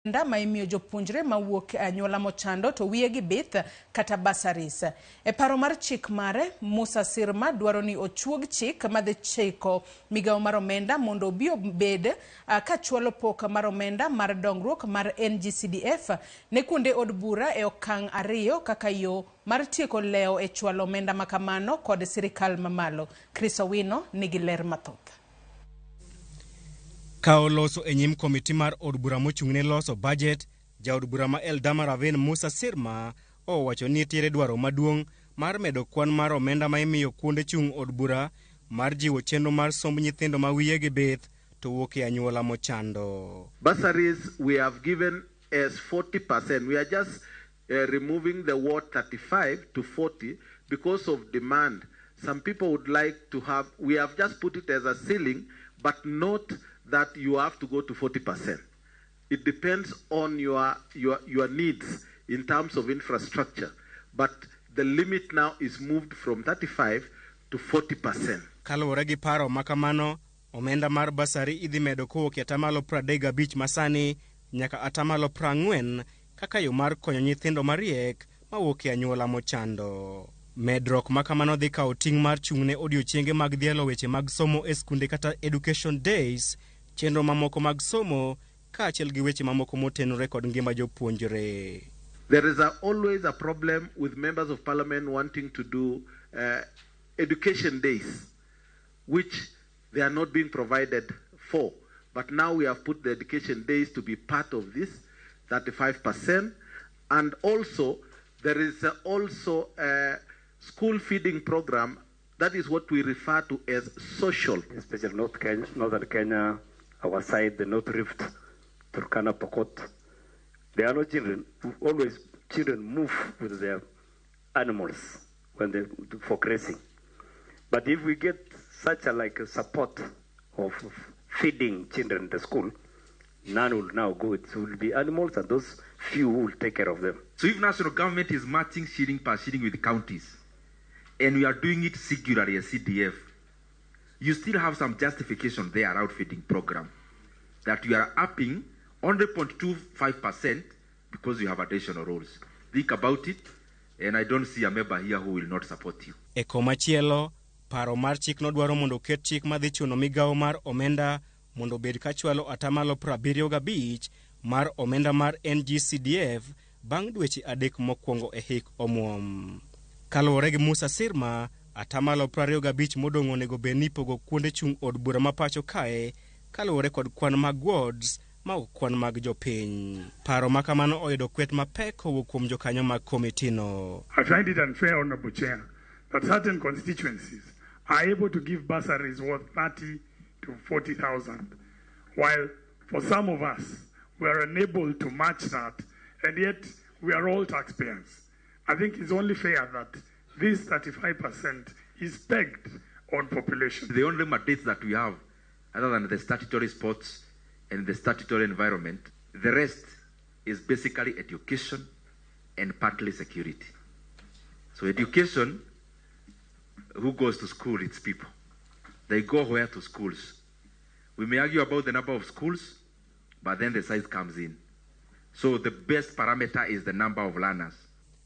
ma imiyo jopuonjre mawuok anyuola mochando to wiye gi bith kata basaris. E paro mar chik mare, Musa Sirma dwaro ni ochuog chik madhi chiko migawo mar omenda mondo obi obed ka chwalo pok mar omenda mar dongruok mar NGCDF ne kuonde od bura e okang' ariyo kaka yo mar tieko leo e chwalo omenda makamano kod sirikal mamalo. Chris Owino nigi ler mathoth. Kao loso e nyim komiti mar od bura mochung'ne loso budget, jaod bura ma Eldama Ravin Musa Sirma owacho ni nitiere dwaro maduong' mar medo kwan mar omenda ma imiyo kuonde chung' od bura mar jiwo chenro mar somb nyithindo ma wiye gi bith to wuok e anyuola mochando. Bursaries we have given as 40%. We are just removing the word 35 to 40 because of demand. Some people would like to have, we have just put it as a ceiling, but not that you have to go to 40%. It depends on your needs in terms of infrastructure. But the limit now is moved from 35 to 40%. Kaluwore gi paro makamano, omenda mar basari idhi medo kowuok e atamalo 35 masani nyaka atamalo 40 kaka yo mar konyo nyithindo mariek mawuok e anyuola mochando. Medruok makamano dhi kawo ting' mar chung'ne odiochienge mag dhialo weche mag somo e skunde kata education days, chenro mamoko mag somo kaachiel gi weche mamoko motenore kod ngima jopuonjre. There is always a problem with members of parliament wanting to do education days, which they are not being provided for. But now we have put the education days to be part of this 35%. And also, there is also a school feeding program. That is what we refer to as social. Especially Northern Kenya, our side, the North Rift, Turkana, Pokot. There are no children. Children move with their animals when they for grazing. But if we get such a support of feeding children in the school, none will now go. It will be animals, and those few will take care of them. So if national government is matching shilling per shilling with the counties, and we are doing it singularly as CDF, you still have some justification there around feeding program that you are upping 100.25% because you have additional rules. Think about it, and I don't see a member here who will not support you. E komachielo, paro mar chik nodwaro mondo ket chik madhi chuno migawo mar omenda mondo bed kachwalo atamalo 75 mar omenda mar NGCDF bang' dweche 3 mokwongo e hik omuom. Kaluwore gi Musa Sirma, atamalo 25 modong' onego bed ni pogo kuonde chung' od bura ma pacho kae kaluwore kod kwan mag wards ma ok kwan mag jopiny. Paro makamano oyudo kwet mapek kowuok kuom jokanyo mag komitino. I find it unfair, Honorable Chair, that certain constituencies are able to give bursaries worth 30 to 40,000, while for some of us, we are unable to match that, and yet we are all taxpayers. I think it's only fair that this 35% is pegged on population. The only mandates that we have, other than the statutory sports and the statutory environment, the rest is basically education and partly security. So education, who goes to school? It's people. They go where to schools. We may argue about the number of schools, but then the size comes in. So the best parameter is the number of learners.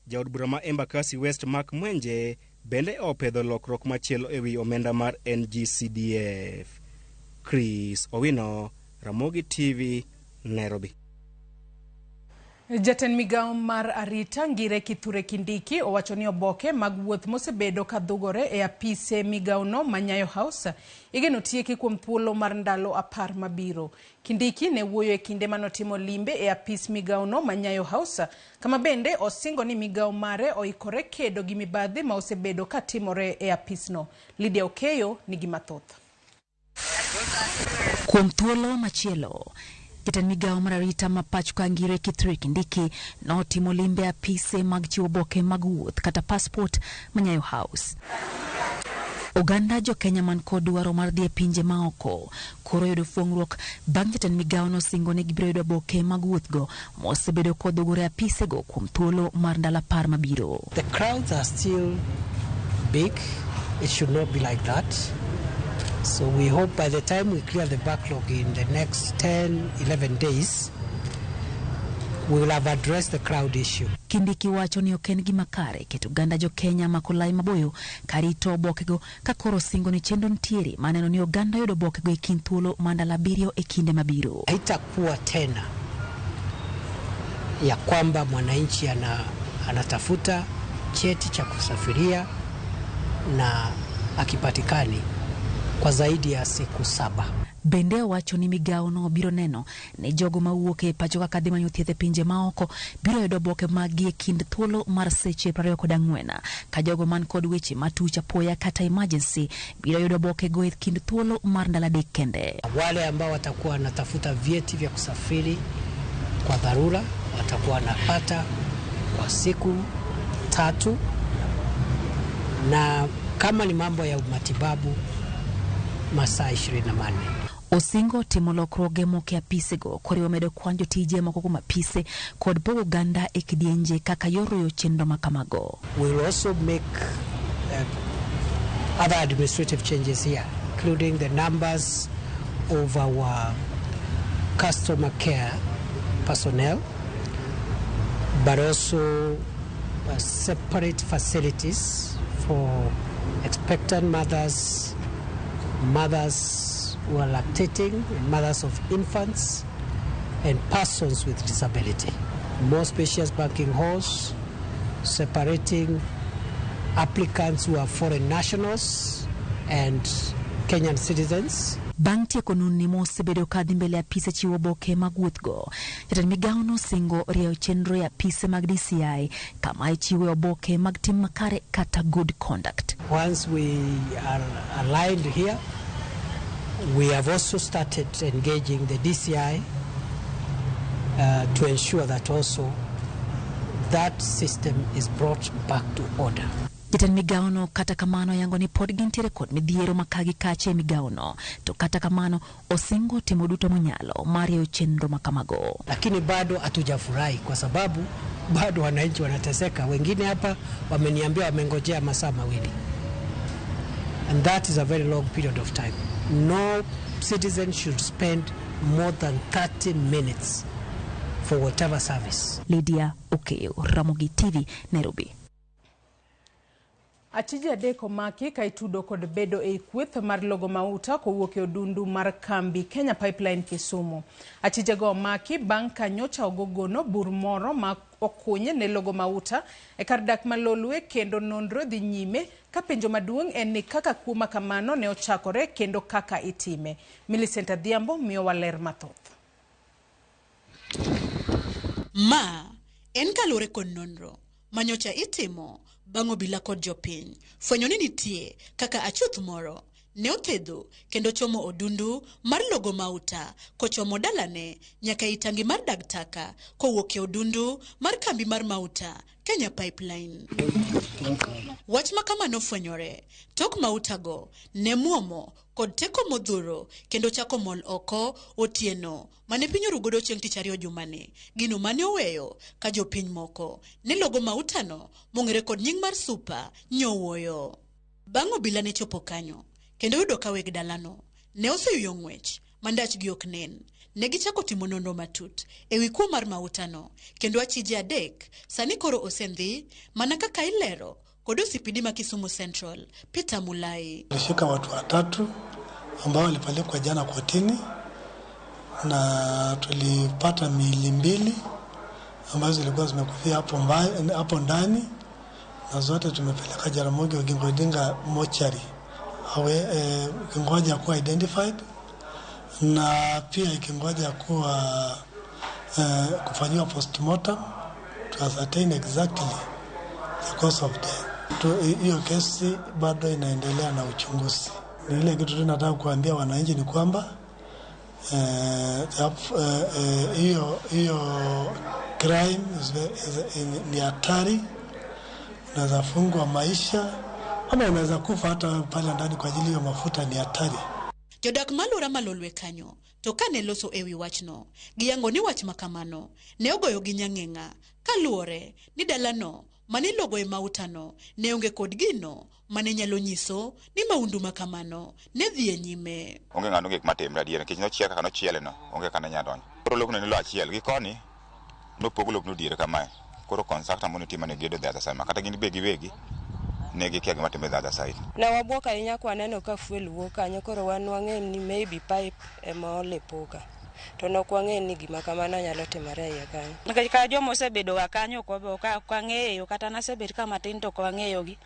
Jaod bura ma Embakasi West Mark Mwenje bende opedho lokruok machielo ewi omenda mar NGCDF. Chris Owino, Ramogi Tv, Nairobi. Jatend migawo mar arita Ngire Kithure Kindiki owacho ni oboke mag wuoth mosebedo kadhugore e apise migawo no Manyayo House igeno tieki kuom thuolo mar ndalo 10 mabiro. Kindiki ne wuoyo e kinde manotimo limbe e apis migawo no Manyayo House, kama bende osingo ni migawo mare oikore kedo gi mibadhi ma osebedo katimore e apis no. Lydia Okeyo nigi mathoth. Kuom thuolo machielo, jatend migawo mar arita ma pacho Ngire Kithure Kindiki notimo limbe apise mag chiwo oboke mag wuoth kata passport Manyayo House. Oganda jo Kenya man kod dwaro mar dhi e pinje maoko koro yudo fuong'ruok bang' jatend migawo no singo ne gibiro yudo oboke mag wuoth go mosebedo kod dhugore apise go kuom thuolo mar ndalo 10 mabiro. The crowds are still big. It should not be like that. So we hope by the time we clear the backlog in the next 10, 11 days, we will have addressed the crowd issue. Kindiki wacho ni oken gima kare keto ganda jo Kenya makolai maboyo karito obokego kakoro singo ni chendo ntiere maneno ni oganda yudo obokego e kind thuolo mandala 7 e kinde mabiro. Haitakuwa tena ya kwamba mwananchi anatafuta cheti cha kusafiria na akipatikani kwa zaidi ya siku 7. Bende wacho ni migao no biro neno ne jogo mawuok e pacho kaka dhi manyo thieth e pinje maoko biro yudo oboke magi e kind thuolo mar seche 24 ka jogo man kod weche matucha poya kata emergency biro yudo oboke go e kind thuolo mar ndala 3 kende. Wale ambao watakuwa wanatafuta vyeti vya kusafiri kwa dharura watakuwa wanapata kwa siku 3, na kama ni mambo ya matibabu masaa 24. Osingo timo lokruoge moke apisego koriwo medo kwanjo tije moko kuom apise kod pogo ganda e kidienje kaka yoro chenro makamago. We will also make other administrative changes here, including the numbers of our customer care personnel, but also separate facilities for expectant mothers who are lactating, mothers of infants, and persons with disability. More spacious banking halls, separating applicants who are foreign nationals and Kenyan citizens. Bang' tieko nonni mosebedo kadhi mbele apise chiwo oboke mag wuothgo. Jatend migao no singo rieyo chenro ya apise mag DCI kama ichiwo oboke mag tim makare kata good conduct. Once we are aligned here, we have also started engaging the DCI to ensure that also that system is brought back to order. Jatend migao no kata kamano yango ni pod gintiere kod midhiero makagi kache migao no, to kata kamano osingo timo duto monyalo mario chenro makamago. Lakini bado hatujafurahi kwa sababu bado wananchi wanateseka. Wengine hapa wameniambia wamengojea masaa 2. And that is a very long period of time. No citizen should spend more than 30 minutes for whatever service. Lydia Okeyo, Ramogi TV, Nairobi. Achije adeko maki kaitudo kod bedo e kweth mar logo mauta kowuok e odundu mar kambi Kenya Pipeline Kisumu. Achije go maki banka nyocha ogogono bur moro ma okunye ne logo mauta e kar dak malolwe kendo nonro dhi nyime ka penjo maduong' en ni kaka kuoma kamano ne ochakore kendo kaka itime. Millicent Adhiambo miyo waler mathoth. Ma en kalore kod nonro manyocha itimo bango bila kod jopiny fwenyo ni nitie kaka achuth moro ne othedho kendo chomo odundu mar logo mauta kochomo dalane nyaka itangi mar dagtaka kowuok e odundu mar kambi mar mauta Kenya Pipeline. Wach makama nofwenyore tok mauta go ne muomo kod teko modhuro kendo chako mol oko otieno mane piny orugodo chieng' tich ariyo jumane gino mane oweyo ka jopiny moko ne logo mautano mong'ere kod nying mar super nyowuoyo. Bang' obila ne chopo kanyo kendo yudo ka weg dalano ne oseyuyo ng'wech mandach gi ok nen. Ne gichako timo nonro matut ewi kuo mar mautano kendo achije adek sani koro osendhi mana kaka ilero kod osipidi ma Kisumu Central Peter Mulai. Tulishika watu 3 ambao walipelekwa jana kotini na tulipata miili 2 ambazo zilikuwa zimekufia hapo ndani na zote tumepeleka Jaramogi Oginga mochari kingoja kuwa identified na pia ikingoja kuwa kufanywa postmortem to ascertain exactly the cause of death. Hiyo kesi bado inaendelea na uchunguzi. Ni ile kitu tunataka kuambia wananchi ni kwamba hiyo crime ni hatari, unaweza fungwa maisha ama unaweza kufa hata pale ndani kwa ajili ya mafuta. Ni hatari. Jodak malura malolwe kanyo to kane loso ewi wachno giyango ni wach makamano ne ogoyo gi nyang'eng'a kaluore ni dalano mane logo e mautano ne onge kod gino mane nyalo nyiso ni maundu makamano ne dhi e nyime. Onge ng'ano gik matimre adier nikech nochiel kaka nochiele no onge kana nyadonyo. Koro lokno ne lo achiel gi koni no poglo no dire kamae koro constructor moni tima ne gedo the other side makata gin begi wegi ne gi kiaga matime the other side na wabuoka ahinya kwaneno ka fuel wuok kanyo koro wan wang'e ni maybe pipe ema olepoka to nok wang'e ni gima kamano nyalo timore iye kanyo nikech ka jomo osebedo wa kanyo ok wang'eyo kata nasebet kama tin to ok wang'eyo gi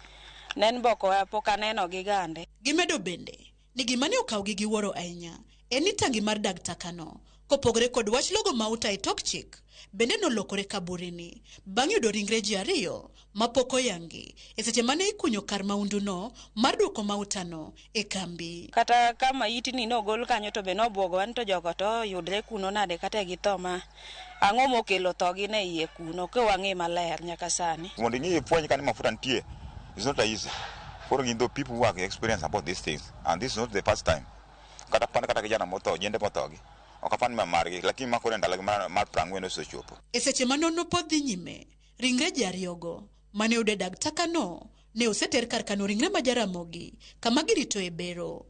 nen boko pok aneno gi gande. Gimedo bende ni gima ne okawgi gi wuoro ahinya en ni tangi mar dag takano kopogore kod wach logo mauta e tok chik bende nolokore kaburini bang' yudo ringre ji ariyo mapok oyangi e seche mane ikunyo kar maunduno mar duoko mautano e kambi. Kata kama itini nogol kanyo to be nobwogo wan to jogo to yudre kuno nade kata gi tho ma ang'o mokelo thogi ne iye kuno kwang'e maler nyaka sani. Mondo ing'e puonj kan mafuta nitie is not easy. For the people who have experience about these things, and this is not the first time. Kata pan kata kijana moto jende motogi. Okafan mamargi lakini makore ndalagi mar prangweno so chopo. E seche manono pod dhi nyime, ringre ji ariyogo mane ude dag takano ne oseter kar kano ringre ma Jaramogi kama girito e bero.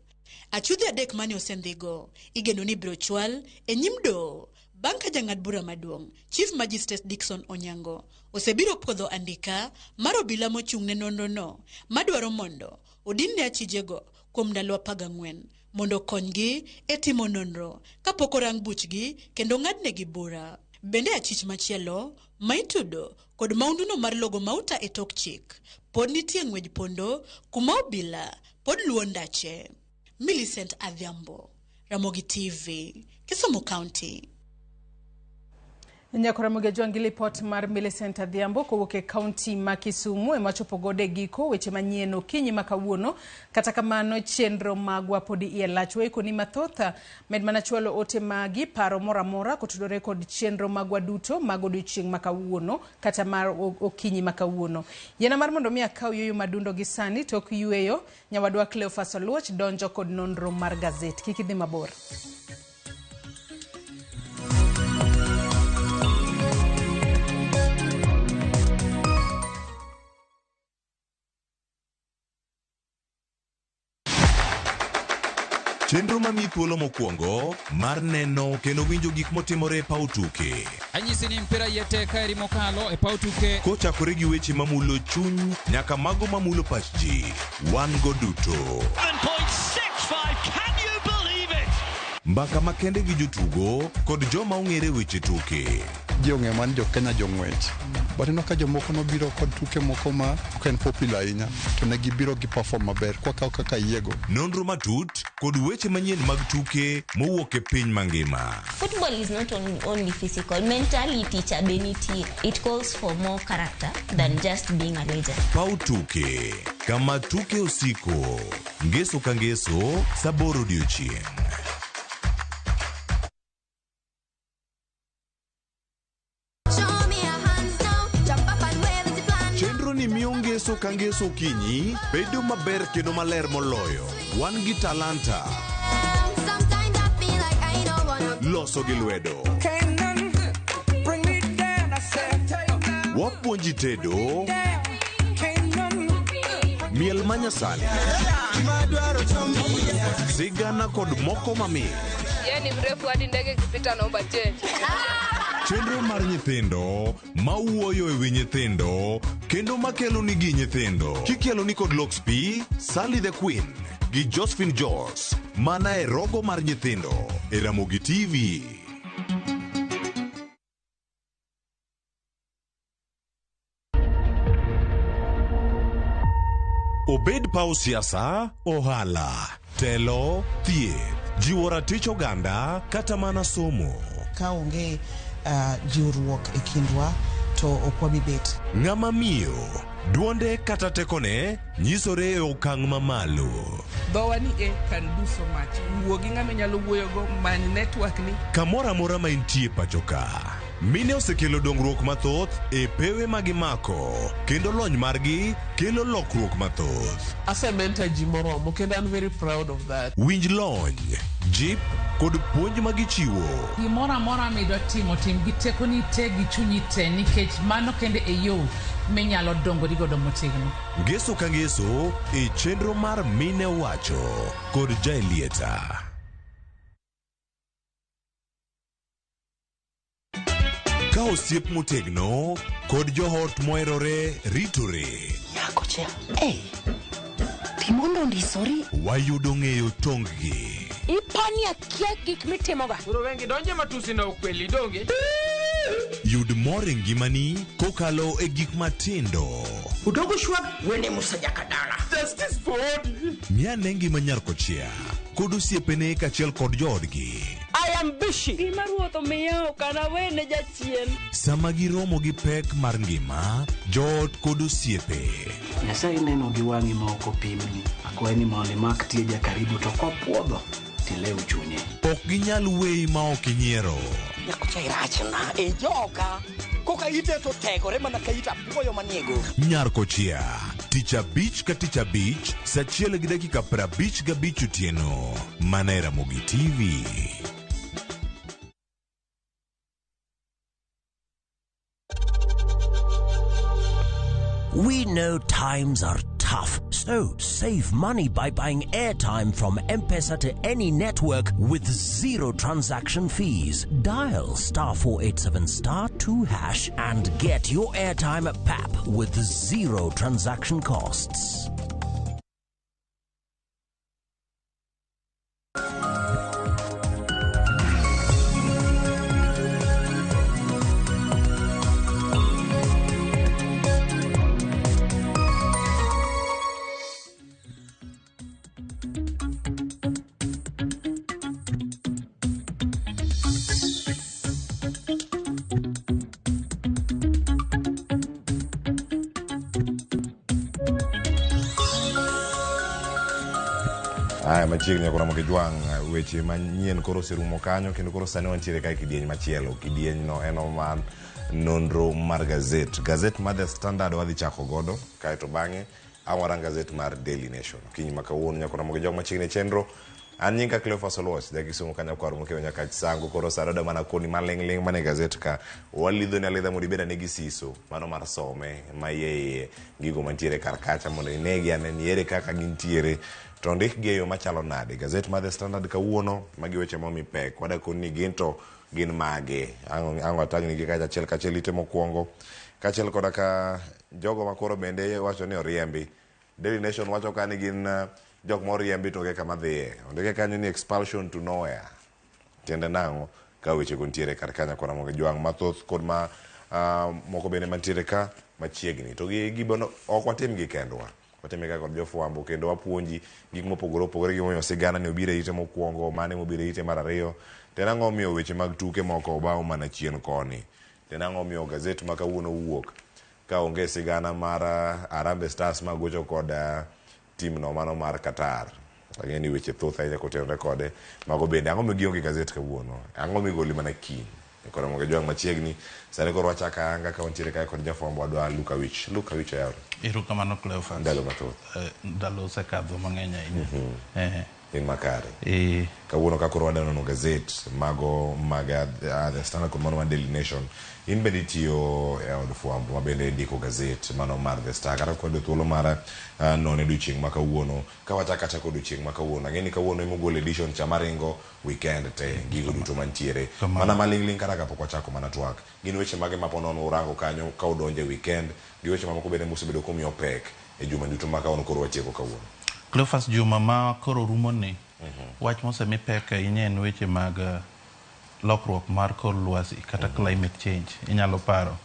Achudhi adek mane osendhigo igeno ni biro chwal e nyim doho bang' ka jang'ad bura maduong' Chief Magistrate Dickson Onyango osebiro puodho andika mar obila mochung' ne nonrono madwaro mondo odin ne achijego kuom ndalo 14 mondo konygi e timo nonro kapok orang buchgi kendo ng'adnegi bura. Bende achich machielo maitudo kod maunduno mar logo mauta e tok chik pod nitie ng'wej pondo kuma obila pod luwo ndache. Millicent Adhiambo, Ramogi TV, Kisumu County. Nyakora jwangi lipot mar Millicent Adhiambo kowuok e kaunti ma Kisumu ema chopo gode giko weche manyien okinyi makawuono. Kata kamano chenro magwa podi ielachwe ikoni mathotha med mana chwalo ote magi paro moramora kotudore kod chenro magwa duto mag odiochieng' makawuono kata mar okinyi makawuono. Yena mar mondo mi akaw yoyo madundo gi sani tok yueyo nyawadwa Cleophas Oluoch donjo kod nonro mar gazet. Kik idhi mabor. Chenro mami thuolo mokwongo mar neno kendo winjo gik motimore e paw tuke. Anyisi ni mpira yeteka eri mokalo e paw tuke. Kochakore gi weche mamulo chuny nyaka mago mamulo pach ji. Wan go duto. 7.65, can you believe it? Mbaka makende gi jotugo kod joma ong'ere weche tuke. Ji ong'e man jo Kenya jong'wech. But ino ka jomoko nobiro kod tuke moko ma ok en popular ahinya to ne gibiro gi perform maber kwakaw kaka yiego. Nonro matut kod weche manyien mag tuke mowuok e piny mangima. Football is not only physical, mentally teacher beniti. It calls for more character than just being a legend. Pau tuke kama tuke osiko ngeso ka ngeso saboro odiochieng'. Ni miyo ngeso ka ngeso okinyi bedo maber kendo maler moloyo. Wan gi talanta loso gi lwedo, wapuonji tedo miel manyasani, sigana kod moko mamit. Yeye ni mrefu hadi ndege ikipita naomba change. Chenro mar nyithindo mawuoyo e wi nyithindo kendo makelo ni gi nyithindo. Kikelo ni kod Loxp, Sally the Queen gi Josephine George mana e rogo mar nyithindo e Ramogi TV. Obed paw siasa, ohala, telo, thieth, jiwo ratich oganda kata mana somo. Kaonge jiwruok e kindwa to okwabi bet. Ng'ama miyo duonde kata tekone nyisore e okang' mamalo. Dhowa ni can do so much. Wuo gi ng'ama nyalo wuoyo go many network ni. Kamora mora ma intie pacho ka. Mine osekelo dongruok mathoth e pewe magimako kendo lony margi kelo lokruok mathoth. Asementa ji moromo kendo I'm very proud of that. Winj lony, jip kod puonj magichiwo. Gimoro amora midwa timo tim gi tekoni te gi chunyi te nikech mano kende e yo minyalo dongori godo motegno. Ngeso ka ngeso e chenro mar Mine Wacho kod Jaelieta. ka osiep motegno kod johot moherore ritore. Nyako chia. Timondo ndisori. Wayudo ng'eyo tonggi. Ipani akia gik mitimoga. Koro wengi donje matusi na ukweli donge. Yud mor e ngimani kokalo e gik matindo. Udogo shwab wende musajakadala. Justice for all. Miane ngima Nyarkochia kod osiepene kachiel kod joodgi. I am busy. Gima ruotho miyo kana wene jachien. Sama giromo gi pek mar ngima, joot kod osiepe. Nyasaye neno gi wang'i ma ok opimni. Akwaye ni mondo imak tie jakaribu to kopuodho tilew chunye. Ok ginyal weyi ma ok inyiero. Nyakocha irachna e joka. Koka ite to tegore mana ka ita puoyo maniego. Nyarkochia, tich abich ka tich abich, saa 1:55 otieno. Mana e Ramogi TV. We know times are tough, so save money by buying airtime from M-Pesa to any network with zero transaction fees. Dial *487*2# and get your airtime PAP with zero transaction costs. Machiegni koro mokijwang weche manyien koro serumo kanyo kendo koro sani wantiere kae kidieny machielo. Kidieny no en man nonro mar gazet mar The Standard wadhi chako godo kae to bang'e awara gazet mar Daily Nation. Kinyi makawuono nyakona mokijwang machiegni chenro an nyinga Cleophas Oloch jakisomo kanya kwaro mokeyo nyaka sango koro sarada mana koni maling mane gazet ka walidho ne alidha modi beda negi siso mano mar some mayeye gigo mantiere karkacha mondo inegi aneniere kaka gintiere to ndik geyo machalo nade. Gazet mar The Standard kawuono magi weche momi pek wada koni ginto gin mage ango atagni gi kacha achiel ite mokwongo kachiel koda ka jogo makoro bende wacho ni oriembi. Daily Nation wacho ka ni gin jok moriembi to kama dhiye ondike kanyo ni expulsion to nowhere. Tiende nango ka weche gontiere karkanya kora mokijwang mathoth kod ma moko bende mantiere ka machiegni to gibono ok watim gi kendwa. Watemeka kod jofwambo kendo wapuonji gik mopogore opogore gimomiyo sigana ni obire ite mokwongo mane mobire ite mar ariyo. Tena ng'o miyo weche mag tuke moko obaw mana chien koni. Tena ng'o miyo gazet ma kawuono wuok ka onge sigana mar Harambee Stars magocho kod tim no mano mar Qatar. Ageni weche thoth ahinya kotenore kode mago bende ang'o miyo gionge gazet kawuono. Ang'o migoli mana kiny. Koro mokijwang machiegni sani koro wachaka anga ka wantiere kae kod jafwambo wadwa Luka Wich ayaro. Erokamano Cleophas. Ndalo mathoth. Ndalo osekadho mang'eny ahinya. In makare. Kawuono ka koro wadanono gazet mago mag The Standard kod mano mar Daily Nation. In bende itiyo e od fwambo ma bende ndiko gazet mano mar The Star kata kod thuolo mar none odiochieng' ma kawuono ka wachaka kod odiochieng' ma kawuono. Ang'eni kawuono emogol edition cha maringo weekend te gigo duto mantiere. Mana maling'ling kata kapok wachako mana twak. Gin weche mage maponono urango kanyo ka udonje weekend gi weche mamoko bende mosebedo komiyo pek e juma duto ma kawuono koro watieko kawuono. Cleophas, juma ma koro rumo ni wach mosemi pek ahinya en weche mag lokruok mar kor lwasi kata climate change. Inyalo paro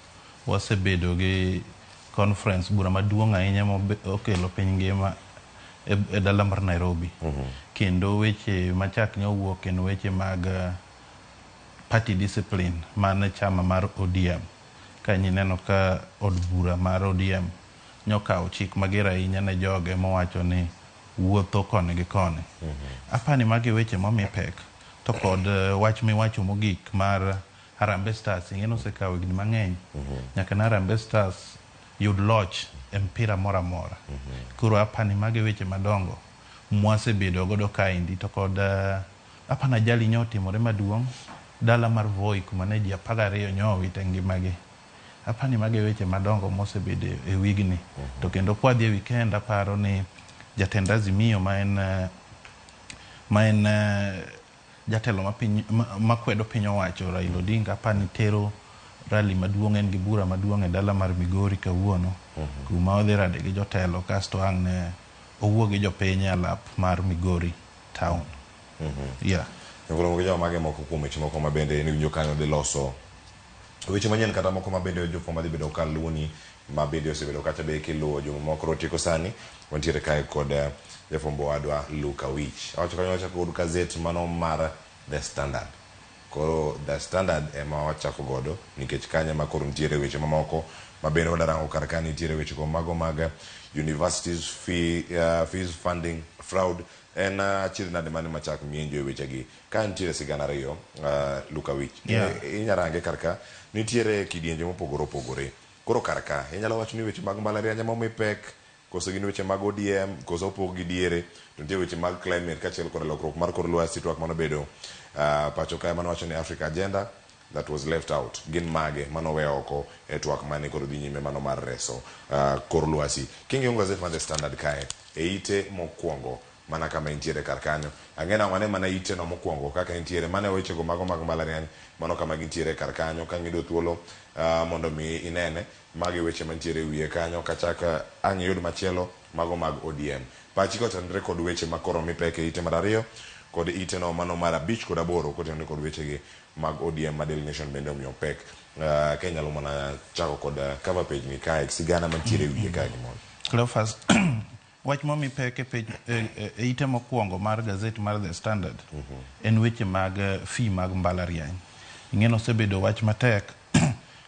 wasebedo gi conference bura maduong' ahinya okelo piny ngima e dala mar Nairobi. Kendo weche machak nyowuok en weche mag party discipline mane chama mar ODM. Ka neno ka od bura mar ODM nyokawo chik mager ahinya ne joge mowacho ni wuotho koni gi koni. Apani magi weche momi pek to kod wach miwacho mogik mar Harambee Stars ing'eno osekawo higni mang'eny nyaka na Harambee Stars yud loch e mpira mora mora. Koro apani magi weche madongo mwasebedo godo kaendi to kod apana ajali nyotimore maduong' dala mar Voi kuma ne ji 12 nyowite ngimagi. Apani magi weche madongo mosebedo e wigni. To kendo kwadhi e weekend aparo ni jatend Azimio ma en jatelo makwedo piny owacho Raila Odinga apani tero rally maduong' en gi bura maduong' e dala mar Migori kawuono kuma odhi rade gi jotelo kasto ang' ne owuok gi jopiny e alap mar Migori town. Yeah. Ngoro jo mage moko kuom weche moko mabende ni winjo kanyo dhi loso weche manyien kata moko mabende jofwambo madhi bedo kaluoni mabende osebedo kata be kiluwo joma moko rotieko sani wantiere kae kod jafwambo wadwa Luka Wich. Awacho kanyo wachako kod gazet mano mar The Standard. Koro The Standard ema wachako godo nikech kanya ma koro nitiere weche mamoko mabende wadarango kar ka nitiere weche go mago mag universities fees funding fraud en achiel nade mane machak mienjo e weche gi ka nitiere sigana ariyo Luka Wich inyarange kar ka nitiere kidienje mopogore opogore. Koro kar ka inyalo wacho ni weche mag mbalariany momi pek koso gin weche mag ODM koso opog gi diere to nitie weche mag climate kachiel kod lokruok mar kor lwasi twak mano bedo pacho kae mano wacho ni Africa agenda that was left out gin mage mano we oko e twak mane koro dhi nyime mano mar reso kor lwasi. Kingi gazet mar The Standard kae e ite mokwongo mana kama intiere kar kanyo ang'ena wane mana ite no mokwongo kaka intiere mana weche go mago mag mbalariany mano kama gintiere kar kanyo ka ngido thuolo mondo mi inene magi weche mantiere wiye kanyo kachaka ang' yud machielo mago mag ODM pachi kotenre kod weche makoro mipeke ite mar ariyo kod ite no mano mar abich kod aboro kotenre kod weche gi mag ODM ma Daily Nation bende omiyo pek ka inyalo mana chako kod cover page ni kae sigana mantiere wiye kanyo mondo Cleophas wach momi pek e page e ite mokwongo mar gazet mar The Standard en weche mag fee mag mbalariany. Ing'eno osebedo wach matek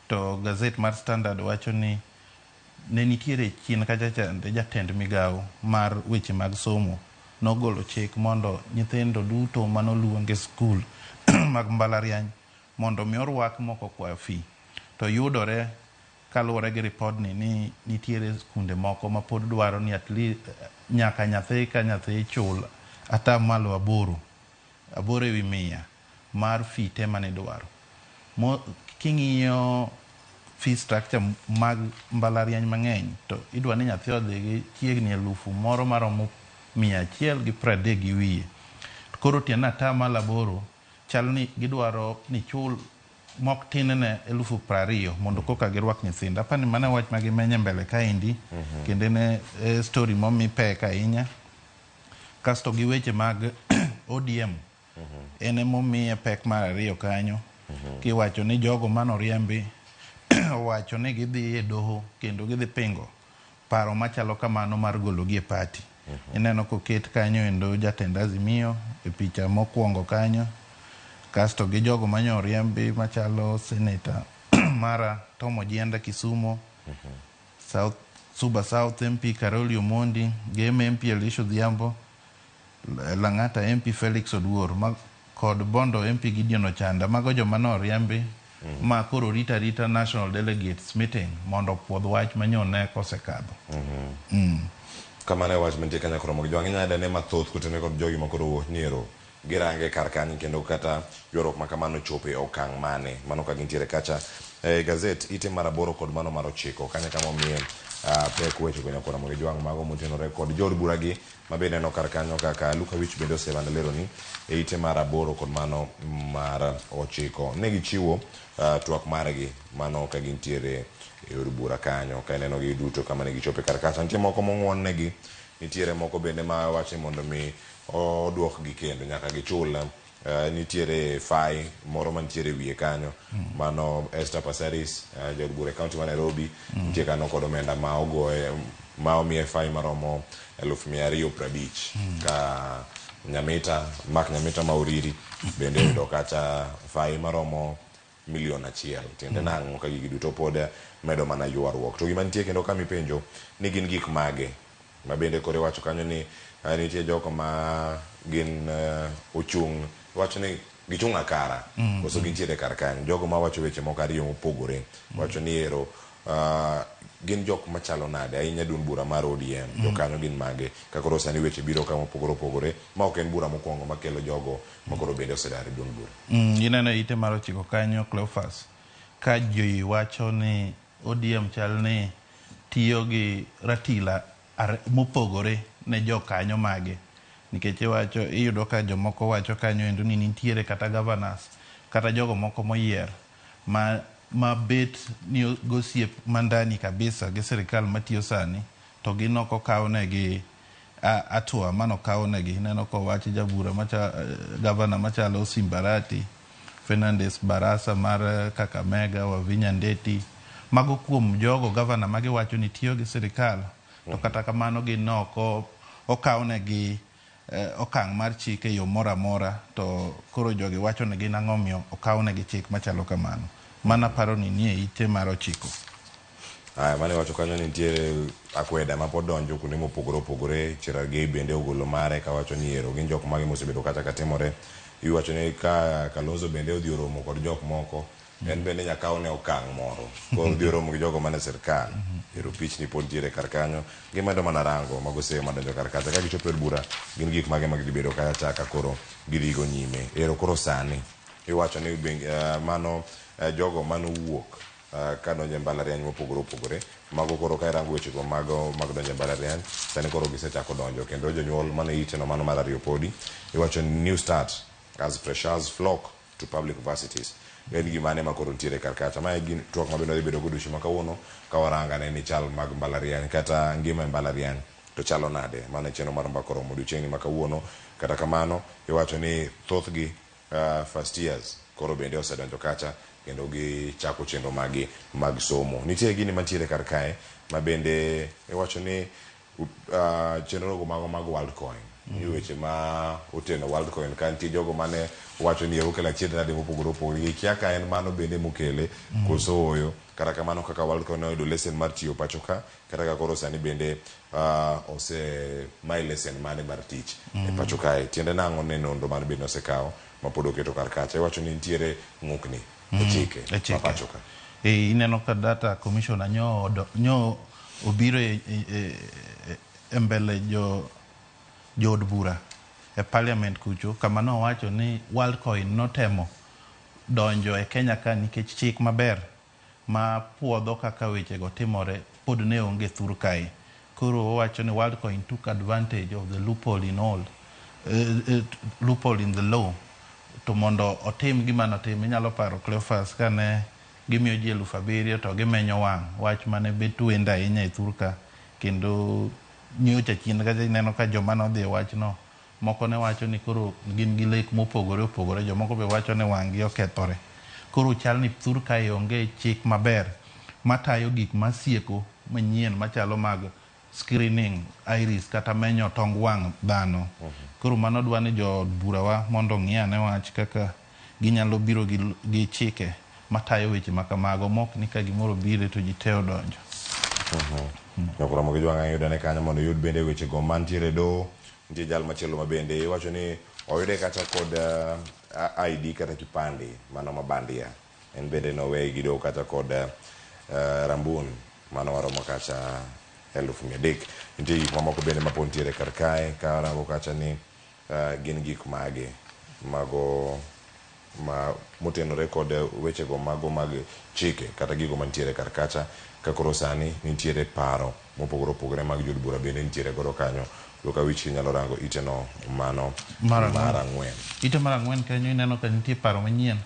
to gazet mar Standard wacho ni ne nitiere chien kacha chande jatend migawo mar weche mag somo nogolo chik mondo nyithindo duto manoluonge skul mag mbalariany mondo mi orwak moko kwa fee to yudore kaluwore gi report ni nitiere skunde moko ma pod dwaro ni at least nyaka nyathi ka nyathi chul ata malo aboro ewi 100 mar fee te mane dwaro. King'iyo fee structure mag mbalariany mang'eny to idwa ni nyathi odhi gi chiegni 1,000 moro maromo 130 gi wiye. Koro tiende ata malo aboro chal ni gidwaro ni chul mok tinne 20,000 mondo koka girwak nyithindo. Apani mana wach magimenye mbele kaendi kendo ne story momi pek ahinya kasto gi weche mag ODM ene momiye pek mar ariyo kanyo kiwacho ni jogo manoriembi wacho ni gidhi e doho kendo gidhi pingo paro machalo kamano mar gologi e pati. Ineno koket kanyo endo jatend Azimio e picha mokwongo kanyo kasto gi jogo manyoriembi machalo seneta mara Tom Ojienda Kisumo, Suba South MP Karoli Omondi, GM MP Elisha Odhiambo, Lang'ata MP Felix Oduor kod Bondo MP Gideon Ochanda. Mago joma noriembi ma koro rita National Delegates Meeting mondo puodh wach manyone kosekadho. Kamane wach mantie kanya koro mogi jwang' inyayade ne mathoth kutene kod jogi makoro niero girange kar kanyo kendo kata ywaruok ma kamano chopo e okang' mane mano ka gintiere kacha gazet ite mar 8 kod mano mar 9 kanya kama omiye pek weche go nyakora mogi jwang' mago motenore kod jod buragi mabende no kar kanyo kaka Luka Wich bende osevando lero ni e ite mar 8 kod mano mar 9 ne gichiwo twak margi mano ka gintiere e od bura kanyo ka neno gi duto kama ne gichope kar kacha. Nitie moko mong'won negi nitiere moko bende ma wache mondo mi oduok gi kendo nyaka gichul nitiere fai moro mantiere wiye kanyo mano Esther Passaris jod bura county ma Nairobi nitie kano kod omenda ma ogoye ma omiye fai maromo 250,000 ka Mark Nyamita Mauriri bende yudo kacha fai maromo 1,000,000 tiende nang'o ka gigi duto pod medo mana ywaruok. To gima nitie kendo ka mipenjo ni gin gik mage ma bende kore wacho kanyo ni nitie joko ma gin ochung' wacho ni gichung' akara koso gintiere kar kanyo jogo ma wacho weche moko ariyo mopogore wacho ni ero gin jok machalo nade ahinya dun bura mar ODM jokanyo gin mage kakoro sani weche biro ka mopogore opogore ma ok en bura mokwongo makelo jogo makoro bende osedare dun bura. Ineno ite mar 9 kanyo Cleophas ka ji wacho ni ODM chal ni tiyo gi ratila mopogore ne jokanyo mage nikech wacho iyudo ka jomoko wacho kanyo endo ni nitiere kata governors kata jogo moko moyier ma ma bet ni gosiep mandani kabisa gi sirikal matiyo sani to ginoko kawonegi atua mano kawonegi neno ko wach jabura gavana machalo Simbarati, Fernandes Barasa mar Kakamega, Wavinya Ndeti, mago kuom jogo gavana magi wacho ni tiyo gi sirikal to kata kamano ginoko okawonegi okang' mar chike yo mora mora to koro jogi wacho ni ginang'omiyo okawonegi chik machalo kamano. Mana paro ni nie ite mar ochiko. Mane wacho kanyo ni nitiere akweda ma pod donjo kuonde mopogore opogore. Cherargei bende ogolo mare ka wacho ni ero gin jok mage mosebedo kata katimore. Iwacho ni ka Kalonzo bende odhi oromo kod jok moko, en bende nyakawne okang' moro. Koro odhi oromo gi jogo mane sirkal. Ero pichni pod tiere kar kanyo. Gimedo mana rango mago seyo madonjo kar kacha. Ka gichopo er bura, gin gik mage ma gibedo kaya chaka koro girigo nyime. Ero koro sani iwacho ni mano jogo mano wuok ka donjo mbalariany mopogore opogore, mago koro ka irango weche go mag donjo mbalariany sani koro gisechako donjo, kendo jonyuol mane iteno mano mar ariyo podi iwacho ni new start as freshers flock to public universities. En gimane ma koro ntiere kar kacha. Mae gin twak mabende dhi bedo godushi ma kawuono ka warangane ni chal mag mbalariany kata ngima mbalariany to chalo nade. Mano cheno mar mbakoro modiochiengni ma kawuono. Kata kamano iwacho ni thothgi first years koro bende osedonjo kacha kendo gichako chenro magi mag somo. Nitie gini mantiere kar kae ma bende iwacho ni chenro go mag Worldcoin. Ni weche ma oteno Worldcoin ka nitie jogo mane wacho ni okela chiedra de mopogore opogore. Kia ka en mano bende mokele koso oyo. Kata kamano kaka Worldcoin oyudo lesson mar tiyo pacho ka, kata ka koro sani bende ose my lesson mane mar tich e pacho kae. Tiende nang'o ne nonro mane bende osekawo ma pod oketo kar kacha. Iwacho ni nitiere ng'ukni chike ma pacho ka. Ineno ka data commissioner nyo obiro mbele jo od bura e parliament kucho kama no wacho ni Worldcoin notemo donjo e Kenya ka nikech chik maber ma puodho kaka weche go timore pod ne onge thur kae. Koro wacho ni Worldcoin took advantage of the loophole in the law to mondo otim gima notim. Inyalo paro Cleophas kane gimiyo ji 7,000 to gimenyo wang' wach mane bet wenda ahinya e thurka, kendo nyocha chien ka neno ka joma nodhi e wachno moko ne wacho ni koro gin gi lek mopogore opogore, jomoko be wacho ni wang'gi okethore. Koro chal ni thurka onge chik maber matayo gik masieko manyien machalo mag screening iris kata menyo tong wang' dhano. Koro mano dwa ni jo burawa mondo ng'iane wach kaka ginyalo biro gi chike matayo weche makamago mok ni ka gimoro bire to ji teo donjo. Ramogi Tv yudo ne kanyo mondo yud bende weche go mantiere do. Nitie jal machielo ma bende iwacho ni oyude kata kod ID kata kipande mano mabandia. En bende nowe gido kata kod rambun mano waromo kacha 300,000. Nitie gik mamoko bende mapod ntiere kar kae ka rango kacha ni gin gik mage mago motenore kod weche go mago mag chike kata gigo mantiere kar kacha. Ka koro sani nitiere paro mopogore opogore mag jod bura bende nitiere godo kanyo. Loka wich nyalo rango iteno mano mar ang'wen. Ite mar ang'wen kanyo ineno ka nitie paro manyien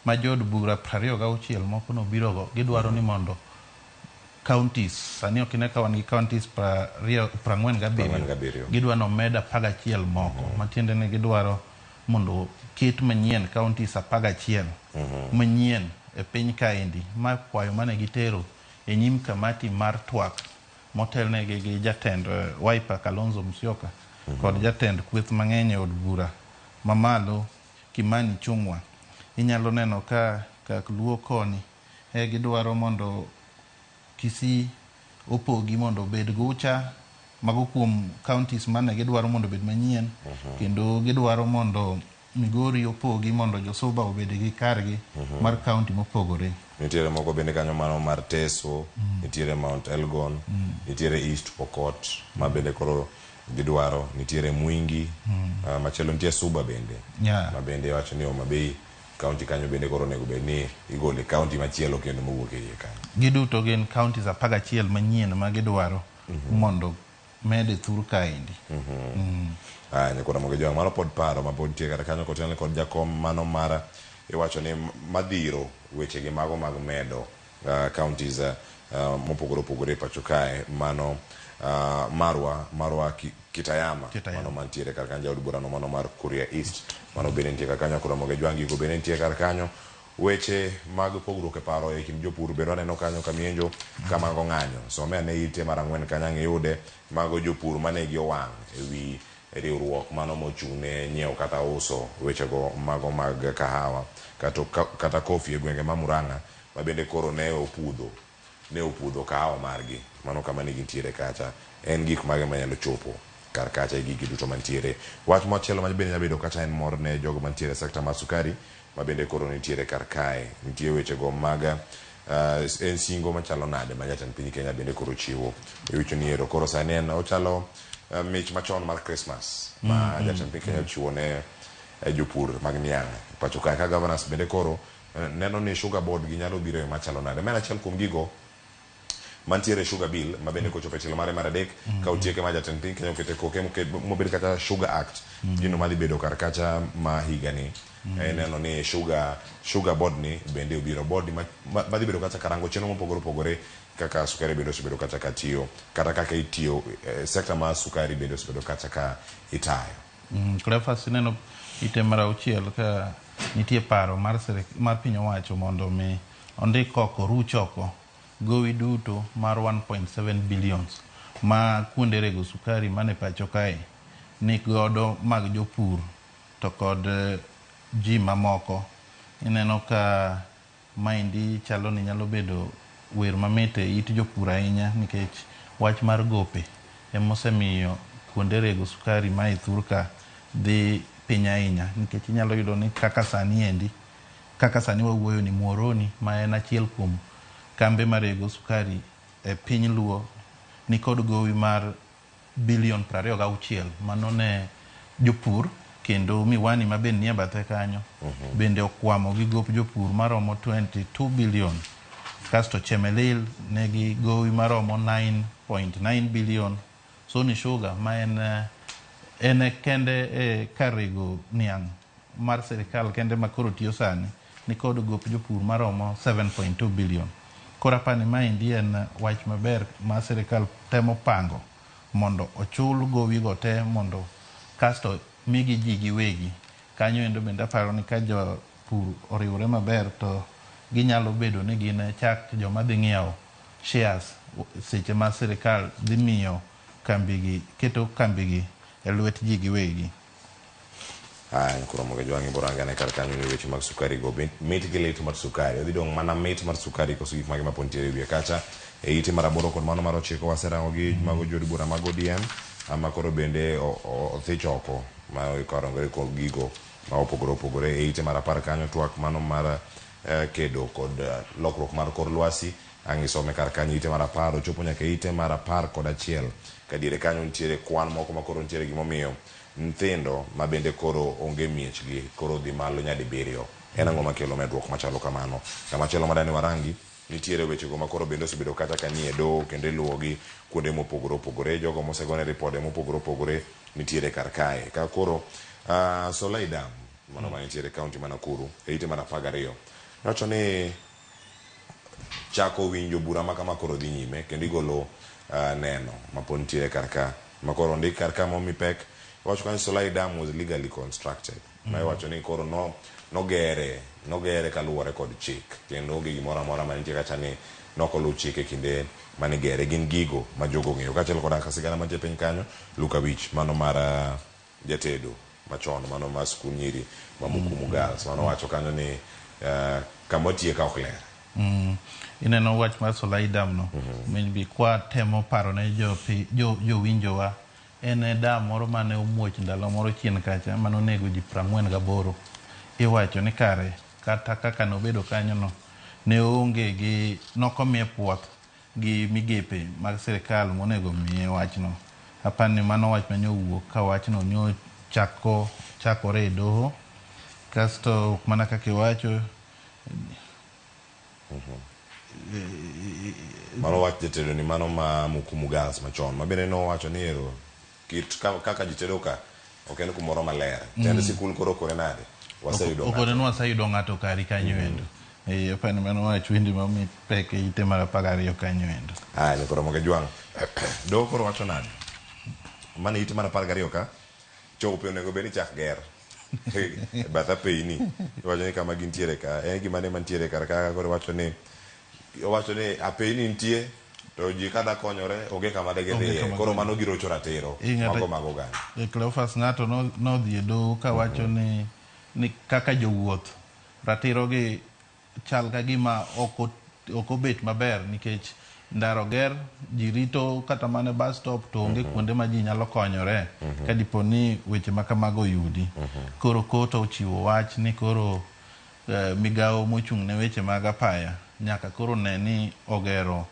ma jod bura 26 moko no biro go. Gidwaro ni mondo counties, sani okine ka wan gi counties 47, gidwa no meda 11 moko. Matiende ni gidwaro mondo ket manyien counties 11 manyien e piny kaendi. Ma kwayo mane gitero e nyim kamati mar twak motelne gi jatend Wiper Kalonzo Musyoka kod jatend kweth mang'eny od bura mamalo Kimani Chungwa. Inyalo neno ka luo koni gidwaro mondo Kisii opogi mondo bed gocha mago kuom counties mane gidwaro mondo bed manyien, kendo gidwaro mondo Migori opogi mondo Josuba obed gi kargi mar county mopogore. Nitiere moko bende kanyo mano mar Teso, nitiere Mount Elgon, nitiere East Pokot ma bende koro gidwaro, nitiere Mwingi, machielo nitiere Suba bende ma bende wacho ni Homa Bay county kanyo bende koro nego bed ni igole county machielo kendo mowuok e iye kanyo. Giduto gin counties 11 manyien ma gidwaro mondo mede thur kaendi. Nyakora Ramogi Tv mano pod paro ma pod tiye kata kanyo kotenle kod jakom mano mar iwacho ni madhiro weche gi mago mag medo counties mopogore opogore pacho kae mano marwa Kitayama mano mantiere kar kanyo od burano mano mar Kuria East mano bende nitie kar kanyo Ramogi Tv go bende nitie kar kanyo weche mag pogruok e paro e kind jopur bende aneno kanyo kamienjo kamago ng'anyo so me ne ite mar ang'wen kanyo yude mago jopur mane gi owang' ewi riwruok mano mochung'ne nyiewo kata uso wechego mago mag kahawa kata kofi e gwenge ma Murang'a ma bende koro ne opudho kahawa margi mano kama ne gintiere kacha en gik mage manyalo chopo kar kacha gigi duto mantiere wach machielo ma bende nyabedo kacha en mor ne jogo mantiere sekta mar sukari ma bende koro nitiere kar kae nitie wechego mag en singo machalo nade ma jatend piny Kenya bende koro chiwo iwicho ni ero koro sani en ochalo mich machon mar Christmas ma jatend piny Kenya chiwo ne jopur mag niang' pacho kae ka governors bende koro neno ni sugar board gi nyalo biro machalo nade men achiel kuom gigo mantiere sugar bill ma bende kochopo tielo mare mar adek ka utieke ma jatend piny Kenya okete koke mobed kata sugar act gino madhi bedo kar kacha ma higani neno ni sugar board ni bende obiro board madhi bedo kacha karango chenro mopogore opogore kaka sukari bende osebedo kacha ka tiyo kata kaka itiyo sekta ma sukari bende osebedo kacha ka itayo Cleophas neno ite mar auchiel ka nitie paro mar piny owacho mondo mi ondik oko ruch oko gowi duto mar 1.7 billions ma kuonde rego sukari mane pacho kae ni godo mag jopur to kod ji mamoko ineno ka maindi chalo ni nyalo bedo wer mamete it jopur ahinya nikech wach mar gope emosemiyo kuonde rego sukari ma ithurka dhi piny ahinya nikech inyalo yudo ni kaka sani wawuoyo ni Muhoroni ma en achiel kuom kambe marego sukari e piny Luo ni kod gowi mar bilion 26 mano ne jopur kendo Miwani ma bende nie bathe kanyo bende okwamo gi gop jopur maromo 22 bilion kasto Chemelil negi gowi maromo 9.9 bilion Sony Sugar ma en kende karego niang' mar serikal kende makoro tiyo sani ni kod gop jopur maromo 7.2 bilion kora pani maendi en wach maber ma serikal temo pango mondo ochul gowigo te mondo kasto migi ji giwegi kanyo endo bende aparo ni ka jopur oriwore maber to ginyalo bedo ni gin chak joma dhi ng'iewo shares seche ma serikal dhi miyo kambigi keto kambigi e lwet ji giwegi koro Ramogi Tv borangane kar kanyo ni weche mag sukari go mit gi lit mar sukari odhi dong mana mit mar sukari koso gik mage mapontiere wiye kacha e ite mar 8 kod mano mar 9 waserango gi mago jod bura mag ODM ama koro bende odhi choko ma ikorongore kod gigo ma opogore e ite mar 10 kanyo twak mano mar kedo kod lokruok mar kor lwasi angisome kar kanyo ite mar 10 chopo nyaka ite mar 10 kod achiel ka dire kanyo nitiere kwan moko ma koro nitiere gimomiyo nthindo ma bende koro onge miechgi koro dhi malo nyadi 7 en ang'o makelo medruok machalo kamano kamachielo madani warangi nitiere wechego ma koro bende osebedo kata kanie do kendo iluwogi kuonde mopogore opogore jogo mosegone ripode mopogore opogore nitiere kar kae ka koro Solai Dam mano manitiere kaunti ma Nakuru e ite mar 12 wacho ni chako winjo bura ma kama koro dhi nyime kendo igolo neno mapod nitiere kar ka ma koro ndik kar ka momi pek wacho kan Solai Dam was legally constructed ma wacho ni koro nogere kaluwore kod chik kendo onge gimoro amora manitie kacha ni nokoluw chike kinde manigere gin gigo ma jogo ng'eyo kaachiel kod kasigana mantie piny kanyo Luka Wich mano mar jatedo machon mano mar skul nyiri ma Mukumu Girls mano wacho kanyo ni kamotie ka ok ler ineno wach mar Solai Dam no min bi kwa temo paro ne jo winjowa en dam moro mane omuoch ndalo moro chien kacha mano nego ji 48 iwacho ni kare kata kaka nobedo kanyo no ne onge gi nokomie puoth gi migepe mag serikal monego miye wachno apani mano wach manyo wuok ka wachno nyo chakore e doho kasto mana kaka iwacho mano wach jatedo ni mano ma Mukumu Girls machon mabende nowacho ni ero kit kaka jitedo ka ok en kumoro maler tende sikul koro kore nade Okoneno wasayudo ng'ato kari kanyo endo. Pani mano wacho windi mamit peke ite mar 12 kanyo endo. Ni Ramogi Jwang. Do koro wacho nade? Mane ite mar 12 ka? Chopo onego bed ni chak ger. Batha peini. Wacho ni kama gintiere ka. Gima ne mantiere kar ka koro wacho ni apeini nitie to ji kada konyore oge kama de gidhiye. Koro mano girocho ratiro. Mago gani. Cleophas ng'ato nodhi e doho ka wacho ni kaka jowuoth ratiro gi chal ka gima ok obet maber nikech ndaro ger ji rito kata mane bus stop to onge kuonde ma ji nyalo konyore ka dipo ni weche ma kamago yudi. Koro koto ochiwo wach ni koro migawo mochung' ne weche mag apaya nyaka koro ne ni ogero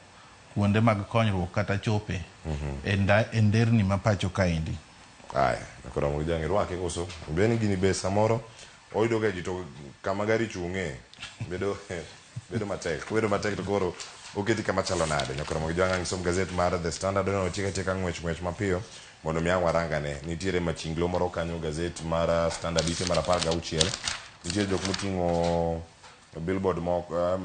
kuonde mag konyruok kata chope e nderni ma pacho kaendi. Koro Ramogi Jwang irwake koso beni gini be samoro oyudo ga ji to kama gari chung'e bedo matek to koro oketi kama chalo nade. Ramogi Jwang ang'isom gazet mar The Standard no chika ng'wech mapiyo mondo mi ang'waranga ne nitiere machinglo moro kanyo gazet mar Standard ite mar 16 nitiere jok moting'o billboard moko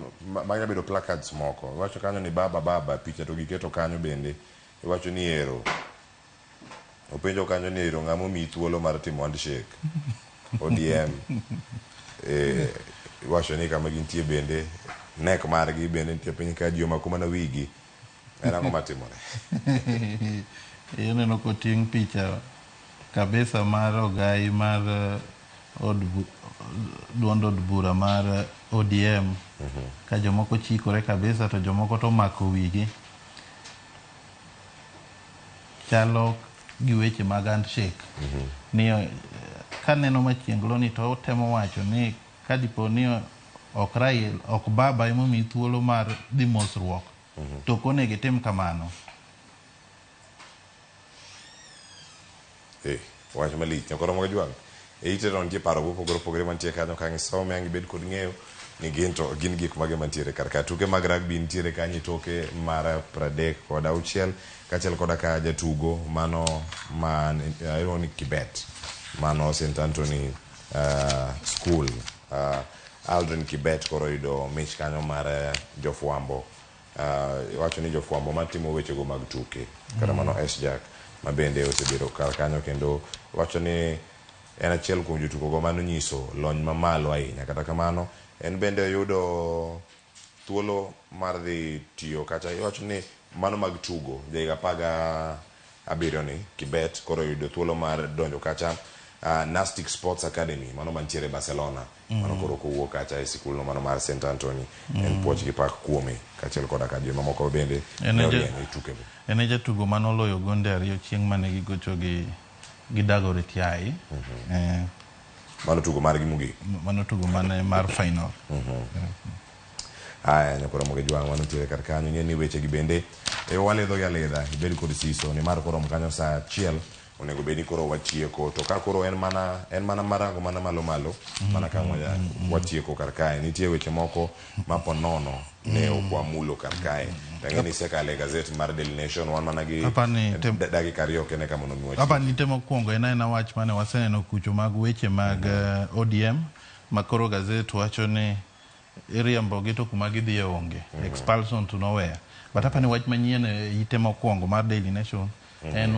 manya bedo placards moko iwacho kanyo ni baba picha to giketo kanyo bende iwacho ni ero openjo kanyo ni ero ng'amo mi thuolo mar timo handshake ODM iwacho ni kama gintie bende nek margi bende nitie piny ka ji omako mana wigi en ang'o matimore. Neno koting' picha kabisa mar ogai mar duond od bura mar ODM ka jomoko chikore kabisa to jomoko to mako wigi chalo gi weche mag handshake ni kaneno machienglo ni to temo wacho ni kadipo ni ok baba emomi thuolo mar dhi mosruok to konego tim kamano. Wach malich Ramogi Jwang ite ron nitie paro opogore mantie kanyo ka ng'isome ang' ibed kod ng'eyo ni gin gik mage mantiere kar ka tuke mag rugby nitiere kanyo toke mar 36 kachiel koda ka jatugo mano man ironi Kibet mano St. Anthony School Aldrin Kibet koro yudo mich kanyo mar jofwambo iwacho ni jofwambo matimo wechego mag tuke kata mano SJAC ma bende osebiro kar kanyo kendo wacho ni en achiel kuom jotugo go mano nyiso lony mamalo ahinya. Kata kamano en bende yudo thuolo mar dhi tiyo kata iwacho ni mano mag tugo higa 17 ni Kibet koro yudo thuolo mar donjo kata Nastic Sports Academy mano mantiere Barcelona mano koro kowuok kata e sikul no mano mar St. Anthony en puoch gi pak kuome kachiel koda ka joma moko bende en jatugo mano loyo gonde 2 chieng' mane gigocho gi Dagore Tiai mano tugo margi mugi mano tugo mane mar final. Ramogi Jwang mano tiere kar kanyo ng'eni weche gi bende waledho gi aledha ibed kod siso ni mar koro mkanyo saa 1 onego bedi koro watieko to ka koro en mana marango mana malo mana ka watieko kar kae nitie weche moko maponono ne okwamulo kar kae ng'eni sekale gazet mar Daily Nation wan mana gi dagi karaoke ne kama nomi wachi hapa ni temo kuongo ena wach mane waseneno kucho mag weche mag ODM makoro gazet wacho ni iriambo gi to kuma gidhiye onge expulsion to nowhere but hapa ni wach manyien itemo kuongo mar Daily Nation en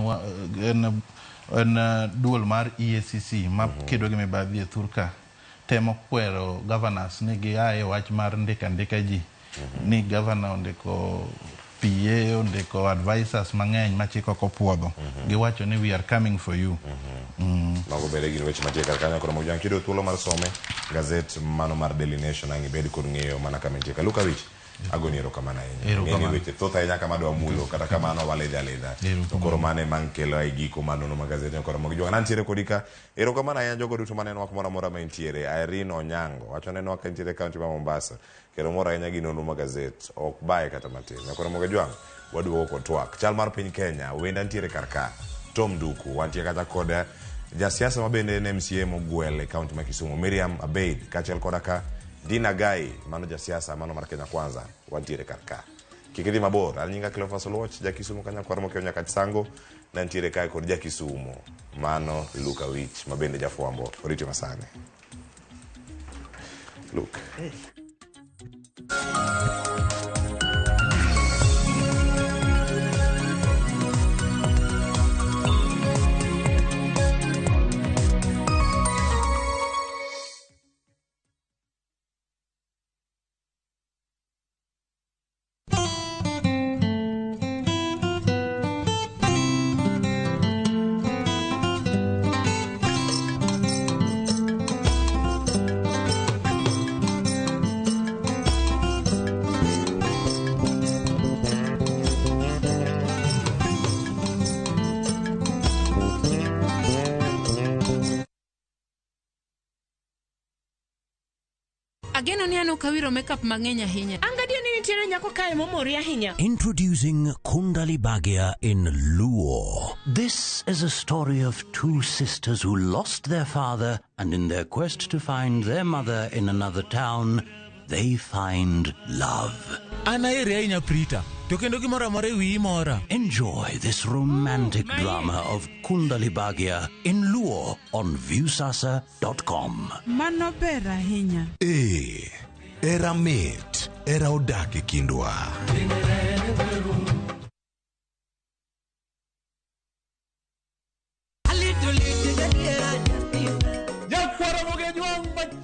duol mar EACC ma kedo gi mibadhi e thurka temo kwero governors ni giaye wach mar ndika ji ni governor ondiko PA ondiko advisors mang'eny machiko kopuodho giwacho ni we are coming for you. Mago bere gin weche matie kar kanyo koro Ramogi kido thuolo mar some gazet mano mar Daily Nation ang' ibed kod ng'eyo mana kama nitie ka Luka Wich agoni erokamano ahinya ng'eni weche thoth ahinya kama dwa mulo kata kamano waledha to koro mane mang'kelo ai giko manono magazet koro Ramogi Jwang nantiere kodi ka erokamano ahinya jogo duto maneno kumoro amora ma intiere Irene Onyango wacho neno ka intiere kaunti ma Mombasa kero moro ahinya gi nonro magazet ok bae kata matin koro Ramogi Jwang waduogo kod twak chal mar piny Kenya wenda ntiere kar ka Tom Duku wantie kata kod jasiasa mabende en MCA mogwel e kaunti ma Kisumu Miriam Abeid kachiel koda ka Dina Gai mano jasiasa mano mar Kenya Kwanza wantiere kar ka kikidhi mabor anyinga Cleophas Oluoch jakisumu kanya kwar mokeo nyaka Chisango nantiere kae kod jakisumu mano Luka Wich mabende jafwambo oriti masane. Look. Ageno ni ano kawiro makeup mang'eny ahinya. Angadio ni nitiere nyako kae momori ahinya. Introducing Kundali Bhagia in Luo. This is a story of two sisters who lost their father, and in their quest to find their mother in another town, they find love. Enjoy this romantic drama of Kundali Bhagia in Luo on viewsasa.com. Mano ber ahinya. Era mit, era odak e kindwa.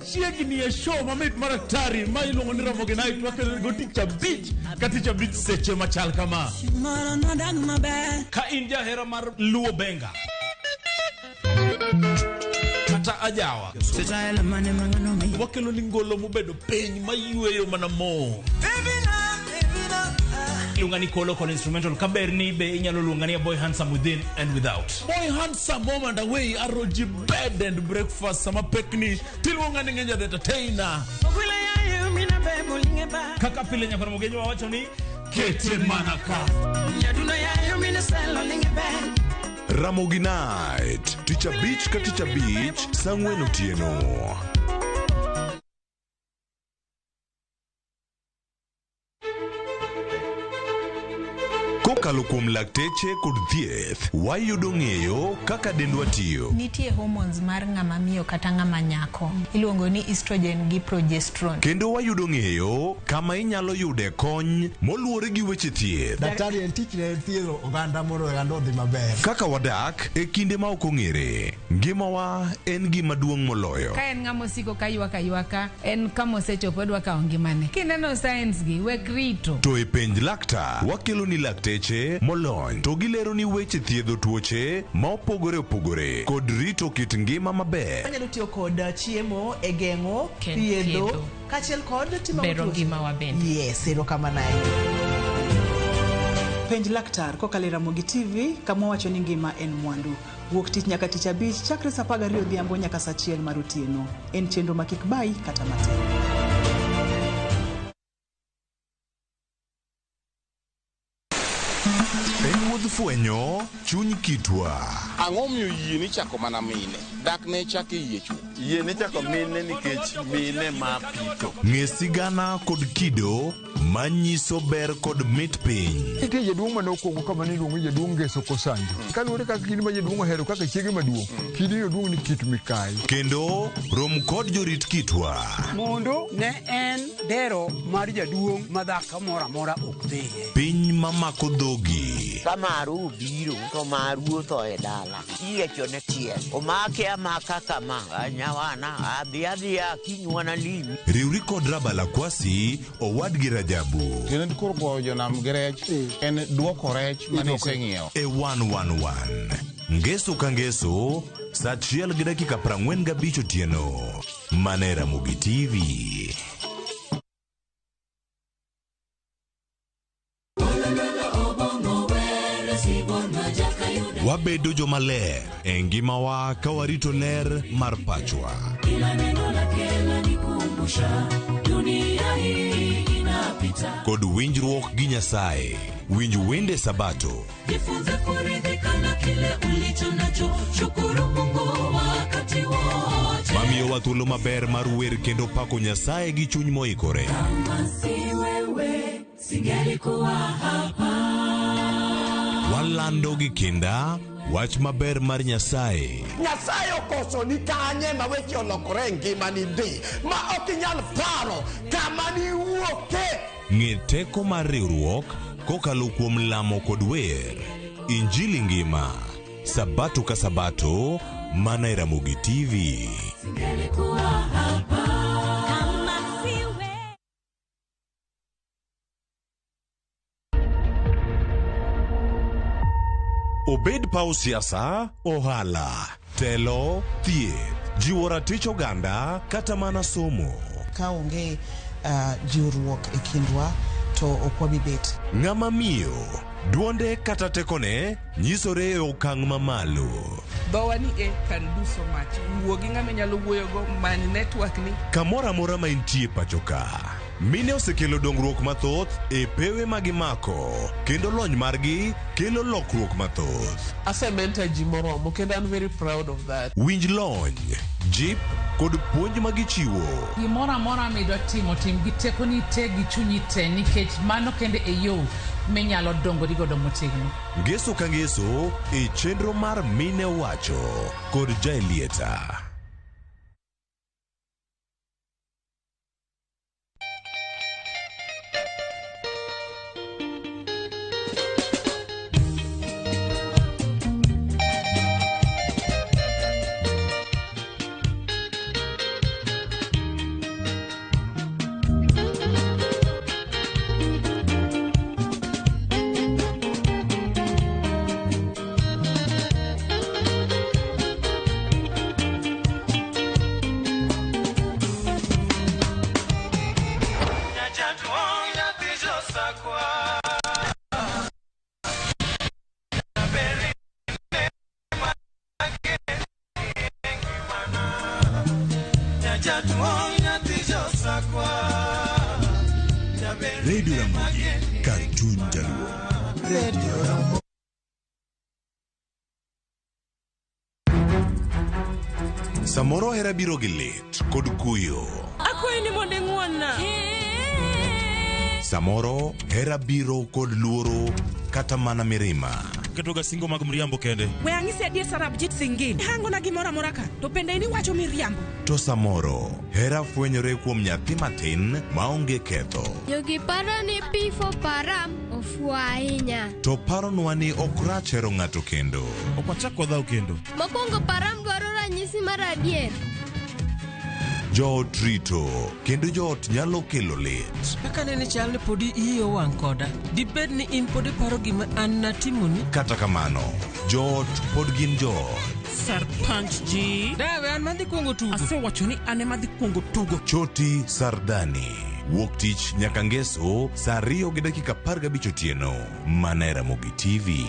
Chiegni e show mamit maraktari ma iluongo ni Ramogi Night wakelo go Tich Abich ka Tich Abich seche machal kama. Ka in jahera mar Luo Benga kata ajawa wakelo ni ngolo mobedo piny mayueyo mana mo. Lungani kolo kol instrumental kaberni be inyalo lungani Boy Handsome Within and Without. Boy Handsome moment away aroji bed and breakfast sama pekni tilungani ngenya the entertainer. Kaka pile nyakona mogenyo wawacho ni kete manaka. Ramogi Night, Tich Abich ka Tich Abich, sang'wen otieno. Kokalo kuom lakteche kod thieth, wayudo ng'eyo kaka dendwa tiyo. Nitie hormones mar ng'ama miyo kata ng'ama nyako. Iluongo ni estrogen gi progesterone. Kendo wayudo ng'eyo kama inyalo yude kony moluwore gi weche thieth. Daktari en tich ne thiedho oganda mondo oganda odhi maber. Kaka wadak e kinde ma ok ong'ere, ngimawa en gima duong' moloyo. Ka en ng'ama osiko ka ywaka, en kama osechopo dwa kawo ngimane. Kineno science gi wek rito. To e penj laktar, wakelo ni lakteche molony to gilero ni weche thiedho tuoche ma opogore opogore kod rito kit ngima maber. Anyalo tiyo kod chiemo e geng'o thiedho kaachiel kod timo bero ngima wa bende. Yes, erokamano ahinya. Penj laktar kokalo Ramogi TV kama wacho ni ngima en mwandu. Wuok tich nyaka Tich Abich chakre saa 12 odhiambo nyaka saa 1 mar otieno. En chenro ma kik bai kata matin. Fwenyo chuny kitwa. Ang'o miyo yie ni chako mana mine? Dak ne chake yie chuo. Yie ni chako mine nikech mine ma pito. Ng'e sigana kod kido manyiso ber kod mit piny. Nitie jaduong' manokwongo kama niluongo jaduong' Ngeso Kosanjo. Kaluwore kaka kidi ma jaduong' ohero kaka chiege maduong'. Kidi jaduong' ni Kit Mikai. Kendo rom kod jorit kitwa. Mondo ne en dero mar jaduong' madhako moro amora ok dhiye. Piny mamako dhogi. Kamaru biro to maru to e dala. Iyiecho ne tiel. Omake amaka kama anyawana adhiadhia kinywana limi. Riwri kod Rabala Kwasi owadgi Rajabu. Kendo koro goyo jonam gi rech en duoko rech mane iseng'iewo. E 111. Ngeso ka ngeso, saa 1:45 otieno. Mane Ramogi TV. Wabedo jomaler e ngimawa ka warito ler mar pachwa. Kod winjruok gi Nyasaye. Winj wende Sabato. Jifunze kuridhika na kile ulicho nacho. Shukuru Mungu wakati wote. Mamiyo wa thuolo maber mar wer kendo pako Nyasaye gi chuny moikore. Kama si wewe singelikuwa hapa. Walando gi kinda wach maber mar Nyasaye. Nyasaye okoso ni kanye ma weche olokore ngimani di ma ok inyal paro kama ni wuoke. Ng'e teko mar riwruok kokalo kuom lamo kod wer. Injili ngima, Sabato ka Sabato, mana Ramogi TV. Obed pau siasa, ohala, telo, thieth, jiwo ratich oganda, kata mana somo. Ka onge jiwruok e kindwa to okwabi bet. Ng'ama miyo, duonde kata tekone, nyisore e okang' mamalo. Dhowa ni kan duso mach. Wuogi ng'ama nyalo wuoyogo many network ni. Kamora mora ma intie pachoka. Mine osekelo dongruok mathoth e pewe magimako, kendo lony margi kelo lokruok mathoth. Asementa ji moromo kendo I'm very proud of that. Winj lony, jip kod puonj magichiwo. Gimoro amora midwa timo, tim gi tekoni te gi chunyi te, nikech mano kende e yo minyalo dongori godo motegno. Ngeso ka ngeso e chenro mar Mine Wacho kod Jaelieta. Radio Ramogi, Cartoon Jaluo. Radio Ramogi. Samoro hera biro gi lit kod kuyo. Akwai ni monde ng'wonna. Samoro hera biro kod luoro kata mana mirima. Ketoga singo mag mriambo kende. We ang'isi adier Sarab Jit Singin. Hango na gimora mora ka. To pende ni wacho miriambo. To samoro hera fwenyore kuom nyathi matin maonge ketho. Yogi paro ni pifo param ofua ahinya. To paronwa ni okrachero ng'ato kendo. Okwachako dhao kendo. Mokwongo param dwaro ranyisi mar adier. Joot rito kendo joot nyalo kelo lit. Kaka nene chal ni podi iyo wang' koda. Dibed ni in podi paro gima an natimoni. Kata kamano, joot pod gin joot. Sarpanch ji. Dawe an madhi kuongo tugo. Asewacho ni ane madhi kuongo tugo. Choti Sardani. Wuok tich nyaka ngeso saa 2:15 otieno. Mana Ramogi TV.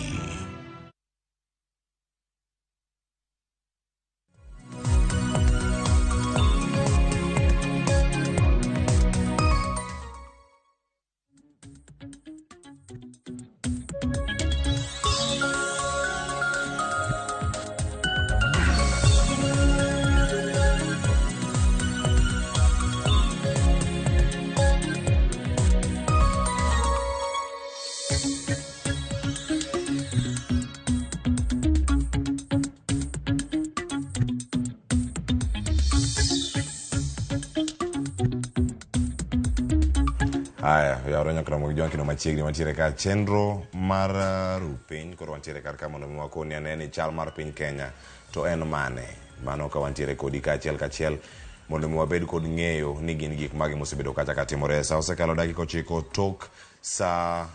Haya, yawra nyakra mo gjon kino machiegni mantiere ka chenro mar rupiny koro wantiere kar kama mondo wakoni anene chal mar piny Kenya to en mane. Mano ka wantiere kodi ka achiel mondo wabed kod ng'eyo ni gin gik mage mosebedo kacha katimore. Sa osekalo dakika 9 tok sa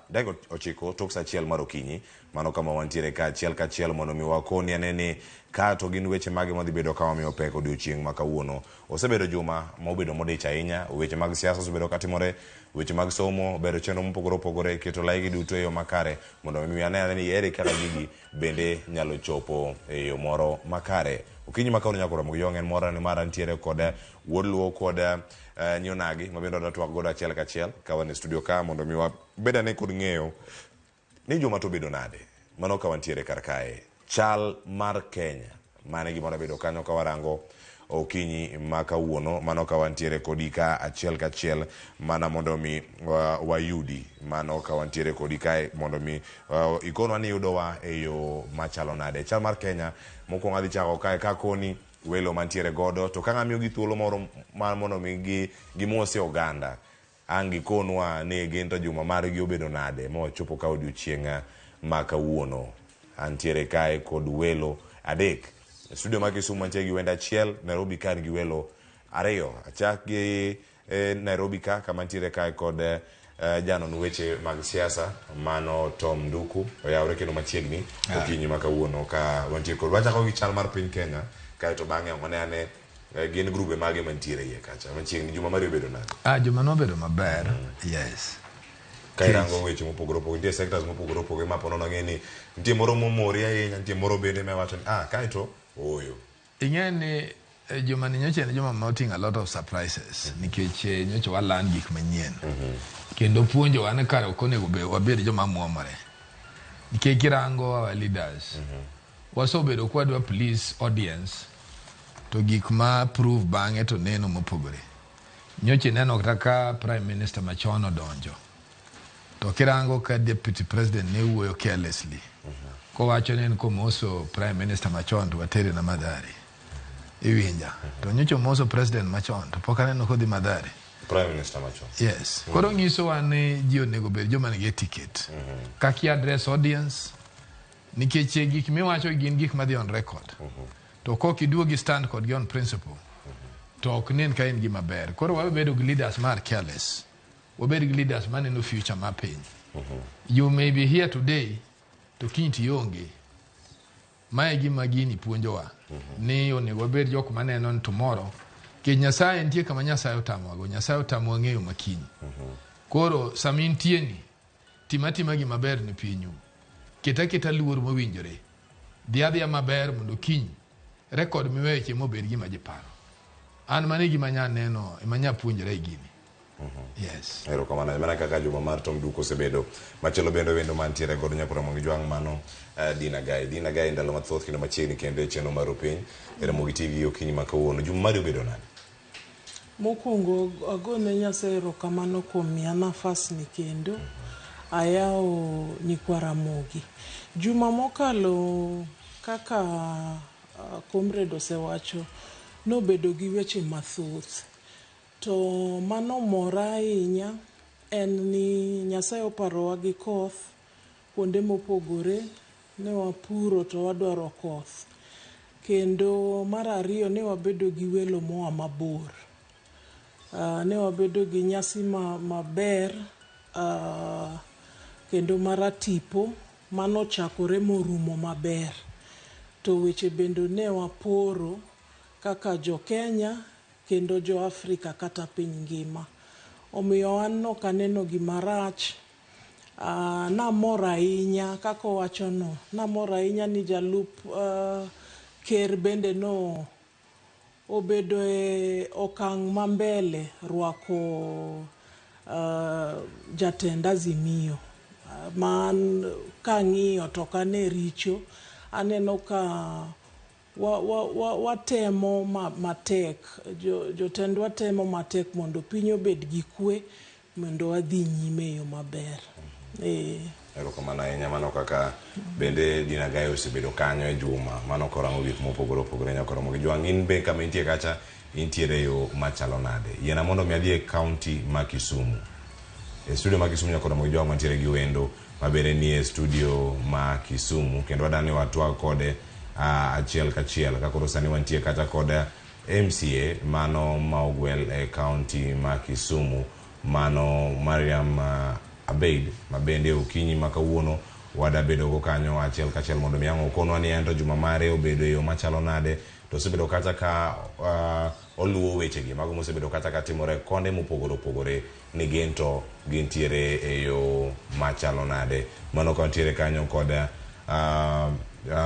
dakika 9 tok sa 1 mar okinyi. Mano kama wantiere ka achiel mondo wakoni anene ka to gin weche mage modhi bedo kama miyo pek odiochieng' ma kawuono. Osebedo juma ma obedo modich ahinya, weche mag siasa osebedo katimore, weche mag somo, bero chenro mopogore opogore, keto laigi duto e yo makare mondo mi ane ni ere kaka gigi bende nyalo chopo e yo moro makare. Okinyi ma kawuono nyakoro Ramogi en mora ni mara ntiere kod wuodluo kod nyonagi mabendo da twak godo achiel kachiel ka wan e studio ka mondo mi wabeda ne kod ng'eyo ni juma to bedo nade. Mano ka wantiere kar kae chal mar Kenya mane gimoro bedo kanyo ka warango okinyi makawuono mano ka wantiere kodi ka achiel kachiel mana mondo mi wayudi mano ka wantiere kodi kae mondo mi ikonwa ni yudowa e yo machalo nade. Chal mar Kenya mokwongo adhi chako kae ka koni welo mantiere godo to ka ng'amiyo gi thuolo moro mar mondo mi gimose oganda ang gikonwa ni gin to juma margi obedo nade mochopo ka odiochieng' ma kawuono. Antiere kae kod welo adek. Studio ma Kisumu mantie gi wenda achiel, Nairobi kan gi welo ariyo. Achak gi Nairobi ka kama antiere kae kod janon weche mag siasa mano Tom Nduku oyawre kendo machiegni okinyi ma kawuono ka wantie kod wachako gi chal mar piny Kenya kae to bang'e ane gin grube mage mantiere iye kacha machiegni juma mari obedo nade? Juma no bedo maber. Yes. Kairango weche mopogore opogore, nitie sectors mopogore opogore ma pono ng'eni nitie moro momori ahinya, nitie moro bende ma wacho kae to oyo. Ing'eni juma ni nyocha en juma moting a lot of surprises nikech nyocha waland gik manyien kendo puonjo wan kare ok onego wabed joma muomore nikech kirango our leaders wasobedo kwadwa police audience to gik ma prove bang'e to neno mopogore. Nyocha neno kaka prime minister machon odonjo to kirango ka deputy president ne wuoyo carelessly kowacho ni en komoso prime minister machon to watere na Madhari iwinja to nyocha moso president machon to pok aneno kodhi Madhari prime minister machon. Yes. Koro nyiso wa ni ji onego bed joma nigi ticket kaki address audience nikech gik miwacho gin gik madhi on record to kok iduogi stand kod gi on principle to ok nen ka en gima ber. Koro wabedo gi leaders mar careless, wabedo gi leaders maneno future ma piny. You may be here today to kinti yonge mae gima gini puonjowa ni onego wabed jok maneno tomorrow ke Nyasaye nitie kama Nyasaye otamowago. Nyasaye otamowa ng'eyo makiny. Koro sami intieni timatima gima ber ni pinyu kita luor mowinjore dhi adhiya maber mondo kiny rekod miweche mobed gima jiparo. An mane gima nya neno emanya puonjore gini. Yes. Ero kamana mana kaka juma mar Tom Duko osebedo machielo bendo wendo mantiere godo nyakora Ramogi Jwang mano Dina Gai ndalo mathoth kendo machiegni kendo cheno mar piny Ramogi TV okinyi ma kawuono juma mari obedo nade? Mokwongo agone Nyasaye erokamano kuom miya nafas ni kendo ayawo nyikwa Ramogi. Juma mokalo kaka comrade osewacho nobedo gi weche mathoth to mano mora ahinya en ni Nyasaye oparowa gi koth kuonde mopogore ne wapuro to wadwaro koth kendo mar ariyo ne wabedo gi welo moa mabor. Ne wabedo gi nyasi maber kendo maratipo mano chakore morumo maber to weche bendo ne waporo kaka jo Kenya kendo jo Afrika kata piny ngima. Omiyo an no kaneno gima rach. Namor ahinya kaka wachono, namor ahinya ni jalup ker bende no obedo e okang' mambele rwako jatend Azimio. Man kang'iyo to kane richo aneno ka watemo matek jotendwa temo matek mondo piny obed gi kwe mondo wadhi nyime yo maber. Erokamano ahinya mano kaka bende Dina Gai osebedo kanyo e juma mano korango gik mopogore opogore nyakora Ramogi Jwang in be kama intie kacha intiere yo machalo nade? Yiena mondo mi adhi e county ma Kisumu. E studio ma Kisumu nyakora Ramogi Jwang mantiere gi wendo mabere ni e studio ma Kisumu kendo wadani watwa kode achiel kachiel kakoro sani wantie kata kod MCA mano ma ogwel e county ma Kisumu mano Mariam Abeid mabende okinyi ma kawuono wada bedo go kanyo achiel kachiel mondo miyango okonwa ni ento juma mare obedo yo machalo nade to osebedo kata ka oluwo weche gi mago mosebedo kata ka timore konde mopogore opogore ni gento gintiere e yo machalo nade mano kantiere kanyo kod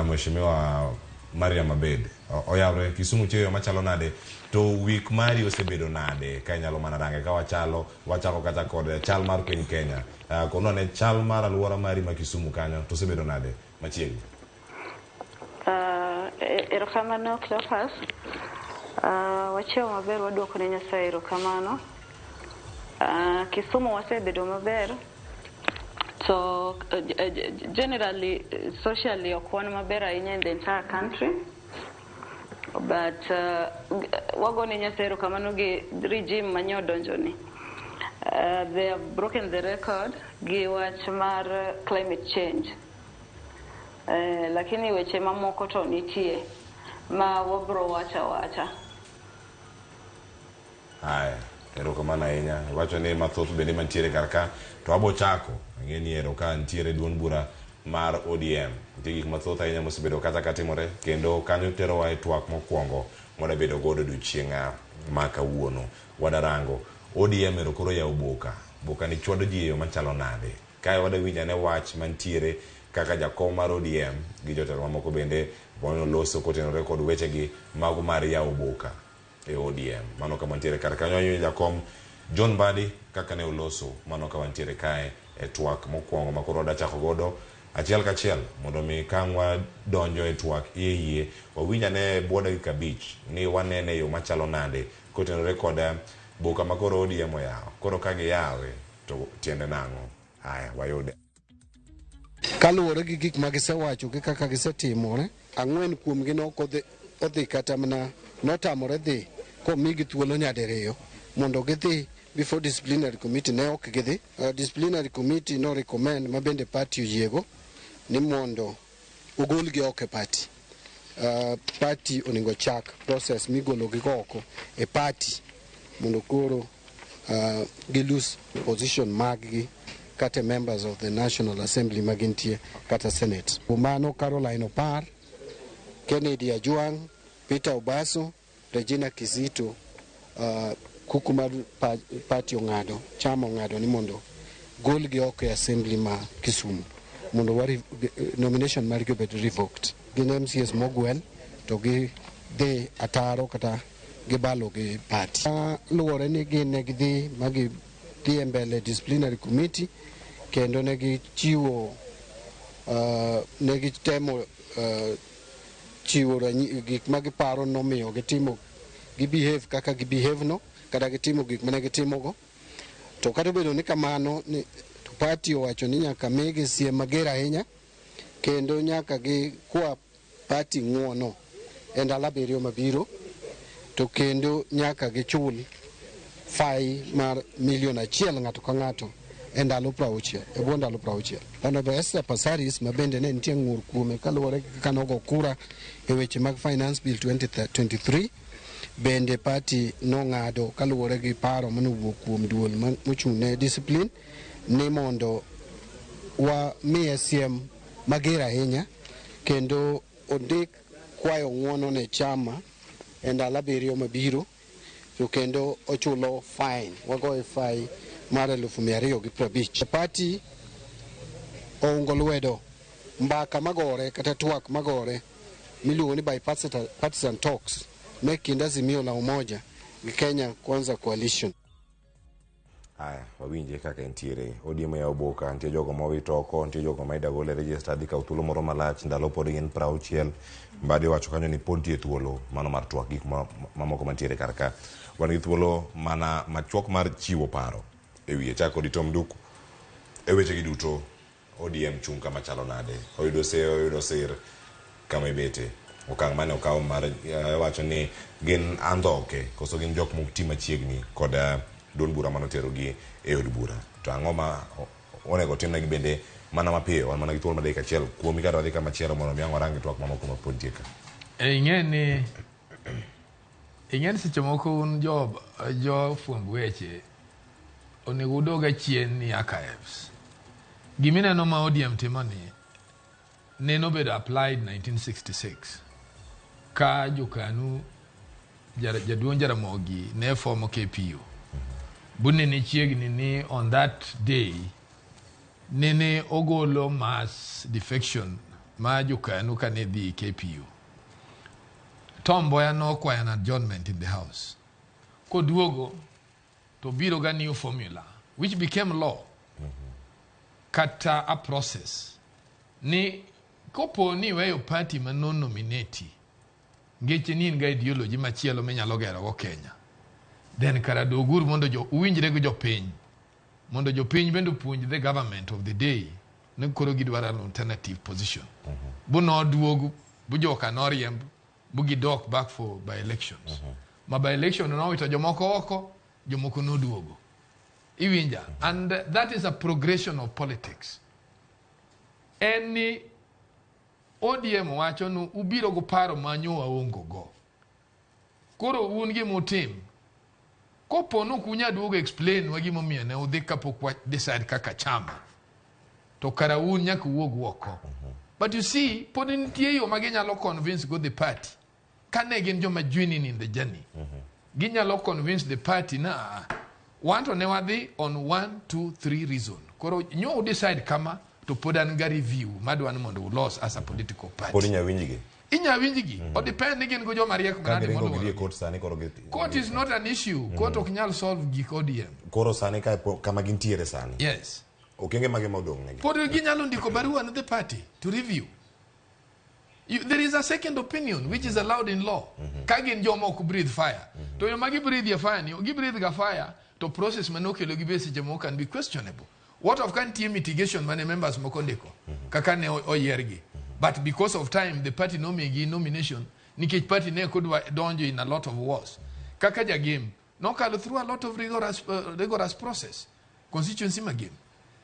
Mheshimiwa Mariam Abeid oyawre Kisumu cheyo machalo nade to week mari osebedo nade ka nyalo mana range ka wachako kata kod chal mar piny Kenya kono ne chal mar alwora mari ma Kisumu kanyo to osebedo nade machiegni? Erokamano Cleophas. Wachiewo maber, waduoko ne Nyasaye erokamano. Kisumu wasebedo maber. So generally, socially, okwan maber ahinya in the entire country. But wago ne Nyasaye erokamano gi regime manyodonjoni. They have broken the record gi wach mar climate change. Lakini weche mamoko to nitie ma wabro wacha. Haya, erokamano ahinya. Wacho ni mathoth bende mantiere karka to abo chako. Ngeni ero ka ntiere duond bura mar ODM. Nitie gik mathoth ahinya mosebedo kata timore kendo kanyo terowa e twak mokwongo moda bedo godo odiochieng' ma kawuono. Wadarango ODM ero koro yawo boka ni chwado ji eyo machalo nade. Kae wada winja ne wach mantiere kaka jakom mar ODM gi jotelo mamoko bende bono loso kotenore kod wechegi mago mar yawo boka e ODM. Mano kama ntiere kar kanyo jakom John Badi kaka ne oloso mano kama ntiere kae e twak mokwongo makoro wada chako godo achiel kachiel mondo mi kangwa donjo e twak iye wawinja ne bwoda gi kabich ni wanene yo machalo nade kotenore kod boka makoro ODM oyawo. Koro kagi yawe to tiende nang'o? Haya, wayude. Kaluwore gi gik ma gisewacho gi kaka gisetimore, ang'wen kuomgi odhi kata mana notamore dhi komigi thuolo nyadiriyo mondo gidhi before disciplinary committee ne ok gidhi. Disciplinary committee no recommend ma bende party oyiego ni mondo ogolgi oko e party. Party onego chak process migologi oko e party mondo koro gilose position maggi kata members of the National Assembly magintie kata Senate. Umano Caroline Opar, Kennedy Ajuang, Peter Obaso, Regina Kizito, Kukuma Party ong'ado, chama ong'ado ni mondo golgi oko e Assembly ma Kisumu. Mondo nomination margi obed revoked. Gin MCS mogwel to gi dhi ataro kata gibalo gi party. Luwore ni gin ne gidhi magi dhi mbele disciplinary committee kendo ne gichiwo ne gitemo chiwo gik ma giparo nomiyo gitimo gibehave kaka gibehave no kata gitimo gik mane gitimogo. To kata bedo ni kamano ni party owacho ni nyaka migi siem mager ahinya kendo nyaka gi kwa party ng'uono e ndalo 7 mabiro to kendo nyaka gichul fai mar $1 million ng'ato ka ng'ato e ndalo 60 e bwo ndalo 60. Honorable Esther Passaris ma bende ne nitie ng'ur kuome kaluwore gi kaka nogo kura e weche mag Finance Bill 2023 bende party nong'ado kaluwore gi paro manowuok kuom duol mochung' ne discipline ni mondo wa miye siem mager ahinya kendo ondik kwayo ng'uono ne chama e ndalo 7 mabiro to kendo ochulo fine wagoye fine mar 250,000. Party oungo lwedo mbaka magore kata twak magore miluongo ni bipartisan talks ne kind Azimio la Umoja gi Kenya Kwanza Coalition. Haya, wawinje kaka ntiere ODM ya oboka, ntie jogo mawito oko, ntie jogo maida gole register dhi kaw thuolo moro malach ndalo pod gin 60. Mbadi wacho kanyo ni pod tie thuolo mano mar twak gik mamoko mantiere karka. Wan gi thuolo mana machuok mar chiwo paro e wiye chako di Tom Duku e weche gi duto ODM chung kama chalo nade, oyudo sir kama ibete okang' mane okaw mar wacho ni gin andhoke koso gin jok mokti machiegni kod duond bura manotero gi e od bura. To ang'o ma onego timnegi bende mana mapiyo, wan mana gi thuolo madakika achiel kuomi kata wadhi kama chielo mondo miang' warangi twak mamoko mapod tieka. Ing'eni seche moko un jo fwamb weche onego udog achien ni archives. Gimineno ma ODM timoni neno bedo applied 1966 ka jokanu jaduong' Jaramogi ne formo KPU. Bunne ni chiegni ni on that day nene ogolo mass defection ma jokanu kane dhi KPU. Tom Mboya no kwayo an adjournment in the house. Koduogo to biro ga new formula which became law. Kata a process ni kopo ni weyo party ma non nominati ngeche ni ga ideology machielo menyalo gero go Kenya. Then kara dogur mondo jo uwinjre go jopiny. Mondo jopiny bendo puonj the government of the day ne koro gidwaro an alternative position. Buno duogu bujoka noriemb bugidok back for by elections. Ma by election no wito jomoko oko, jomoko no duogo. Iwinja. And that is a progression of politics. Any ODM wacho no ubiro go paro manyo waongo go. Koro ungi mutim. Kopo no kunya duogo explain wagi momiyo ne udhi kapok wa decide kaka chama. To kara un nyaka uog woko. But you see, podi nitie yo maginyalo convince go the party. Kane gin joma joining in the journey. Ginyalo convince the party na want to never be on 1, 2, 3 reason. Koro nyo decide kama to put an review madwan mondo loss as a political party. Podi nya winjigi. Inya winjigi. O depend again go joma riek manade mondo court sani koro court is not an issue. Court ok nyal solve gik ODM. Koro sani ka kama gintiere sani. Yes. Okenge mage modong negi. Podi ginyalo ndiko barua na the party to review. There is a second opinion which is allowed in law. Kagin jomo ku breathe fire. To yo magi breathe ya fire ni, gi breathe ga fire to process manoke lo gibesi jemo can be questionable. What of can team mitigation mane members mokondeko? Kakane oyergi. But because of time the party no megi nomination nikech party ne kodwa donjo in a lot of wars. Kakaja game no kalo through a lot of rigorous process. Constituency ma game.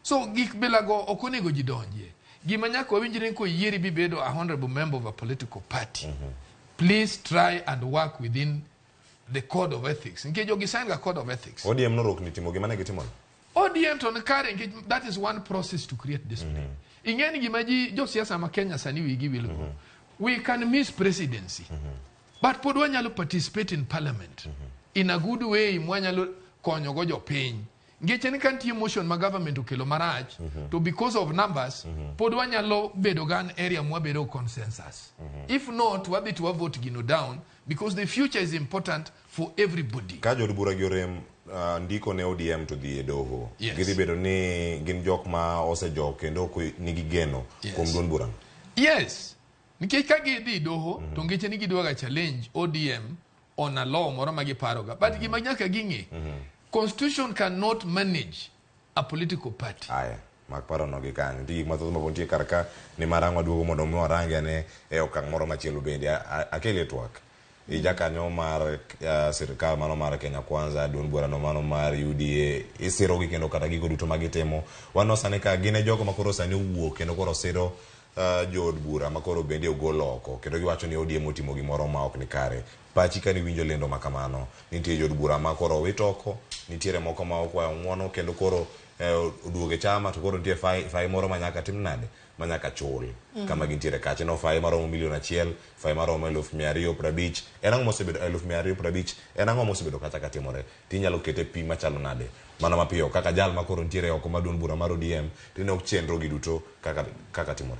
So gik belago okonego jidonje. Gimanyako winjire ko yeri bibedo a honorable member of a political party. Please try and work within the code of ethics. Nke jogi sign a code of ethics. ODM no rok nitimo gimane gitimo. ODM to kare that is one process to create discipline. Ingeni gimaji jo siasa ma Kenya sani wigi will go. We can miss presidency. But pod wanyalo participate in parliament. In a good way mwanyalo konyo go jopiny. Ngeche ni kanti motion ma government okelo marach to because of numbers pod wanyalo bedo gan area mwa bedo consensus. If not wabi to vote gino down because the future is important for everybody. Ka jod bura giorem ndiko ne ODM to dhi doho. Gidhi bedo ni gin jok ma osejok kendo ko nigi geno kuom duond bura. Yes. Nikech ka gidhi doho to ngeche ni gidwaga challenge ODM on a law moro ma giparoga. But gima nyaka gingi Constitution cannot manage a political party. Aya, makparo no gi kan. Ndi mathoth ma bontie karka ni marangwa duogo mondo mi warange ne e okang moro machielo bende akele twak. Ija kanyo mar sirikal mano mar Kenya Kwanza duond bura no mano mar UDA isiro gi kendo kata gigo duto magitemo. Wano sane ka gine jogo makoro sane wuok kendo koro siro jod bura makoro bende ogolo oko kendo giwacho ni ODM otimo gimoro ma ok ni kare. Pachi kani winjo lendo makamano nitie jod bura makoro witoko nitiere moko ma okwayo ng'wono kendo koro oduoge chama to koro nitie fai moro manyaka tim nade manyaka chul kama gintiere kache no fai maromo $1 million, fai maromo 250,000. Enang'o mosebedo 250,000 enang'o mosebedo kata katimore tinyalo kete pi machalo nade mana mapiyo kaka jal makoro nitiere oko maduond bura mar ODM tine ok chenro gi duto kaka timore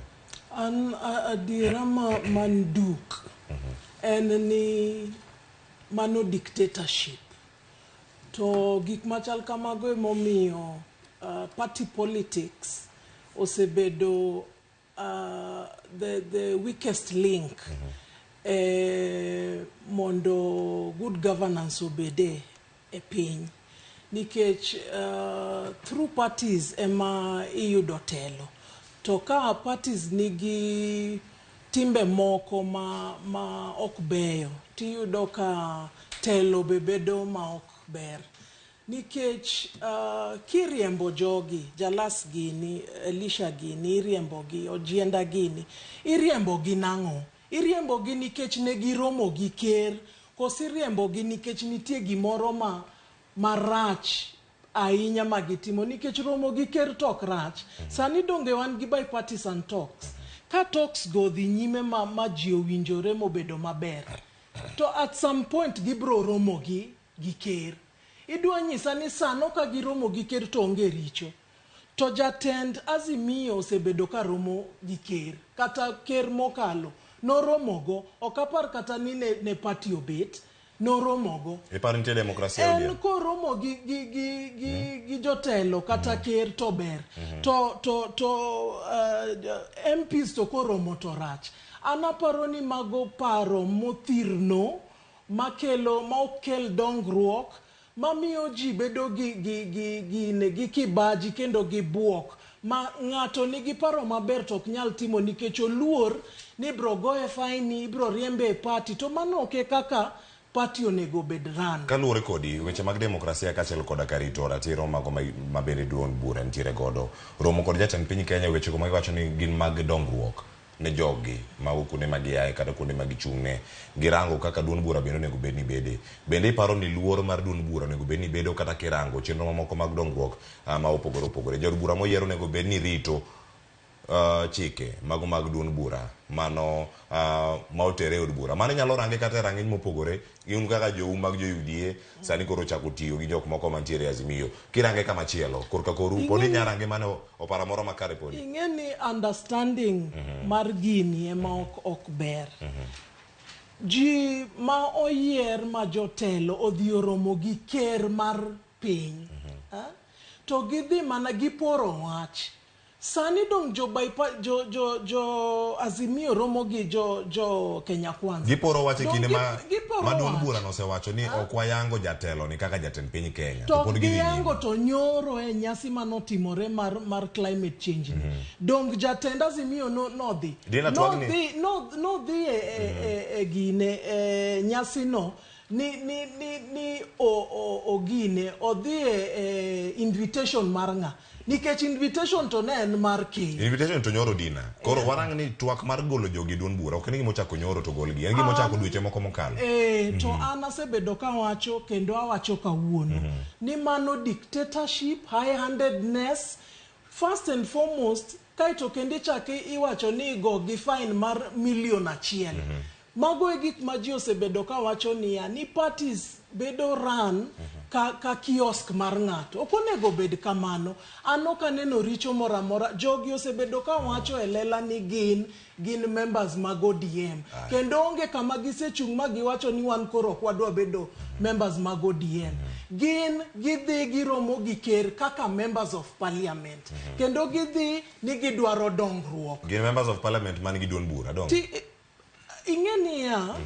an adiera manduk en ni mano dictatorship to gik machal kamago emomiyo party politics osebedo the weakest link mondo good governance obede e piny nikech through parties ema iyudo telo to ka parties nigi timbe moko ma ok beyo tiyudo ka telo bebedo ma ok ber nikech kiriembo jogi Jalas gini Elisha gini iriembo gi Ojienda gini iriembo gi nang'o iriembo gi nikech ne giromo gi ker kosi iriembo gi nikech nitie gimoro marach ahinya magitimo nikech romo gi ker tok rach sani donge wan gi bipartisan talks ka talks go dhi nyime ma ji owinjore mobedo maber to at some point gibro romo gi ker idwa nyisa ni sano ka giromo gi ker to onge richo to jatend Azimio osebedo ka romo gi ker kata ker mokalo no romogo okapar kata ni ne party obet no romogo e parente demokrasia en ko romo gi jotelo kata ker to ber to MPs to ko romo to rach Anaparo ni mago paro mothirno makelo ma okel dongruok mamiyo ji bedo gi kibaji kendo gi buok ma ng'ato nigi paro maber to ok nyal timo nikech oluor ni bro goye faini, bro riembe e party, to mano ok kaka party onego bed ran. Kaluwore kodi weche mag demokrasia kaachiel koda ka rito ratiro mago mabende duond bura nitiere godo, romo kod jatend piny Kenya weche go magiwacho ni gin mag dongruok ne jogi mawuok kuonde ma giaye kata kuonde ma gichung'ne, girango kaka duond bura bende onego bed ni bede. Bende iparo ni luor mar duond bura onego bed ni bedo kata kirango chenro mamoko mag dongruok ma opogore opogore. Jod bura moyiero onego bed ni rito chike mago mag duond bura mano ma otere od bura. Mano nyalo range kata e rang'iny mopogore, gin kaka jou mag jo UDA sani koro chako tiyo gi jok moko mantiere Azimio. Kirange kama chielo korka koru poni nyarange mane opara moro makare poni. Ing'eni understanding mar gini ema ok ber. Ji ma oyier ma jotelo odhi oromo gi ker mar piny, to gidhi mana giporo wach. Sani dong jo Azimio romo gi jo Kenya Kwanza. Giporo wach kinde ma duond bura nosewacho ni ok wayango jatelo ni kaka jatend piny Kenya. To giyango to nyoro e nyasi manotimore mar climate change. Dong jatend Azimio nodhi. Nodhi e gine nyasi no ni ogine odhi e invitation mar ng'a. Nikech invitation to ne en mar ki. Invitation to nyoro dina. Koro warang ni twak mar golo jogi duond bura ok ni gimo chako nyoro to golgi. En gimo chako dweche moko mokalo. To an asebedo ka wacho kendo awacho kawuono ni mano dictatorship, high-handedness, first and foremost, kaito kendo chake iwacho ni go gi fine mar $1,000,000. Mago e gik ma ji osebedo ka wacho ni parties bedo run ka kiosk mar ng'ato. Ok onego bed kamano. An ok aneno richo moro amora. Jogi osebedo ka wacho e lela ni gin members mag ODM. Kendo onge kama gisechung' ma giwacho ni wan koro ok wadwa bedo members mag ODM. Gin gidhi giromo gi ker kaka members of parliament. Kendo gidhi ni gidwaro dongruok. Gin members of parliament man gi duond bura dong. Ing'eni ya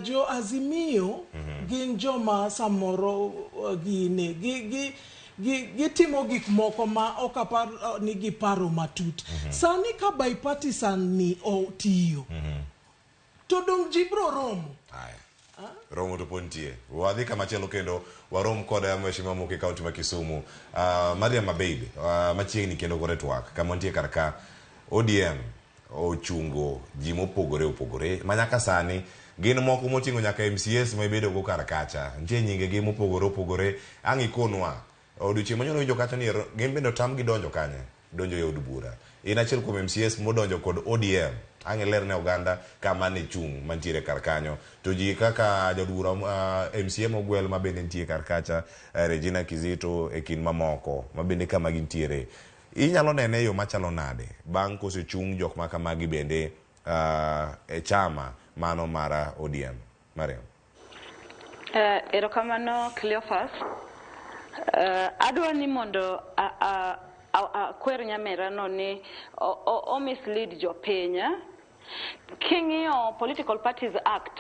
jo Azimio gin joma samoro gine gitimo gik moko ma ok apar ni giparo matut. Sani ka bipartisan ni otiyo to dong ji bro romo. Romo to pontie. Wadhi kama chielo kendo warom koda mheshimiwa muke kaunti ma Kisumu. Mariam Abebe machiegni kendo gore twak kama ntie karka ODM ochungo ji mopogore opogore manyaka sani gin moko moting'o nyaka MCS ma ibedo go kar kacha ntie nyinge gi mopogore opogore. Ang' ikonwa odiochieng' manyalo winjo kata ni gin bende tam gi donjo kanye donjo e od bura. In achiel kuom MCS modonjo kod ODM. Ang' iler ne oganda kama ne chung' mantiere kar kanyo to ji kaka jodura MCA mogwel ma bende ntie kar kacha, Regina Kizito e kin mamoko ma bende kama gintiere. Inyalo nene yo machalo nade bang' kose chung' jok ma kamagi bende e chama mano mara ODM. Mariam. Erokamano Cleophas. Adwa ni mondo kwer nyamera no ni o mislead jo Kenya. King'iyo Political Parties Act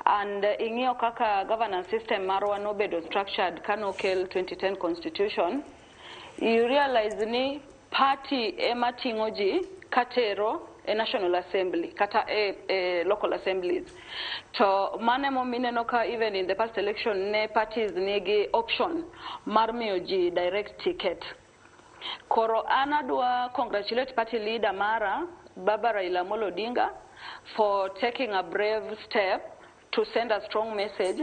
and ing'iyo kaka governance system marwa nobedo structured kanokel 2010 constitution, you realize ni party ema ting'o ji katero a National Assembly kata a local assemblies. To mane mo mineno ka even in the past election ne parties nigi option mar miyo ji direct ticket. Koro anadwa congratulate party leader Mara Baba Raila Amolo Odinga for taking a brave step to send a strong message.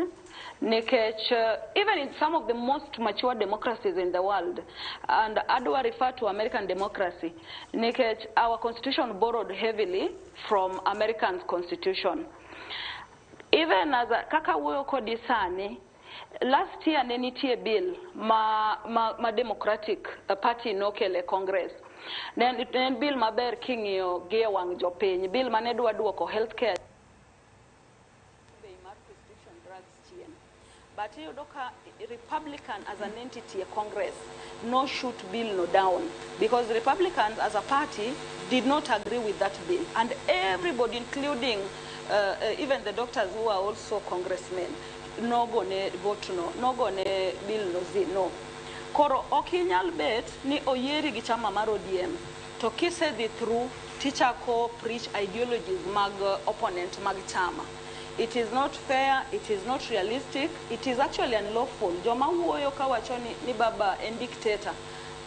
Nikech, even in some of the most mature democracies in the world, and Adwa refer to American democracy, Nikech, our constitution borrowed heavily from American constitution. Even as a Kakawuyo Kodisani, last year nenitie bill ma Democratic Party nokele Congress. Then bill maber king'iyo gie wang' jopiny, bill mane dwa duoko healthcare. But you look at Republican as an entity, a Congress, no shoot bill, no down. Because Republicans as a party, did not agree with that bill, and everybody, including even the doctors who are also congressmen, no go ne vote no go ne bill no. Koro okinyal bet ni oyeri gi chama mar ODM to kisedhi through teacher ko preach ideologies mag opponent mag chama. It is not fair, it is not realistic, it is actually unlawful. Joma wuoyo ka wacho ni baba en dictator.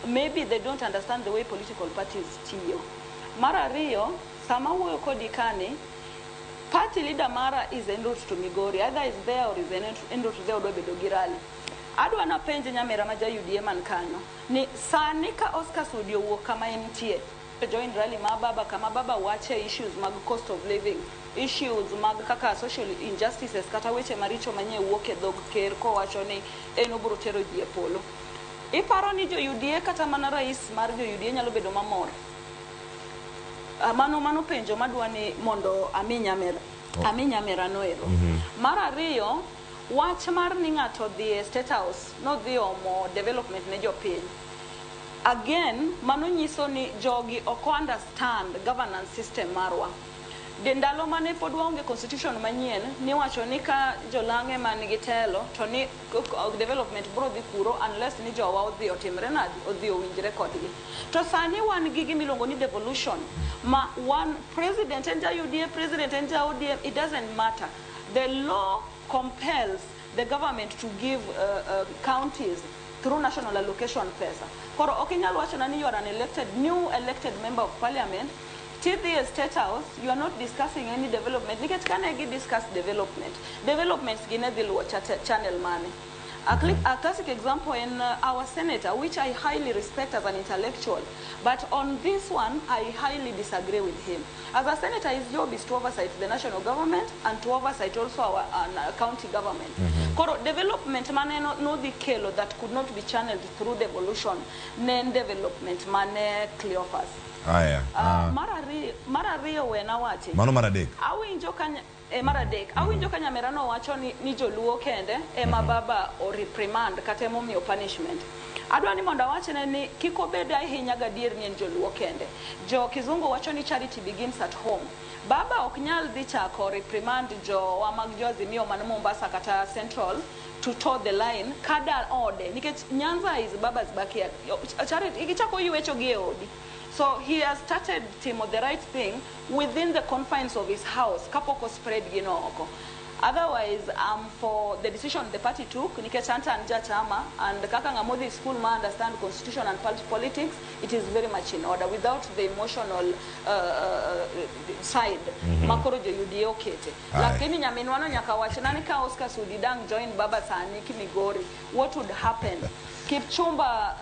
Maybe they don't understand the way political parties tiyo. Mara riyo, sama wuoyo kodi kani, party leader Mara is en route to Migori, either is there or is en route to there odwa bedo gi rally. Adwa na penje Nyamera ma ja UDA man kanyo ni sani ka Oscar Sudi owuok kama entie join rally ma baba kama baba wache issues mag cost of living, issues mag kaka social injustices kata weche maricho manye wuok e dhog ker ko wacho ni en obro tero ji e polo. Iparo ni jo UDA kata mana rais mar jo UDA nyalo bedo mamor? Mano penjo madwa ni mondo ami Nyamera noero. Mar ariyo, wach mar ni ng'ato dhi e State House no dhi omo development ne jopiny. Again, mano nyiso ni jogi ok understand governance system marwa. Dendalo mane pod waonge constitution manyien ni wacho ni ka jolange man gi telo to ni development bro dhi kuro unless ni jowa odhi otimre nadi odhi owinjre kodgi. To sani wan gi gimilongo ni devolution ma one president and UDA president and ODM, it doesn't matter. The law compels the government to give counties through national allocation pesa. Koro okinyal wacho na ni you are an new elected member of parliament. Till the State House, you are not discussing any development. Nikech kane discuss development. Developments gine dhiluo channel money. A classic example in our senator, which I highly respect as an intellectual, but on this one, I highly disagree with him. As a senator, his job is to oversight the national government and to oversight also our county government. Koro development mane no the kelo that could not be channeled through devolution, nen development mane Cleophas. Mara riyo wena wache. Mano maradek. Awinjo kanya maradek. Awinjo kanya Nyamera no wacho ni joluo kende ema baba o reprimand kata emomiyo punishment. Adwa ni mondo wache ni kiko bede ahinya gadier ni en joluo kende. Jo kizungu wacho ni charity begins at home. Baba ok nyal dhi chako reprimand jo mag jo Azimio man Mombasa kata Central to toe the line kada ode nikech Nyanza is baba's backyard. Charity ikichako yuecho gi odi. So he has started Timo the right thing within the confines of his house. Kapoko spread ginoko. Otherwise, for the decision the party took, Nikechanta and Jachama and Kaka Ngamodi school ma understand constitution and politics, it is very much in order without the emotional side. Makoro jo UDA okete. Lakini nyaminwano nyakawache nani ka Oscar Sudi dang join Baba Saniki Migori, what would happen? Kipchumba,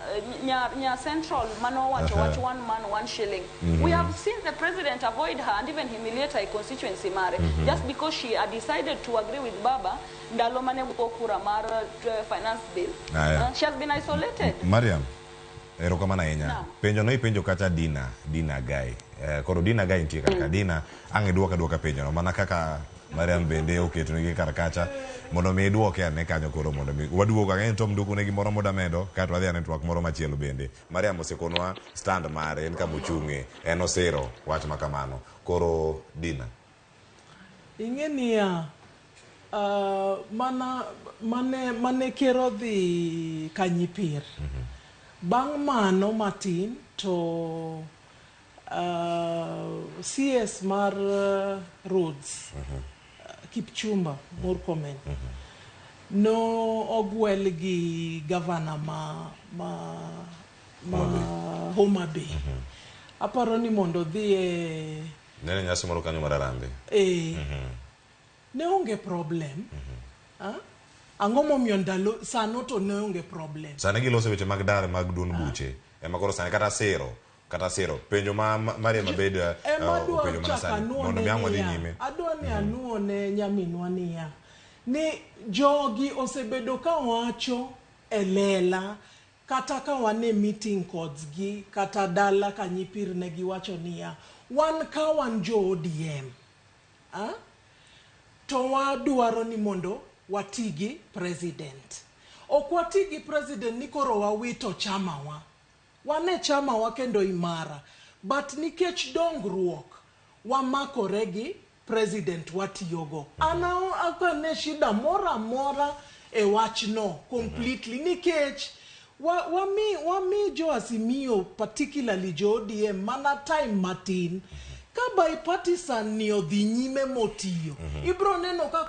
Nya Central, Mano watch 1 man, 1 shilling. We have seen the president avoid her and even humiliate her constituency mare just because she had decided to agree with Baba Ndalomane Bukokura Mara finance bill. She has been isolated. Mariam, erokamana enya. Penjo no penjo kacha Dina guy. Koro Dina guy ntie kaka Dina ange duoka penjo no mana kaka Mariam bende oketo nigi karakacha mondo mi duoke ane kanyo koro mondo mi waduoka ng'eny tom duku ne gimoro moda medo kato wadhi ane twak moro machielo bende. Mariam osekonwa stand mare en kama ochung'e en osero wach makamano. Koro Dina ing'enia mane kero dhi Kanyipir bang' mano matin to CS mar roads Kipchumba Murkomen no ogwel gi governor ma Homa Bay. Aparo ni mondo dhi e nene nyasi moro kanyo mararambe. Ne onge problem. Ang'o momiyo ndalo sano to ne onge problem. Sane giloso weche mag dare mag duond buche. Ema koro sane kata sero penjo ma Maria Mabeda penjo mana sani mondo mi ang'o dhi nyime. Adwa ni anuone nyaminwa niya ni jogi osebedo ka wacho elela kata ka wane meeting codes gi kata dala Kanyipir ne giwacho niya wan ka wan jo ODM to wadwaro ni mondo watigi president. Ok watigi president ni koro wawito chama wa. Wane chama wa kendo imara. but nikech dongruok wamakore gi president watiyogo. Ana akane shida mora e wachno completely nikech wami jo Azimio, particularly jo ODM, mana time matin ka bipartisan ni odhi nyime motiyo. Ibro neno ka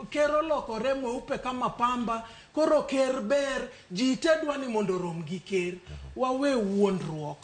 kero lokore mweupe kama pamba, koro ker ber, ji te dwani mondo rom gi ker. Wawe wuondruok.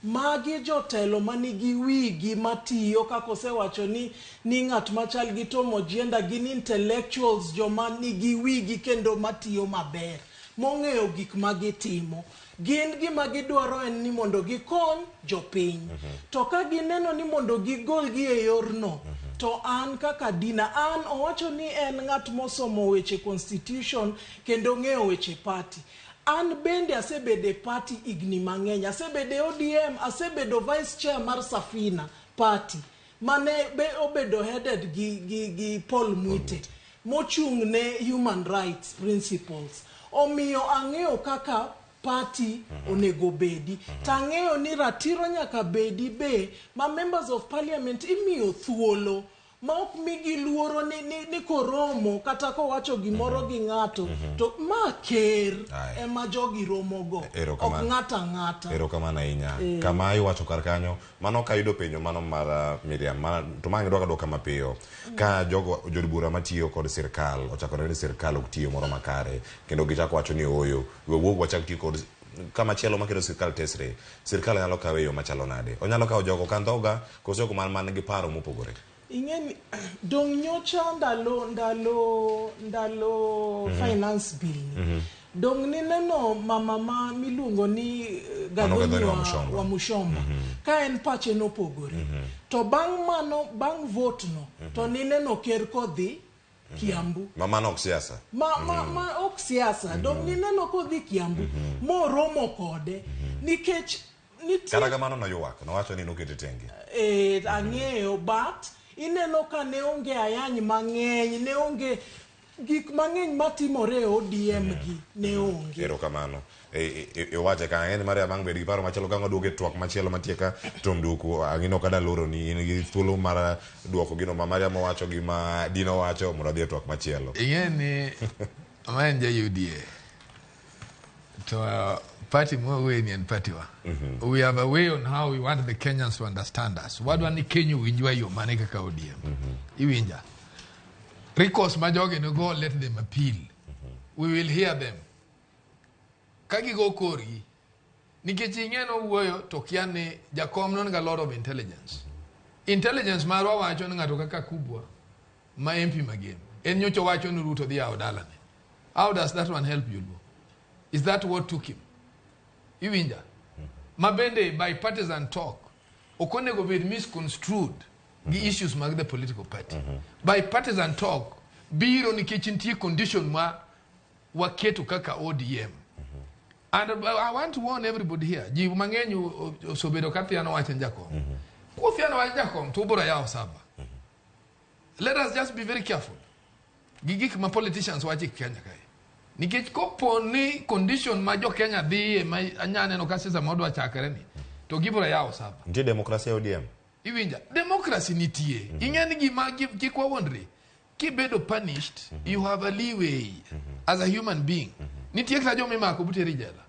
Magi jotelo manigi wigi matiyo kako sewacho ni ng'at machal gi Tom Ojienda gin intellectuals joma nigi wigi kendo matiyo maber. Mong'eyo gik magitimo. Gin gima gidwaro en ni mondo gikony jopiny. To ka gineno ni mondo gigol gi e yorno, to an kaka Dina, an owacho ni en ng'at mosomo weche constitution kendo ng'eyo weche party. An bende asebede party igni mang'eny, asebede ODM, asebedo vice chair mar Safina party, mane be obedo headed gi Paul Mwite, mochung' ne human rights principles. Omiyo ang'eyo kaka party onego bedi. Tang'eyo ni ratiro nyaka bedi be ma members of parliament imiyo thuolo ma ok migi luoro ni koromo kata kowacho gimoro gi ng'ato to ma ker ema jogi romogo ok ng'ata. Erokamano ahinya. Kama iwacho kar kanyo, mano ka yudo penjo mano mar Miriam, to mang dwaka doka mapiyo. Ka jod bura matiyo kod sirkal, ochakore ni sirkal ok tiyo moro makare, kendo gichako wacho ni oyo, we wuog wachak tiyo kod kama chielo makelo sirkal tesre, sirkal nyalo kawe yo machalo nade. Onyalo kawo jogo kandhoga, koso ko man gi paro mopogore. Ingeni dong nyocha ndalo finance bill. Dong ni neno mama miluongo ni Gadoni wa Mushomba. Ka en pache nopogore. To bang vote no, to ni neno ker kodhi Kiambu. Mama nok siasa. Ma ok siasa. Dong ni neno kodhi Kiambu. Mo romo kode. Nikech Karagamano na yuwak, no wacho ni nokete tenge. Ang'eyo, but ineno ka ne onge ayany mang'eny, ne onge gik mang'eny matimore ODM gi ne onge. Erokamano. Wache ka en Maria bang bedi paro machalo ka ngoduoge twak machielo matieka Tom Duku angino kada loro ni in gi thuolo mar duoko gino ma Maria wacho gi ma Dino wacho mondo dhi twak machielo. Ingeni manja UDA. To party more way and party wa. We have a way on how we want the Kenyans to understand us. What one Kenya winjwa yo maneka ka ODM. Iwinja. Recourse majoge no go let them appeal. We will hear them. Kagi go kori. Nikechingeno uwoyo tokiane jakom non a lot of intelligence. Intelligence marwa wacho ngato kaka kubwa ma MP magem. En nyocho wacho ni ruto dia odalane. How does that one help you? Is that what took him? Iwinja. Mabende bipartisan talk. Okone go be misconstrued the issues mag the political party. Bipartisan talk biro ni kichintie condition ma waketu kaka ODM. And I want to warn everybody here. Jibu mangenyu sobedo kathiano wachenjako. Kuthiano wachenjako tubura yao saba. Let us just be very careful. Gigik ma politicians wachi Kenya kai. Nikech kopo ni condition ma jo Kenya dhi ma anyane no kasisa modwa chakere ni to gibura yao saba. Ntie demokrasia ODM. Iwinja, democracy nitie. Ingeni gima gikwa wondre. Kibedo punished, you have a leeway as a human being. Nitie kla jo mema ko buteri jela.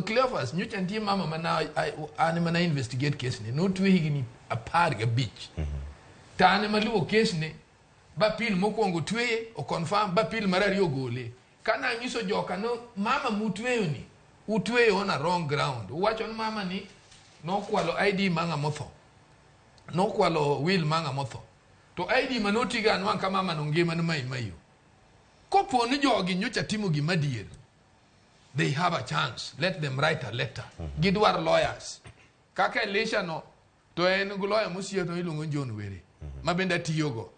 Cleophas nyocha ntie mama mana investigate case ni no twe higini apar ga beach. Tane maluo case ni ba pil mokwongo tweye o confirm ba pil marari ogole. Kana nyiso joka no mama mutweyo ni utweyo on a wrong ground. Wacho mama ni no kwalo ID manga motho. No kwalo will manga motho. To ID manotiga anwan kama mama nongema no mai mayo. Kopo ni jogi nyocha timo gima dier. They have a chance. Let them write a letter. Gidwar lawyers. Kaka Elisha no to en lawyer musiyo to ilungo John Were. Mabenda tiyogo.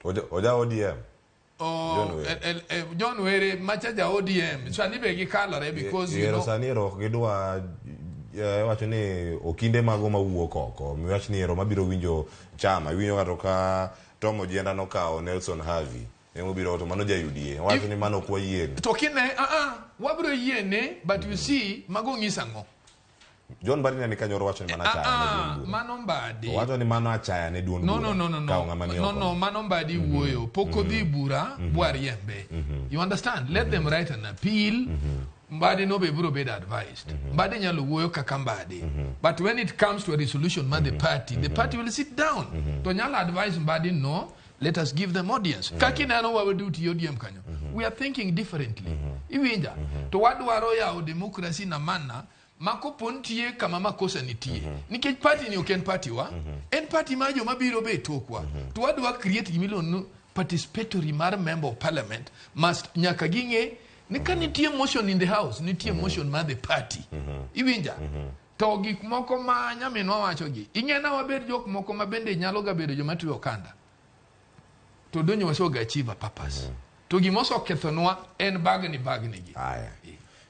Oja ODM. John Were machaja ODM. So anibe gikalore because you know. Saniro gidwa wacho ni okinde mago mawuok oko. Miwach ni ero mabiro winjo chama. Winjo gato ka Tom Ojienda no kao Nelson Harvey. Nemo biro to mano ja UDA. Wacho ni mano kwa yien. Tokine wabiro yene but you see mago ngisango. John Barina ni kanyo wacho ni mana achaya ne mano mbadi wacho ni mano achaya ne duon bura no mano mbadi wuoyo poko dhi bura bwariembe you understand let them write an appeal mbadi no be bro be advised mbadi nyalo wuoyo kaka mbadi but when it comes to a resolution the party will sit down to nyalo advise mbadi no let us give them audience kaki nano what we do to ODM kanyo we are thinking differently iwinja to wadwaro ya democracy na mana mako pontie kama makosa nitie nikech party ni oken party wa en party ma jo mabiro be tokwa to wadwa create gimilon participatory mar member of parliament must nyaka ginge ni kanitie motion in the house nitie motion ma the party iwinja to gik moko ma nyaminwa wacho gi ingena wabed jok moko ma bende nyalo ga bedo joma tiyo kanda to donyo waso ga achieve a purpose to gimoso kethonwa en bagni gi aya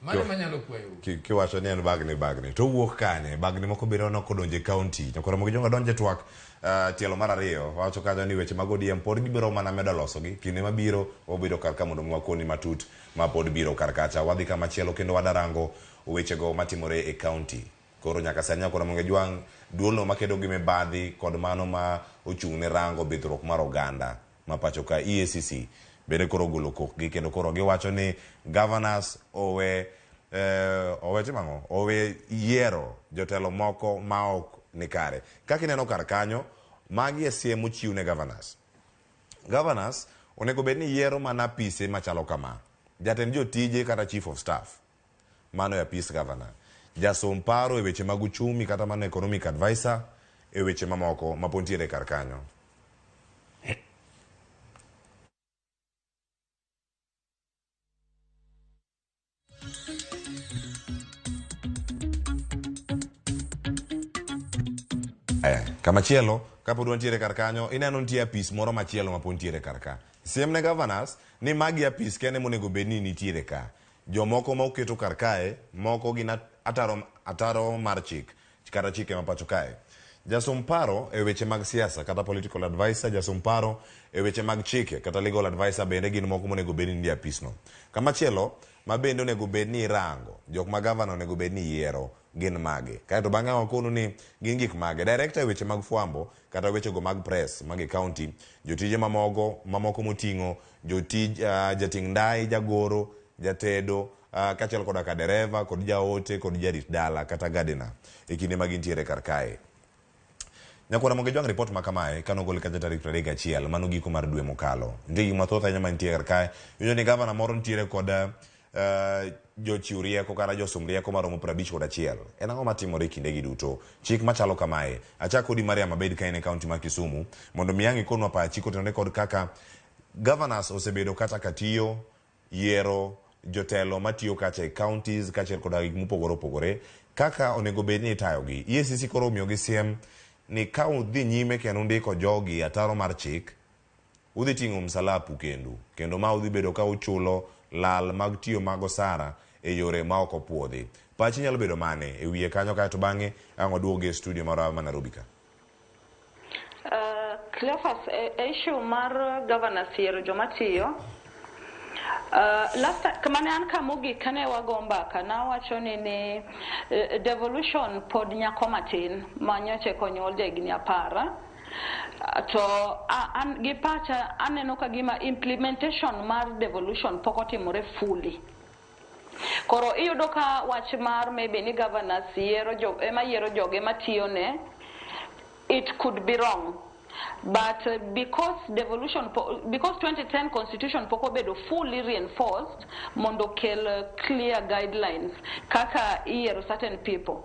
mane manyalo kwayo kiwacho ni en bagni to wuok kane bagni moko biro no kodonje county nyakoro mo jonga donje twak tielo mar ariyo wacho kaja ni weche mag ODM pod gibiro mana medo loso gi kinde mabiro obedo karka mondo mwakoni matut ma pod biro karkacha wadhi kama chielo kendo wadarango weche go matimore e county koro nyaka sanya koro monge jwang duolno makedo gi mibadhi kod mano ma ochung' ne rango bithruok mar oganda ma pacho ka EACC bende koro golo kokgi kendo koro giwacho ni governors owe yiero jotelo moko maok nikare kaka ineno kar kanyo magi siem mochiw ne governors onego bed ni yiero mana apise machalo kama jatend jotije kata chief of staff mano ya peace governor jasom paro e weche mag uchumi kata mano economic advisor e weche mamoko mapontiere kar kanyo kama chielo kapod wantiere kar kanyo ineno nitie apis moro machielo mapontiere kar ka siem ne governors ni magi apis kene monego bed ni nitiere ka jomoko ma oketo kar kae moko gin ataro mar chik kata chike mapacho kae jasom paro e weche mag siasa kata political advisor jasom paro e weche mag chike kata legal advisor bende gin moko monego bed ni apis no kama chielo ma bende onego bed ni rango jok ma governor onego bed ni yiero gin mage kaito bang'e wakono ni gin gik mage director e weche mag fwambo kata weche go mag press mag county jotije mamoko moting'o jotij jating ndai jagoro jatedo kachiel koda ka dereva kod jaote kod jarit dala kata gardener e kinde ma gintiere kar kae nyakwara monge jwang report makamae kanogol kacha tarik 31 mano giko mar dwe mokalo ndigi mathoth ahinya mantie kar kae winjo ni gavana moro ntiere kod jochiw rieko kata josom rieko maromo 51 en ang'o matimore kindegi duto chik machalo kamae achak kodi Mariam abed ka en e kaunti ma Kisumu mondo miyangi konwa pachi kotenore kod kaka governors osebedo kata katiyo yiero jotelo matiyo kacha e counties kachiel kod gik mopogore opogore kaka onego bed ni itayogi EACC koro omiyogi siem ni ka udhi nyime kendo undiko jogi ataro mar chik udhi ting'o msalapu kendo ma udhi bedo ka uchulo lal mag tiyo mag osara e yore ma ok opuodhi pachi nyalo bedo mane e wiye kanyo kae to bang'e ang' waduogo e studio mar Nairobi ka Cleophas, issue mar governor siero joma tiyo last kamane an kamogi kane wagomba kana wacho ni devolution pod nyako matin manyoche konyol jegni 10 to an gi pacha aneno ka gima implementation mar devolution pok otimore fully koro iyudo ka wach mar maybe ni governors yiero joge matiyo ne it could be wrong but because 2010 constitution pok obedo fully reinforced mondo kel clear guidelines kaka yiero certain people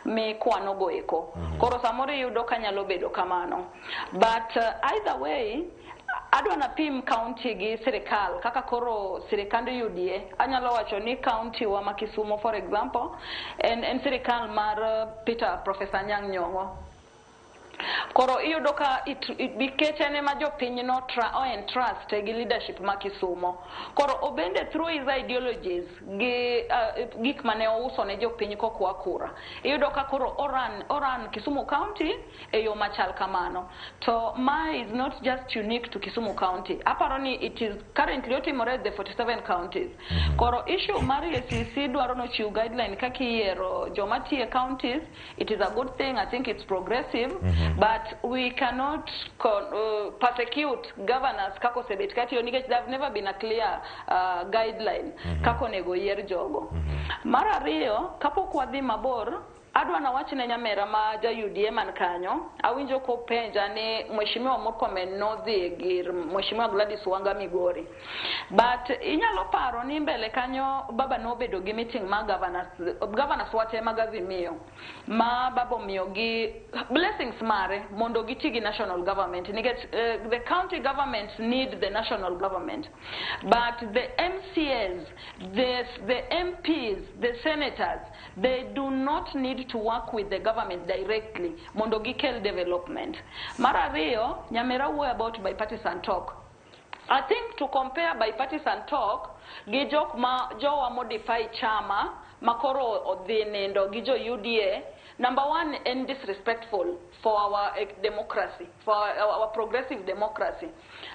me kwano goeko koro samoro yudo kanyalo bedo kamano but either way adwa na pim county gi sirikal kaka koro sirikand UDA anyalo wacho ni county wa Kisumu for example en sirikal mar Professor Nyang' Nyong'o Koro iyudo ka bikeche ne ma jopiny no trust gi leadership ma Kisumo. Koro obende through his ideologies gi gik mane ouso ne jopiny kokwa kura. Iyudo ka koro oran Kisumu County e yo machal kamano. To ma is not just unique to Kisumu County. Apparently it is currently otimore the 47 counties. Koro issue mari SEC dwaro no chiu guideline kaki yiero joma tiye counties. It is a good thing. I think it's progressive. But we cannot persecute governors kako sebet kati onige there have never been a clear guideline kako nego yier jogo. Mara riyo kapo kwadhi mabor adwa na wachi ne Nyamera ma ja UDA man kanyo awinjo ko penja ni mheshimiwa Murkomen no dhi gir mheshimiwa Gladys Wanga Migori. But inyalo paro ni mbele kanyo baba no bedo gi meeting ma governors wate magazimio ma babo miyo gi blessings mare mondo giti gi national government. The county governments need the national government, but the MCAs, the MPs, the senators, they do not need to work with the government directly mondo gikel development. Mara riyo Nyamera wo about bipartisan talk. I think to compare bipartisan talk gi jok ma jowa modify chama makoro odhinendo gi jo UDA, number one, and disrespectful for our democracy, for our progressive democracy.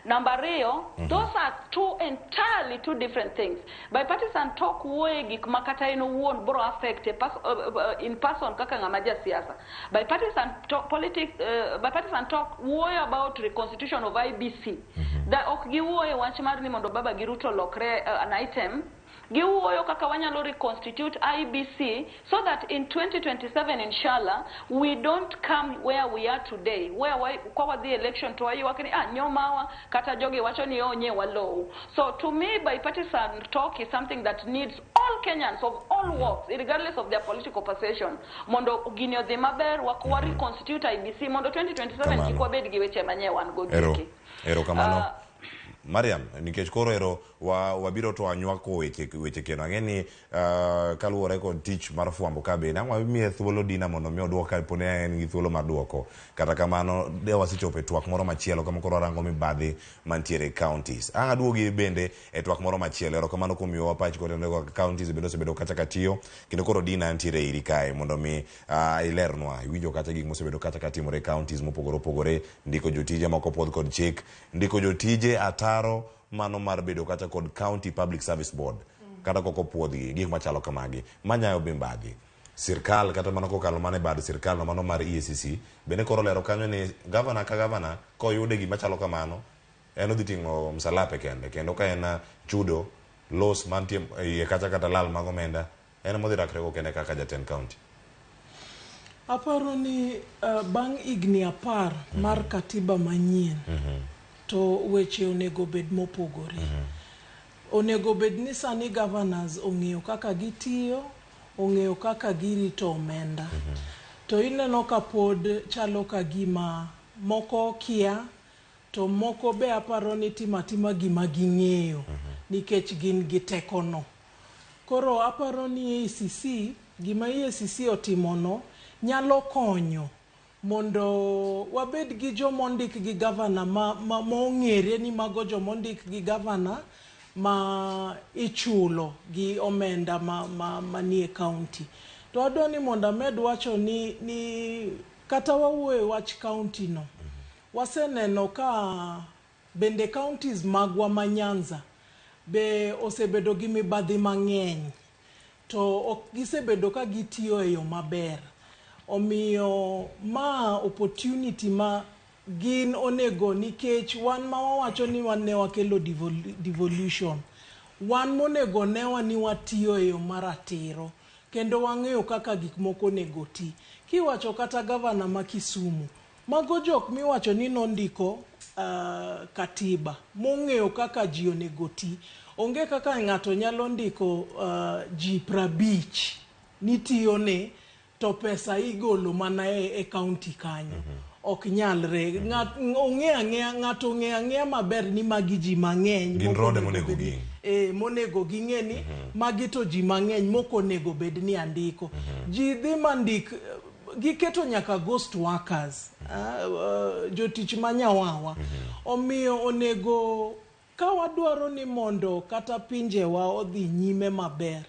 Number two, those are entirely two different things. Bipartisan talk woe gik makata ino won bro affect in person kaka ngamaja siasa. Bipartisan talk bipartisan talk woe about reconstitution of IBC. Da ok gi woe wach mar ni mondo baba giruto lokre an item. Giwuoyo kaka wanyalo reconstitute IBC so that in 2027 inshallah we don't come where we are today, where kwa the election to ayi wakini nyomawa kata jogi wacho ni onye walo. So to me bipartisan talk is something that needs all Kenyans of all walks regardless of their political persuasion mondo ginyo the maber wakwa reconstitute IBC mondo 2027 kikwa bed giweche manye wan go giki. Ero kamano. Mariam, nikech koro ero wabiro to anywako weche keno ang'eni kaluwore kod tich mar fwambo ka bende ang'wa miye thuolo Dina mondo mi oduoka pone en gi thuolo mar duoko. Kata kamano de wasichopo e twak moro machielo kama koro rango mibadhi mantiere counties. Ang' aduogi bende e twak moro machielo. Ero kamano kuom miyowa pach kod nego counties bende osebedo kacha katiyo kendo koro Dina ntiere iri kae mondo mi ilernwa iwinjo kata gik mosebedo kacha katimore counties mopogore opogore, ndiko jotije moko pod kod chik, ndiko jotije ataro mano mar bedo kata kod County Public Service Board kata koko puodhi gik machalo kamagi manyayo bimbadhi sirkal kata mano kokalo mane bad sirkal no mano mar EACC bende koro lero kanyo ni governor ka governor ko yude gik machalo kamano en odhi ting'o msalape kendo ka en chudo los mantie kata lal mag omenda en modhi rakre go kende kaka jatend county. Aparo ni bang' igni 10 mar katiba manyien to weche onego bed mopogore. Onego bed ni sani governors ong'eyo kaka gitiyo, ong'eyo kaka girito omenda. To ineno ka pod chalo ka gima moko kia to moko be aparo ni timatima gima ging'eyo nikech gin gi tekono. Koro aparo ni EACC gima EACC otimono nyalo konyo mondo wabed gi jomondik gi governor ma ong'ere ni mago jomondik gi governor ma ichulo gi omenda manie county. To adwani mondo amed wacho ni kata wawuoye wach county no waseneno ka bende counties magwa ma Nyanza be osebedo gi mibadhi mang'eny to ok gisebedo ka gitiyo e yo maber. Omiyo ma opportunity ma gin onego nikech wan ma wawacho ni wan ne wakelo devolution, wan monego newa ni watiyo e yo maratiro kendo wang'eyo kaka gik moko onego ti. Kiwacho kata governor ma Kisumu, mago jok miwacho ni nondiko katiba mong'eyo kaka ji onego ti. Onge kaka ng'ato nyalo ndiko ji 50 nitiyone to pesa igolo mana e county kanyo. Ok nyalre. Ng'ato ong'e ang'eya maber ni magi ji mang'eny. Gin rode monego gin. Monego ging'e ni magi to ji mang'eny moko onego bed ni andiko. Ji dhi mandik giketo nyaka ghost workers, jotich manyawawa. Omiyo onego ka wadwaro ni mondo kata pinje wa odhi nyime maber,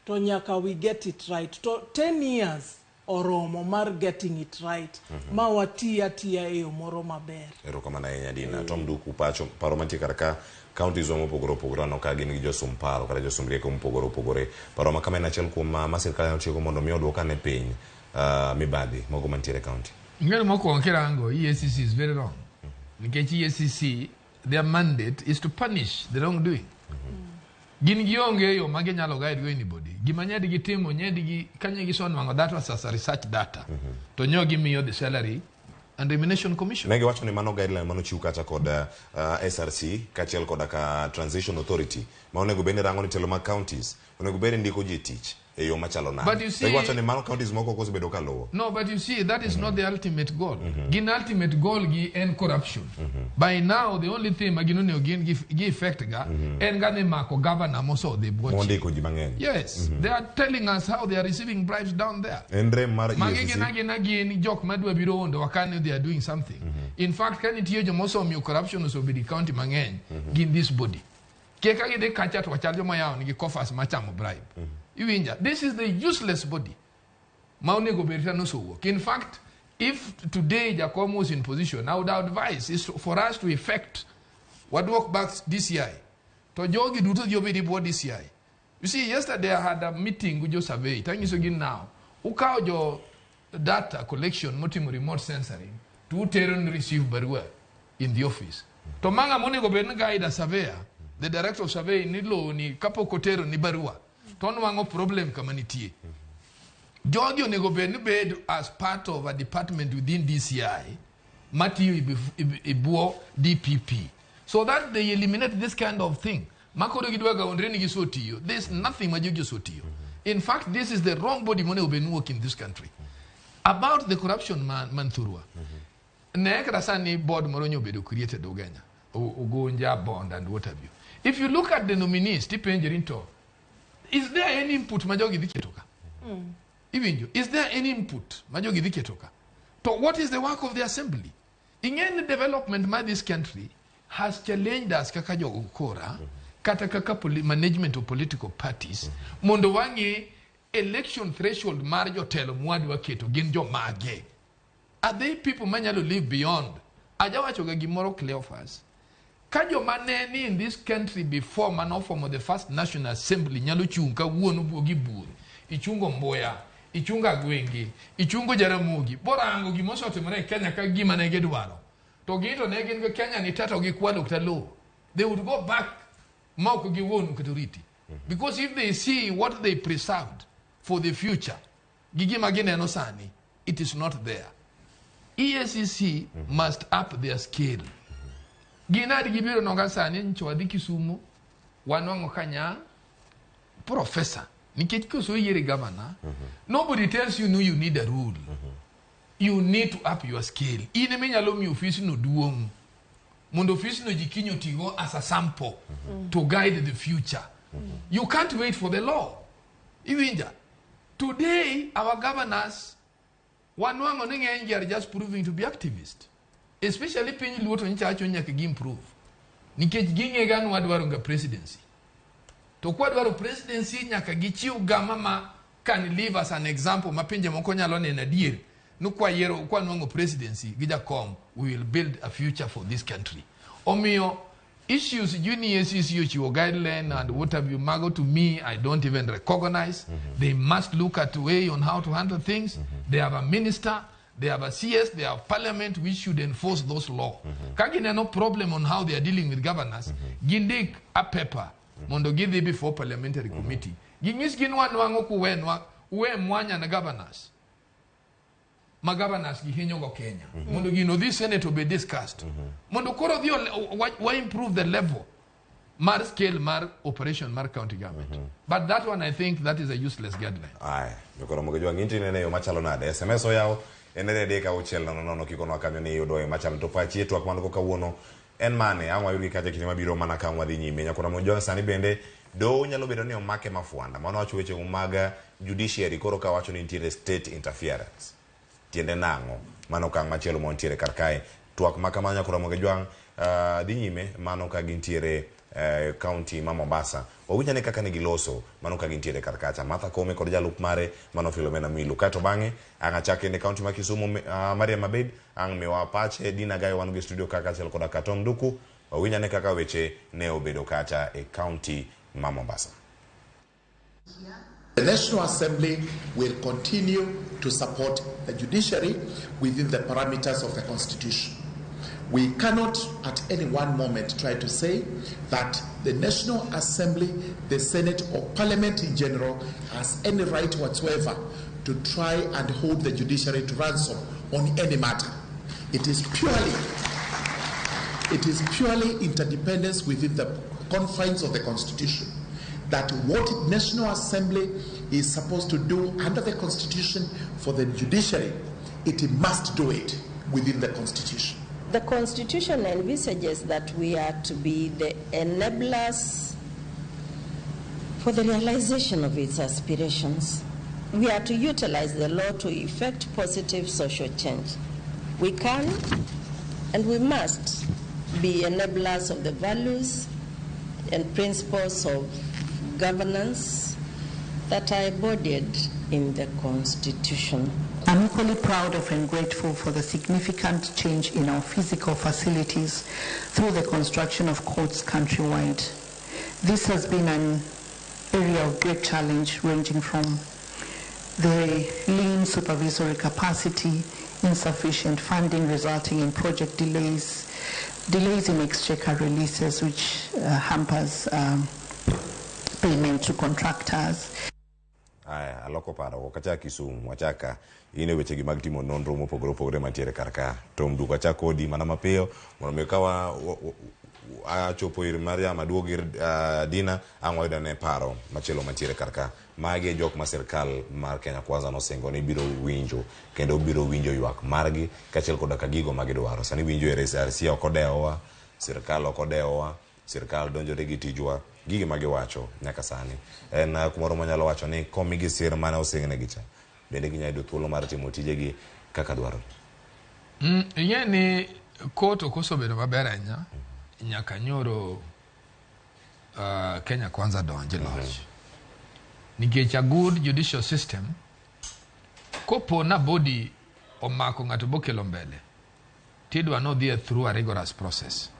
to nyaka we get it right. To 10 years oromo mar getting it right. Ma watia e yo moro maber. Erokamano ahinya Dina. Tom Duku pacho paro mantie karaka counties mopogore opogore no ka gin gi josum paro kata josum rieko mopogore opogore. Paro ma kama en achiel kuom ma sirkal notiego mondo mi odwoka ne piny mibadhi mogo mantiere county. Ngero mokwongo kirango EACC is very wrong. Nikech EACC, their mandate is to punish the wrongdoing. Gin gionge yo mage nyalo guide go anybody. Gima nyadi gitimo nyadi gi kanye gison wango that was as a research data. To nyogi miyo the salary and Remuneration Commission. Negi wacho ni mano guideline mano chiu kata kod SRC kachiel kod ka Transition Authority ma onego bende rango ni telo ma counties onego bende ndiko ji tich e yo machalo na. But you see, negi wacho ni mano counties moko koso bedo ka lowo. No, but you see, that is not the ultimate goal. Gin ultimate goal gi end corruption. By now, the only thing magino ne ogin gi effect ga en ga ne mako governor moso de bwochi. Mondiko ji mang'eny. Yes, they are telling us how they are receiving bribes down there. Endre mar Magigin jok madwa biro ondo wakane they are doing something. In fact, kan itiyo jo moso mi corruption oso bidi county mang'eny gin this body. Keka gide kacha to wachal jo mayaw ni gi coffers machamo bribe. This is the useless body. In fact, if today Jacob was in position, I would advise is for us to effect what work back DCI. To jogi do to the board DCI. You see, yesterday I had a meeting with your survey. Thank you again now. Ukao jo data collection, multiple remote sensoring, to terrain receive barua in the office. To manga mone go ben guide a surveyor, the director of survey ni lo ni kapo kotero ni barua. Tono wango problem kama nitie. Jogi onego bed as part of a department within DCI, Matthew Ibuo DPP, so that they eliminate this kind of thing. There's nothing majugi. In fact, this is the wrong body money who been working in this country. About the corruption manthurwa. Nekrasani board moronyo bedo created Uganda. Ugonja bond and what have you. If you look at the nominees, is there any input majogi diketoka? Even you, is there any input majogi diketoka? So what is the work of the assembly? In any development by this country has challenged us kaka jogo kora, kata kaka management of political parties, mondo wangi election threshold marjo telo mwadu waketo ginjo mage. Are they people manyalo live beyond? Ajawacho ga gimoro Cleophas. Kajo maneni in this country before man form of the first National Assembly nyalo chunga wuonu buogi buri. Ichungo Mboya, ichunga Gwengi, ichungo Jaramogi. Bora ango gimoso otimore Kenya ka gima ne gidwaro. To gito ne gin go Kenya ni tato gi kwalo kutalo. They would go back mauko gi wuonu kuturiti. Because if they see what they preserved for the future, gigima gineno sani, it is not there. EACC must up their scale. Ginadi gibiro nongasani nchwa di Kisumu wanwango kanya professor nikech kuso yere governor. Nobody tells you no you need a rule. You need to up your scale. Ine menyalo mi office no duong. Mondo office no jikinyo tigo as a sample to guide the future. You can't wait for the law. Iwinja. Today our governors wanwango ninge are just proving to be activists. Especially penyi luoto nchacho nyaka gi improve. Nikech ginge gano wadwaro nga presidency. To kwa dwaro presidency nyaka gichiu gama ma can leave as an example mapinje moko nyalo nena dier. Nukwa yero kwa nwango presidency gija kom we will build a future for this country. Omiyo issues junior CCU guideline and what have you mago to me I don't even recognize. They must look at way on how to handle things. They have a minister. They have a CS, they have parliament, which should enforce those laws. Kagina no problem on how they are dealing with governors. Gindik a paper, mondo give they before parliamentary committee. Gingis ginwa nwango kuwenwa, uwe mwanya na governors. Ma governors gihenyo go Kenya. Mondo gino this senate will be discussed. Mondo koro dio why improve the level. Mar scale, mar operation, mar county government. But that one I think that is a useless guideline. Aye, because mokejwa nginti nene yo machalo nade. SMS oyao. Enere deka uchel no kikono kanyo ni yudo machal to pachi to akman ko kawuono en mane angwa yuri kaje kinema biro mana kanwa dhi nyime nyakona mojo sani bende do nyalo bedo ni omake mafuanda mano wacho weche umaga judiciary koro ka wacho ni intere state interference tiende nango mano kang machielo montiere karkae twak makamanya kura moge jwang dhi nyime mano ka gintiere county ma Mombasa owinjane kaka ne giloso mano ka gintiere karkacha Martha Koome kod jalup mare mano Philomena Mwilu kato bang'e ang' achake ne county ma Kisumu Mariam Abed ang' miwa pache Dina Gayo wan gi studio kaka achiel koda Katom Duku owinjane kaka weche ne obedo kacha e county ma Mombasa. The National Assembly will continue to support the judiciary within the parameters of the Constitution. We cannot at any one moment try to say that the National Assembly, the Senate or Parliament in general has any right whatsoever to try and hold the judiciary to ransom on any matter. It is purely interdependence within the confines of the Constitution. That what National Assembly is supposed to do under the Constitution for the judiciary, it must do it within the Constitution. The Constitution envisages that we are to be the enablers for the realization of its aspirations. We are to utilize the law to effect positive social change. We can and we must be enablers of the values and principles of governance that are embodied in the Constitution. I'm equally proud of and grateful for the significant change in our physical facilities through the construction of courts countrywide. This has been an area of great challenge, ranging from the lean supervisory capacity, insufficient funding resulting in project delays in exchequer releases, which hampers payment to contractors. Aya, aloko paro, wakacha Kisumu, wachaka, ine weche gi mag timo nonro mopogore mantiere karka. Tom Duku wachaka odi mana mapiyo, mekawa achopo ir Mariam aduogo ir Dina, ang' wayudo ne paro machielo mantiere karka. Magi jok ma sirkal mar Kenya Kwanza nosingo ni biro winjo, kendo biro winjo ywak margi, kachiel koda ka gigo magidwaro. Sani winjo RCR ok odewowa, sirkal ok odewowa, sirkal donjore gi tijwa. Gigi magiwacho nyaka sani en kumoro manyalo wacho ni komigi sir mane osingne gicha bende ginyayudo thuolo mar timo tijegi kaka dwaro. Ing'e ni kot ok osebedo maber ahinya nyaka nyoro Kenya Kwanza donje loch nikech a good judicial system kopo na body omako ng'ato bokelo mbele tidwa no dhie through a rigorous process.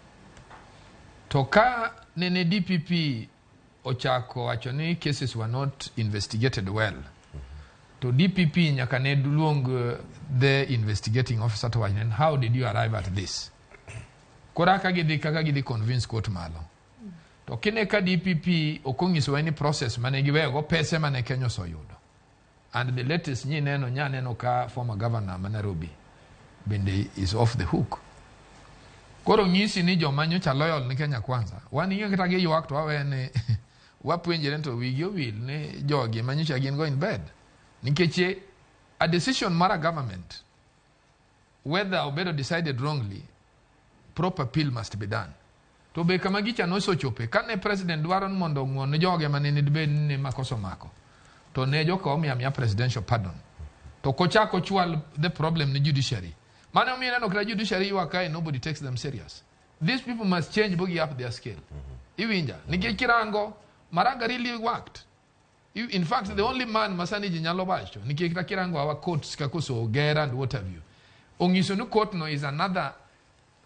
To ka nene DPP ochako wacho ni cases were not investigated well, to DPP nyaka ne luong the investigating officer to wacho, how did you arrive at this? Kora kaka gidhi convince court malo. To kine ka DPP okonyiso any process mane giwego pese mane Kenya osoyudo. And the latest nyaneno ka former governor ma Nairobi bende is off the hook. Koro nyisi ni joma nyocha loyal ni Kenya Kwanza. Wan ing'e kata gi ywak to wawene wapuonjre to wigi owil ni jogi manyocha gin go in bed. Nikech a decision mara government, whether obedo decided wrongly, proper appeal must be done. To be kama gicha noso chope, kane president dwaro mondo ng'uon joge manene bed ni makoso mako, to ne joka omiya presidential pardon. To kochako chwal the problem ni judiciary. Mano mina no kra judiciary wakai, nobody takes them serious. These people must change bogi up their scale. Iwinja, nige kirango, Maraga really worked. In fact, the only man masani jinyalo bacho, nige kirango our courts kakuso, Gera and what have you. Ongisonu court no is another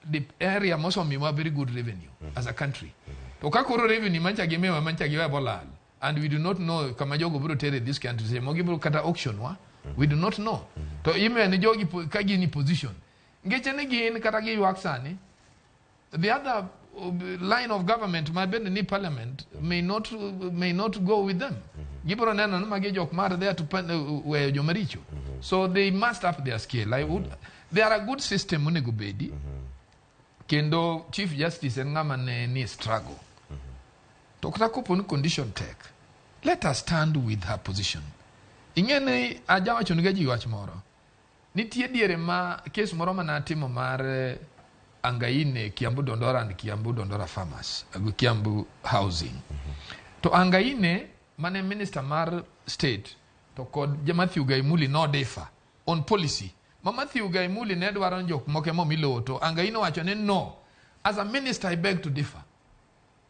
the area most of me have very good revenue as a country. To kakuro revenue mancha gimewa bolal. And we do not know kamajogo buru tere this country say mogibu kata auction wa. We do not know. To ime ni jogi kagi ni position. Ngechene gin kata gi waksani. The other line of government, my ben ni parliament, may not go with them. Giboro neno no magi jok mar there to where jomaricho. So they must up their scale. They are a good system unego bedi. Kendo Chief Justice and ngama ni struggle. To kutakupo ni condition tech. Let us stand with her position. Ingene ajawa chunigaji wach moro. Nitie diere ma case moro manatimo mar Angaine Kiambu Dondora and Kiambu Dondora farmers. Kiambu housing. To Angaine mane minister mar state to kod Matthew Gaimuli no defa on policy Matthew Gaimuli ne dwaro jok moke momiloto. Anga ino wacho ne no. As a minister, I beg to differ.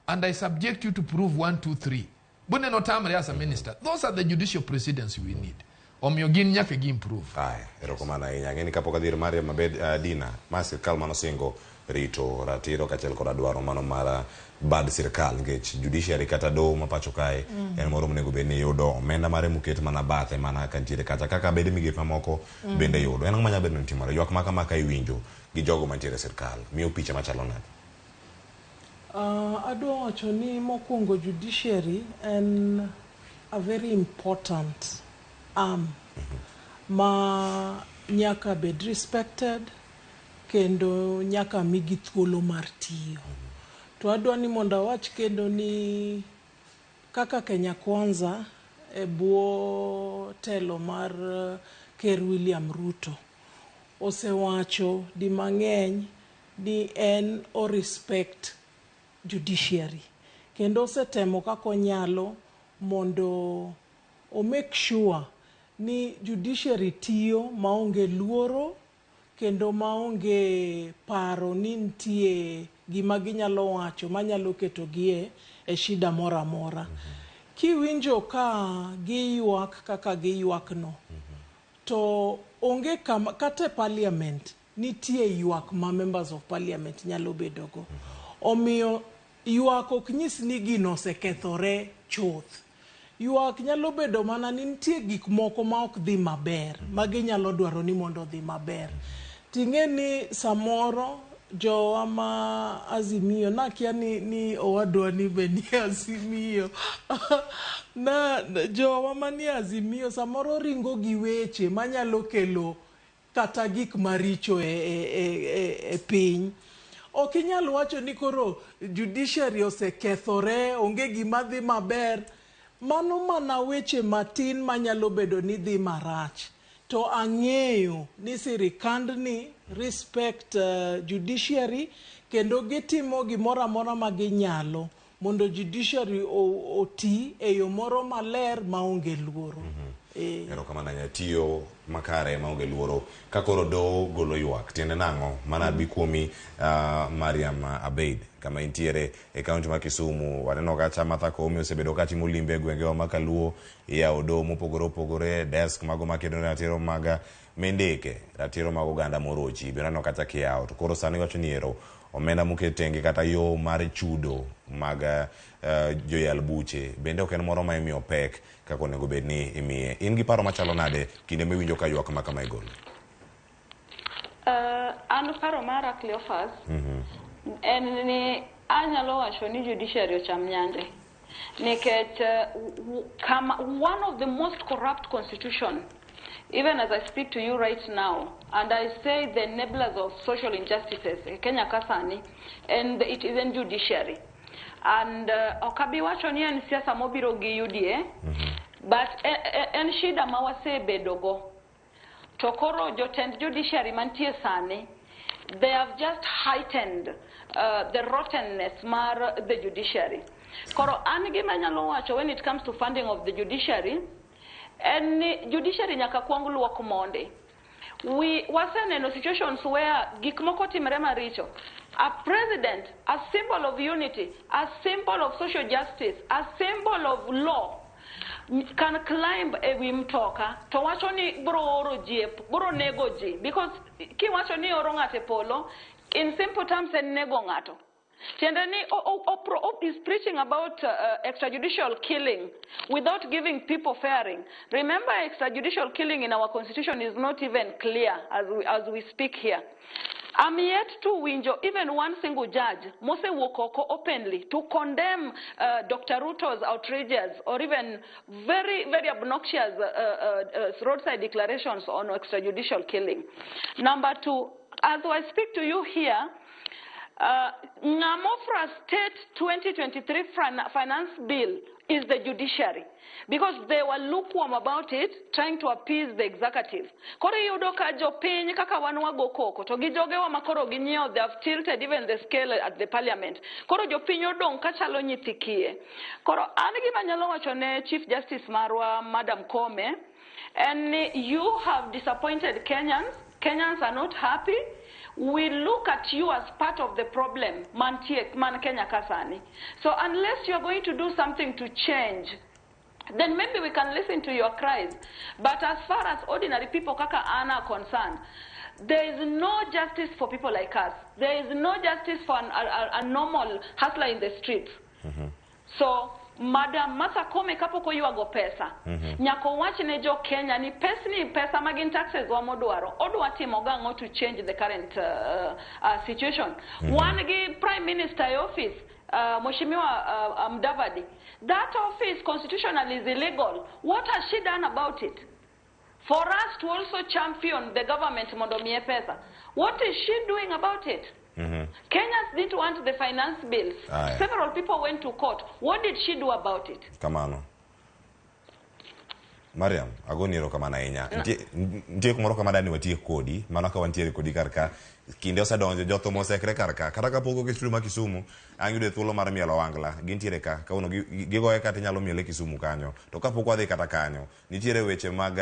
And I subject you to prove 1, 2, 3. Bune no tamre as a minister. Those are the judicial precedents we need. Omiyo gin nyaka gi improve. Aya, erokamano ahinya. Ng'eni kapok adhi ir Maria mabed Dina, ma sirkal mano singo rito ratiro kachiel kod dwaro mano mar bad sirkal nikech judiciary kata doho ma pacho kae en moro monego bed ni yudo omenda mare muket mana bathe mana kantiere kata kaka bede migepe mamoko bende yudo. En ang'o manyalo bedo ni timore? Ywak ma kama ka iwinjo gi jogo mantiere sirkal miyo picha machalo nade? Adwa wacho ni mokwongo judiciary en a very important ma nyaka bed respected kendo nyaka migi thuolo mar tiyo. To adwa ni mondo awach kendo ni kaka Kenya Kwanza e bwo telo mar Ker William Ruto osewacho di mang'eny ni en o respect judiciary kendo osetemo kako nyalo mondo o make sure ni judiciary tiyo maonge luoro kendo maonge paro ni nitie gima ginyalo wacho manyalo keto gie e shida mora mora. Kiwinjo ka giywak kaka giywakno to onge kama kata parliament nitie ywak ma members of parliament nyalo bedogo. Omiyo ywak ok nyis ni gino osekethore chuth. Ywak nyalo bedo mana ni nitie gik moko ma ok dhi maber ma ginyalo dwaro ni mondo dhi maber. Ting'e ni samoro jowa ma Azimio nakia ni owadwa ni be ni Azimio na jowa ma ni Azimio samoro ringo gi weche manyalo kelo kata gik maricho e piny. Ok inyal wacho ni koro judiciary osekethore onge gima dhi maber. Mano mana weche matin manyalo bedo ni dhi marach. To ang'eyo ni sirikandni respect judiciary kendo gitimo gimoro amora ma ginyalo mondo judiciary oti e yo moro maler maonge luoro. Erokamano ahinya, tiyo makare maonge luoro. Ka koro doho golo ywak tiende nang'o? Mana bi kuomi Mariam Abeid kama intiere e kaunti ma Kisumu. Waneno kacha Martha Koome osebedo katimo limbe gwengewa ma Kaluo, iyawo doho mopogore opogore, desk mago makedo ratiro mag mendeke, ratiro mag oganda morochi biro neno kata kiyawo. To koro sani wacho ni ero omenda moketenge kata yo mar chudo mag joyal buche bende ok en moro ma imiyo pek kaka onego bed ni imiye. In gi paro machalo nade kinde miwinjo ka ywak ma kama igolo? An paro mara Cleophas en ni anyalo wacho ni judiciary ocham nyande nikech one of the most corrupt constitution, even as I speak to you right now, and I say the enablers of social injustices, Kenya Kasani, and it is in judiciary. And okabi wacho ni en siasa mobiro gi UDA, but en shida mawase bedogo. Tokoro jotend judiciary mantie sani, they have just heightened the rottenness mar the judiciary. Koro an gima nyalo wacho when it comes to funding of the judiciary, and judiciary nyaka kwang luok monde. We waseneno situations where gik moko timre maricho. A president, a symbol of unity, a symbol of social justice, a symbol of law, can climb a wimtoka to wacho ni bro oro ji, bro nego ji, because ki wacho ni oro ng'ate polo, in simple terms en nego ng'ato. Tiendeni is preaching about extrajudicial killing without giving people faring. Remember, extrajudicial killing in our constitution is not even clear as we speak here. I'm yet to window even one single judge, Mose Wokoko, openly to condemn Dr. Ruto's outrageous or even very, very obnoxious roadside declarations on extrajudicial killing. Number two, as I speak to you here, Namofra State 2023 Finance Bill is the judiciary because they were lukewarm about it, trying to appease the executive. Kore yudoka jopiny kaka wanwa gokoko to gijogewa makoro ginyeo, they have tilted even the scale at the parliament. Koro jopiny odong kachalo nyithikie. Koro an gima nyalo wacho ne Chief Justice marwa Madam Koome, and you have disappointed Kenyans. Kenyans are not happy, we look at you as part of the problem, man Kenya kasani. So unless you're going to do something to change, then maybe we can listen to your cries. But as far as ordinary people kaka Anna are concerned, there is no justice for people like us. There is no justice for a normal hustler in the streets. So, Madam Masa Kome kapo ko yuago pesa. Nyako wachi nejo Kenya ni pesa magin taxes wa moduaro. Odu ati mogango to change the current situation. One Prime Minister office, Mheshimiwa Mudavadi, that office constitutionally is illegal. What has she done about it? For us to also champion the government mondomie pesa, what is she doing about it? Kenyans didn't want the finance bills. Several people went to court. What did she do about it? Kamano. Mariam, agoniro kamana inya. Ntie kumoro kamada ni watie kodi, manaka wantie kodi karka. Kinde osadonjo joto mosekre karka. Karaka pogo Kisumu Kisumu, angyude thuolo mar mielo wangla. Gintiere ka kauno gigoe kata nyalo miele Kisumu kanyo. To kapok wadhi kata kanyo, nitiere weche mag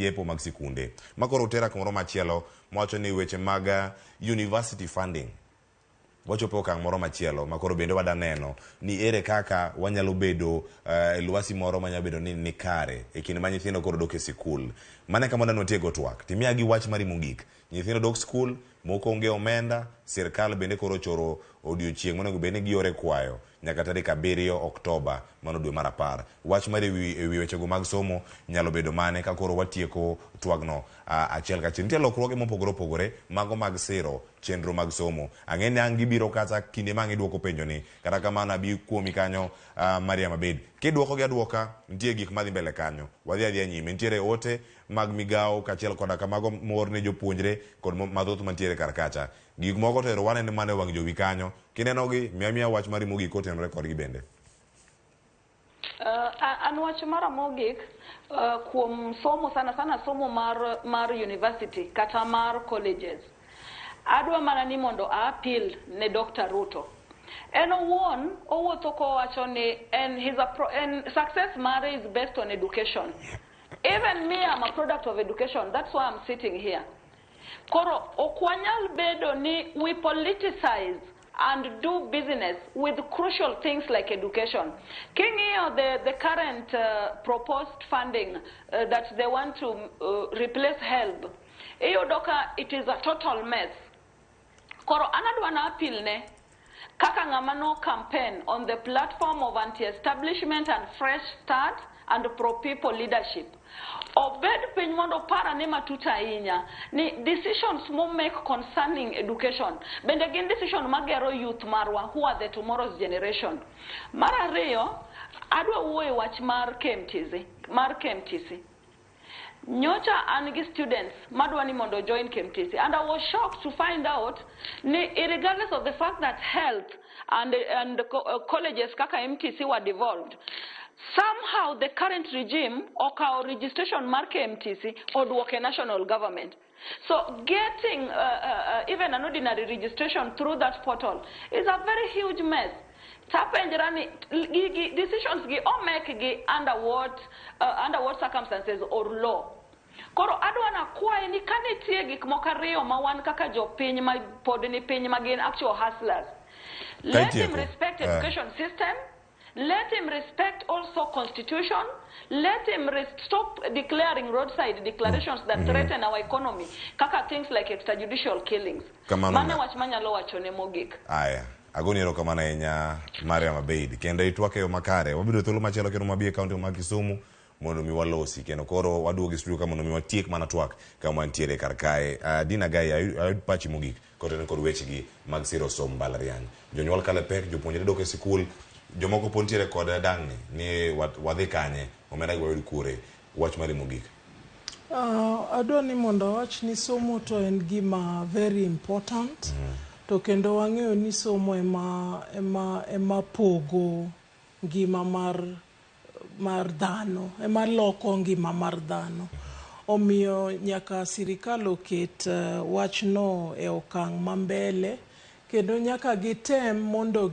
yepo mag sikunde. Makoro utera kumoro machielo, mwacho ni weche mag university funding. Wachopo okang' moro machielo makoro bende wadaneno ni ere kaka wanyalo bedo lwasi moro manyalo bedo ni kare e kinde ma nyithindo koro dok e sikul. Mane kama dano tiego twak timia gi wach mari mogik. Nyithindo dok skul moko onge omenda, sirkal bende koro choro odiochieng' monego bende giore kwayo nyaka tarik 7 Oktoba mano dwe mar 10. Wach mari ewi wechego mag somo nyalo bedo mane ka koro watieko twagno achiel kachiel. Nitie lokruoge mopogore opogore mago mag siro chenro mag somo. Ang'eni ang' gibiro kata kinde mang' iduoko penjo ni kata kamano abi kuomi kanyo Mariam Abed. Kiduoko gi aduoka nitie gik madhi mbele kanyo. Wadhi adhiya nyime. Nitiere ote mag migao kachiel koda kamago mor ne jopuonjre kod mathoth mantiere kar kacha. Gik moko to ero wanene mane wang' jowi kanyo. Kineno gi miya wach mari mogik kotenore kodgi bende. An wach mara mogik kuom somo sana somo mar university kata mar colleges. Adwa mana ni mondo appeal ne Dr. Ruto. En owuon owuotho kowacho ni success mare is based on education. Even me, I'm a product of education. That's why I'm sitting here. Koro okwanyal bedo ni we politicize and do business with crucial things like education. Kingio the current proposed funding that they want to replace HELB. Eyodoka, it is a total mess. Koro anadwa na appeal ne kaka ngamano campaign on the platform of anti-establishment and fresh start and pro-people leadership. Obed penymondo para ne matuta inya ni decisions mo make concerning education. Bende gin decision magero youth marwa who are the tomorrow's generation. Mara riyo, adwa uwe wach mar KMTC. Nyocha angi students madwa ni mondo join KMTC, and I was shocked to find out regardless of the fact that health and colleges kaka MTC were devolved, somehow the current regime okao registration mar KMTC odwoke national government. So getting even an ordinary registration through that portal is a very huge mess. Tapenjerani decisions gi o make gi under what circumstances or law. Koro adwana kwae ni kanitie gik mokariyo ma wan kaka jopiny ma pod ni piny magin actual hustlers. Let him respect education system. Let him respect also constitution. Let him stop declaring roadside declarations that threaten our economy. Kaka things like extrajudicial killings. Mane wach manyalo wacho ne mogik. Aya. Agoniro kamana enya Mariam Abed. Kenda itwake yo makare. Wabido thuolo machielo kendo mabie kaunti ma Kisumu mondo mi walosi kendo koro waduogi studio kama mondo mi watiek mana twak kama ntiere kar kae. Dina Gai ayud pachi mogik kotene kod wechegi mag siro som mbalariany. Jonyuol kale pek jopuonjre dok e sikul. Jomoko pontiere kod dang'ni ni wadhi kanye omenda gwa yud kure. Wach mari mogik. Adwa ni mondo wach ni somo to en gima very important. To kendo wang'eyo ni somo ema pogo ngima mar dhano, ema loko ngima mar dhano. Omiyo nyaka sirikal oket wachno e okang' mambele, kendo nyaka gitem mondo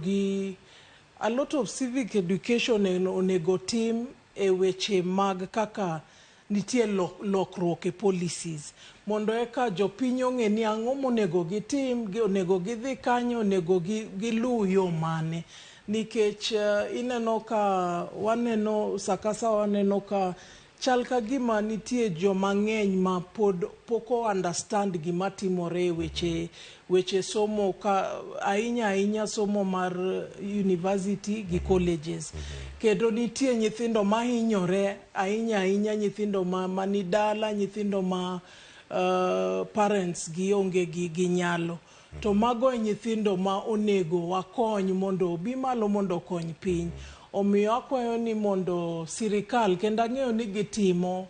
a lot of civic education onego tim e weche mag kaka nitie lokruok e policies mondo eka jopiny ong'e ni ang'o monego gitim, onego gidhi kanyo, onego giluw yo mane. Nikech ineno ka waneno sakasa, waneno ka chal ka gima nitie joma ng'eny ma pod poko understand gima timore weche somo, ka ahinya somo mar university gi colleges. Kendo nitie nyithindo ma hinyore ahinya nyithindo ma ni dala, nyithindo ma parents gi onge gi nyalo. To mago nyithindo ma onego wakony mondo obi malo mondo okony piny. Omiyo akwayo ni mondo sirikal, kendo ang'eyo ni gitimo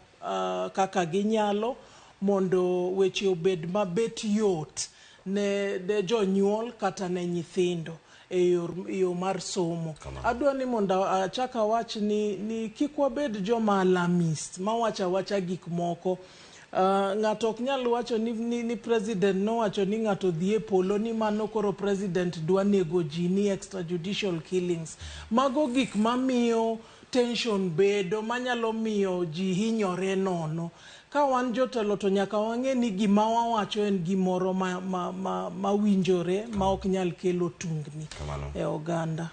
kaka ginyalo mondo weche obed mabet yot ne jonyuol kata ne nyithindo e yo mar somo. Adwa ni mondo achaka wach ni kik wabed joma alarmist ma wacha gik moko. Ng'ato ok nyal wacho ni president no wacho ni ng'ato dhi e polo ni mano koro president dwa nego ji, ni extrajudicial killings. Mago gik mamiyo tension bedo, manyalo miyo ji hinyore nono. Ka wan jotelo to nyaka wang'e ni gima wawacho en gimoro ma winjore, ma ok nyal kelo tungni e oganda.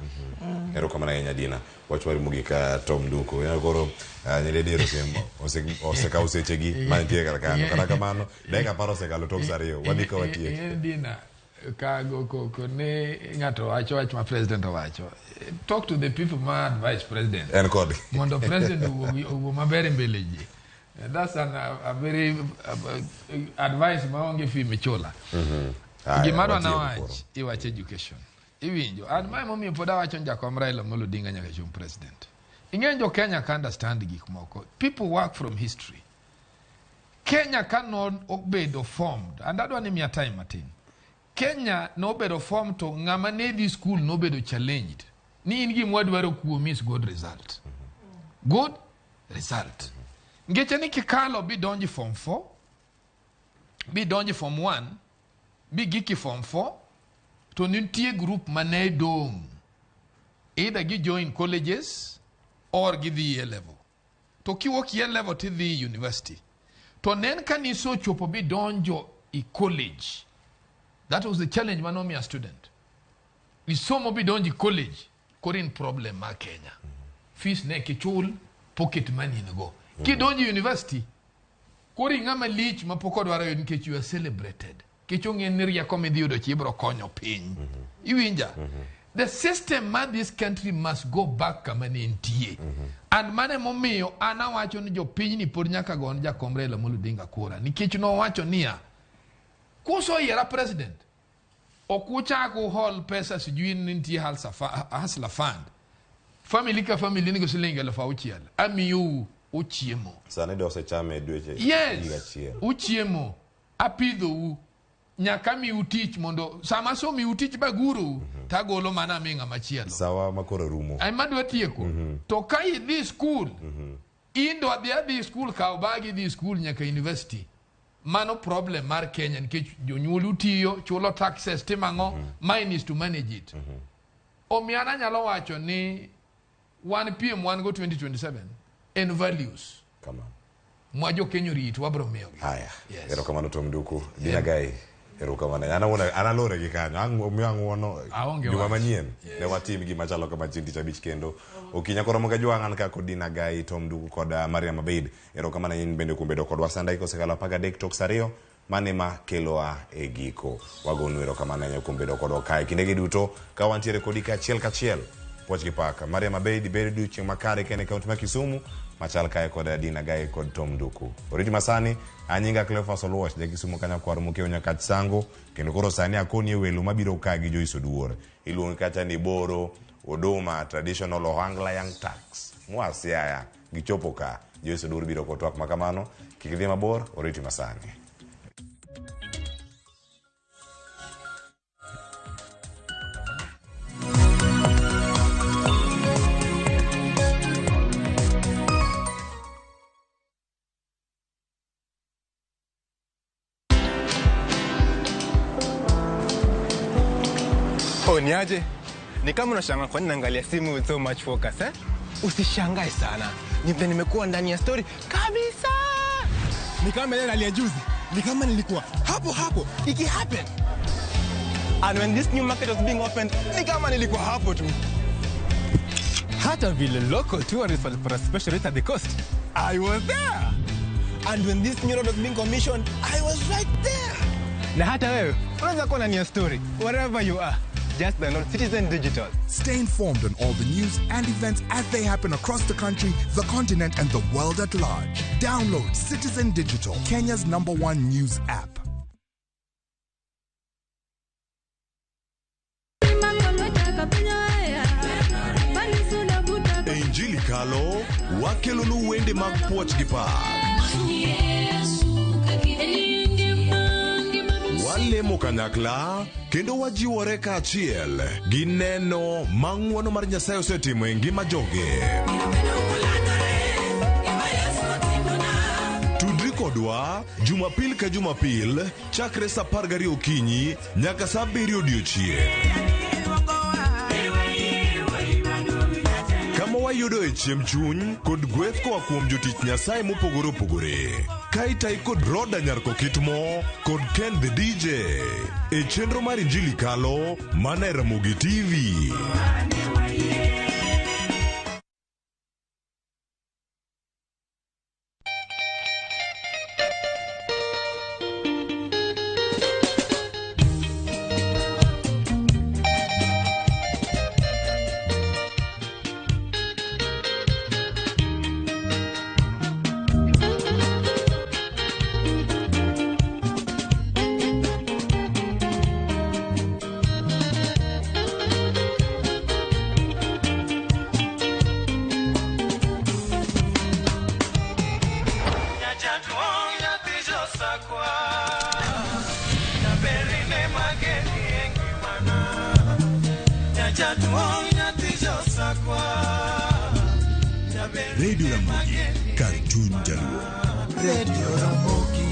Ero kamana ahinya Dina. Wach mari mogik Tom Nduko. Koro nyilediero sembo oseka usechegi mantie kar kanyo. Kata kamano dakika apar osekalo tok saa ariyo. Wadhi ka watieko. Dina ka go ne ng'ato wacho wach ma president owacho. Talk to the people ma advise president. En kod. Mondo president owuo maber mbele ji. That's a very advice ma onge fi michola. Gimaro na wach iwach education. Iwinjo and my mommy poda wacho Jakom Raila Amolo Odinga nyaka chum president. Ingenjo Kenya can understand gik moko. People work from history. Kenya cannot obedo formed and adwa ni mia time matin. Kenya no bedo formed to ngama ne di school no bedo challenged. Ni ingi mwadwaro kuomis good result. Good result. Ngeche ni kikalo bi donji form 4, bi donji form 1, bi giki form 4, to nintie group mane dong. Either gi join colleges or gi the year level. To kiwok year level to the university. To nen kaniso chopo bi donjo I college. That was the challenge manomi a student. Isomo bi donji college, korin problem ma Kenya. Fees ne kichul, pocket money nego. Kidonji university, kori ngama lich mapoko dwaro yun kechi you are celebrated. Kichungi niria komedi udo chibro konyo piny. Iwinja. The system man this country must go back kamani intie. And mane momiyo ana wacho ni jo piny ni pod nyaka gon Jakom Raila Amolo Odinga kura. Nikech no wacho niya, kuso yera president, okucha kuhol pesa sijui nintie hasla fund. Family ka family nigo silingi 1,000. Amiyu uchiemo. Sane do se chame dweche. Yes. Uchiemo. Apidho u. Nyaka mi utich mondo sama so mi utich baguru tagolo mana minga machielo. Sawa makoro rumo. Ai madwa tieko. To kai di school. Indo adhi school ka obagi di school nyaka university. Mano problem mar Kenya nikech jonyuol utiyo chulo taxes timango mine is to manage it. Omiana nyalo wacho ni 1 PM 1 go 2027 and values. Come on. Mwajo Kenya rit wabro miyo. Haya. Yes. Ero kamano Tom Nduko. Dina gai. Ero kamano. Ana lore gi kanyo. Ango wono. Juma manyien. Ne watim gi machalo kama chinti chabich kendo. Okinya koro moga jwangan ka kod Dina gai Tom Nduko kod Mariam Abeid. Ero kamano yin bende kumbedo kod wasanda iko sekalo paga dek tok sario. Mane ma keloa e giko. Wagonu ero kamano yin kumbedo kod okai. Kindegi duto ka wantiere kodi ka chiel. Poch kipaka. Mariam Abeid bedo chieng makare kene kaunti ma Kisumu. Machal kae kod Dina gai kod Tom Nduko. Oriti masani anyinga Cleophas Oluoch ja Kisumu kanya kwaro mokeo nyaka sango kendo koro sani akoni welo mabiro ka gi Joyce Oduor. Iluongo kata ni Boro Odoma traditional Ohangla Young Tax. Mwasiaya gichopo ka Joyce Oduor biro kotwak makamano kikidhi mabor oriti masani. Niaje? Ni kama unashangaa kwa nini naangalia simu with so much focus eh? Usishangae sana. Nimekuwa ndani ya story kabisa. Ni kama ile aliyejuzi. ni kama nilikuwa hapo iki happen. And when this new market was being opened, ni kama nilikuwa hapo tu. Hata vile local tourists for a special rate at the coast, I was there. And when this new road was being commissioned, I was right there. Na hata wewe, unaweza kuwa na story, wherever you are. Just download Citizen Digital. Stay informed on all the news and events as they happen across the country, the continent, and the world at large. Download Citizen Digital, Kenya's #1 news app. Angelicalo, wakelulu wende magpuoch gipa. Walemo kanyakla, kendo wajiwore kaachiel gi neno mang'wono mar Nyasaye osetimo e ngima joge. Tudri kodwa Jumapil ka Jumapil chakre sa 12 okinyi nyaka sa 7 odiechieng'. Kama wayudo e chiem chuny kod gweth koa kuom jotich Nyasaye mopogore opogore. Kaitai kod Roda Nyarko Kitmo kod Ken the DJ e chenro mar Angelicalo mana Ramogi TV. Radio Ramogi, Cartoon Jaluo. Radio Ramogi.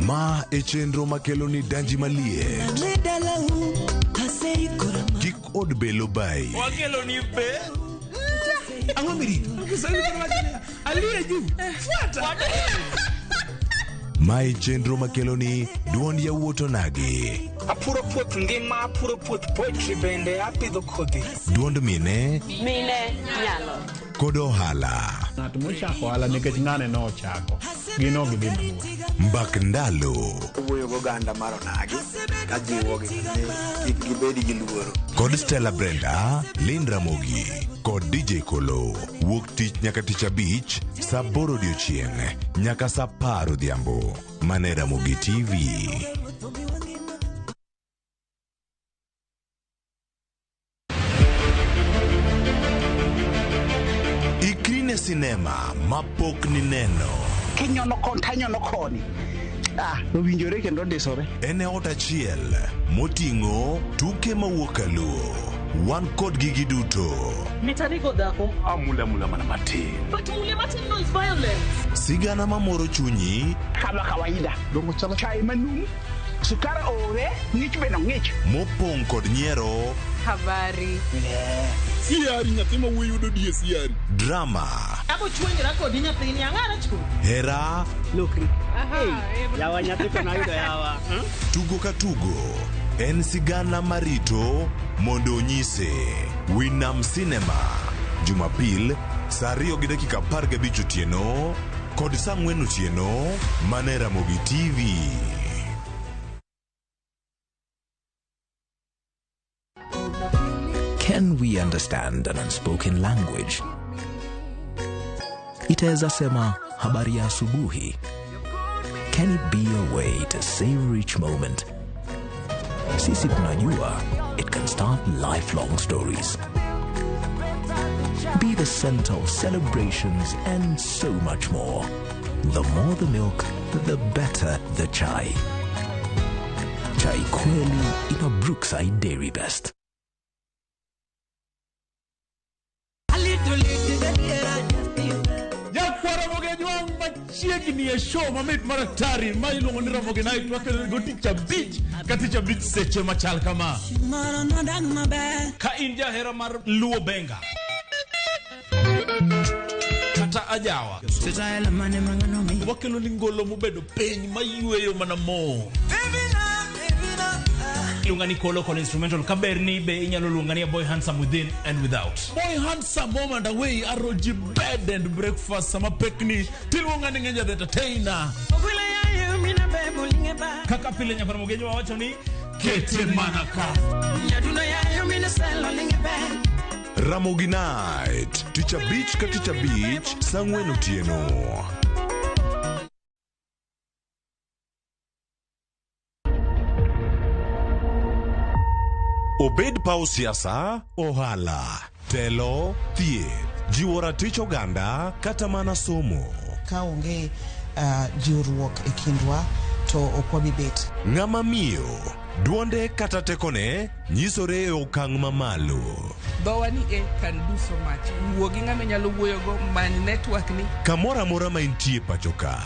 Ma e chenro makelo ni danji malie. Kik od belo bai. Wakelo ni be. Angomiri. Aliye juu. Fuata. Mai chenro makelo ni duond ya wuoto nagi. Apuro puoth ngima, apuro puoth poetry bende, apidho kodhi. Duond mine nyalo. Kod ohala. Ng'at mochako ohala nikech ng'ane no ochako. Gino gidhi mabor. Mbak ndalo. Wuoyo go ganda mar onagi. Ka jiwo gi kik gibedi gi luoro. Kod Stella Brenda, Lynn Ramogi. Kod DJ Kolo. Wuok tich nyaka tich abich, sa 8 odiechieng' nyaka sa 10 odhiambo. Mana Ramogi TV. Ikrine sinema mapok ni neno. Kinyono kon tanyono koni. Owinjore kendo disore. Ene ot achiel moting'o tuke mawuok Luo. Wan kod gigi duto. Mitanigo dhako. Mula mana matin. But mula matin no is violence. Sigana mamoro chunyi. Kama kawaida. Dongo chalo chai manum. Sukara ore, ng'ich beno ng'ich. Mopong' kod nyiero. Habari. Siari nyathima wuyudo die siari. Drama. Abo chwenjra kodi nyathini ang'ara chku. Hera. Lokri. Yawa nyathi to nayudo yawa. Tugo ka tugo. En sigana marito mondo onyise. Winam Cinema. Jumapil, sa 2:15 otieno. Kod sa 4 otieno. Mana Ramogi TV. Can we understand an unspoken language? Itaweza sema habari ya asubuhi. Can it be a way to savor each moment? Sisi tunajua it can start lifelong stories. Be the center of celebrations and so much more. The more the milk, the better the chai. Chai kweli ina Brookside Dairy Best. machiegni e show mamit maratari ma iluongo ni Ramogi Night wakelo go tich abich ka tich abich seche machal kama. Ka in jahera mar luo benga kata ajawa wakelo ni ngolo mobedo piny mayueyo mana mo luonga ni kolo kol instrumental kaberni be inyalo luonga ni Boy Handsome Within and Without. Boy Handsome moment away Ramogi bed and breakfast sama pekni tiluonga ni Ng'enja the entertainer kaka pile nyaka Ramogi wacho ni kete manaka Ramogi Night, Teacher Beach ka Teacher Beach, Sangwen Otieno. Obed pau siasa, ohala, telo, thieth, jiwo ratich oganda, kata mana somo. Ka onge jiwruok e kindwa to okwabi bet. Ng'ama miyo, duonde kata tekone, nyisore e okang' mamalo. Dhowa ni can do so much. Wuogi ng'ama nyalo wuoyogo many network ni. Kamora mora ma intie pachoka.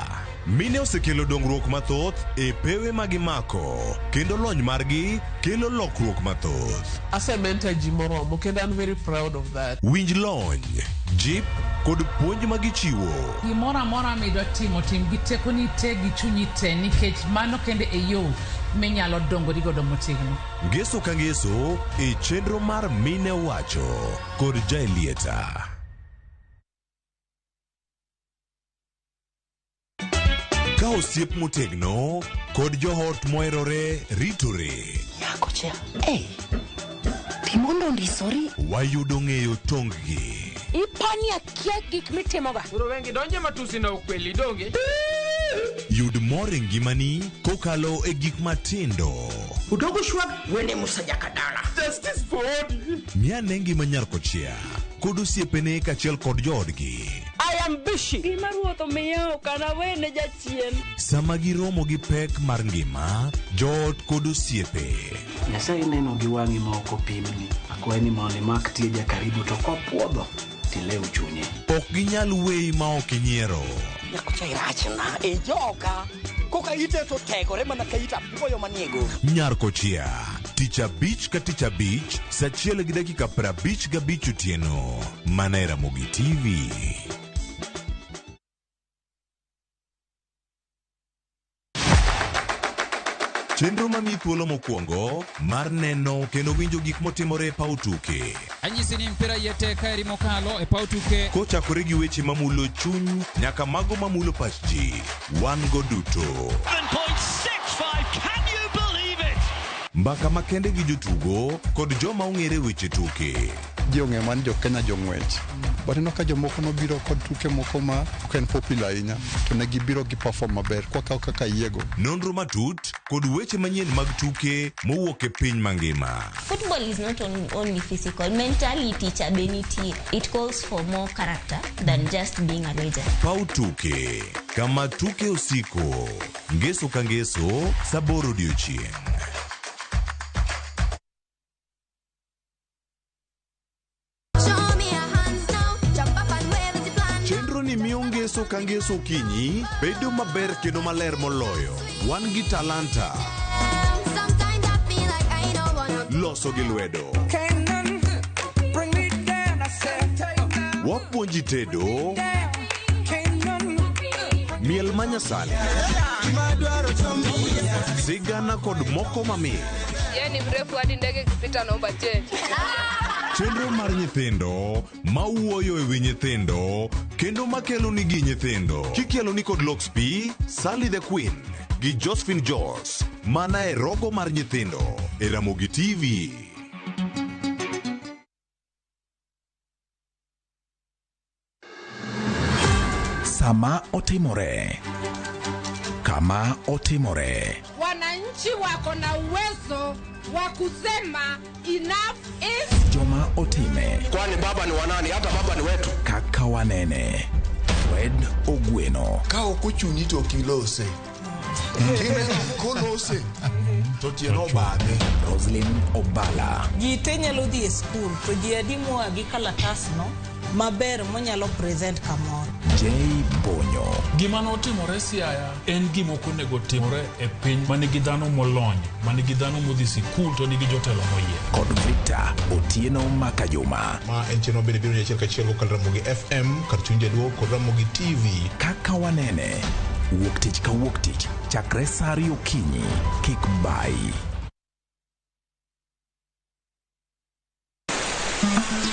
Mine osekelo dongruok mathoth e pewe magimako, kendo lony margi kelo lokruok mathoth. Asementa ji moromo kendo I'm very proud of that. Winj lony, jip kod puonj magichiwo. Gimora mora midwa timo tim gi tekoni te gi chunyi te nikech mano kende e yo minyalo dongori godo motegno. Ngeso ka ngeso e chenro mar Mine Wacho kod Jaelieta. Ka osiep motegno kod johot moherore ritore. Nyako cha, timondo ndisori. Wayudo ng'eyo tonggi. Ipani akia gik mitimoga. Uro wengi donje matusi na ukweli donge. Yud mor e ngimani kokalo e gik matindo. Udogo shwag wende musajaka dala. Justice for all. Miane ngima Nyarkochia kod osiepene kachiel kod joodgi. I am busy. Gima ruoto miyo kana wene jachien. Sama giromo gi pek mar ngima, joot kod osiepe. Nyasaye neno gi wang'i ma ok opimni. Akwaye ni mondo imak tieja karibu to kopuodho tilew chunye. Ok ginyal weyi ma ok inyiero. Nyakocha irachna e joka. Koka ite to tegore mana ka ita puoyo maniego. Nyarkochia, Teacher Beach ka Teacher Beach, saa 1:55 otieno. Mana e Ramogi TV. Chenro mami thuolo mokwongo mar neno kendo winjo gik motimore e paw tuke. Anyisi ni mpira yete kaeri mokalo e paw tuke. Kochakore gi weche mamulo chuny nyaka mago mamulo pach ji. Wan go duto. 7.65, can you believe it? Mbaka makende gi jotugo kod joma ong'ere weche tuke. Ji ong'e man jo Kenya jong'wech. Waneno ka jomoko nobiro kod tuke moko ma ok en popular ahinya to ne gibiro gi perform maber kaka yiego. Nonro matut kod weche manyien mag tuke mowuok e piny mangima. Football is not only physical, mentality cha beniti. It calls for more character than just being a legend. Pau tuke, kama tuke osiko, ngeso ka ngeso, saboro odiochieng'. Chenro ni miyo ngeso ka ngeso kinyi bedo maber kendo maler moloyo. Wan gi talanta. Loso gi lwedo. Wapuonji tedo. Miel manyasani. Sigana kod moko mamit. Yeye ni mrefu hadi ndege kipita naomba change. Chenro mar nyithindo mawuoyo e wi nyithindo kendo makelo ni gi nyithindo. Kikelo ni kod Loxp, Sally the Queen gi Josephine George. Mana e rogo mar nyithindo e Ramogi TV. Sama otimore. Kama otimore. Wananchi wako na uwezo wa kusema enough is. Joma otime. Kwani baba ni wanani? Hata baba ni wetu. Kaka wanene. Fred Ogweno. Ka okuchuni to kilose. Kine kolose. To tieno bade. Roslyn Obala. Ji nyalo dhi e skul to ji adi moa gi kalatas no maber monyalo present kamoro. DJ Bonyo. Gima notimore Siaya en gima ok onego timore e piny manigi dhano molony, manigi dhano modhi sikul to nigi jotelo moyier. Kod Victor Otieno Makajuma. Ma en cheno bende biro achiel kachiel kod Ramogi FM, kar chunje duo kod Ramogi TV. Kaka wanene, wuok tich ka wuok tich, chakre saa 2 okinyi, kik bai.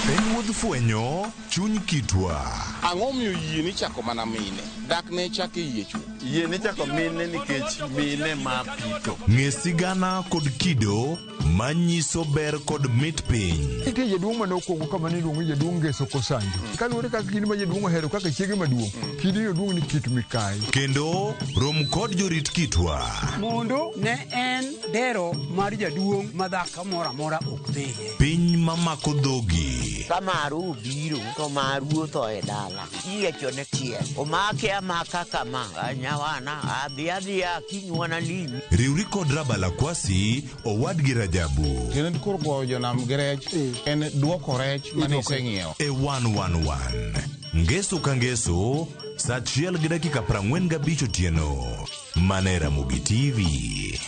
En wuodh fwenyo, chuny kitwa. Ang'o miyo yie ni chako mana mine? Dak ne chake yie chuo. Yie ni chako mine nikech mine ma pito. Ng'e sigana kod kido manyiso ber kod mit piny. Nitie jaduong' mane okuongo kama ni luongo jaduong' Ngeso Kosanjo. Kaluwore kaka kinde ma jaduong' ohero kaka chiege maduong'. Kinde jaduong' ni Kit Mikai. Kendo rom kod jorit kitwa. Mondo ne en dero mar jaduong' madhako moro amora ok dheye. Piny mamako dhogi. Kamaru biro to maru otho e dala. Iyiecho ne tie. Omake amaka kama nyawana adhiadhia kinywana limi. Riwri kod Rabala Kwasi owadgi Rajabu. Kendo kor go jonam grech en duoko rech mane iseng'iewo. E 111. Ngeso ka ngeso, saa 1:45 otieno. Mane Ramogi TV.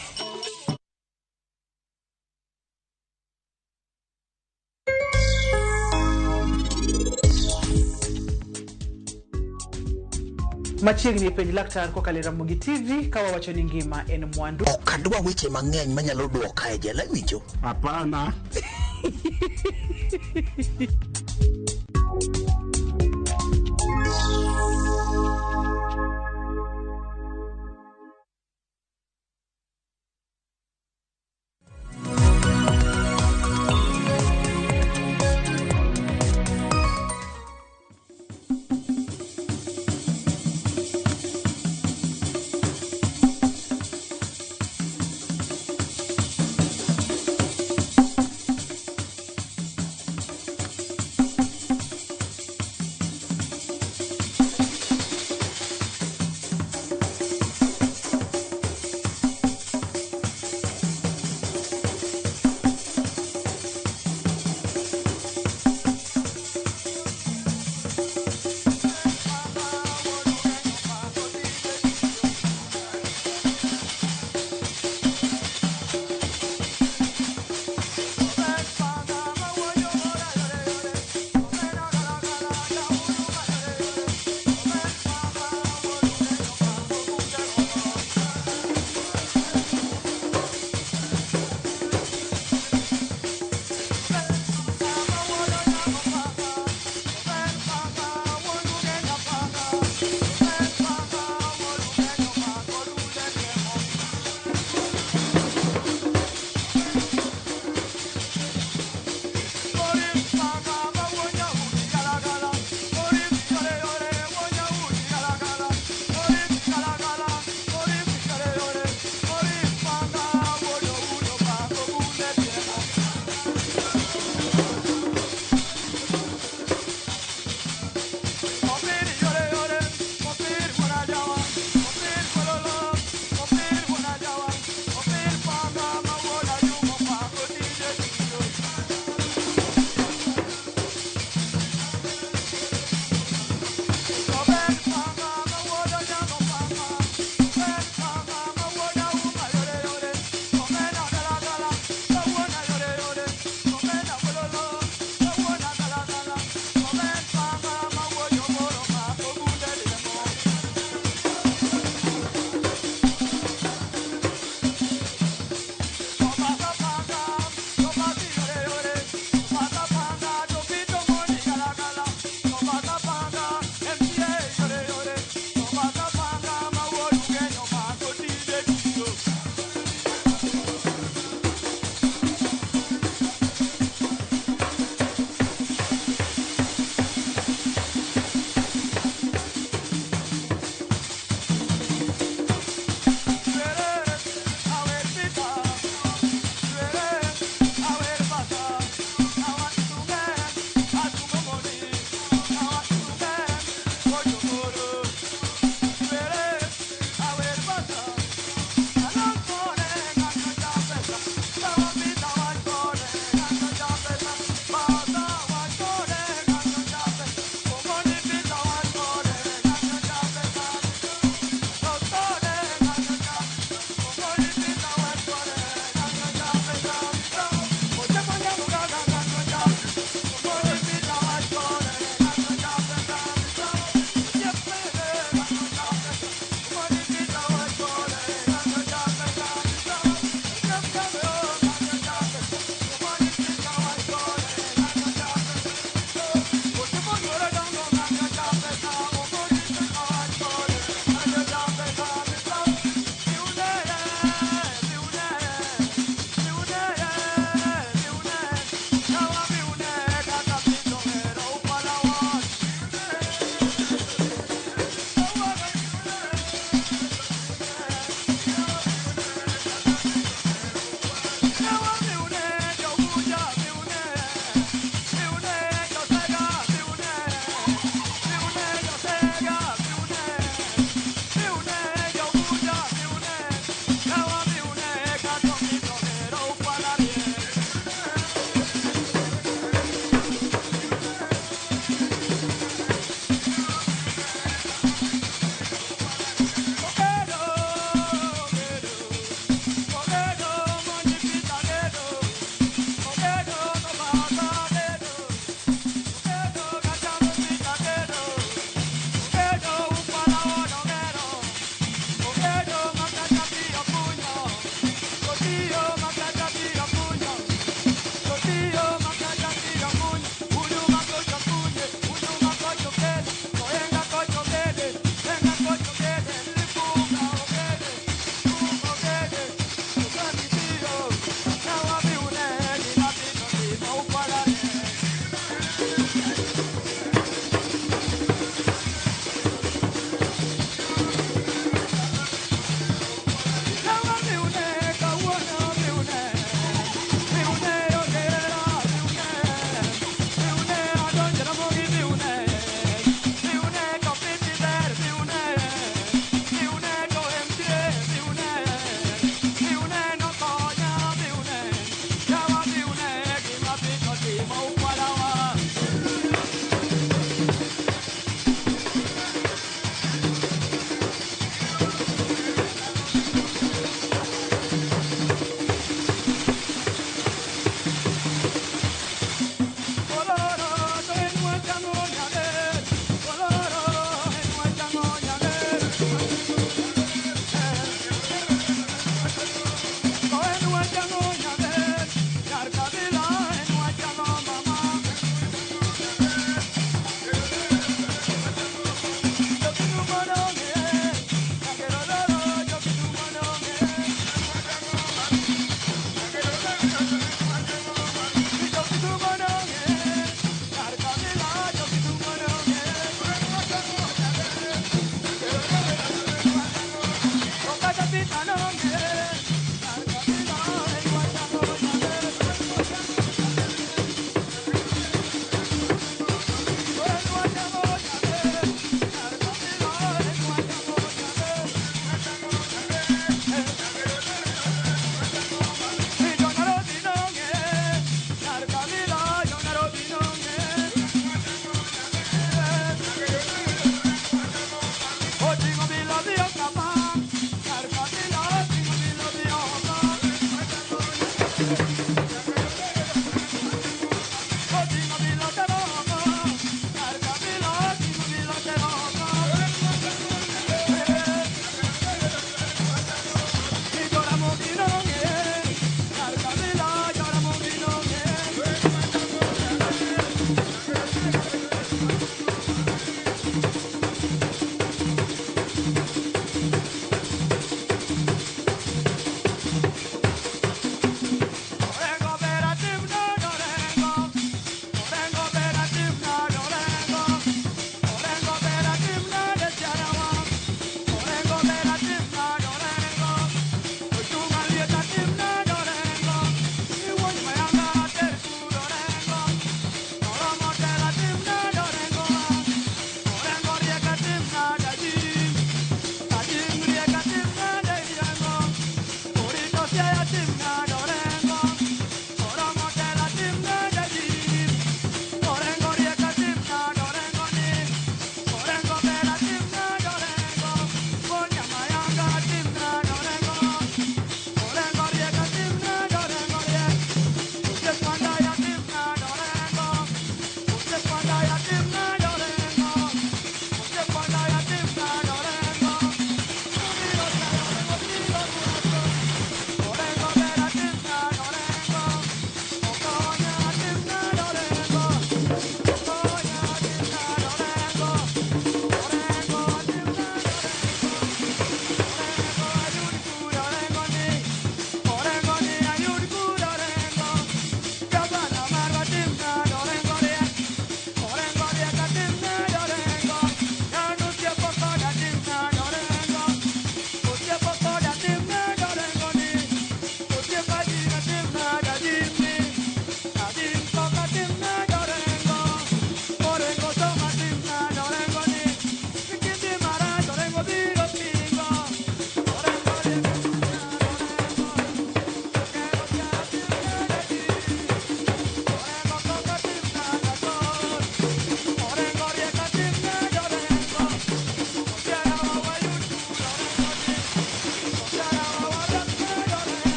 Machiegni e penj laktar kokalo Ramogi TV kawa wacho ni ngima en mwandu. Ok adwa weche mang'eny manyalo duoka e jela winjo. Hapana.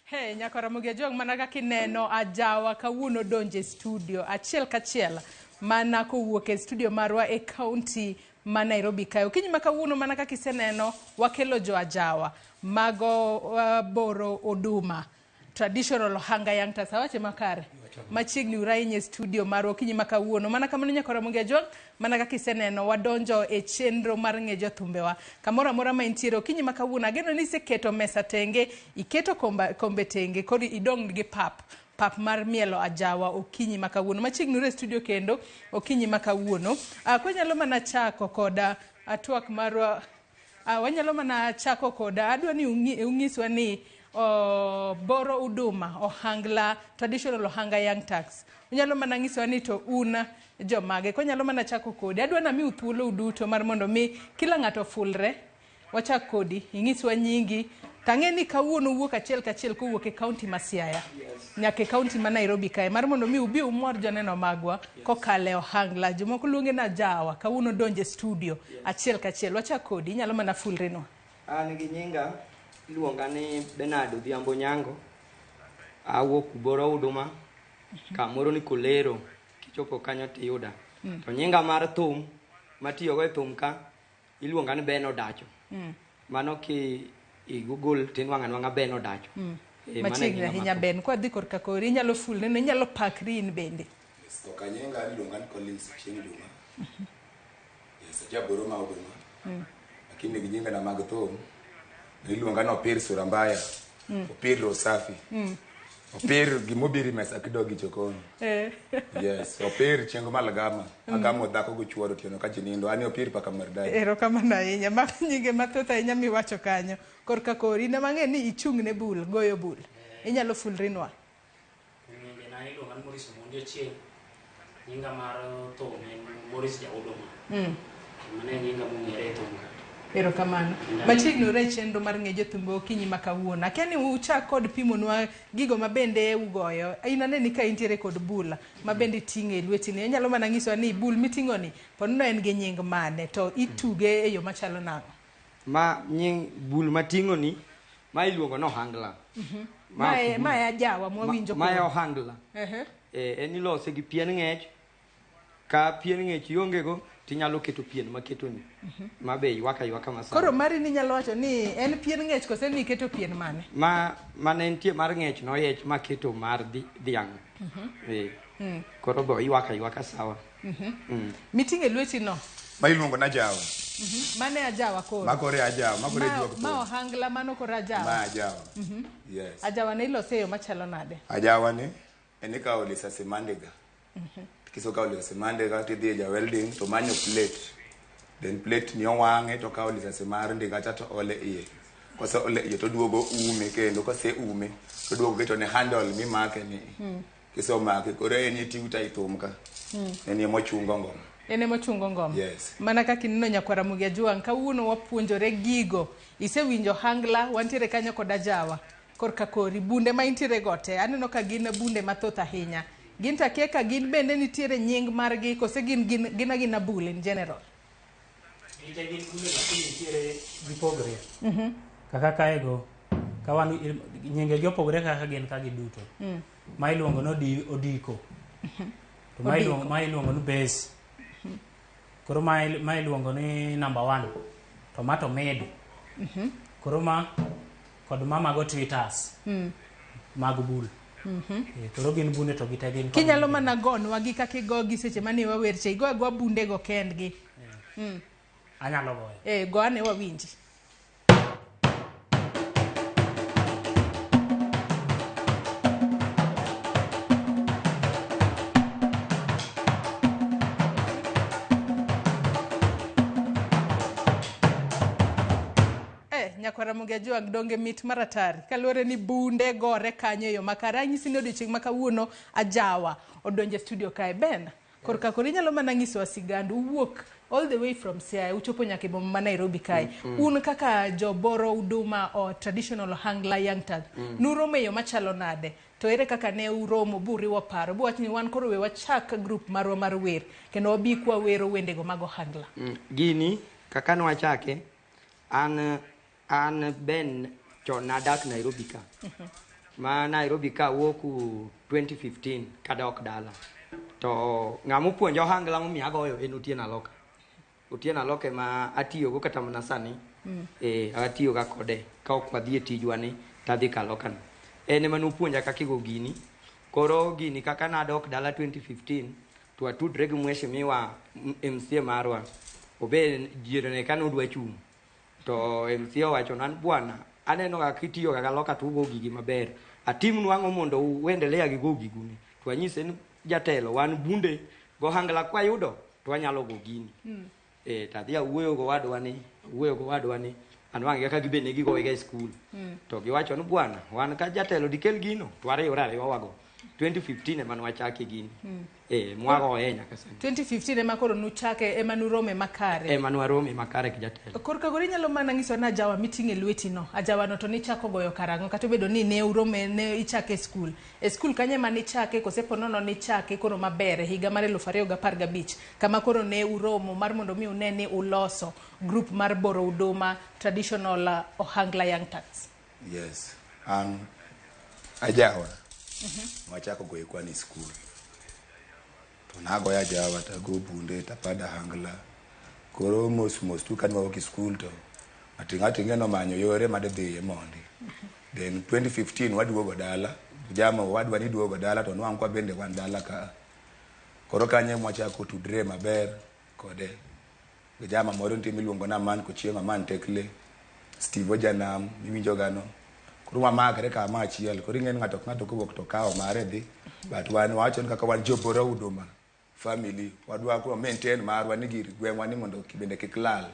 Hey, nyako Ramogi jong mana kaka ineno ajawa kawuono donje studio achiel kachiel mana kowuok e studio marwa e county ma Nairobi kae. Okinyi ma kawuono mana kaka iseneno wakelo jo ajawa mago boro oduma traditional ohanga yang ta sawache makare machiegni urainye studio marwa okinyi ma kawuono mana kamano nyako Ramogi jong mana kaka iseneno wadonjo e chenro mar ng'ejo thumbewa kamoro amora ma intiere okinyi ma kawuono ageno ni iseketo mesa tenge iketo kombe tenge kod idong gi pap mar mielo ajawa okinyi ma kawuono machiegni ure studio kendo okinyi ma kawuono kwanyalo mana chako koda atwak marwa wanyalo mana chako koda adwa ni ung'iswa ni boro uduma ohangla traditional ohanga young tax unyalo mana ng'iswa ni to una jomage konyalo mana chako kodi adwa na mi uthuolo uduto mar mondo mi kila ng'ato fulre wachak kodi ing'iswa nyingi tang'e ni kawuono wuok achiel kachiel kowuok e county ma Siaya nyaka e county ma Nairobi kae mar mondo mi ubi umor joneno magwa kokale ohangla jomoko luonge na jawa kawuono donje studio achiel kachiel wachak kodi inyalo mana fulre no. An gi nyinga iluonga ni Benado Dhiambo Nyango awuok Boro Uduma kamoro ni Kolero kichopo kanyo tiyuda to nyinga mar thum matiyogo e thum ka iluonga ni Ben Odacho mano ki i Google tinwang'a nwang'a Ben Odacho machiegni ahinya Ben kwa dhi korka kori inyalo fulne no inyalo pakri in bende to kanyenga iluonga ni Collins Chieng Juma yes jaboro ma Uduma lakini gi nyinga na mag thum iluonga no Opir Surambaya Opir Rosafi Opir gimobiri mesa kidogi chokoni yes Opir Chieng Malagama agamo dhako go chuoro tieno ka jinindo ani Opir paka mardai erokamano ahinya ma nyinge mathoth ahinya miwacho kanyo korka kori ne mang'e ni ichung' ne bul goyo bul inyalo fulrinwa nyinge na iluonga ni Morris Omondi Ochieng nyinga mar thum en Morris Jauduma mane nyinga mong'ere thum erokamano machiegni ure chenro mar ng'ejo thumbe okinyi ma kawuono akia ni uchak kod pimonwa gigo ma bende ugoyo inane ni ka intiere kod bula ma bende ting'e lwetini inyalo mana ng'iswa ni bul miting'o ni ponono en gi nying mane to ituge e yo machalo nang'o ma nying bul mating'o ni ma iluongo no ohangla ma ajawa mwawinjo ma ohangla en ilose gi pien ng'ech ka pien ng'ech iongego tinyalo keto pien maketo ni mabe ywaka masana koro mari ni nyalo wacho ni en pien ng'ech kose ni keto pien mane mane entie mar ng'ech noyech maketo mar dhiang' koro bo ywaka sawa miting'e lweti no ma iluongo na jawa mane ajawa koro makore ajawa makore duok ma ohangla mano koro ajawa ma ajawa yes ajawa ne ilose yo machalo nade ajawa ni en ka olisa semandega kisoka olisa semandega tidhi ja welding to manyo plate then plate ni owang'e to ka olisa semandega kata to ole iye kose ole iye to duogo ume kendo kose ume to duogo keto ne handle mimake ni kiso make koro en tiuta itumka en emo chungo ngoma ene mochungo ngoma yes mana kaka ineno nyakwara Ramogi Jwang kawuono wapuonjore gigo isewinjo hangla wantiere kanyo kod ajawa korka kori bunde ma intiere gote aneno ka gin bunde mathoth ahinya gin take ka gin bende nitiere nying margi kose gin bul in general ite gin bunde lakini nitiere gipogre kaka kaego kawan nyinge gi opogore kaka gin ka giduto ma iluongo ni odiko to ma iluongo ni base koro ma iluongo ni number 1 tomato medo koro ma kod mago twitters mag bul koro gin bunde to gite gin kinyalo mana gonwa gi kaka igogi seche mane wawerche igo bunde go kendgi anyalo goyo go ane wawinji nyakwara Ramogi donge mit maratari kaluore ni bunde gore kanyo yo makara nyisi ni odiochieng' makawuono Ajawa odonje studio kae Ben korka koro inyalo mana nyiso sigandu uwuok all the way from Siaya uchopo nyaka boma ma Nairobi kae un kaka joboro huduma o traditional hangla youngtad nuromo yo machalo nade to ere kaka ne uromo buriwo paro buwach ni wan koro we wachak group marwa mar wer kendo wabi kwa wero wendego mago hangla gini kaka nwachake an Ben to nadak Nairobi ka ma Nairobi ka woku 2015 kadok dala to ng'amu puonjo hangla mo miagoyo en Otieno Aloka ma atiyo go kata mana sani atiyo ga kode ka ok wadhi tijwa ni tadhi kaloka en manu puonja kaka igo gini koro gini kaka nadok dala 2015 to atudre gi mheshimiwa MC marwa obe jirene kanodwa chung to MC owacho nan bwana aneno ga kitiyo ga loka tugo gigi maber atim nwang'o mondo uendelea gi go giguni to anyise ni jatelo wan bunde go hangla kwa yudo to anyalo go gini tadhia wuoyo go wadwa ni anwang'e kaka gibene gigo e school to giwacho ni bwana wan ka jatelo dikel gino to ariyo wago 2015 ema nwachake gini mwago nyaka sani 2015 ema koro nuchake ema nurome makare ema nwarome makare ki jatelo korka gori nyalo mana ngiso na Ajawa meeting e lweti no Ajawa no to ni chako goyo karango kata bedo ni ne urome ne ichake school kanye mani chake kosepono no ni chake koro maber higa mar 2015 kama koro ne uromo mar mondo mi unene uloso group mar boro huduma traditional ohangla youngtad yes Ajawa wachako goyo kwani school to nagoya Ajawa tago bunde tapada hangla koro mos tu kanwa ki school to atinga no manyo yore madhi mondi then 2015 waduogo dala jama wadwa ni duogo dala to nwang' kwa bende wan dala ka koro kanye mwachako tudre maber kode jama moro ntimi luongo na man ko chienga man tekle Steve Ojanam miwinjo gano koro wamakre kama achiel koro ing'en ng'ato kowuok to kawo mare dhi but wan wacho ni kaka wan joboro huduma family wadwa ko maintain marwa ni gir gweng'wa ni mondo kibende kiklal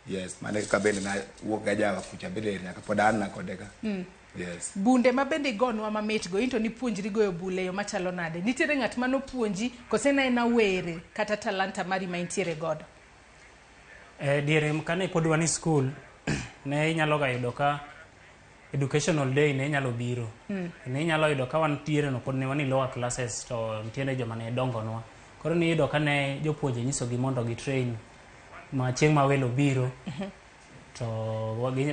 yes mane ka bende na wuok Ajawa kucha bende nyaka podan na kodeka yes bunde ma bende gonwa mamit go into ni puonjri goyo bule yo machalo nade nitiere ng'at mano puonji kosena ena were kata talanta mari ma intiere godo diere kane pod wani school ne inyalo ga yudo ka educational day ne nyalo biro ne nyalo yudo ka wan tiere no pod ne wani lower classes to ntiene joma ne dongonwa koro ni yudo ka ne jopuonje nyiso gi mondo gi train ma chieng' ma welo biro to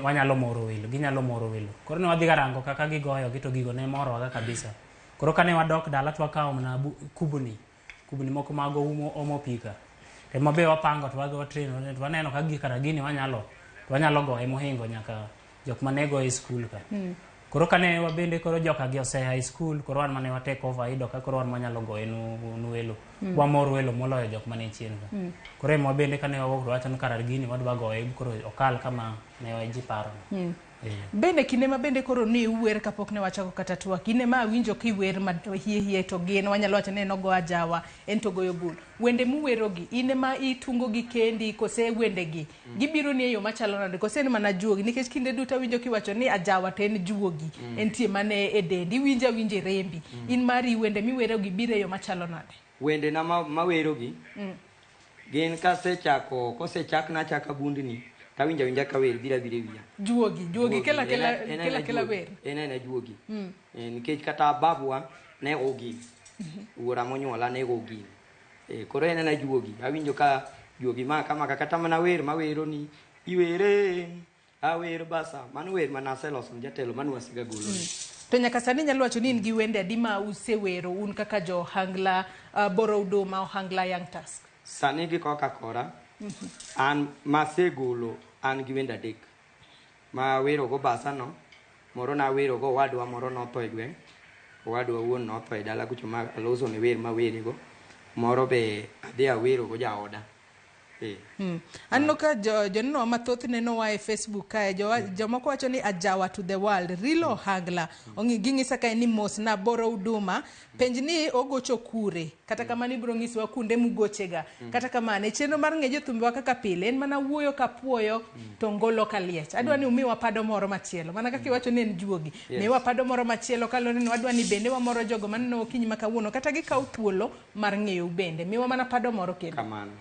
wanyalo moro welo ginyalo moro welo koro ne wadhi garango kaka gigoyo gi to gigo ne moro waga kabisa koro kane wadok dala to wakawo mana kubni moko mago omo pika te mabe wapango to wago train to waneno ka gikara gini wanyalo goye mohingo nyaka jok manego e school ka koro kane wabende koro joka gi ose high school koro wan mane wa take over ido ka koro wan manyalo goye nu welo wamor welo moloyo jok mane chien ka koro emo bende kane wawuok wacho ni karar gini wadwa goye koro okal kama ne ji paro bende kinde ma bende koro ni uwer kapok ne wachako kata twak kinde ma winjo ki wer ma hie to gin wanyalo wacho ne no go Ajawa en to goyo bul wende muwero gi ine ma itungo gi kendi kose wende gi gibiro ni yo machalo nade kose ni mana juogi nikech kinde duto winjo ki wacho ni Ajawa to en juogi entie mane e dendi winje rembi in mari wende miwero gi biro yo machalo nade wende na mawero gi gin kosechak na chaka bundni tawinja ka wer bira wiya juogi kela wer ena juogi nikech kata babwa ne ogi ura monyola ne ogi koro ena juogi awinjo ka juogi ma kama kata mana wer mawero ni iwere Awer basa, mano wer manaseloso jatelo manwasiga golo. To nyaka sani nyalo wacho ni in gi wende adi ma usewero un kaka jo Ohangla, Boro Uduma, Ohangla Young Tusk? Sani gi koka kora, an masegolo an gi wende adek. Ma wero go basa no, moro na wero go wadwa moro notho e gweng'. Wadwa wuon notho e dala kucho ma aloso ne wer ma werigo. Moro be adhi awero go jaoda. Anno ka jonno mathoth neno wa e Facebook kae jomoko wacho ni ajawa to the world rilo Ohangla ongi gingisa kae ni mos na Boro Uduma penj ni ogocho kure kata kamani ibro ngiswa kunde mugochega kata kamane chenro mar ngejo thumbewa kaka pile en mana wuoyo ka puoyo to ngolo ka liech adwa ni umiwa pado moro machielo mana kaka iwacho ni en juogi miwa pado moro machielo kalore ni wadwa ni bende wa moro jogo manno kinyi makawuono kata gikaw thuolo mar ngeyo bende miwa mana pado moro kendo kamano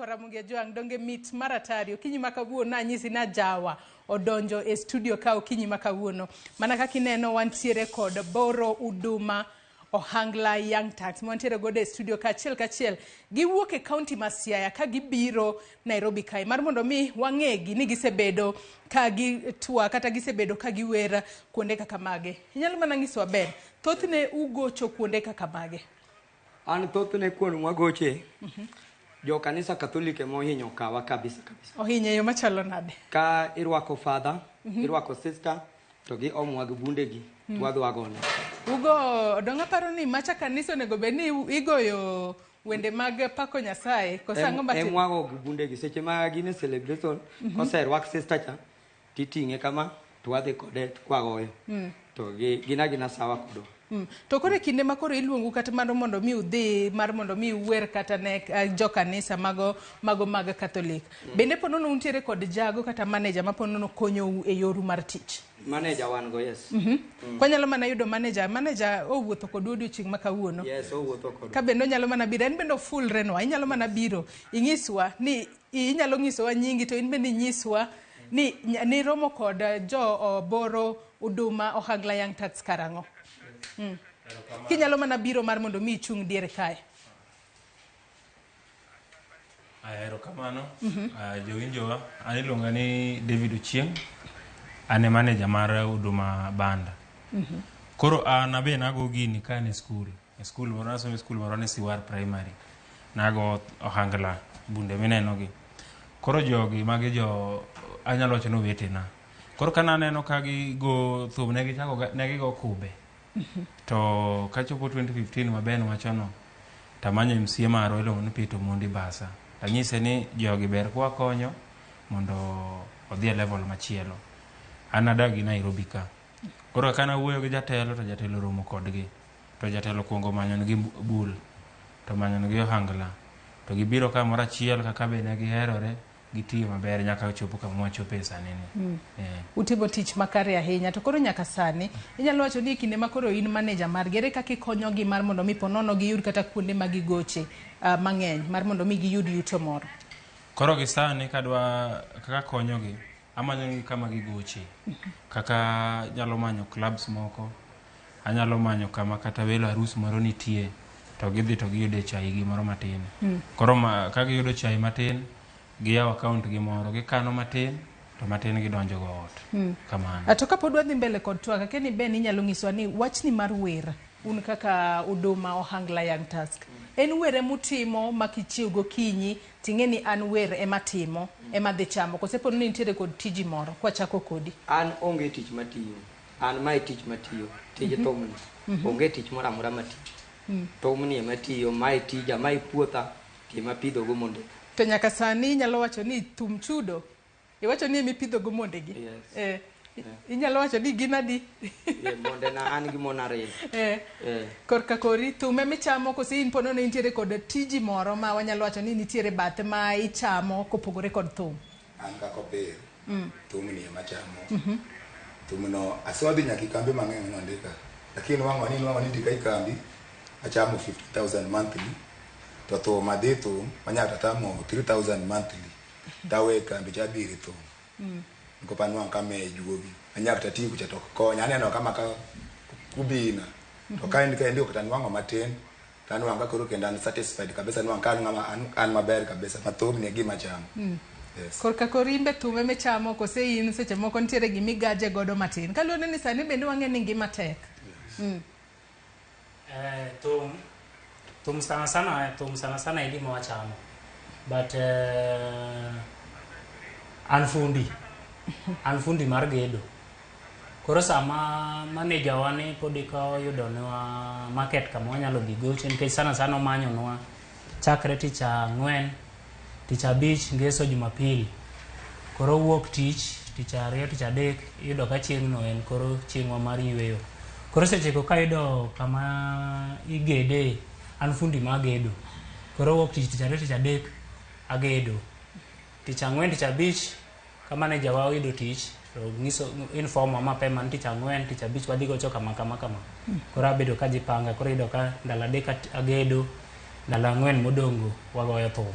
Ramogi Joang donge mit maratari okinyi makawuono nanyisi na Jawa odonjo e studio ka okinyi makawuono mana kaka ineno wantiere kod Boro Uduma Ohangla Young Tax wantiere godo e studio ka achiel giwuok e county ma Siaya ka gibiro Nairobi kae mar mondo mi wang'egi ni gisebedo ka gitwa kata gisebedo ka giwera kuonde kaka mage. Inyalo mana nyiso ber thothne ugocho kuonde kaka mage? An thothne kuonde mwagoche jo kanisa katolike mohinyo kawa kabisa. Ohinyo yo machalo nade? Ka irwako father, irwako sister, to gi omwag bundegi, twadwagone. Ugo, donga paro ni macha kanisa nego beni igoyo wende mag pako Nyasaye, kosango mati? Emwago bundegi, seche ma gine celebration, kose irwak sister cha, titing'e kama, twadhi kode, twagoyo. To gina sawa kodo. To kore kinde makoro iluongu kata mar mondo mi udhi mar mondo mi uwer kata ne jo kanisa mago mag Catholic. Bende ponono untiere kod jago kata manager ma ponono konyo e yoru mar tich? Manager wan go, yes. Kwanyalo mana yudo manager owuotho kod odiochieng' makawuono? Yes, owuotho kod. Ka bende onyalo mana biro, en bende full renwa, inyalo mana biro inyiswa ni inyalo nyisowa nyingi to in bende nyiswa ni romo kod jo Boro Uduma Ohangla Young Tax karango. Kinyalo mana biro mar mondo mi chung diere kae. Ayero kamano. Jowinjowa, an iluonga ni David Ochieng'. Ane manager mar Uduma Banda. Koro an abe nago gini ka ne school. E school moro nasome school moro ne Siwar Primary. Nago Ohangla bunde mineno gi. Koro jogi magi jo anyalo wacho no wetena. Koro kana aneno ka gigo thum ne gigo kube. To kachopo 2015 maben wachono tamanyo MCA maro iluongo ni Pito Mundi Basa. Tanyise ni jogi ber kwa konyo mondo odhi e level machielo. An adagi Nairobi ka. Koro kana wuoyo gi jatelo to jatelo romo kodgi. To jatelo kuongo manyo nigi bul. To manyo nigi Ohangla. To gibiro ka moro achiel kaka be ne giherore gitiyo maber nyaka chopo kama wachope sani ni. Utimo tich makare ahinya to koro nyaka sani inyalo wacho ni kinde makoro in manager mar gere kaka ikonyo gi mar mondo mi ponono giyud kata kuonde magigoche mang'eny mar mondo mi giyud yuto moro. Koro gi sani kaka konyo gi amanyo gi kama gigoche. Kaka nyalo manyo clubs moko, anyalo manyo kama kata welo arus moro nitie to gidhi to giyude chai gi moro matin. Koro ka giyudo chai matin giyawo account gi moro gikano matin to matin gidonjo go ot. Kamano. To kapod wadhi mbele kod twaka keni ben inyalo ngiswa ni wachni mar wer un kaka Uduma Ohangla Young Task. En were mutimo makichiw gokinyi ting'eni an wer ematimo emadhi chamo kosepo ni nitiere kod tiji moro kwa chako kodi? An onge tich matiyo. An mai tich matiyo. Tije thumni. Onge tich moro amora matiyo. Thumni matiyo mai tija mai puotha kima pidho go monde. To nyaka sani inyalo wacho ni thum chudo. Iwacho ni mipidho go monde gi. Yes. Inyalo wacho ni gin adi? Monde na an gi mon ariyo. Korka kori thume michamo kose in ponono nitiere kod tiji moro ma wanyalo wacho ni nitiere bathe ma ichamo kopogore kod thum. An kako ber. Thumni ema chamo. Thumno aswadhi nyaka kambi mang'eny nondika. Lakini wangu ni ndika ikambi achamo 50,000 monthly. To thum adhi thum manyaka tamo 3,000 monthly. Dawe kambi chabiri thum. Niko panwang kame juogi. Anyaka tatiku cha to konya aneno kama ka kubina. To ka ndio katanwanga matin. Tanwanga koro kenda unsatisfied kabisa nwanga ngama an maber kabisa. Mathum ni gima chamo. Yes. Korka korimbe thume michamo kose in seche moko nitiere gimigaje godo matin. Kaluwore ni sani bende wang'e ni ngima tek. Thum sana sana ilimo wachamo. But An fundi mar gedo. Koro sama manager wani podi ka yudonwa market kama wanyalo dhi goche nikech sana omanyonwa chakre tich ang'wen, tich abich, ngeso, jumapili. Koro wuok tich ariyo, tich adek, iyudo ka chieng'no en koro chieng'wa mar yweyo. Koro secheko ka yudo kama igede, an fundi ma gedo. Koro wuok tich ariyo, tich adek, agedo. Tich ang'wen, tich abich, ka manager wa oyudo tich, to ngiso inform wa mapema ni tich ang'wen, tich abich wadhi gocho kama. Koro abedo ka jipanga, koro iyudo ka ndalo adek agedo, ndalo ang'wen modongo wagoyo thum.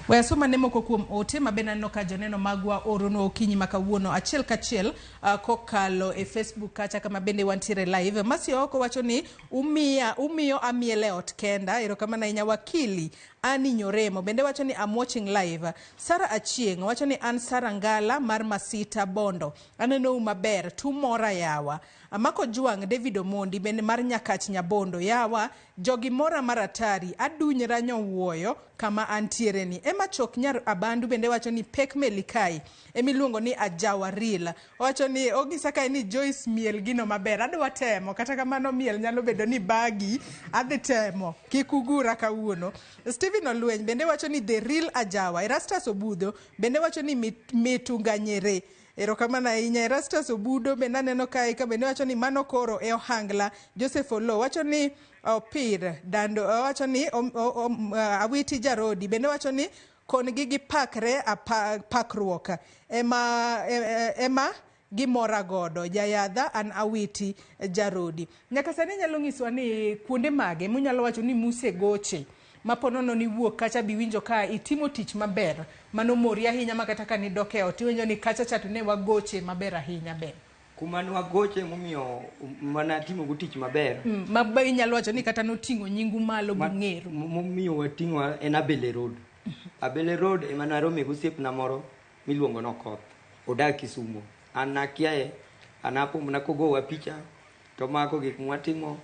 Wasoma ne moko kuom ote mabe naneno ka joneno magwa orono okinyi makawuono achiel kachiel kokalo e Facebook kacha kama bende wantiere live. Masio oko wacho ni umiyo amiele ot kenda, erokamano ahinya wakili Ani Nyoremo bende wacho ni I'm watching live. Sara Achieng wacho ni an Sara Ngala mar Masita Bondo. Aneno maber tumora yawa. Amako Juang David Omondi bende mar Nyakach Nyabondo yawa jogi mora maratari adunyra nyowuoyo kama antiere ni. Ema Chok Nyar Abandu bende wacho ni pek melikai emiluongo ni Ajawa Rila. Wacho ni ogisa kai ni Joyce miel gino maber adwa temo kata kamano miel nyalo bedo ni bagi adhi temo kikugura kawuono. Steven Olweny bende wacho ni the real Ajawa. Erastus Obudho bende wacho ni mitunganyere. Erokamano ahinya. Erastus Obudo bende aneno kae ka bende wacho ni mano koro e ohangla. Joseph Olo wacho ni opir dando wacho ni awiti Jarodi bende wacho ni kon gi pakre pakruok ema gimora godo jayadha an awiti Jarodi. Nyaka sani nyalo ngiswa ni kuonde mage munyalo wacho ni muse goche maponono ni wuok kacha biwinjo ka itimo tich maber mano mori ahinya makata ka ni doke ot iwinjo ni kacha chato ne wagoche maber ahinya be kuma ni wagoche mumiyo mana timo go tich maber mabe inyalo wacho ni kata notingo nyingu malo bung'ero mumiyo watingo en Abele Road. Abele Road ema narome go siepna moro miluongo no Koth odak Kisumu. An nakiaye anapo mnakogo wa picha to mako gik mwatimo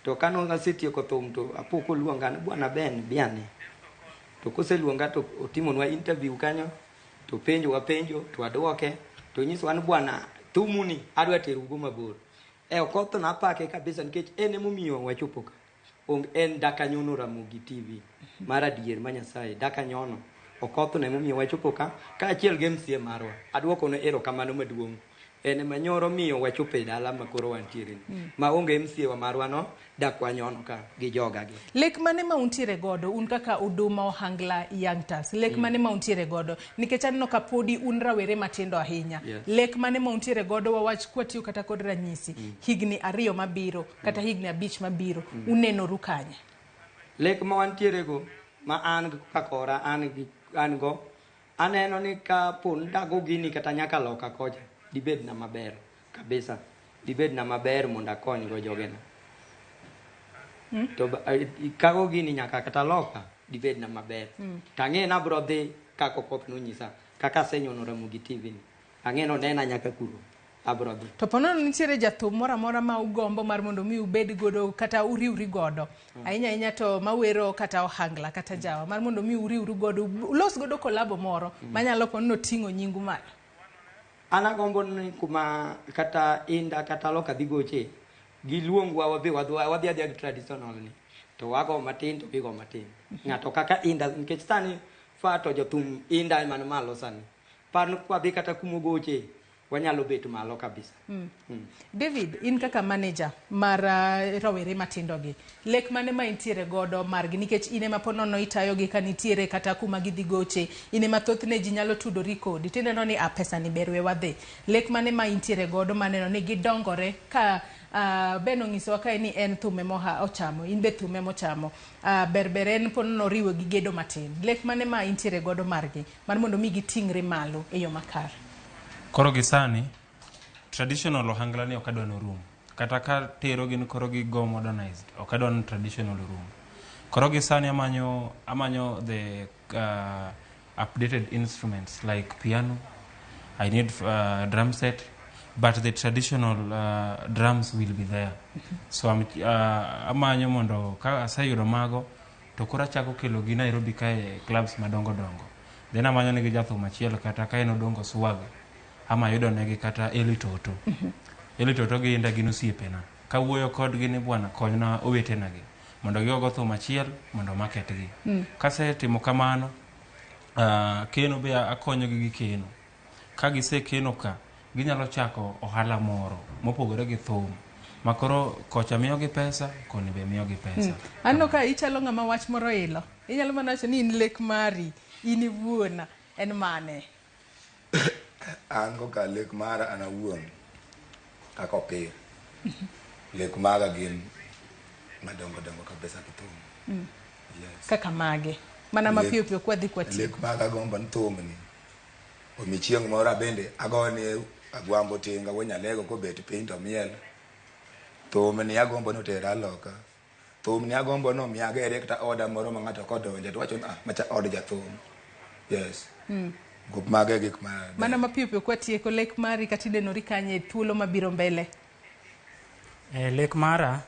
to kano asetieko thum to apoko luonga bwana Ben biane to koseluonga to otimonwa interview kanyo to penjo to aduoke to nyiso an bwana thumuni adwa terugo mabor Okoth na apake kabisa nikech ene momiyo wachopo ka en dakanyono Ramogi TV mar adier ma Nyasaye dakanyono Okoth ne momiyo wachopo ka achiel gi MCA marwa aduoko ne erokamano maduong' ene manyoro miyo wachope dala makoro wantiere ma onge MCA wa marwa no dakwanyono ka gi joga gi. Lek mane ma untiere godo un kaka Oduma Ohangla Youngsters lek mane ma untiere godo nikech aneno ka podi un rawere matindo ahinya lek mane ma untiere godo wawach kwatiyo kata kod ranyisi higni 2 mabiro kata higni 5 mabiro unenoru kanye. Lek ma wantiere go ma an kakora an go aneno ni ka pon dago gini kata nyaka loka koja dibed na maber kabisa dibed na maber mondo akony go jogena to kago gini nyaka kata loka dibed na maber tang'e na bro dhi kako Koth nonyisa kaka senyono Ramogi TV ni ang'e no nena nyaka kuro abro dhi to ponono nitiere jathum mora ma ugombo mar mondo mi ubed godo kata uriuri godo ahinya to mawero kata ohangla kata jawa mar mondo mi uriuri godo ulos godo kolabo moro manyalo ponono ting'o nyingu malo. Ana gombo ni kuma kata inda kata loka digoche giluongwa wadhi adhi traditional ni to wago matin to bigo matin ng'ato kaka inda nikech sani fato jothum inda man malo sani par kwa dhi kata kumogoche wanyalo bet malo kabisa. David in kaka manager mar rawere matindo gi lek mane ma intiere godo margi nikech ine maponono itayo gi kanitiere kata kuma gidhi goche ine mathothne ji nyalo tudori kodi tineno ni pesa ni berwe wadhi lek mane ma intiere godo maneno ni gidongore ka beno ngiso ka ni en thume moha ochamo in be thume mochamo berberen ponono riwo gi gedo matin lek mane ma intiere godo margi mar mondo mi gitingre malo e yo makar. Koro gisani traditional ohangla ni okadwa no room kata ka tero gin koro gi go modernized okadwa no traditional room koro gisani amanyo the updated instruments like piano. I need drum set but the traditional drums will be there so amanyo mondo ka asayudo mago to koro achako kelo gi Nairobi kae clubs madongo then amanyo negi jathum achiel kata ka en Odongo Swag ama yudo negi kata Eli Toto. Eli Toto gi inda gin osiepena. Kawuoyo kodgi ni bwana konyna owetena gi mondo gigo thum achiel mondo market gi. Kase timo kamano keno be akonyogi gi keno. Ka gise keno ka ginyalo chako ohala moro mopogore gi thum. Makoro kocha miyo gi pesa, koni be miyo gi pesa. Ano ka ichalo ng'ama wach moro ilo. Inyalo mana wacho ni in lek mari, in iwuona en mane? An go ka lek mara an awuon kaka opir. Lek maga gin madongo kabisa gi thum. Yes. Kaka mage. Mana mapiyo piyo kwa dhi kwa ti. Lek maga gomba ni thum ni. Omi chieng' moro bende agone agwambo tinga wonyalego ko bet piny to miel. Thum ni agombo no tera loka. Thum ni agombo no mi agere kata oda moro ma ng'ato kodonje to wacho macha od ja thum. Yes. Gup mage gik ma mana mapiyo piyo kwa tieko lek mari kati denori kanye thuolo mabiro mbele. Lek mara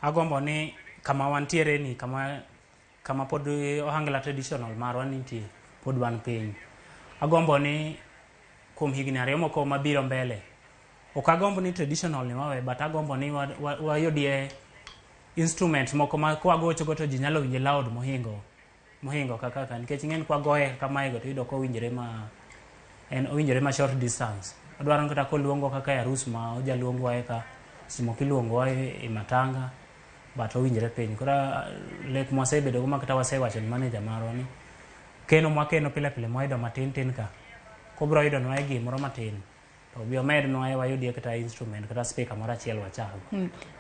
agombo ni kama wantiere ni kama pod ohangla traditional marwa nitie pod wan piny. Agombo ni kuom higni ariyo moko mabiro mbele ok agombo ni traditional ni wawe, but agombo ni wayudie instrument moko ma kwagocho go to ji nyalo winje loud mohingo kaka nikech ng'en kwagoye kamae go to yudo ko winjore ma short distance. Adwaro kata koluongo kaka arus ma ojaluongo eka simo kiluongo e matanga but owinjore piny. Kora lek mwasebedo go makata wasewacho ni manager marwa ni keno mwakeno pile mwayudo matin ka kobro yudo nwa gimoro matin to biomed nwa wayudie kata instrument kata speaker moro achiel wachago.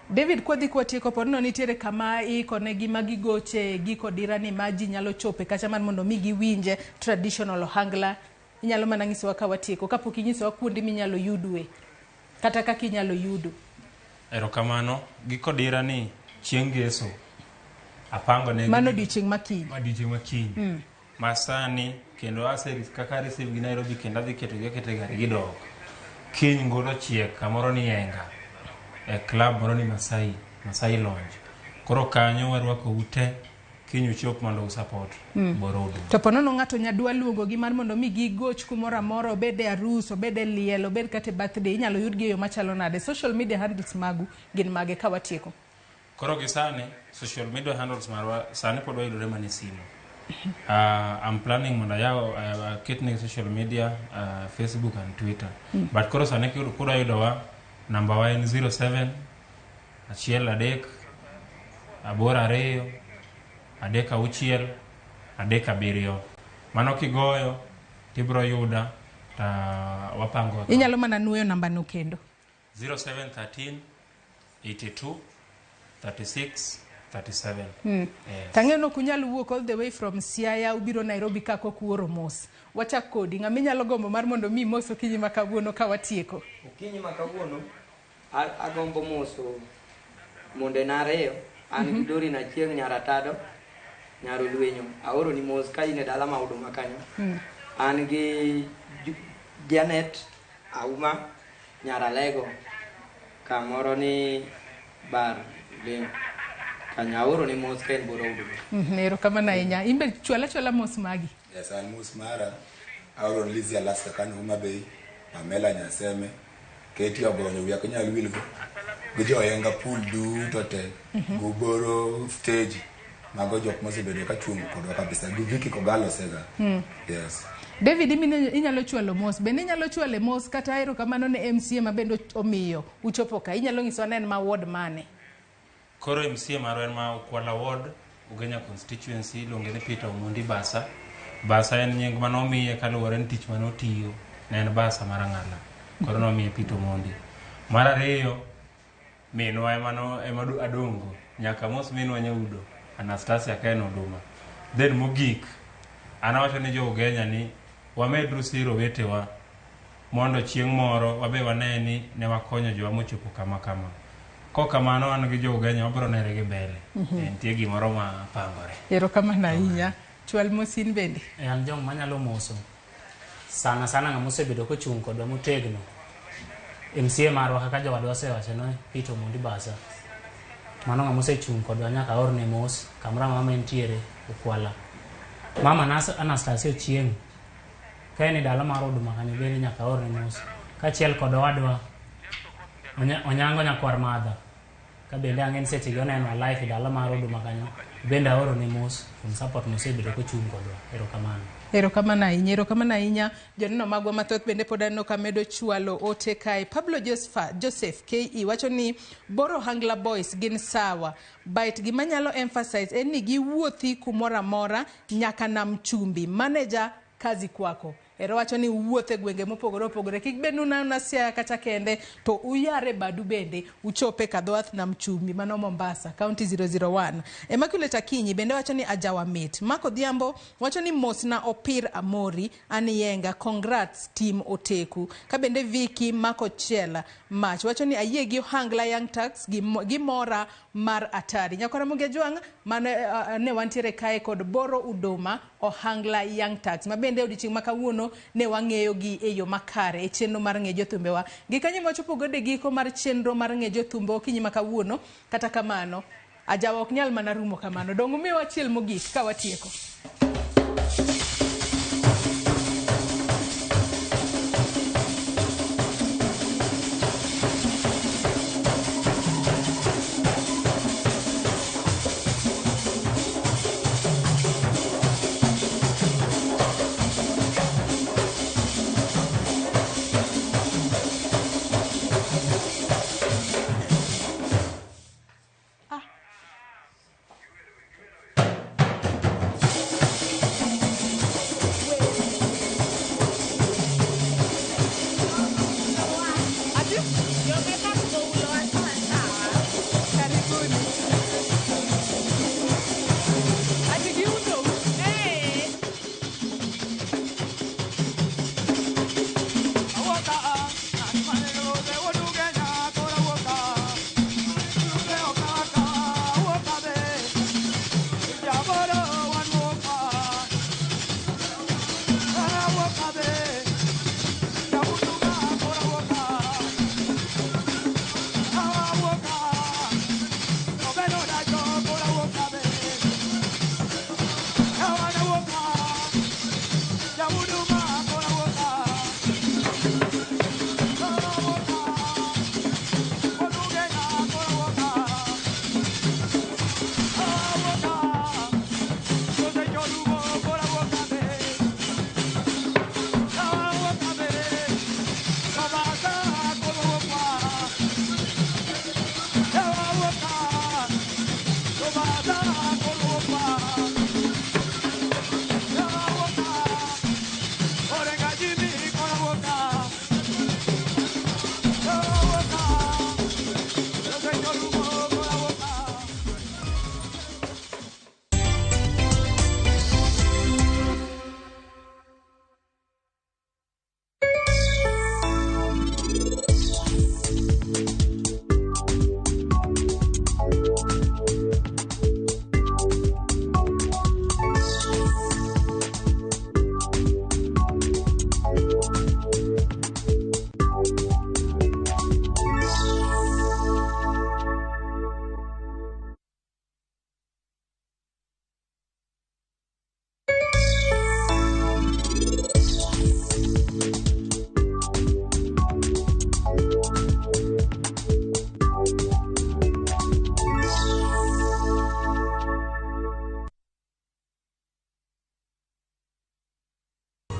David kwadhi kwa tieko podno nitiere kama ikone gima gigoche giko dirani ma ji nyalo chope kacha man mondo mi giwinje traditional ohangla. Inyalo mana nyisowa ka watieko kapok inyisowa kuonde minyalo yudwe kata kaka inyalo yudo. Erokamano giko dirani chieng' Ngeso apango ne mano odiochieng' makiny. Masani kendo kaka receive gi Nairobi kendo adhi keto gari gidok. Kiny ngolo chiek kamoro ni Yenga e club moro ni Masai Lounge. Koro kanyo warwako ute kiny uchop mondo usupport Borodo. To ponono ng'ato nyadwa luongo gi mar mondo mi gigoch kumoro amora obede arus obede liel obed kate birthday inyalo yudgi e yo machalo nade. Social media handles magu gin mage ka watieko. Koro gi sani social media handles marwa sani pod wayudore mana simu. I'm planning mondo ketne social media Facebook and Twitter. But koro sani kura yudowa number 107 1 3 8 7 mano kigoyo tibro yuda ta wapango. Inyalo mana nuoyo namba no kendo 0713 82 36 37. Tang'eno kunyalo wuok all the way from Siaya ubiro Nairobi kako kuoro mos. Wachak kodi ng'ama inyalo gombo mar mondo mi moso kinyi makawuono ka watieko. Kinyi makawuono agombo moso monde nareyo an gidori na chieng' nyaratado nyaro lwenyo aoro ni mos ka ine dala maudo makanyo. An gi Janet Auma nyaralego kamoro ni bar leo kanyaoro ni mos ken Borodo. Nero kama na inya imbe chwala mos magi. Yes, an mos mara aoro Lizzy Alaska kanyo Homa Bay Pamela Nyaseme Keti Obonyo ya kunyal wilgo gijo Yenga pool duto te guboro stage mago jok mosebedo ka chung kodwa kabisa Viki Kogalo sega. Yes. David inyalo chwalo mos bende inyalo chwale mos kata ero kamano ne MCA mabendo omiyo uchopo ka inyalo nyiso nen ma ward mane. Koro MCA marwa en ma Ukwala Ward Ugenya constituency luonge ni Peter Omondi Basa. Basa en nying manomiye kaluwore ni tich manotiyo ne en Basa marang'ala. Koro nomiye Peter Omondi. Mar ariyo minwa ema Adongo nyaka mos minwa Nyaudo Anastasia Ken Oduma. Then mogik anawacho ni jo Ugenya ni wamedru siro wetewa mondo chieng' moro wabe waneni ne wakonyo jowa mochopo kama. Kamano an gi jo Ugenya wabro nere gi mbele. Nitie gimoro ma pangore. Erokamano ahinya. Chwal mosin bende. An jong manyalo moso. Sana ng'ama osebedo kochung' kodwa motegno. MCA marwa kaka jowadwa osewacho no Peter Omondi Basa. Mano ng'ama osechung' kodwa nyaka orne mos kamoro ma entiere Ukwala. Mama Anastasia Chieng. Kani dala mar Huduma kani bende nyaka or ne mos. Kachiel kod wadwa Onyango nyakwar madha. Ka bende ang'en seche gi oneno live dala mar Huduma kanyo. Bende aoro ne mos kuom support mosebedo kochung' kodwa. Erokamano. Erokamano ahinya. Joneno magwa mathoth bende pod aneno ka medo chwalo ote kae. Pablo Joseph KE wacho ni Boro Hangla Boys gin sawa. Bait gima nyalo emphasize en ni giwuothi kumoro amora nyaka Nam Chumbi. Manager kazi kwako. Ero wacho ni wuothe gwenge mopogore opogore. Kik benu na Siaya kata kende to uyare badu bende uchope kadhoath Nam Chumbi mano Mombasa County 001. Immaculate Akinyi bende wacho ni ajawa mit. Marco Dhiambo wacho ni mosna Opir Amori aniyenga. Congrats team Oteku. Ka bende Vicky Marco Chela Mach wacho ni ayie gi Ohangla Young Tax gimora mar atari. Nyakora Muge Jwang mane ne wantiere kae kod Boro Udoma Ohangla Young Tax. Mabende odiochieng' makawuono ne wang'eyo gi e yo makare e chenro mar ng'e jothumbewa. Gikanyo mochopo gode giko mar chenro mar ng'e jothumbe okinyi makawuono. Kata kamano ajawa ok nyal mana rumo kamano. Dong umiwa achiel mogik ka watieko.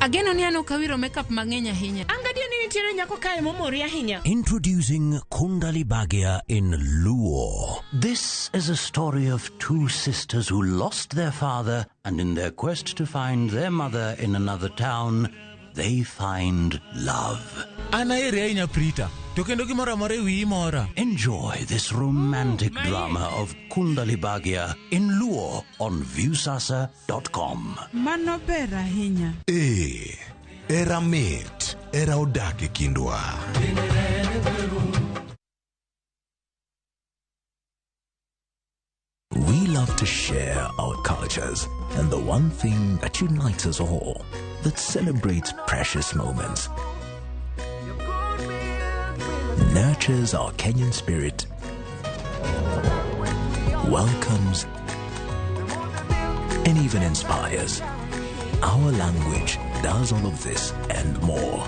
Ageno ni ano kawiro makeup mang'eny ahinya. Angadio ni nitiere nyako kae momori ahinya. Introducing Kundali Bhagia in Luo. This is a story of two sisters who lost their father, and in their quest to find their mother in another town, they find love. Anaere ahinya Prita. To kendo gimoro amora ewi mora. Enjoy this romantic drama of Kundali Bhagia in Luo on viewsasa.com. Mano ber ahinya. Era mit, era odak e kindwa. We love to share our cultures, and the one thing that unites us all, that celebrates precious moments, nurtures our Kenyan spirit, welcomes, and even inspires. Our language does all of this and more.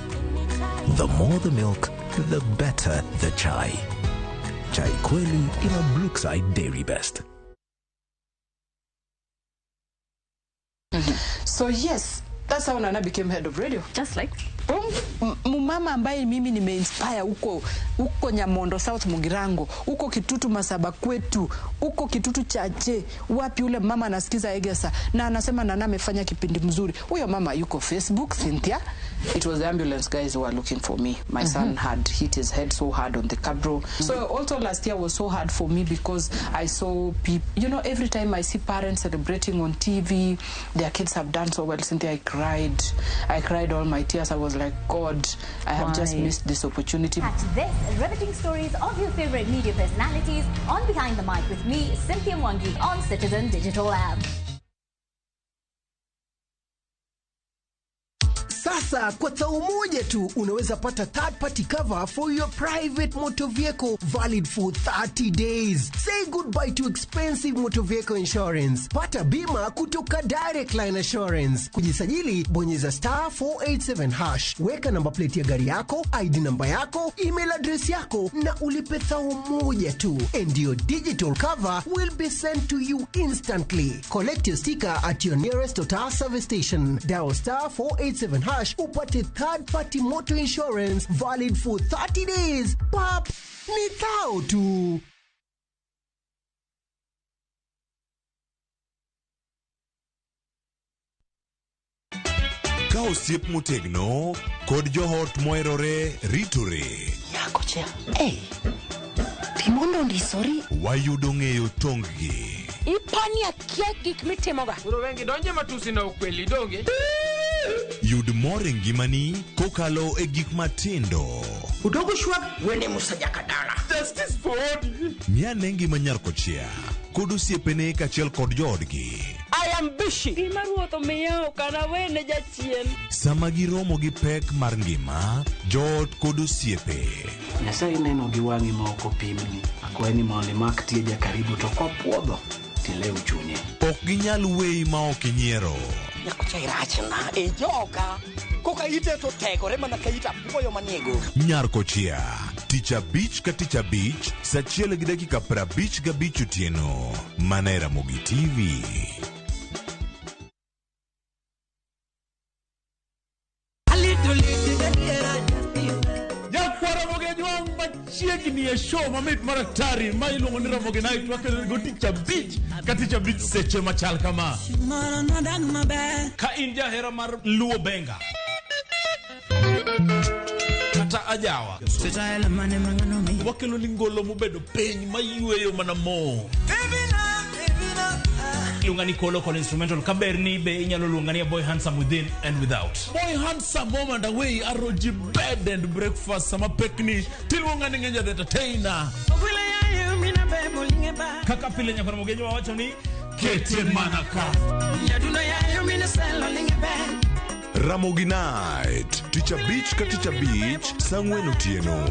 The more the milk, the better the chai. Chai kweli ina Brookside Dairy Best. So yes, that's how Nana became head of radio. Just like mama ambaye mimi nimeinspire huko Nyamondo South Mugirango, huko Kitutu Masaba kwetu, huko Kitutu Chache, wapi ule mama anasikiza Egesa na anasema Nana amefanya kipindi mzuri. Huyo mama yuko Facebook, Cynthia. It was the ambulance guys who were looking for me. My son had hit his head so hard on the cabro. So also last year was so hard for me because I saw people, you know, every time I see parents celebrating on TV, their kids have done so well. Cynthia, I cried all my tears. I was like, God, I have just missed this opportunity. Catch this riveting stories of your favorite media personalities on Behind the Mic with me, Cynthia Mwangi, on Citizen Digital app. Sasa kwa thao moja tu unaweza pata third party cover for your private motor vehicle valid for 30 days. Say goodbye to expensive motor vehicle insurance. Pata bima kutoka Direct Line Assurance. Kujisajili bonyeza *487#. Weka namba plate ya gari yako, ID namba yako, email address yako na ulipe thao moja tu. And your digital cover will be sent to you instantly. Collect your sticker at your nearest Total service station. Dial *487# upate third party motor insurance valid for 30 days. Pap, ni thao tu. Ka osiep motegno kod johort moherore ritore. Yako chia. Timondo ndisori. Wayudo ng'eyo tonggi. Ipani akia gik mitimoga. Wengi donje matusi na ukweli donge. Yud more ngimani kokalo e gik matindo. Udogo shwag wene musajaka dala. Justice for all. Mia nengi manyarko chia. Kod osiepene kachiel kod joodgi. I am busy. Gimaruotho miyo kana wene jachien. Sama giromo gi pek mar ngima, joot kod osiepe. Nyasaye neno gi wang'i ma ok opimni. Akwaye ni mondo imak tieja karibu to kopuodho tilew chunye. Ok ginyal weyi ma ok inyiero. Nyakucha irachna joka koka ite to tegore mana kaita puoyo maniego. Nyarko chia tich abich ka tich abich saa 1:55 otieno. Mana Ramogi TV. Chiegni e show mamit maraktari ma iluongo ni Ramogi Night wakelo go tich abich ka tich abich seche machal kama. Ka in jahera mar luo benga kata ajawa wakelo ni ngolo mobedo piny mayueyo mana mo. Lungani kolo call instrumental kaberni be inyalo lungani Boy Handsome Within and Without. Boy Handsome moment away aroji bed and breakfast sama pekni tilungani ngenja the entertainer. Kaka pile nyakona mogenyo wawacho ni kete manaka. Ramogi Night tich abich ka tich abich saa 4 otieno.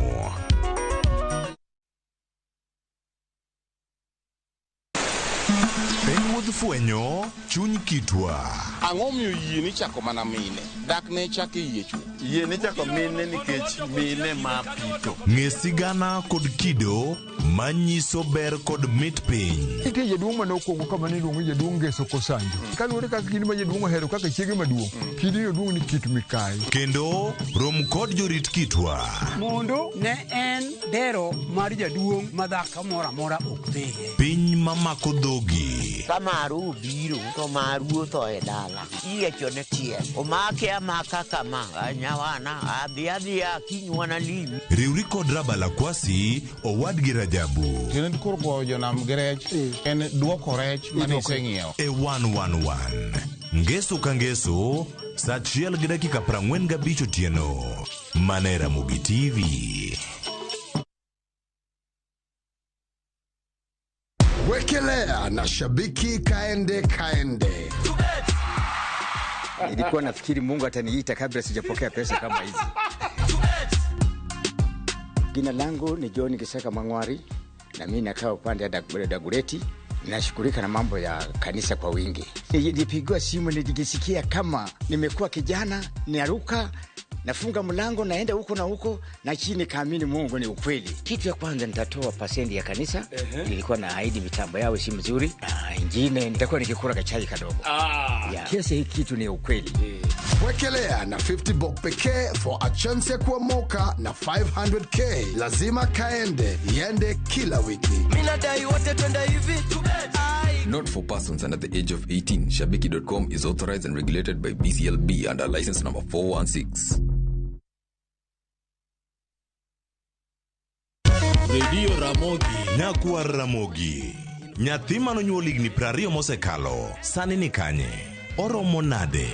Fuenyo chuny kitwa. Ang'o miyo yie ni chako mana mine? Dak ne chako yie chuo. Yie ni chako mine nikech mine ma pito. Ng'e sigana kod kido manyiso ber kod mit piny. Ike jaduong' mane okuongo kama ni luongo jaduong' Ngeso Kosanjo. Kaluwore kaka kinde ma jaduong' ohero kaka chiege maduong'. Kinde jaduong' ni Kit Mikai. Kendo rom kod jorit kitwa. Mondo ne en dero mar jaduong' madhaka mora mora ok dheye. Piny mamako dhogi. Kamaru biro to maru to e dala. Iecho ne tie. Omake amaka kama nyawana adhiadhia kinywana limi. Riuri kod Rabala Kwasi owadgi Rajabu. Kendo kor go jonam grech en duoko rech manise ng'iewo. E 111. Ngeso ka ngeso saa 1:45 otieno. Mana Ramogi TV. Wekelea na shabiki kaende. Nilikuwa nafikiri Mungu ataniita kabla sijapokea pesa kama hizi. Jina langu ni John Kisaka Mangwari na mimi nakaa upande wa Dagureti Nashughulika na mambo ya kanisa kwa wingi. Nilipigiwa simu nikisikia kama nimekuwa kijana, niaruka, nafunga mlango, naenda huko na huko, na chini kaamini Mungu ni ukweli. Kitu ya kwanza nitatoa pasenti ya kanisa. Nilikuwa na ahidi mitambo yao si mzuri. Na ingine nitakuwa nikikula kachai kadogo. Kiasi hii kitu ni ukweli. Wekelea na 50 bob pekee for a chance ya kuomoka na 500k. Lazima kaende, yende kila wiki. Minadai wote twenda hivi. Not for persons under the age of 18. Shabiki.com is authorized and regulated by BCLB under license number 416. Radio Ramogi. Nyakwa Ramogi. Nyathi manonyuol higni 20 mosekalo. Sani ni kanye? Oromo nade?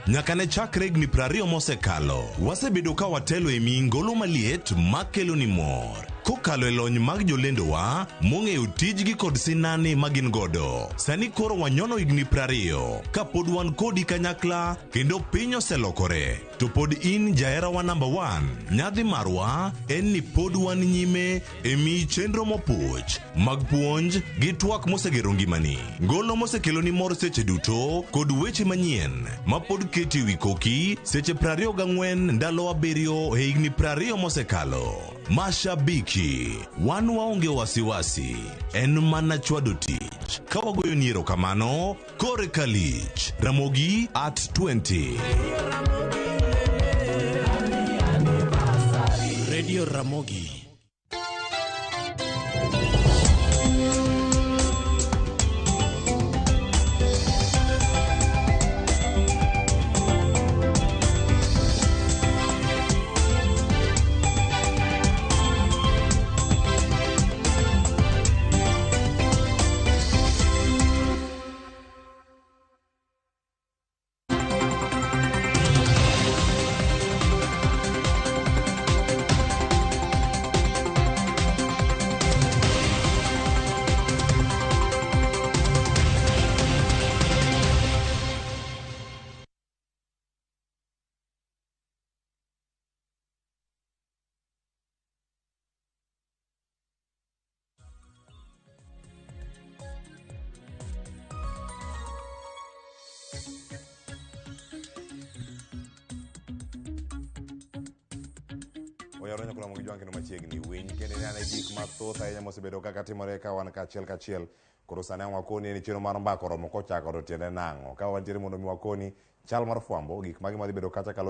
Nyaka ne chakre higni 20 mosekalo. Wasebedo ka watelo e mingolo maliet makelo ni mor. Kokalo e lony mag jolendowa, mong'eyo tijgi kod sinani magin godo. Sani koro wanyono higni 20, ka pod wan kodi kanyakla, kendo piny oselokore. To pod in jaerawa number 1. Nyadhi marwa en ni pod wan nyime e mi chenro mopuch, mag puonj gi twak mosegero ngimani. Ngolo mosekelo ni mor seche duto, kod weche manyien, ma pod keti wi koki, seche 24 ndalo 7 e higni 20 mosekalo. Mashabiki, wan waonge wasiwasi, en mana chwado tich. Ka wagoyo niero kamano, kore kalich. Ramogi at 20. Radio Ramogi. Oyaronya kuna mugijwa kendo machiegni winy kendo ne gik mathoth ahinya mosebedo kaka timore ka wan kachiel koro sane wakoni ni chiro mar mbako romo kochako to tiende nang'o ka wantiere mondo mi wakoni chal mar fwambo gik magi madhi bedo kata ka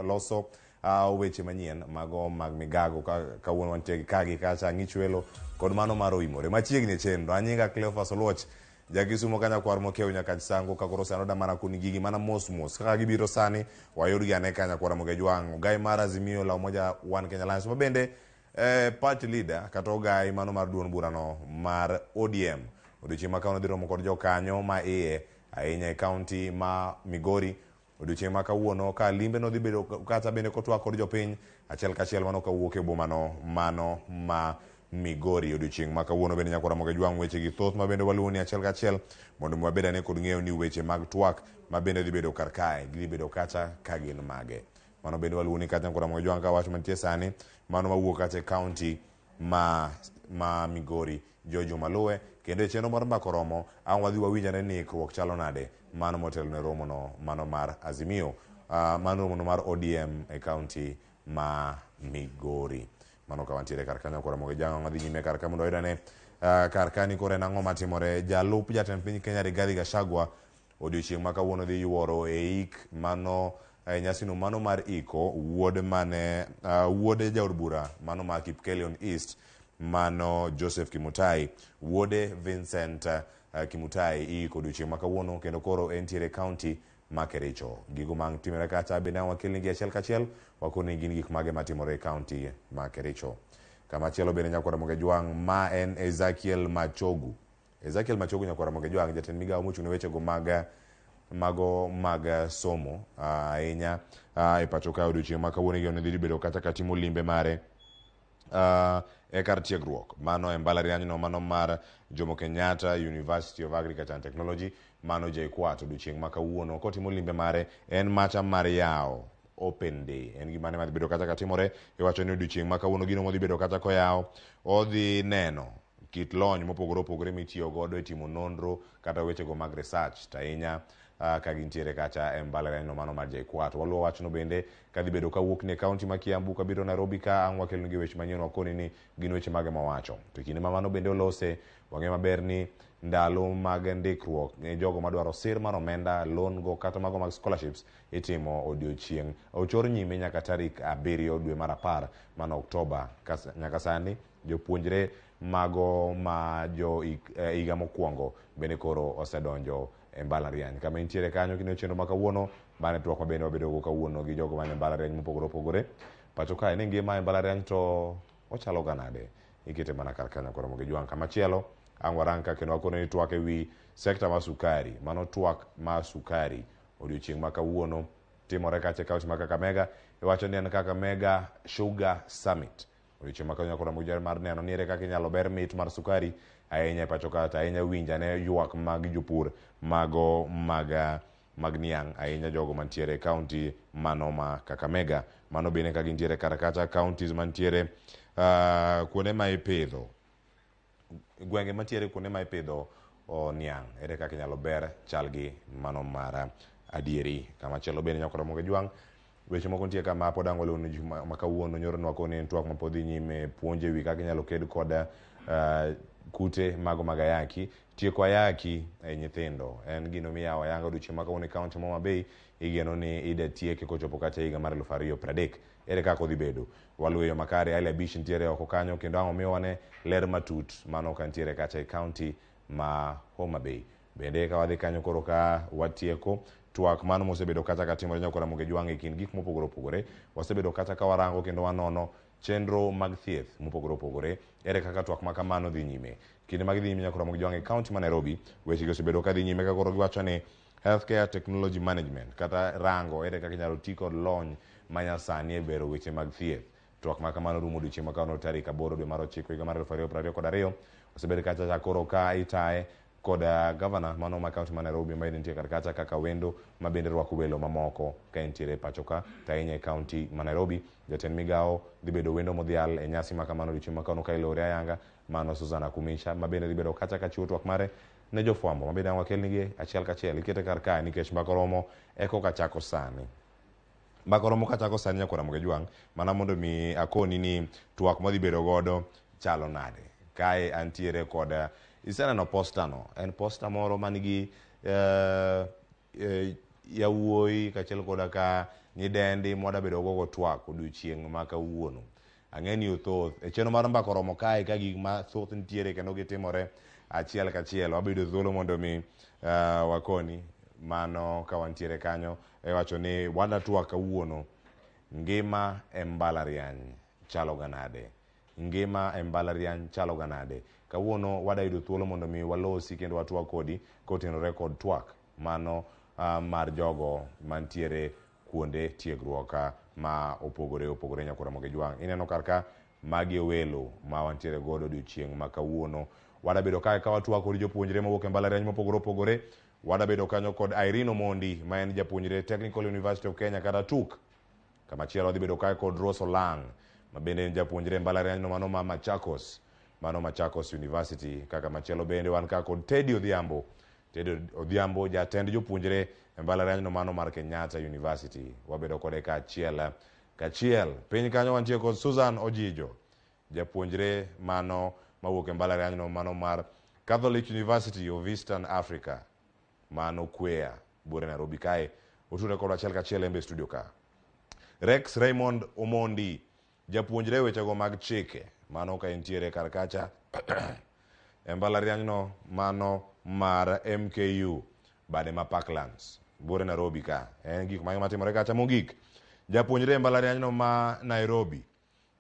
loso weche manyien mago mag migago ka wuon wantie ka gi kacha ng'ichwelo kod mano mar oimore machiegni chenro anyinga Cleophas Oluoch Jakisumo kanya kwar mokeo nyaka sango ka koro sano da mana kuni gigi mana mos kaka gibiro sani wayud gi ane kanya kwar mogejwang gai mar Azimio la Umoja One Kenya Alliance mabende party leader kata gai mano mar duon burano mar ODM odiochieng' ma kawuono dhi romo kod jokanyo ma iye ahinya e kaunti ma Migori odiochieng' ma kawuono ka limbe no dhi bedo kata bende kotwak kod jopiny achiel kachiel mano kawuok e bomano mano ma Migori odiochieng' ma kawuono bende nyakora mogejwang weche gi thoth ma bende waluoni achiel kachiel mondo wabed ane kod ng'eyo ni weche mag twak ma bende dhi bedo kar kae dhi bedo kacha ka gin mage mano bende waluoni kata nyakora mogejwang ka wach mantie sani mano mawuok kacha e kaunti ma Migori Jojo Maluwe kendo chenro mar mbako romo ang' wadhi wawinjane ni ikruok chalo nade mano motelo ne romo no mano mar Azimio mano romo no mar ODM e kaunti ma Migori mano ka wantiere kar kanyo kora mogejwang madhi nyime kar ka mondo oyudane kar kani kore nang'o matimore jalup jatend piny Kenya Rigathi Gachagua odiochieng' ma kawuono dhi yuoro e ik mano nyasino mano mar iko wuode jaod bura mano ma Kipkelion East mano Joseph Kimutai wuode Vincent Kimutai iko odiochieng' ma kawuono kendo koro entiere kaunti ma Kericho gigo mang timore kacha bende wakelni gi achiel kachiel wakoni gin gik mage matimore e kaunti ma Kericho kama chielo bende nyakora mogejwang ma en Ezekiel Machogu nyakora mogejwang jatend migawo mochung' ne weche go mag somo ahinya e pacho ka odiochieng' ma kawuono gi dhi bedo kata ka timo limbe mare e kar tiegruok mano e mbalariany no mano mar Jomo Kenyatta University of Agriculture and Technology mano JKUAT odiochieng' ma kawuono kotimo limbe mare en macha mar yawo open day en gima ne madhi bedo kata ka timore e wacho ni odiochieng' ma kawuono gino modhi bedo kata koyawo odhi neno kit lony mopogore opogore mitiyo godo e timo nonro kata wechego mag research tainya ka gintiere kacha e mbalariany no mano mar JKUAT. Waluwo wachno bende kadhi bedo kawuok ne kaunti ma Kiambu kabiro Nairobi ka ang' wakelonegi weche manyien wakoni ni gin weche mage mawacho. To kinde ma mano bende olose wang'e maber ni ndalo mag ndikruok ne jogo madwaro sir mar omenda loan go kata mago mag scholarships itimo odiochieng' ochor nyime nyaka tarik 7 dwe mar 10 mano Oktoba. Nyaka sani jopuonjre mago ma jo higa mokwongo bende koro osedonjo e mbalariany. Kama intiere kanyo kino chenro ma kawuono bane twak mabende wabedo go kawuono gi jogo mane mbalariany mopogore opogore. Pacho kae ni ngima e mbalariany to ochalo ganade ikete mana kar kanyo koro Ramogi Jwang. Kamachielo ang' warang ka kendo wakono ni twak ewi sekta mar sukari. Mano twak mar sukari odiochieng' ma kawuono timore kacha kaunti ma Kakamega. Iwacho ni en Kakamega Sugar Summit. Odiochieng' ma kawuono koro Ramogi mar neno ni ere kaka inyalo ber mit mar sukari ahinya e pacho ka ahinya winja ne ywak mag jopur mago mag niang' ahinya jogo mantiere kaunti mano ma Kakamega. Mano bende ka gintiere kar kacha counties mantiere kuonde ma ipidho gwenge mantiere kuonde ma ipidho niang' ere kaka inyalo ber chalgi mano mar adieri. Kamachielo bende nyaka Ramogi Jwang weche moko nitie kama pod ang' walewoni ji ma kawuono nyoronwa koni en twak mapod dhi nyime puonje wi kaka inyalo ked kod kute mago mag ayaki. Tieko ayaki e nyithindo en gino miyawo ayanga odiochieng' ma kawuono e kaunti ma Homa Bay igeno ni ide tieke kochopo kacha higa mar 2030. Ere kaka odhi bedo? Waluwo yo makare Ali Abish ntiere oko kanyo kendo ang' omiyo wane ler matut mano ka ntiere kacha e kaunti ma Homa Bay. Bende ka wadhi kanyo koro ka watieko twak mano mosebedo kacha katimore nyaka Ramogi Jwang e kind gik mopogore opogore. Wasebedo kacha ka warango kendo wanono chenro mag thieth mopogore opogore. Ere kaka twak ma kamano dhi nyime? Kinde mag dhi nyime nyaka Ramogi Jwang e kaunti ma Nairobi weche gi osebedo ka dhi nyime ka koro giwacho ni healthcare technology management kata rango ere kaka inyalo ti kod lony manyasani e bero weche mag thieth. Twak ma kamano rumo odiochieng' ma kawuono tarik 8 dwe mar 9 higa mar 2022. Osebedo kacha cha koro ka itae kod governor mano ma kaunti ma Nairobi ma nitie kar kacha kaka wendo ma bende rwako welo mamoko ka entiere pacho ka tainya e kaunti ma Nairobi. Jatend migawo dhi bedo wendo modhial e nyasi ma kamano odiochieng' ma kawuono ka ilore ayanga mano Susanna Kumisha ma bende dhi bedo kacha ka chiwo twak mare ne jofwambo ma bende wakelnigi achiel kachiel ikete kar kae nikech mbakoromo eko ka chako sani. Mbakoromo ka chako sani nyaka Ramogi Jwang mana mondo mi akoni ni twak modhi bedo godo chalo nade. Kae antiere kod iseneno posta no en posta moro manigi yawuoyi kachiel koda ka nyidendi mwada bedo gogo twak odiochieng' ma kawuono. Ang'eni uthoth e chenro mar mbakoromo kae ka gik ma thoth ntiere kendo gitimore achiel kachiel wabedo thuolo mondo mi wakoni mano ka wantiere kanyo e wacho ni wada twak kawuono ngima e mbalariany chalo ganade. Ngima e mbalariany chalo ganade. Kawuono wada yudo thuolo mondo mi walosi kendo watwak kodi kotenore kod twak mano mar jogo mantiere kuonde tiegruok ma opogore opogore nyaka Ramogi Jwang. Ineno kar ka magi welo ma wantiere godo odiochieng' ma kawuono. Wada bedo kae ka watwak kod jopuonjre mawuok e mbalariany mopogore opogore. Wada bedo kanyo kod Irene Omondi ma en japuonjre Technical University of Kenya kata TUK. Kamachielo wadhi bedo kae kod Rose Olang ma bende en japuonjre mbalariany no mano ma Machakos. Mano Machakos University. Kaka machielo bende wan ka kod Teddy Odhiambo. Teddy Odhiambo jatend jopuonjre e mbalariany no mano mar Kenyatta University. Wabedo kode kachiel piny kanyo wantie kod Susan Ojijo japuonjre mano mawuok e mbalariany no mano mar Catholic University of Eastern Africa mano Kwea bure Nairobi kae. Oture kod achiel kachiel embe studio ka. Rex Raymond Omondi japuonjre wechego mag chike mano ka entiere kar kacha e mbalariany no mano mar MKU bade ma Parklands bure Nairobi ka. En gik matimore kacha mogik japuonjre e mbalariany no ma Nairobi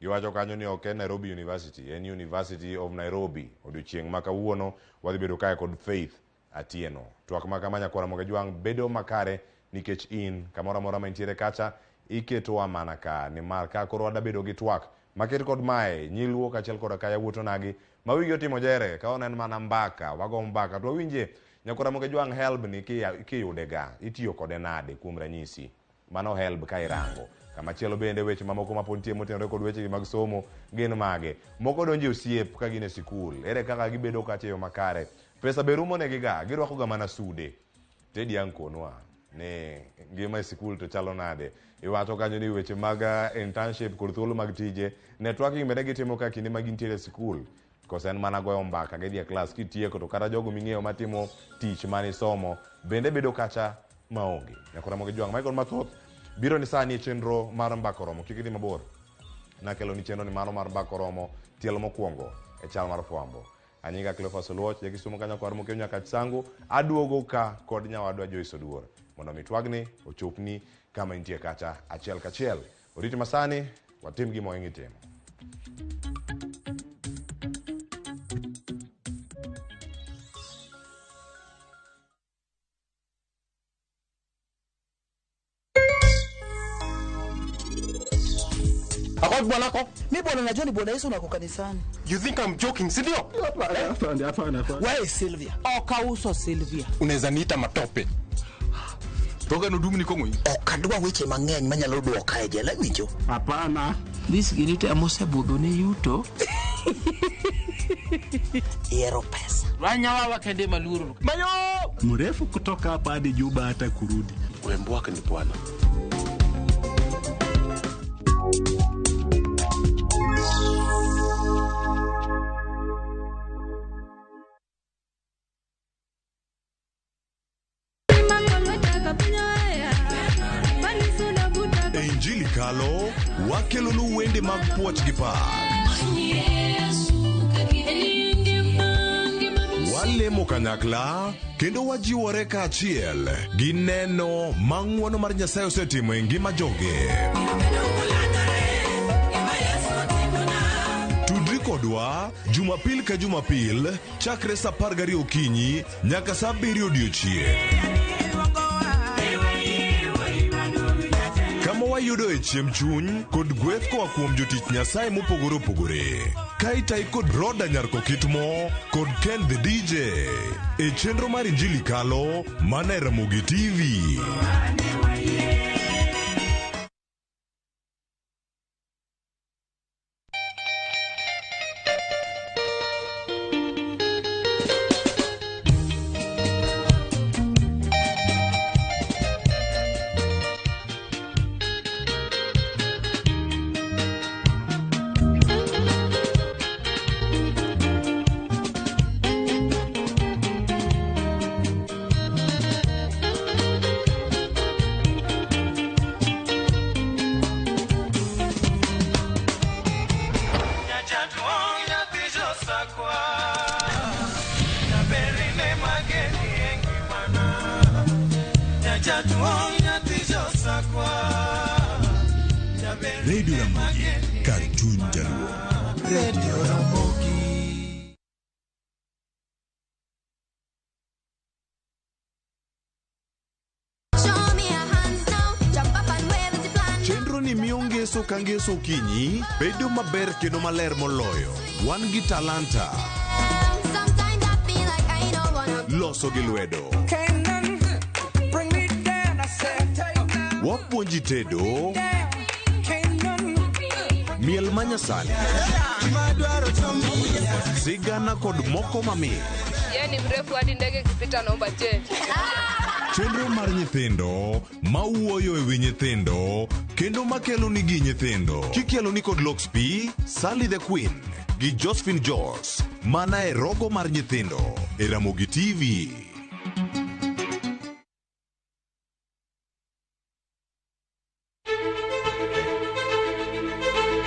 giwacho kanyo ni ok en Nairobi University en University of Nairobi. Odiochieng' ma kawuono wadhi bedo kae kod Faith Atieno. Twak ma kama nyaka Ramogi Jwang bedo makare nikech in kamoro amora ma intiere kacha iketowa mana ka ni mar ka koro wada bedo gi twak maket kod mae nyiluo kachiel koda ka yawuoto nagi ma wigi otimo jere ka onen mana mbaka wago mbaka to wawinje nyaka Ramogi Jwang helb ni kiyude ga itiyo kode nade kuom ranyisi mano helb ka irango Kamachielo bende weche mamoko mapontie motenore kod weche mag somo gin mage. Moko donje osiep ka gin e sikul. Ere kaka gibedo kache yo makare. Pesa be rumo ne giga, girwako ga mana sude. Tedi ankonwa ne ngima e sikul to chalo nade. Iwacho kanyo ni weche mag internship kod thuolo mag tije, networking bende gitimo ka kinde mag intiere sikul. Kosa en mana goyo mbaka gidhi e klas kitieko to kata jogo ming'eyo matimo tich mani somo bende bedo kacha maonge. Nyakora mogi juang Michael mathoth biro ni sani e chenro mar mbako romo. Kik idhi mabor. Nakelo ni chenro ni mano mar mbako romo tielo mokwongo e chal mar fwambo. Anyinga Cleophas Oluoch jakisumo kanyo kwar mokeo nyaka sangu aduogo ka kod nyawadwa Joyce Oduor mondo mitwagni ochopni kama intie kacha achiel kachiel. Oriti masani watim gima oingi timo. Mi bwana najua ni bwana Yesu nako kanisani. You think I'm joking, si ndio? Hapana. Where is Sylvia? Okauso Sylvia. Unaweza niita matope. Toga no dumni kongoi. Okadwa weche mang'eny manyalo duoka e jela winjo. Hapana. This girite amose budho ne yuto. Ero pesa. Wanyawa kende maluru. Mayo! Mrefu kutoka hapa hadi Juba hata kurudi. Urembo wake ni bwana. Injili kalo wakelonu wende mag puoch gi pak. Walemo kanyakla kendo wajiwore ka achiel gi neno mang'wono mar Nyasaye osetimo e ngima joge. Tudri kodwa Jumapil ka Jumapil chakre sa 12 okinyi nyaka sa 7 odiechieng'. Wayudo e chiem chuny kod gweth koa kuom jotich Nyasaye mopogore opogore. Kaitai kod Roda Nyarko Kitmo kod Ken the DJ e chenro mar Injili kalo mana e Ramogi TV. Radio Ramogi, Cartoon Jaluo. Radio Ramogi. Chenro ni miyo ngeso ka ngeso kinyi bedo maber kendo maler moloyo. Wan gi talanta. Loso gi lwedo. Wapuonji tedo. Miel manyasani. Sigana kod moko mamit. Yeye ni mrefu hadi ndege kipita naomba change. Chenro mar nyithindo mawuoyo e wi nyithindo kendo makelo ni gi nyithindo. Kikelo ni kod Loxp, Sally the Queen gi Josephine George. Mana e rogo mar nyithindo e Ramogi TV.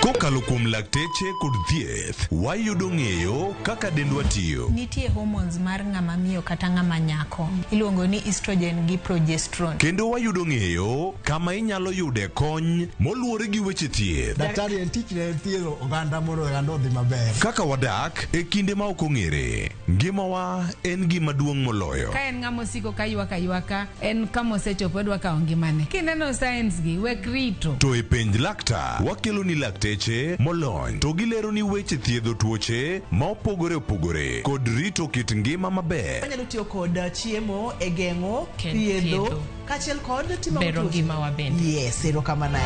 Kokalo kuom lakteche kod thieth, wayudo ng'eyo kaka dendwa tiyo. Nitie hormones mar ng'ama miyo kata ng'ama nyako. Iluongo ni estrogen gi progesterone. Kendo wayudo ng'eyo kama inyalo yude kony moluwore gi weche thieth. Daktari en tich ne thiedho oganda mondo oganda odhi maber. Kaka wadak e kinde ma ok ong'ere. Ngimawa en gima duong' moloyo. Ka en ng'ama osiko ka ywaka en kama osechopo dwa kawo ngimane. Kineno science gi wek rito. To e penj laktar, wakelo ni lakteche molony to gilero ni weche thiedho tuoche ma opogore opogore kod rito kit ngima maber. Anyalo tiyo kod chiemo e geng'o thiedho kachiel kod timo bero ngima wa bende. Yes, erokamano.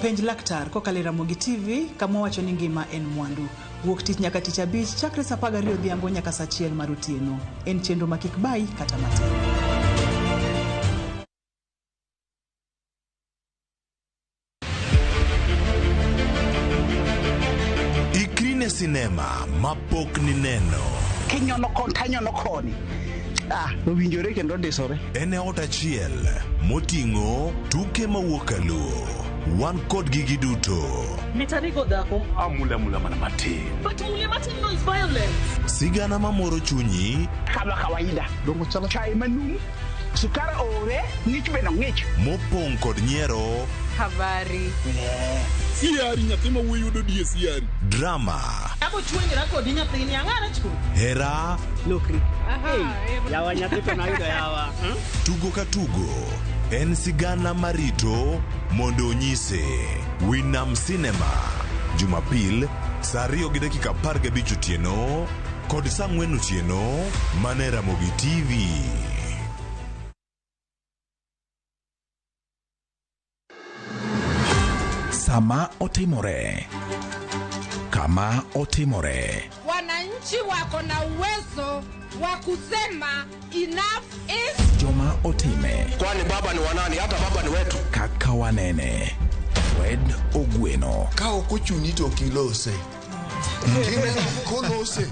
Penj laktar kokalo Ramogi TV kama wacho ni ngima en mwandu. Wuok tich nyaka tich abich chakre saa 12 odhiambo nyaka saa 1 mar otieno. En chenro makik bai kata matin. Ikrine sinema mapok ni neno. Kinyono kon tanyono koni. Owinjore kendo disore. Ene ot achiel moting'o tuke mawuok Luo. Wan kod gigi duto. Mitanigo dhako. Mula mana matin. But mula matin no is violence. Sigana mamoro chunyi. Kama kawaida. Dongo chala chai manum. Sukara ore, ngich beno ngich. Mopong kod nyiero. Habari. Siari nyathima wuyudo die siari. Drama. Abo chwengira kodi nyathini ang'ara chku. Hera. Lokri. Yawa nyathito na yudo yawa. Tugo ka tugo. En sigana marito mondo onyise. Winam Cinema. Jumapil, saa 2:15 otieno kod saa 4 otieno mane Ramogi TV. Sama otimore. Kama otimore. Wananchi wako na uwezo wa kusema enough is. Joma otime. Kwani baba ni wanani? Hata baba ni wetu. Kaka wanene. Fred Ogweno. Kao kuchuni to kilose. Kine kolose.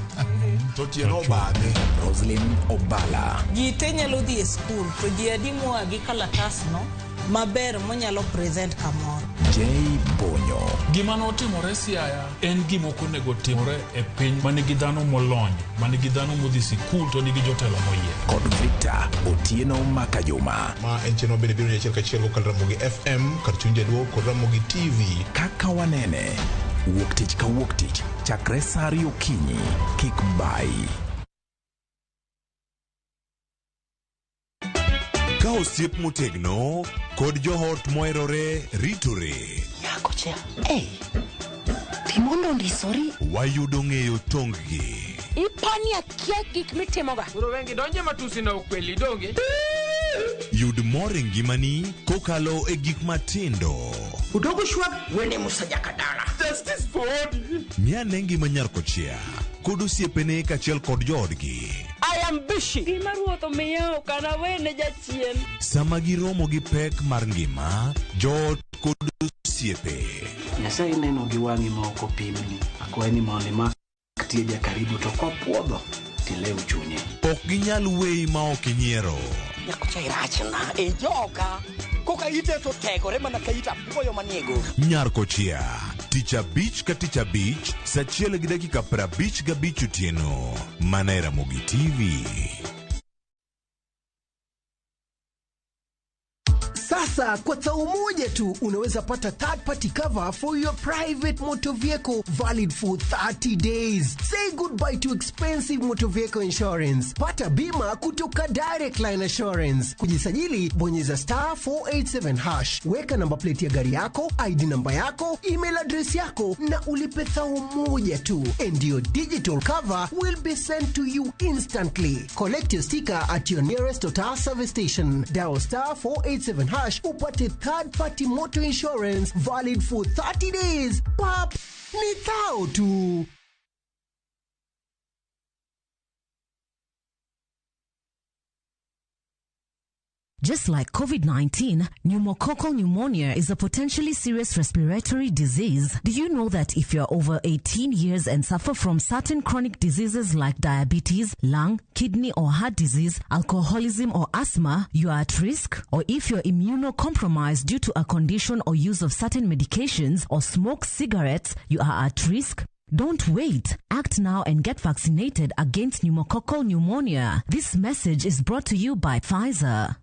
Totieno bade. Roslyn Obala. Jite nyalo dhi e school to ji adimo agi kalatas no maber monyalo present kamoro. Jay Bonyo. Gima notimore Siaya en gima ok onego timore e piny manigi dhano molony, manigi dhano modhi sikul to nigi jotelo moyie. Kod Victor Otieno Makajuma. Ma en cheno bende biro nyachiel kachiel kokal Ramogi FM, kar chunje duo kod Ramogi TV. Kaka wanene. Wuok tich ka wuok tich. Chakre saa 2 okinyi. Kik bai. Ka osiep motegno kod johot moherore ritore. Yako chia. Timondo ndisori. Wayudo ng'eyo tonggi. Ipani akia gik mitimoga. Kuro wengi donje matusi na ukweli donge. Yud mor e ngimani kokalo e gik matindo. Udogo shwag wene musajakadala. Justice for all. Miane ngima nyar kochia kod osiepene kachiel kod joodgi. I am busy. Gima ruotho miyo kana wene jachien. Sama giromo gi pek mar ngima, joot kod osiepe. Nyasaye neno gi wang'i ma ok opimni. Akwaye ni mondo imak tieja karibu to kopuodho tilew chunye. Ok ginyal weyi ma ok inyiero. Nyakucha irachna e joka. Koka ite to tegore mana kaita puoyo maniego. Nyar kochia. Tich abich ka tich abich, saa 1:55 otieno. Mana Ramogi TV. Sasa kwa thao moja tu unaweza pata third party cover for your private motor vehicle valid for 30 days. Say goodbye to expensive motor vehicle insurance. Pata bima kutoka Direct Line Assurance. Kujisajili bonyeza *487#. Weka namba plate ya gari yako, ID namba yako, email address yako na ulipe thao moja tu. And your digital cover will be sent to you instantly. Collect your sticker at your nearest Total service station. Dial *487# upate third party motor insurance valid for 30 days. Pap, ni thao tu. Just like COVID-19, pneumococcal pneumonia is a potentially serious respiratory disease. Do you know that if you're over 18 years and suffer from certain chronic diseases like diabetes, lung, kidney or heart disease, alcoholism or asthma, you are at risk? Or if you're immunocompromised due to a condition or use of certain medications or smoke cigarettes, you are at risk? Don't wait. Act now and get vaccinated against pneumococcal pneumonia. This message is brought to you by Pfizer.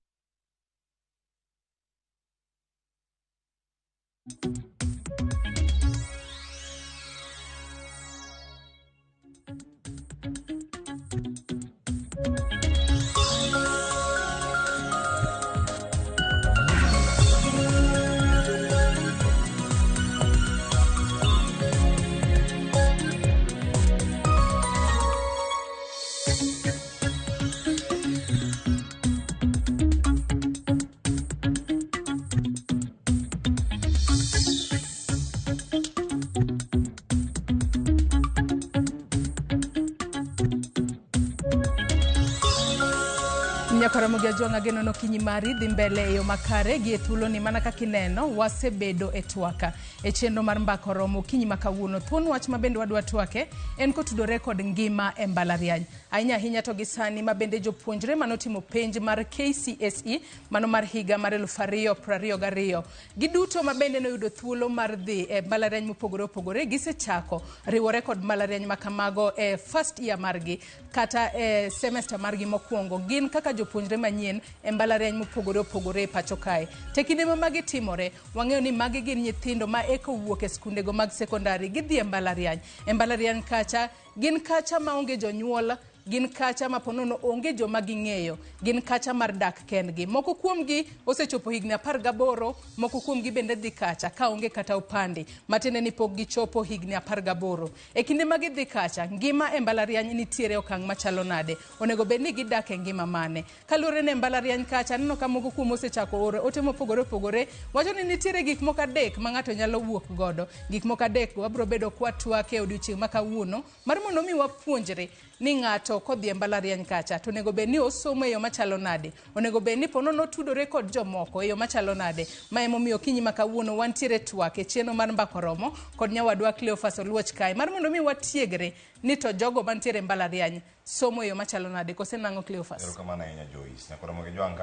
Nyakaramogi Ajwang' ageno no kinyi mari dhi mbele yo makare gi thuolo ni mana kaka ineno wasebedo e twaka e chenro mar mbako romo kinyi makawuono. Thuon wach ma bende wadwa twake en kotudore kod ngima e mbalariany. Ahinya ahinya to gi sani ma bende jopuonjre manotimo penj mar KCSE mano mar higa mar 2022 giduto ma bende noyudo thuolo mar dhi e mbalariany mopogore opogore gisechako riwore kod mbalariany makamago e first year margi kata e semester margi mokwongo. Gin kaka jopuonjre manyien e mbalariany mopogore opogore e pacho kae. Tekinde ma magi timore wang'eyo ni magi gin nyithindo ma eko wuok e skundego mag sekondari gidhi e mbalariany. E mbalariany kacha gin kacha maonge jonyuol, gin kacha maponono onge joma ging'eyo, gin kacha mar dak kendgi. Moko kuomgi osechopo higni 18, moko kuomgi bende dhi kacha ka onge kata upande matene ni pok gichopo higni 18. E kinde ma gidhi kacha ngima e mbalariany nitiere okang' machalo nade, onego bed ni gidak e ngima mane. Kaluwore ne mbalariany kacha neno ka moko kuom osechako oro ote mopogore opogore wacho ni nitiere gik moko adek ma ng'ato nyalo wuok godo. Gik moko adek wabro bedo kwatwake odiochieng' ma kawuono mar mondo mi wapuonjre ni ng'ato kodhi e mbalariany kacha to onego bed ni osomo e yo machalo nade, onego bed ni ponono tudore kod jomoko e yo machalo nade. Ma emomiyo kinyi ma kawuono wantiere twak e chenro mar mbako romo kod nyawadwa Cleophas Oluoch kae mar mondo mi watiegre ni to jogo mantiere mbalariany somo e yo machalo nade. Kose nang'o Cleophas? Erokamano ahinya Joyce. Nyakaramogi Ajwang'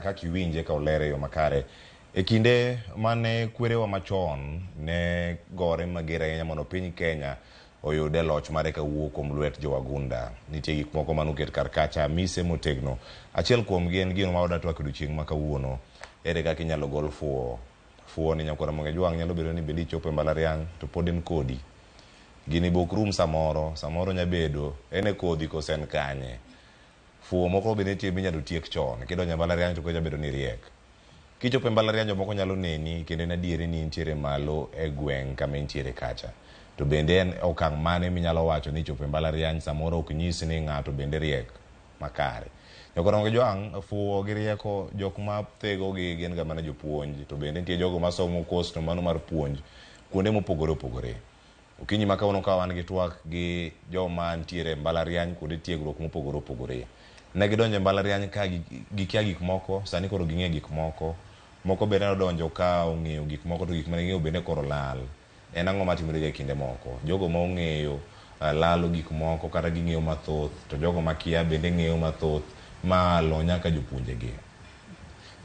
kaka iwinje ka olere yo makare. E kinde mane kwerewa machon ne gore mager ahinya mondo piny Kenya oyude loch mare ka wuok kuom lwet jowagunda. Nitie gik moko manuket kar kacha mise motegno. Achiel kuom gin gino ma wada twak odiochieng' ma kawuono ere kaka inyalo gol fuo. Fuo ni Nyakaramogi Ajwang' nyalo bedo ni bende ichopo e mbalariany to pod en kodi. Gini bok rum samoro nyabedo ene kodhi kose en kanye. Fuo moko bende nitie minyalo tiek chon kidonjo e mbalariany to koja bedo ni riek. Kichopo e mbalariany jomoko nyalo neni kendo na diere ni nitiere malo e gweng' kama intiere kacha. To bende en okang' mane minyalo wacho ni chopo e mbalariany samoro ok nyis ni ng'ato bende riek makare. Nyakaramogi Ajwang' fuo gi rieko jok ma thego gi gin ga mana jopuonj to bende nitie jogo masomo course to mano mar puonj kuonde mopogore opogore. Okinyi ma kawuono ka wan gi twak gi joma ntiere mbalariany kuonde tiegruok mopogore opogore. Ne gidonjo e mbalariany ka gikia gik moko, sani koro ging'e gik moko. Moko bende nodonjo ka ong'eyo gik moko to gik mane ging'eyo bende koro lal. En ang'o matimore e kinde moko? Jogo ma ong'eyo lalo gik moko kata ging'eyo mathoth to jogo makia bende ng'eyo mathoth malo nyaka jopuonjegi.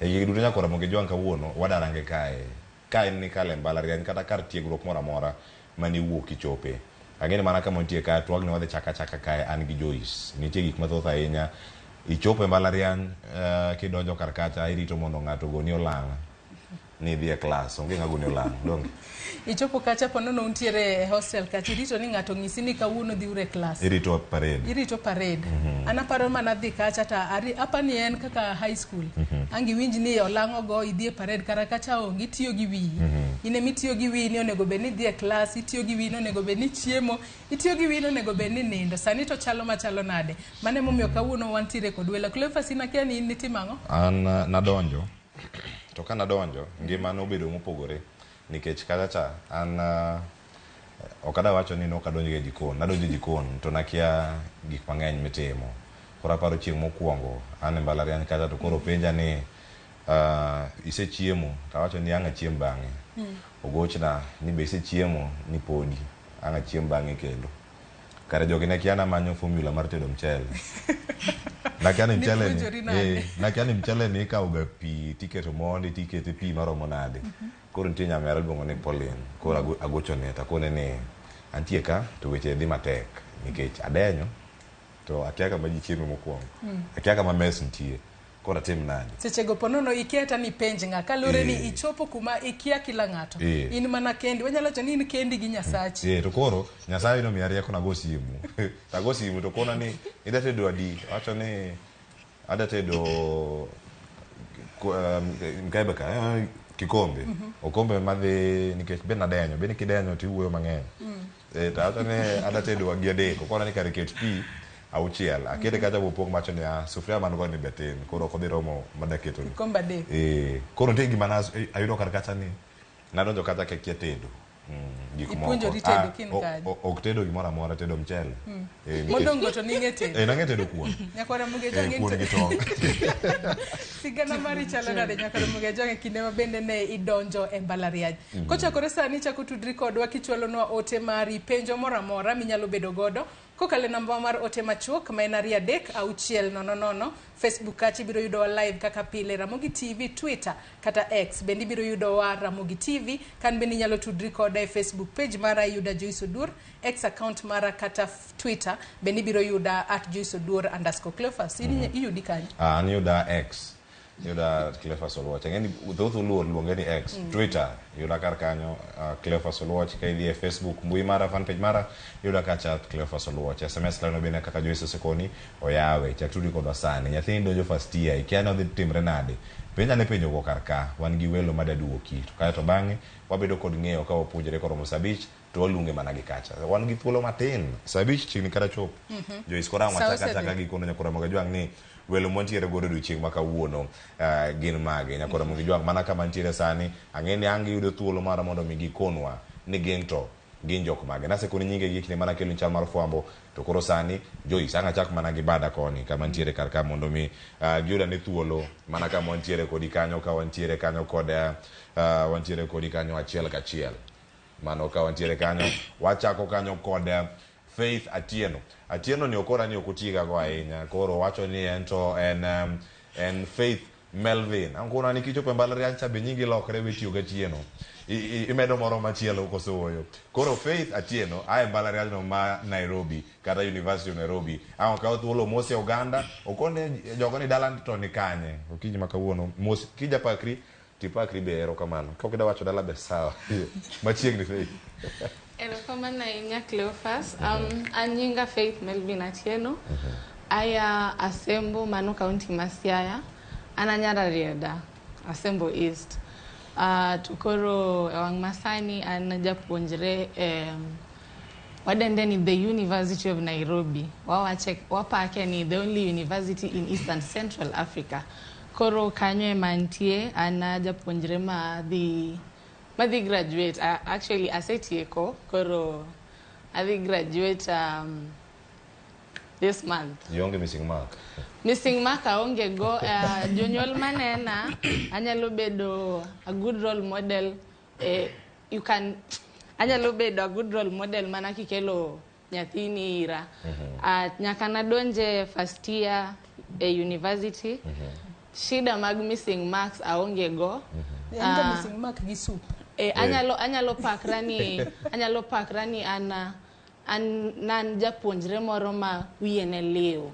E gigi duto Nyakaramogi Ajwang' kawuono wadarange kae. Kae ni kale mbalariany kata kar tiegruok moro amora mani wuok ichope. Ageni mana kama nitie kae twagni wadhi chaka kae an gi Joyce. Nitie gik mathoth ahinya. Ichopo e mbalariany kidonjo kar kacha irito mondo ng'ato goni olang' ni dhi e klas, onge ng'agoni olang' donge. Ichopo kacha ponono untiere hostel kacha irito ni ng'ato ng'isi ni kawuono dhi ure klas. Irito parade. An aparo mana dhi kacha ta apani en kaka high school. Angi winj ni olang' go idhi e parade kara kacha onge itiyo gi wiyi. Ine mitiyo gi wiyi ni onego bed ni dhi e klas, itiyo gi wiyi ni onego bed ni chiemo, itiyo gi wiyi ni onego bed ni nindo. Sani to chalo machalo nade. Mane momiyo kawuono wantiere kod welo. Cleophas inakia ni in nitimang'o? An nadonjo. To ka nadonjo ngima nobedo mopogore nikech kacha an okada wacho ni nokadonjo e jikon. Nadonjo e jikon to nakia gik mang'eny mitimo. Koro aparo chieng' mokwongo an e mbalariany kacha to koro penja ni isechiemo, tawacho ni ang'a chiem bang'e. Ogochna ni be isechiemo ni podi ang'a chiem bang'e kendo. Kare jogi ne kia namanyo formula mar tedo mchele. Nakia ni mchele ni ikawo ga pi tiketo mondi tikete pi maromo nade. Koro nitie nyamera luongo ni Pauline. Koro agochone takone ni antie ka to weche dhi matek nikech adenyo to akia kama ji chiemo mokwongo. Akia kama mes nitie. Koro atim nade. Sechego ponono ikieta ni penj ng'a kalure ni ichopo kuma ikia kila ng'ato. In mana kendi wanyalo wacho ni in kendi gi Nyasachi. To koro Nyasaye no miya rieko nago simu. Tago simu to kona ni ida tedo adi. Wacho ni ada tedo mkaibe ka kikombe. Okombe madhi nikech ben nadenyo, ben kidenyo tiwuoyo mang'eny. Tawacho ni ada tedo gi adek. Kona ni kariket pi auchiel. Akede kacha bopok macho ni sufria man go ni betin. Koro kodhi romo madaketo ni. Komba adek. Koro nitie gima ayudo kar kacha ni nadonjo kata kia tedo. Ipuonjo ritedo kin kaji. Ok tedo gimoro amora, tedo mchele. Modongo to ning'e tedo. Nang'e tedo kuon. Nyakora muge jange. Kuon gi tong'. Sigana mari chalo nade nyakora muge jange kinde ma bende ne idonjo e mbalariany. Kochakore sani chako tudri kodwa kichwalonwa ote mari penjo moro amora minyalo bedo godo. Kokale namba mar ote machuok ma en 36000. Facebook kachi biro yudo live kaka pile Ramogi TV, Twitter kata X bendi biro yudo wa Ramogi TV, kan bendi nyalo tudri koda e Facebook page mara yuda Joyce Odur, X account mara kata Twitter bendi biro yuda @JoyceOdur_Cleophas. Iyudi kanyo? Ni yuda X. Yuda Cleophas Oluoch. Ngeni thoth uluor luonge ni X. Twitter yuda kar kanyo Cleophas Oluoch. Ka idhi e Facebook mbui mara fan page mara yuda kacha Cleophas Oluoch. SMS lano bine kaka Joyce Sekoni oyawe chak tudi kodwa sani. Nyathini donjo first year ikiano dhi timre nade. Penja ne penjo go kar ka wan gi welo madaduoki. To kae to bang'e wabedo kod ng'eyo ka wapuonjore koromo sabich to walunge mana gi kacha. Wan gi thuolo matin. Sabich chini kara chop. Joyce kora chaka gi kono nyakora moga jwang ni welo montiere godo duchieng' ma kawuono gin mage nyakora mogi jwang mana kama ntiere sani ang'eni angi yudo thuolo mara mondo mi gikonwa ni gin jok mage nase koni nyinge gikni mana kelo chal mar fwambo to koro sani Joyce anga chak mana gi bada koni kama ntiere kar ka mondo mi yuda ni thuolo mana kama wantiere kodi kanyo ka wantiere kanyo kod wantiere kodi kanyo achiel kachiel mano ka wantiere kanyo wachako kanyo kod Faith Atieno ni okora ni okutiga go ahinya koro wacho ni en Faith Melvin angona ni kichopo mbalariany cha be nyingi lokre wetiyo ga Atieno imedo moro machielo koso woyo koro Faith Atieno ae mbalariany no ma Nairobi kata University of Nairobi ka thuolo mose Uganda okone jogo ni daland to ni kanye okinyi makawuono mos kija pakri tipakri be ero kamano kokida wacho dala be sawa machiegni Faith. Erokamana inya Cleophas. Anyinga Faith Melvin Atieno. Aya Asembo Manu County Masiaya. Ananyara Rieda. Asembo East. Tukoro Wang Masani anajapuonjre wadendeni the University of Nairobi. Wapake ni the only university in Eastern Central Africa. Koro kanywe mantie anajapuonjre Madi graduate. Actually, I said Tieko, Koro, I will graduate this month. You onge missing mark? Missing mark, I onge go. Junior manena, anyalo bedo a good role model. You can, anyalo bedo a good role model manaki kelo nyathini ira. Nyakana donje first year university. Shida mag missing marks, I onge go. Missing mark gisu. Anyalo pakrani nan japuonjre moro ma wiye ne liu.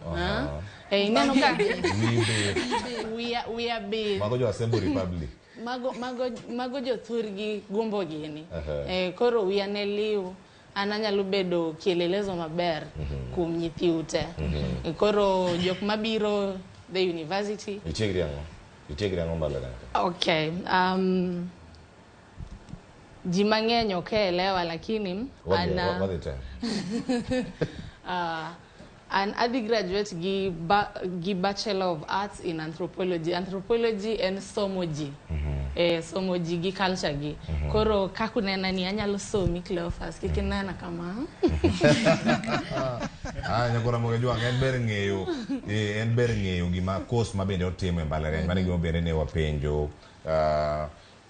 Ineno ka we are big. Mago jo Assembly Republic. Mago jo thurgi gumbo gini. Koro wiye ne liu. Anyalo bedo kielelezo maber kuom nyithi ute. Koro jok mabiro the university. Itegri ango mbalariany. Okay. Jimang'eny okeelewa lakini an adhi graduate gi Bachelor of Arts in Anthropology and Somoji. Somoji gi culture gi. Koro kakunena ni anyalo somi Cleophas kikinena kama. Nyakora moge jwang en ber ng'eyo gima course mabende otimo e mbalariany mane gima bende ne wapenjo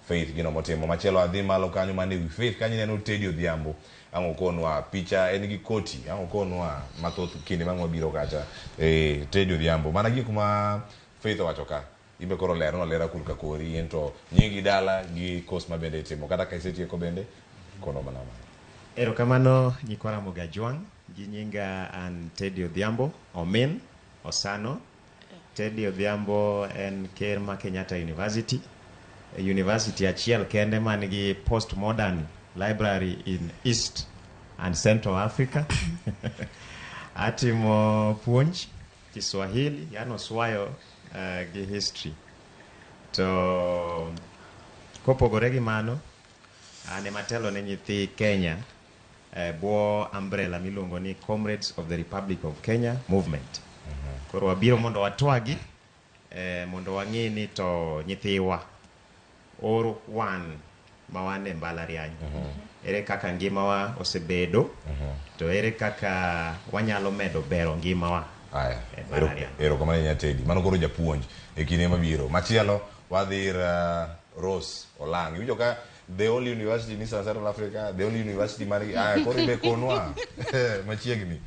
Faith gino motimo machielo adhi malo kanyo mane wi Faith kanyo neno Teddy Odhiambo ango konwa picha en gi koti ango konwa mathoth kinde mangwa biro kacha Teddy Odhiambo mana gik ma Faith owacho ka ibe koro lera kulka kori ento nyingi dala gi course mabende timo kata ka isetieko bende kono manama. Erokamano nyikwara moga jwang gi nyinga an Teddy Odhiambo Omin Osano. Teddy Odhiambo en ker ma Kenyatta University achiel kende man gi postmodern library in East and Central Africa. Atimo puonj Kiswahili yano swayo gi history. To kopogore gi mano ane matelo ne nyithi Kenya bo umbrella miluongo ni Comrades of the Republic of Kenya movement. Koro wabiro mondo watwagi mondo wang'e ni to nyithiwa or wan ma wan e mbalariany. Ere kaka ngimawa osebedo, to ere kaka wanyalo medo bero ngimawa. Aya, ero kamano nyatedi. Mano koro japuonj e kinde mabiro. Machielo wadhir Rose Olang. Iwinjo ka the only university in Central Africa, the only university mari koro ibe konwa machiegni.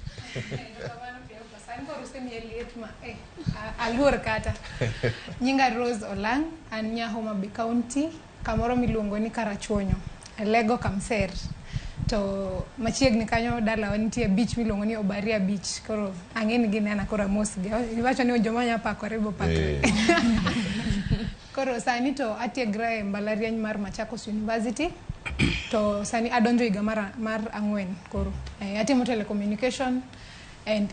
Aluor kata. Nyinga Rose Olang, an nya Homa Bay County, kamoro miluongo ni Karachuonyo, Lego Kamser. To machiegni kanyo dala nitie beach miluongo ni Obaria Beach. Koro ang'eni gi nena koro mosgi. Iwacho ni joma nya pakore bo pakore. Koro sani to atiegra e mbalariany mar Machakos University. To sani adonjo higa mar 4 koro. Atimo telecommunication and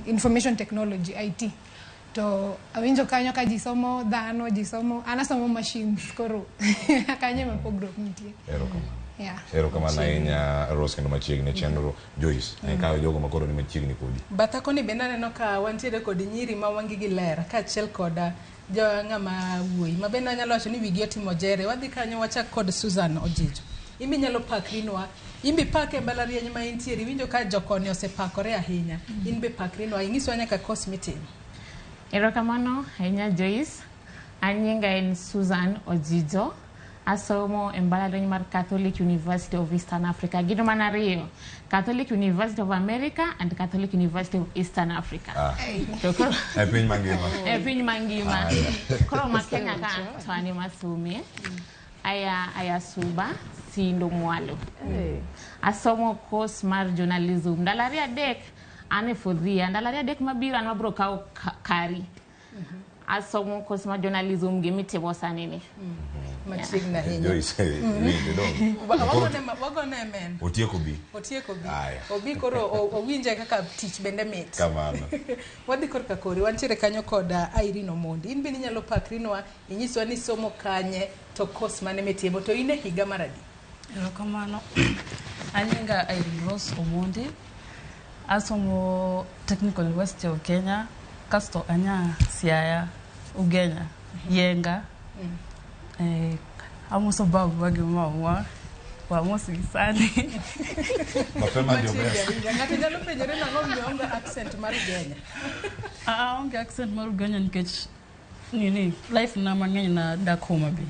information technology, IT. To awinjo kanyo ka jisomo dhano, jisomo anasomo machines koro kanye mapogruok nitie. Yeah. Ero kamano ahinya Rose kendo machiegni chenro Joyce. Kawo jogo makoro ni machiegni kodi. Batako ni bende aneno ka wantiere kod nyiri ma wangi gi ler ka achiel koda jo ng'ama wuoyi ma bende anyalo wacho ni wigi otimo jere. Wadhi kanyo wachak kod Susan Ojijo. Imbi nyalo pakrinwa, imbi pake mbalariany ma intiere, winjo ka jokoni osepakore ahinya. Imbi pakrinwa, ing'iswa nyaka course meeting. Erokamano ahinya Joyce. Anyinga en Susan Ojijo. Asomo e mbalariany mar Catholic University of Eastern Africa. Gino mana ariyo, Catholic University of America and Catholic University of Eastern Africa. E piny mangima. E piny mangima. Koro ma Kenya ka to ani masume. Aya Suba Sindo Mwalo. Asomo course mar journalism. Ndalari adek ane fodhia. Ndalari adek mabiro an mabro kawo kari. Asomo course mar journalism gimitimo sanini. Machiegna hinya. Joyce, winjo dong. Wagone men. Otieko bi. Obi koro owinje kaka tich bende mit. Kamano. Wadhi korka kori, wantiere kanyo koda Irene Omondi. In bende nyalo pakrinwa, inyiswa ni somo kanye to course mane mitimo to ine higa maradi. Erokamano. Anyinga Irene Rose Omondi. Asomo Technical University of Kenya. Kasto anya Siaya Ugenya Yenga. Amoso babu wage mama wamosi gisani. Mapema ndio best. Ngati nyalo penjere na ngombe onge accent mar Ugenya. Onge accent mar Ugenya nikech nini life na mang'eny na dak Homa Bay.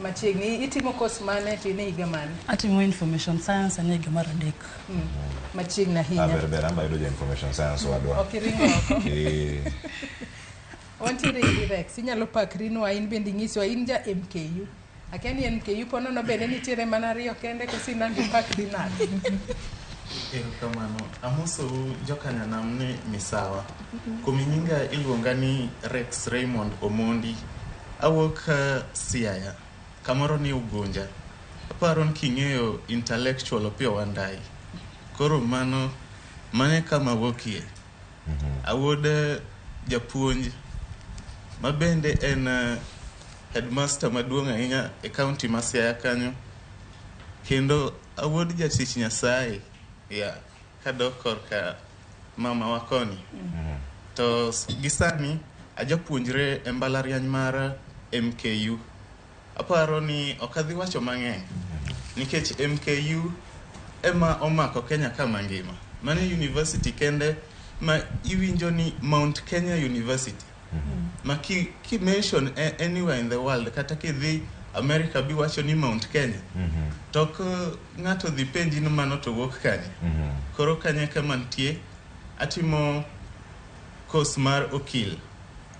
Machiegni itimo course mane to ine higa mane? Atimo information science ane higa mar 3. Machiegna hinya. Berber amba ido information science wadwa. Okiringo oko. Wantiere Rex, inyalo pakrinwa in bende ing'iswa in ja MKU. Akiani MKU pono no bende nitiere mana ariyo kende kosi nangi pakri nade. Erokamano. Amoso jokanya namne misawa. Kuminyinga iluonga ni Rex Raymond Omondi. Awuok Siaya. Kamoro ni Ugunja. Aparon king'eyo intellectual Opio Wandai. Koro mane kama wokie. Awuod japuonj mabende en headmaster maduong' ahinya e county ma Siaya kanyo. Kendo awuod jatich Nyasaye kadok korka mama wakoni. To gisani ajapuonjre e mbalariany mar MKU. Aparo ni okadhi wacho mang'eny nikech MKU ema omako Kenya kama ngima. Mane university kende ma iwinjo ni Mount Kenya University. Ma ki mention anywhere in the world kata kidhi America bi wacho ni Mount Kenya. Tok ng'ato dhi penji ni mano to wuok kanye. Koro kanye kama ntie atimo course mar okil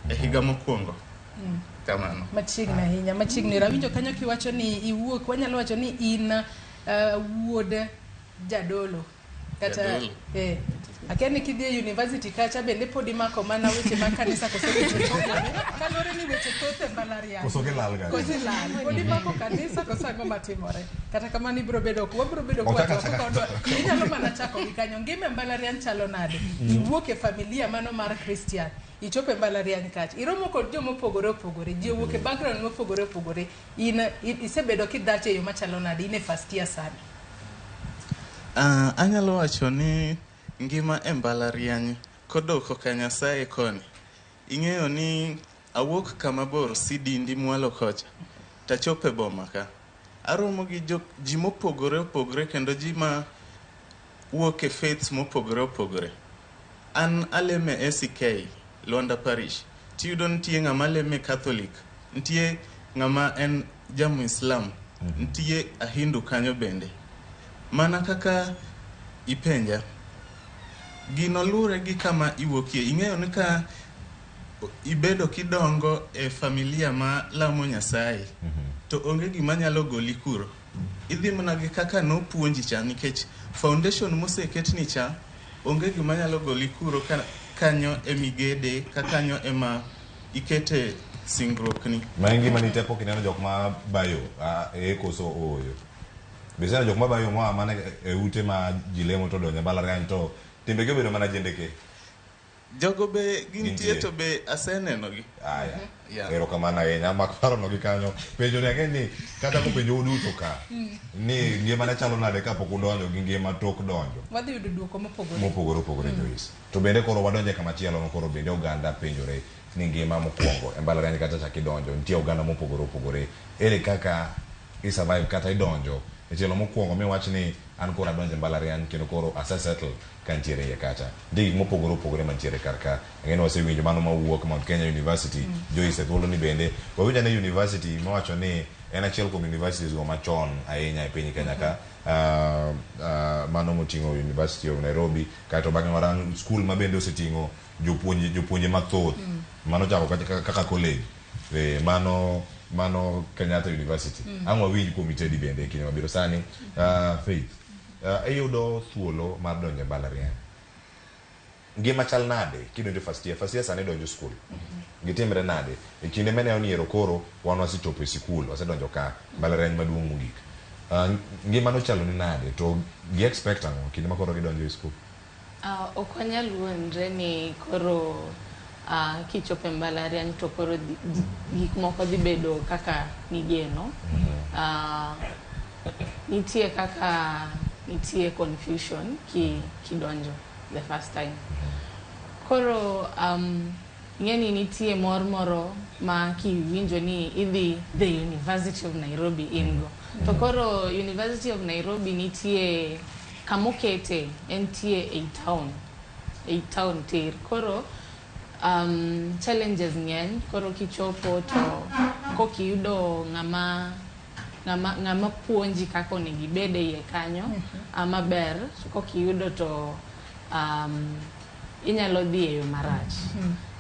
e higa mokwongo. Kamano. Machiegna hinya, machiegni rawinjo kanyo kiwacho ni iwuok, wanyalo wacho ni in wuod jadolo. Kata akeni kidhi university kacha bende podi mako mana weche ma kanisa koseketo kalore ni weche thoth mbalariany koselal podi mako kanisa kosango matimore kata kama ni bro bedo kwa inyalo mana chako gikanyo ngime mbalariany chalo nade iwuok e familia mano mar Christian ichope mbalariany kacha iromo kod jomo opogore ji owuok e background mopogore isebedo kidache yo machalo nade ine first year sana. Anyalo wacho ni ngima e mbalariany kodoko ka Nyasaye koni. Ing'eyo ni awuok kama bor Sidindi Mwalo kocha. tachope boma ka aromo gi ji mopogore opogore kendo ji ma wuok e faiths mopogore opogore. An aleme ACK Luanda Parish, tiyudo nitie ng'ama leme Catholic, nitie ng'ama en Islam, nitie Ahindu kanyo bende. Mana kaka ipenja, gino lure gi kama iwuokie. Ing'eyo ni ka ibedo kidongo e familia ma lamo Nyasaye, to onge gima nyalo goli kuro. Idhi mana gi kaka nopuonji cha, nikech foundation moseket ni cha, onge gima nyalo goli kuro kanyo emigede, kanyo ema ikete singruok ni. Maingi manite po kineno jok ma bayo koso oyo. Bisana jok ma bayo mo amane ute ma jilemo to donyo mbalariany to timbe ge bedo mana jendeke. Jogo be gintie to be aseneno gi. Aya. Ero kamana ahinya makparo no gi kanyo. Penjo ne ng'eni kata ko penjo duto ka. Ni ngima ne chalo nade kapok udonjo gi ngima tok donjo. Wadhi yudo duoko mopogore. Mopogore Joyce. To bende koro wadonje kama chielo no koro bende oganda penjore ni ngima mokwongo e mbalariany kata chaki donjo nitie oganda mopogore. Ere kaka i survive kata idonjo e chielo mokwongo mi wach ni an koro adonjo e mbalariany kendo koro asesettle kantiere iye kacha. Ndi mopogore mantiere karka. Ng'eni wasewinjo mano mawuok Mount Kenya University. Joyce thuolo ni bende wawinjo ne university mowacho ni en achiel kuom universities go machon ahinya e piny Kenya ka. Mano moting'o University of Nairobi, kaito bang'e warang school ma bende oseting'o jopuonje mathoth. Mano chako kaka college. Mano Kenyatta University. Ang'o winj kuom itedi bende kinde mabiro sani. Faith, iyudo thuolo mar donjo e mbalariany. Ngima chal nade kidonjo first year sani donjo school. Gitimre nade e kinde mene oniero koro wan wasichopo e sikul, wasedonjo ka mbalariany maduong' mogik. Ngima no chalo ni nade to gi expect ang'o kinde ma koro gidonjo e school? Ok wanyal wuondre ni koro kichopo e mbalariany to koro gik moko dhi bedo kaka nigeno. Nitie confusion kidonjo the first time. Koro ng'eni nitie moro ma kiwinjo ni idhi the University of Nairobi ingo. To koro University of Nairobi nitie kamokete entie e town tir. Koro challenges ng'eny. Koro kichopo to kokiyudo ng'ama puonji kako nigi bede iye kanyo maber, kokiyudo to inyalo dhi e yo marach.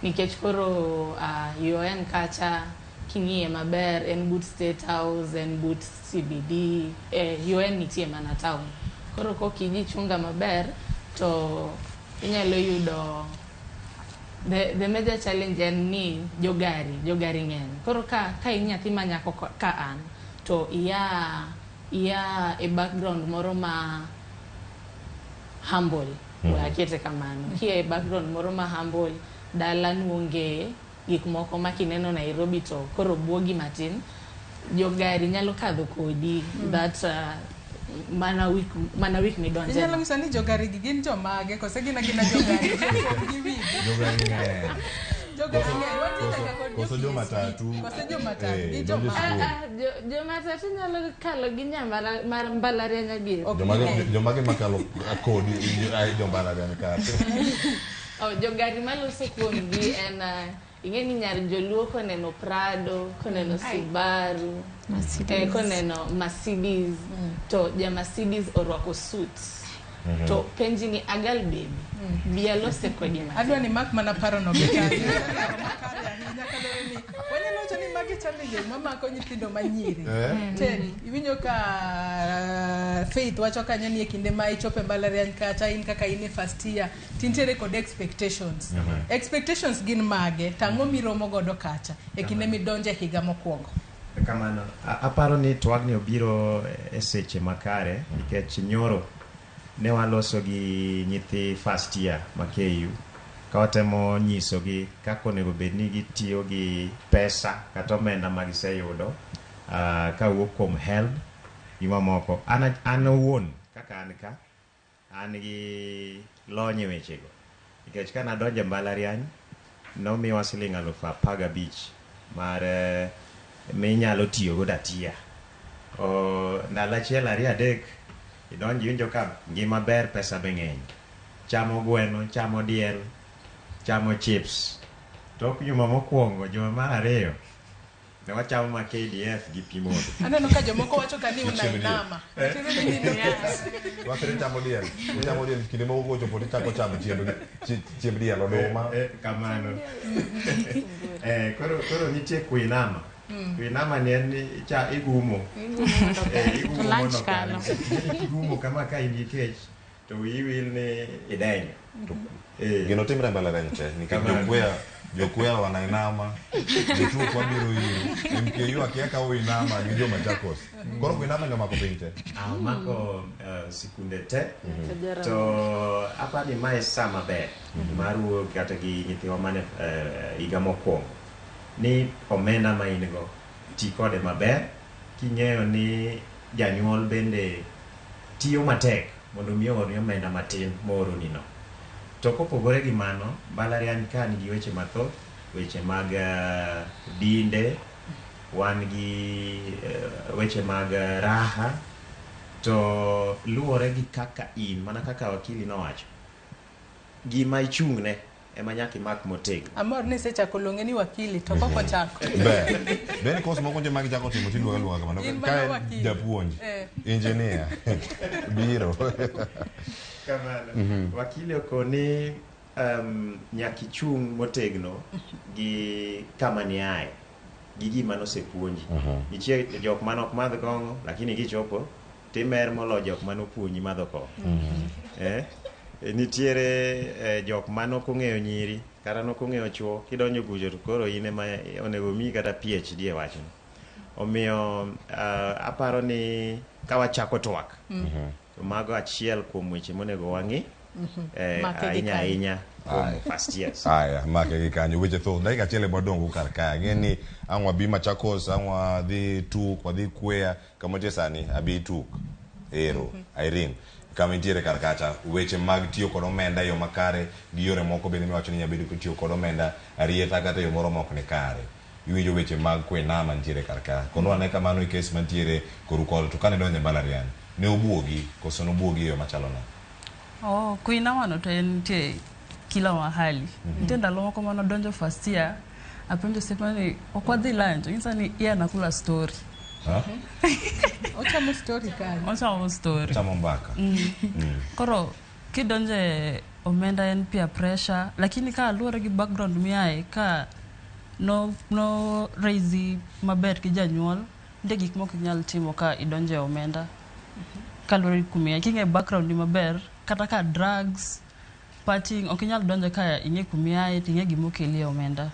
Nikech koro yo en kacha king'iye maber en but State House, en but CBD, yo en nitie mana town. Koro kokiji chunga maber to inyalo yudo the major challenge en ni jogari ng'eny. Koro ka inyathi manyako ka an to iya e background moro ma humble. Akete kamano. Kia e background moro ma humble, dala nuonge gik moko makineno Nairobi to koro buogi matin. Jogari nyalo kadho kodi. That mana week ni donje. Inyalo ng'iso ni jogari gi gin jomage kose gina jogari. Jogari ng'eny. Jogari ng'eny. Koso jomatatu. Jomatatu nyalo kalo gi nyama mar mbalariany adier. Jomage makalo kodi jombalariany kata. Jogari maloso kuom gi en ing'eni nyar joluo koneno Prado, koneno Subaru, koneno Mercedes, to ja Mercedes orwako suits. To penji ni agal baby. Bialose kodi ma. Adwa ni mak mana paro no bikani. Wanyalo wacho ni magi challenge mama ko nyithindo manyiri. Teni iwinjo ka Faith wacho kanyo ni e kinde ma ichope mbalariany kata in kaka in e first year tintere kod expectations. Expectations gin mage tang'o miromo godo kacha e kinde midonje higa mokwongo. Kamano aparo ni twagni obiro e seche makare nikech nyoro ne waloso gi nyithi first year makeyu ka watemo nyiso gi kako nego bedni gitiyo gi pesa kata omenda magiseyudo ka wuok kuom help gima moko. An owuon kaka an gi lony wechego nikech ka nadonjo mbalariany nomiwa siling 15,000 mar minyalo tiyo go datia. O ndalo achiel ariyo adek idonji winjo ka ngima ber, pesa be ng'eny. Chamo gweno, chamo diel, chamo chips. Tok juma mokwongo, juma mar ariyo ne wachamo ma KDF gi pi modho. Aneno ka jomoko wacho ka ni unainama. Wakre chamo diel. Chamo diel kinde moko gocho podi chako chamo chiemb diel oduma. Kamano. Koro nitie kuinama. Kuinama ni en cha igumo. Igumo no kalo. Igumo kama ka in kech to wiwil ne ideny. Gino timre mbele renche nikech jokwea wanainama jotuo kwa biro hiyo mkeyo akiaka uinama ni joma Machakos. Koro kuinama ndio mako pinte mako sikunde te to apa ni mai sama be maru kata gi nyithiwa mane higa mokwongo ni omenda ma in go ti kode maber king'eyo ni janyuol bende tiyo matek mondo mi orni omenda matin moro ni no. To kopogore gi mano, mbalariany ka nigi weche mathoth, weche mag dinde, wan gi weche mag raha, to luwore gi kaka in, mana kaka wakili nowacho. Gima ichung'ne ema nyaka imak motegno. Amor ni sechako luonge ni wakili to koko chako. Beni kos moko nje magi chako timo tiluonga luonga kamano. Ka japuonj, engineer, biro. Kamano. Wakili okoni nyaki chung motegno gi kama ni ae gi gima nosepuonji. Nitie jok manok madh kong'o lakini gichopo timer molo jok manopuonji madho kong'o. Nitiere jok manok ong'eyo nyiri kata nok ong'eyo chuo kidonjo gujo to koro in ema onego mi kata PhD e wachno. Omiyo aparo ni kawachako twak mago achiel kuom weche monego wang'i ahinya kuom first years. Aya, make gi kanyo weche tho dakika achiel modongo kar ka ng'eni ang'wa bi Machakos ang'wa dhi tuk wadhi kwea kama tie sani abi tuk ero Irene kama intiere kar kacha weche mag tiyo kod omenda yo makare gi yore moko bende miwacho ni nyabedo tiyo kod omenda arieta kata yo moro mok ne kare. Iwinjo weche mag kuinama ntiere kar ka kono ane kamano i kes mantiere koru kod to kane donje mbalariany ne obuogi koso nobuogi yo machalo na. Kuinama no to en tie kila mahali. Ntie ndalo moko mano donjo first year apenjo sekondari okwadhi lunch insani yeye nakula story. Ochamo story kani. Ochamo story. Chamo mbaka. Koro kidonje omenda en peer pressure lakini ka luore gi background miae ka no raise maber ki janyuol nde gik moko nyal timo ka idonje omenda. Kalori kumia kinge background ni maber kata ka drugs partying okinyal donje ka inge kumia tinge gimokeli omenda.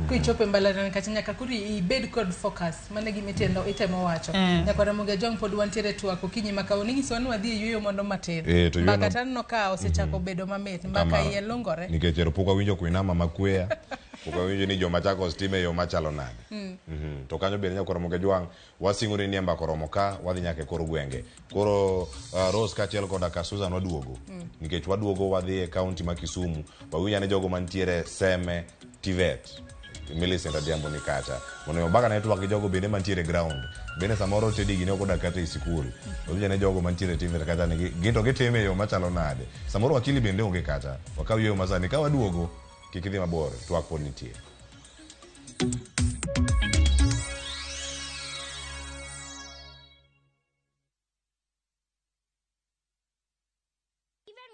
Kuichope mbalariany kacha nyaka kuri ibed kod focus mane gimitendo itemo wacho nyaka Ramogi Jong pod wantiere twako kinyi makaoni ngiswa ni wadhi yueyo mondo matin mbaka tanno ka osechako bedo mamit mbaka ye longore nikech puka winjo kuinama makwea puka winjo ni joma Machakos time yo machalo nade. To kanyo bende nyaka Ramogi Jong wasingore ni mbaka romo ka wadhi nyaka kor gwenge koro Rose kachiel koda ka Susan waduogo nikech waduogo wadhi e county ma Kisumu wawinja ne jogo mantiere Seme Tivet Millicent Adhiambo ni kacha mono mbaka network jogo bende mantiere ground bende samoro tedi gine okoda kata e sikul owinja ne jogo mantiere Tivet kacha ni ginto gitime yo machalo nade samoro wakili bende onge kacha wakaw yo masani ka waduogo kikidhi mabor twak pod nitie.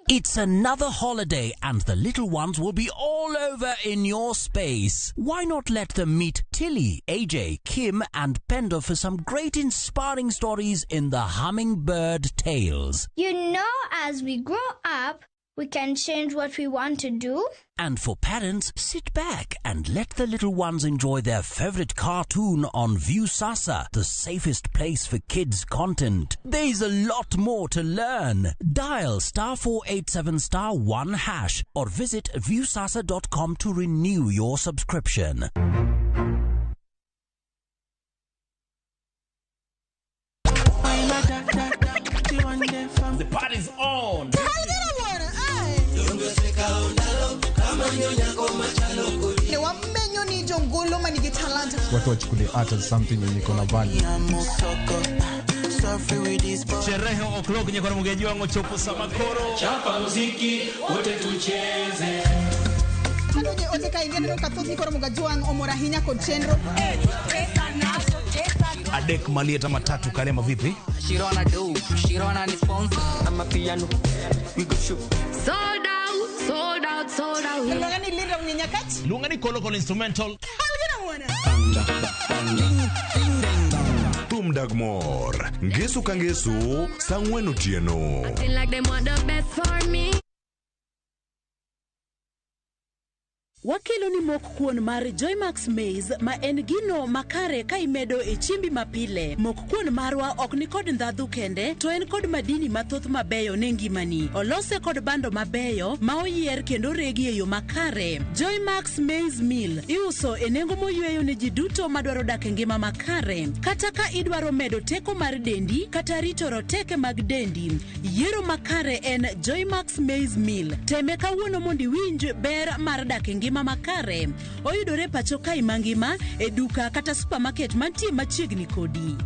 It's another holiday and the little ones will be all over in your space. Why not let them meet Tilly, AJ, Kim and Pendo for some great inspiring stories in the Hummingbird Tales. You know, as we grow up, we can change what we want to do. And for parents, sit back and let the little ones enjoy their favorite cartoon on Viusasa, the safest place for kids' content. There's a lot more to learn. Dial *487*1# or visit viusasa.com to renew your subscription. The party's on. Ne wamenyo ni jongolo kama nige talanta. Watu wachukulie art as something yenye iko na value. Sherehe o'clock nye kwa Ramogi wangu chopo samakoro. Chapa muziki wote tucheze. Kanoje ote ka ingene no kathothi koro mugajuang omora hinya kod chenro. Adek Malieta matatu Karema vipi? Shirona do, Shirona ni sponsor. I'm a piano. We go shoot. Sold out, sold out, sold out. Lungani lira mnyenyakati? Lungani local instrumental. Tumdagmor, Ngesu Kangesu, Sangwenu Tieno. I feel like they want the best for me. Wakelo ni mok kuon mar Joymax Maize ma en gino makare ka imedo e chimbi mapile. Mok kuon marwa ok ni kod ndhadhu kende, to en kod madini mathoth mabeyo ne ngimani. Olose kod bando mabeyo ma oyier kendo regi e yo makare. Joymax Maize Meal iuso e nengo moyweyo ne ji duto madwaro dak e ngima makare. Kata ka idwaro medo teko mar dendi kata rito roteke mag dendi, yiero makare en Joymax Maize Meal. Teme kawuono mondi winj ber mar dak e ngima makare. Oyudore pacho kai mangima e duka kata supermarket mantie machiegni kodi.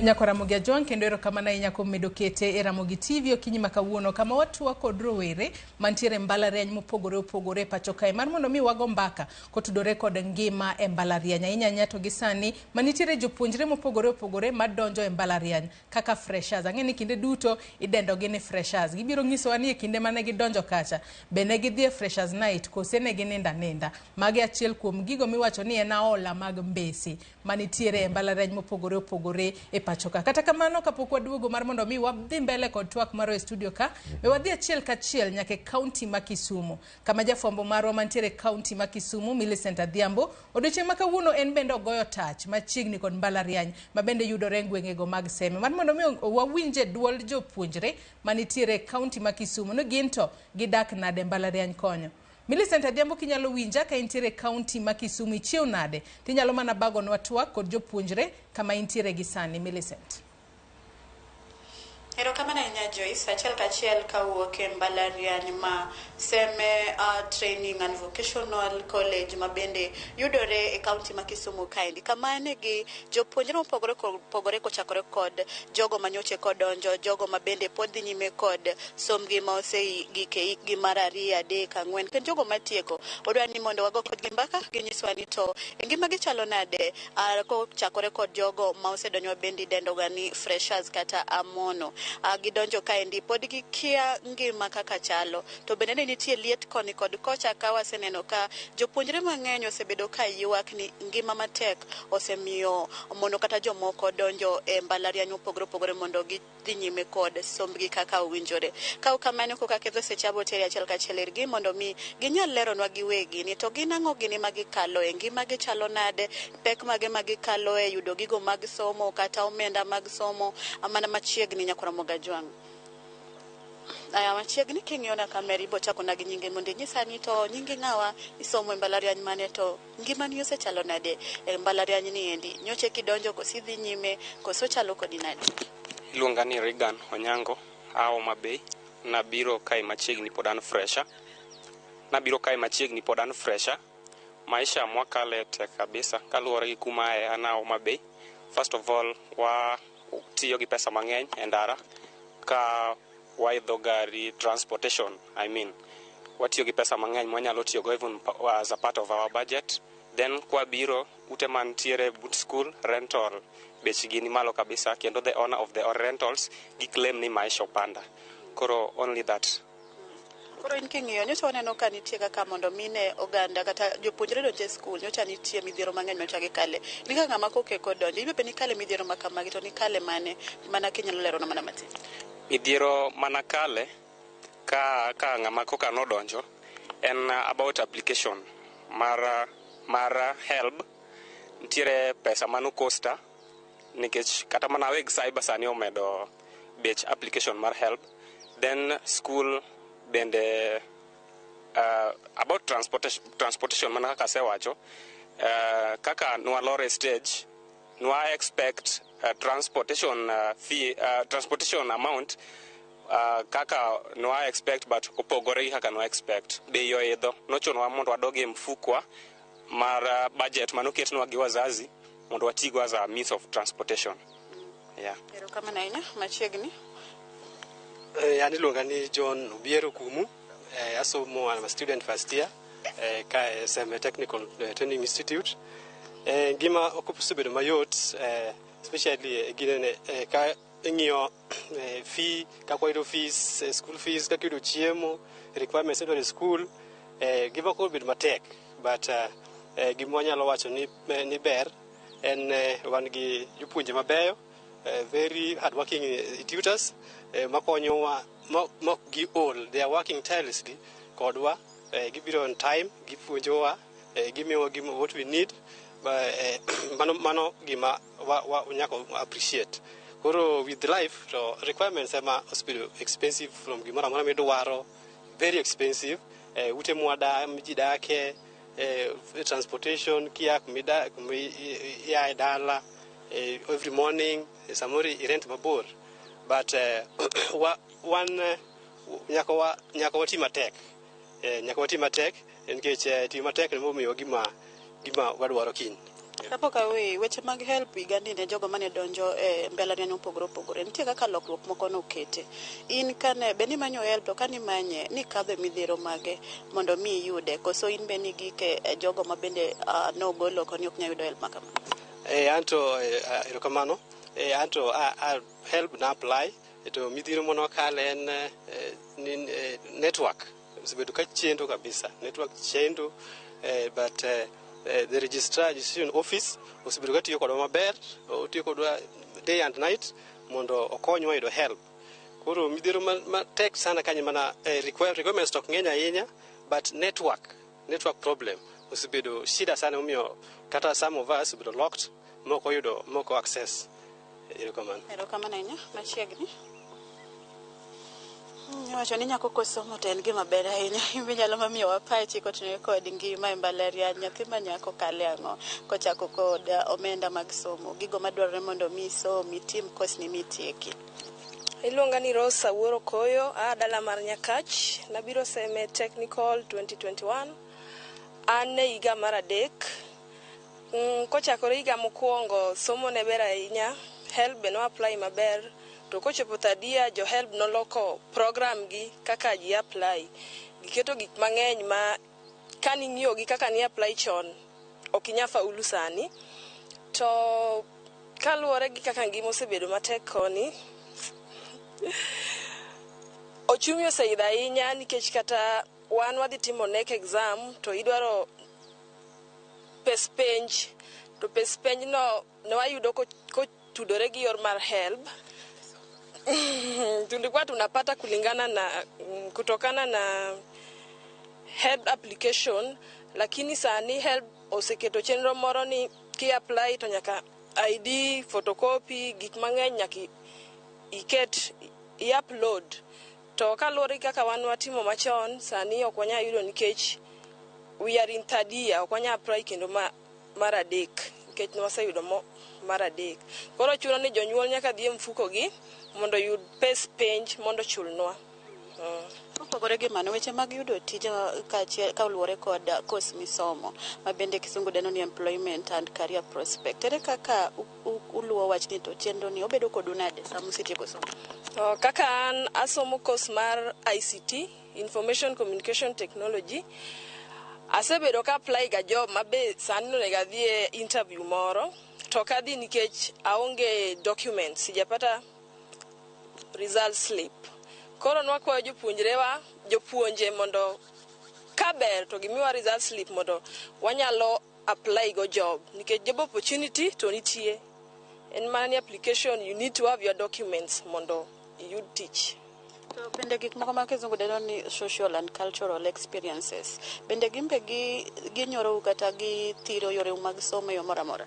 Nyako Ramogi John kendo ero kama na nyako medokete e Ramogi TV okinyi makawuono kama watu wako drowere mantiere mbalariany mopogore opogore pacho kae mar mondo mi wago mbaka kotudore kod ngima e mbalariany ahinya nyato gisani manitiere jopuonjre mopogore opogore madonjo e mbalariany kaka freshers. Ang'eni kinde duto idendo gi ni freshers. Gibiro nyiso ani e kinde mane gidonjo kacha bene gidhi e freshers night kose ne gininda. Magi achiel kuom gigo miwacho ni en aola mag mbesi manitiere e mbalariany mopogore opogore e pachoka. Kata kamano kapok waduogo mar mondo mi wadhi mbele kod twak maro e studio ka, wadhi achiel kachiel nyake county ma Kisumu. Kama jafwambo marwa mantiere county ma Kisumu, Millicent Adhiambo, odiochieng' ma kawuono en bende ogoyo touch machiegni kod mbalariany ma bende yudore gwengego mag Seme. Mar mondo mi wawinje duol jopuonjre manitiere county ma Kisumu no ginto gidak nade mbalariany konyo. Millicent Adhiambo kinyalo winja ka intiere county ma Kisumu ichiew nade tinyalo mana bago nwa twak kod jopuonjre kama intiere gisani. Millicent. Ero kama na inya Joyce achiel kachiel kawuok e mbalariany ma Seme Training and Vocational College ma bende yudore e county ma Kisumu kaendi. Kama ne gi jopuonjre mopogore kochakore kod jogo manyoche kodonjo, jogo ma bende pod dhi nyime kod somgi ma osegike gi mar 2, 3, 4 kendo jogo matieko. Odwa ni mondo wago kod mbaka ginyiswa ni to ngima gi chalo nade kochakore kod jogo ma osedonyo bende dendo gani freshers kata amono. Gidonjo kaendi pod gikia ngima kaka chalo to bende ne nitie liet koni kod kocha ka waseneno ka jopuonjre mang'eny osebedo ka ywak ni ngima matek osemiyo mondo kata jomoko donjo e mbalariany opogore mondo gidhi nyime kod sombgi kaka owinjore. Ka kamano koka ketho seche abotere achiel kachiel gi mondo mi ginyal leronwa giwegi ni to ginang'o gini magikalo e ngima gi chalo nade, pek mage magikalo e yudo gigo mag somo kata omenda mag somo amana machiegni nyako Ramogi John. Machiegni king'iona kamera ibo chako na gi nyinge mondo nyisa ni to nyinge ng'awa isomo e mbalariany mane to ngima ni osechalo nade e mbalariany ni endi, nyoche kidonjo kosidhi nyime koso chalo kodi nade. Iluonga ni Regan Onyango ao Mabei. Nabiro kai machiegni podan fresha. Maisha mwakale tek kabisa kaluwore gi kuma e anao Mabei. First of all tiyo gi pesa mang'eny e ndara ka waidho gari transportation. Watiyo gi pesa mang'eny mwanyalo tiyo go even as a part of our budget. Then kwa biro ute mantiere boot school rental bechgi ni malo kabisa kendo the owner of the rentals gi claim ni maisha opanda. Koro only that. Koro in king'iyo nyocha waneno ka nitie kaka mondo mine oganda kata jopuonjre donje skul nyocha nitie midhiero mang'eny nyocha gikale. Ni ka ng'ama kokeko donjo ibe pe ni kale midhiero makamagi to ni kale mana kinyalo lero na mana matin. Midhiero mana kale ka ng'ama koka nodonjo en about application mar help ntiere pesa mano costa nikech kata mana weg cyber sani omedo bech application mar help. Then school bende about transportation mana kaka sewacho kaka nwalore stage nwa expect transportation fee transportation amount kaka nwa expect but opogore kaka nwa expect be yo edho nochonwa mondo wadoge mfukwa mar budget manoketnwa gi wazazi mondo watigo as a means of transportation. Yeah. Ero kama naina machiegni. Yani luonga ni John Obiero Kumu. Asomo I'm a student first year ka SM Technical Training Institute. Gima okupusebedo mayot especially ginene ka ing'iyo fee ka koido fees school fees ka kido chiemo requirements in school gima okubedo matek but gima nyalo wacho ni ber en wan gi jopuonje mabeyo very hardworking tutors makonyowa mok gi all they are working tirelessly kodwa gibiro on time gipuonjowa gimiwa what we need mano gima nyako appreciate. Koro with life to requirements ema ospido expensive from gimora mora midwaro very expensive ute mwada mjidake transportation kia kumida ya dala every morning samori rent mabor but one nyako watima tech nikech tima tech no miyo gima wadwaro kin. Kapok awe weche mag help igani ne jogo mane donjo mbalariany opogore nitie kaka lokruok moko nokete in kane beni manyo help to kani manye ni kadhe midhero mage mondo mi yude koso in beni gike jogo mabende no golo koni ok nyayudo help makama. Anto erokamano anto help na apply to midhiro mono kale en network sebedo ka chendo kabisa network chendo but the registration office osebedo ka tiyo kodwa maber otiyo kodwa day and night mondo okonywa yudo help. Koro midhiro matek sana kanye mana requirements tok ng'eny ahinya but network problem osebedo shida sana umiyo kata some of us osebedo locked moko access. Erokamano ahinya machiegni. Wacho ni nyako kosomo to en gima ber ahinya imbe nyalo mamiyo wapachi kotne kod ngima e mbalariany nyathi ma nyako kale ang'o kochako kod omenda mag somo gigo madwarore mondo mi somi tim kosni mitieki. Iluonga ni Rosa Wuoro Koyo dala mar Nyakach nabiro seme technical 2021 an e higa mar 3 kochakore higa mokwongo somo ne ber ahinya help no apply maber to kochopo tadia jo help no loko program gi kaka ji apply giketo gik mang'eny ma kani ng'iyo gi kaka ni apply chon okinya faulu sani to kaluwore gi kaka ngima osebedo matek koni ochumi oseidho ahinya nikech kata wan wadhi timo neck exam to idwaro pes penj to pes penj no ne wayudo kotudore gi yor mar help tulikuwa tunapata kulingana na kutokana na help application lakini sani help oseketo chenro moro ni ki apply to nyaka ID photocopy gik mang'eny nyaka iket i-upload to kalori kaka wan watimo machon sani ok wanya yudo nikech we are in third year ok wanya apply kendo mar 3 nikech waseyudo mar 3 koro chuno ni jonyuol nyaka dhi mfuko gi mondo yud pes penj mondo chulnwa. Opogore gi mano weche mag yudo tije ka uluwore kod course misomo mabende kisungu deno ni employment and career prospect ere kaka uluwo wachni to chenro ni obedo kodu nade samusitieko somo. To kaka an asomo course mar ICT Information Communication Technology asebedo ka apply ga job mabe sani no nega dhie interview moro to kadhi nikech aonge documents sijapata result slip koro nwakwayo jopuonje mondo kaber to gimiwa result slip mondo wanyalo apply go job nikech job opportunity to nitie en mana ni application you need to have your documents mondo yud tich. To bende gik moko ma kizungu dendo ni social and cultural experiences. Bende gimbe ginyoro kata gi thiro yore mag somo yo mora mora.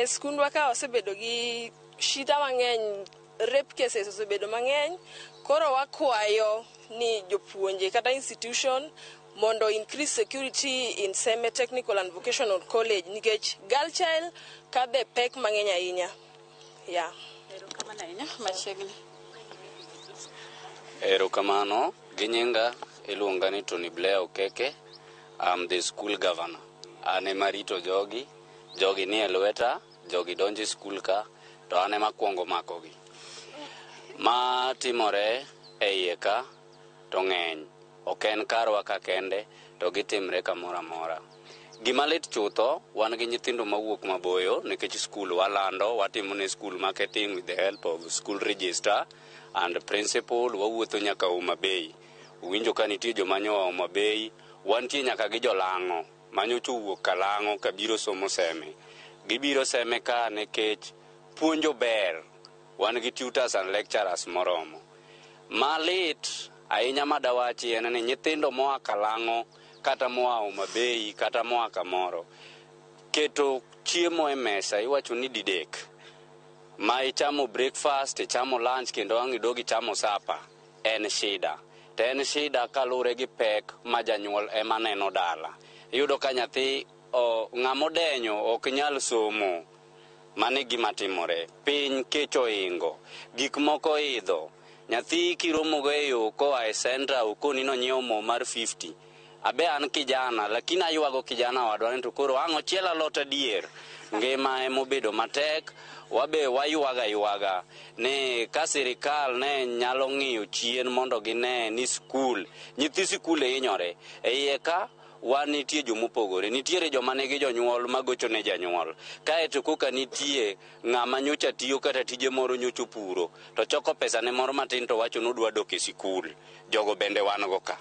Skundwa ka osebedo gi shida mang'eny, rape cases osebedo mang'eny, koro wakwayo ni jopuonje kata institution mondo increase security in Seme Technical and Vocational College nikech girl child kadhe pek mang'eny ahinya. Yeah. Erokamano, ginyinga iluonga ni Tony Blair Okeke. I'm the school governor. Ane marito jogi ni elweta, jogi donji school ka, to ane makwongo makogi. Ma timore eiye ka, to ng'eny. Ok en karwa ka kende, to gitimre kamora mora. Gima lit chutho, wan gi nyithindo mawuok maboyo, nikech school walando, watimo ne school marketing with the help of school register and principal, wawuotho nyaka Homa Bay. Uwinjo ka nitie joma nyoa Homa Bay, wantie nyaka gi jolang'o, manyocha wuok kalang'o kabiro somo Seme. Gibiro Seme ka nikech puonjo ber, wan gi tutors and lecturers moromo. Malit ahinya madawachi en ni nyithindo moa kalang'o kata moa Homa Bay kata moa kamoro keto chiemo e mesa iwacho ni didek, ma ichamo breakfast, ichamo lunch kendo ang' idogi chamo supper, en shida. To en shida kalure gi pek ma janyuol ema neno dala. Iyudo ka nyathi ng'amodenyo ok nyal somo. Mane gima timore, piny kech oingo, gik moko idho. Nyathi kiromogo e yo koa e centra ukoni no nyiewo mo mar 50. Abe an kijana, lakini ayuago kijana wadwa ni to koro ang' ochiel alot adier. Ngima emobedo matek, wabe wayuaga ni ka sirikal ne nyalo ng'iyo chien mondo gine ni skul, nyithi skul hinyore. Eiye ka wan nitie jomopogore, nitiere joma nigi jonyuol magocho ne janyuol. Kaeto koka nitie ng'ama nyocha tiyo kata tije moro nyocha puro, to choko pesa ne moro matin to wacho nodwa dok e sikul. Jogo bende wan go ka.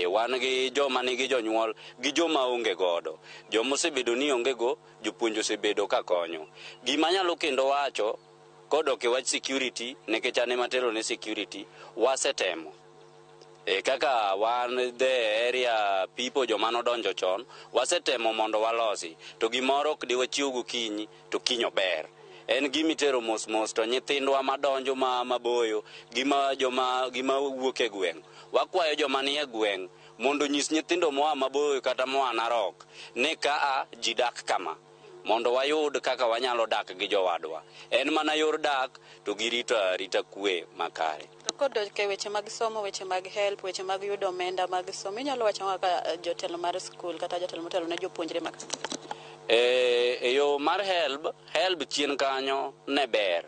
Wan gi joma nigi jonyuol gi joma onge godo. Joma osebedo ni onge go, jopuonjo osebedo ka konyo. Gima nyalo kendo wacho kodok e wach security, nikech ane matelo ne security, wasetemo. Kaka wan the area people joma nodonjo chon, wasetemo mondo walosi. To gimoro ok diwachiw gokinyi, to kiny ober. En gimitero mos to nyithindwa madonjo maboyo, gima wuok e gweng'. Wakwayo joma ni e gweng' mondo nyis nyithindo moa maboyo kata moa Narok ni ka ji dak kama, mondo wayud kaka wanyalo dak gi jowadwa. En mana yor dak to gi rita kwe makare. To kodok ke weche mag somo, weche mag help, weche mag yudo omenda mag somo, inyalo wacho kaka jotelo mar skul kata jotelo motelo ne jopuonjre mag yo mar help chien kanyo ne ber.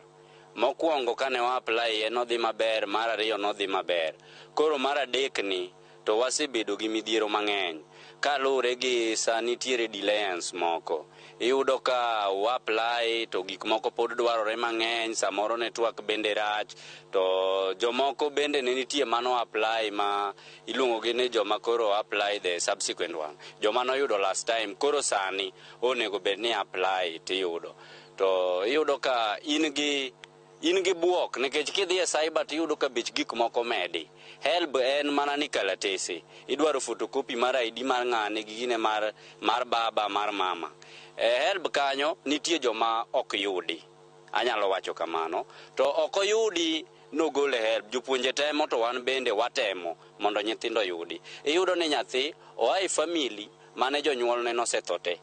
Mokwongo kane wa apply nodhi maber, mar ariyo nodhi maber. Koro mar adek ni to wasebedo gi midhiero mang'eny. Kalure gi sanitiere delays moko. Iyudo ka apply to gik moko pod dwarore mang'eny, samoro network bende rach, to jomoko bende ne nitie mano apply ma iluongo gi ni joma koro apply the subsequent one. Joma noyudo last time, koro sani onego bed ni apply tiyudo. To iyudo ka in gi buok, nikech kidhi e cyber tiyudo ka bech gik moko medi. Help en mana ni kalatese. Idwaro photocopy mar ID mar ng'ane gi gine mar baba, mar mama. Help kanyo nitie joma ok yudi. Anyalo wacho kamano. To ok oyudi nogole help. Jopuonje temo to wan bende watemo mondo nyithindo yudi. Iyudo ni nyathi oa e family mane jonyuol ne nosethote.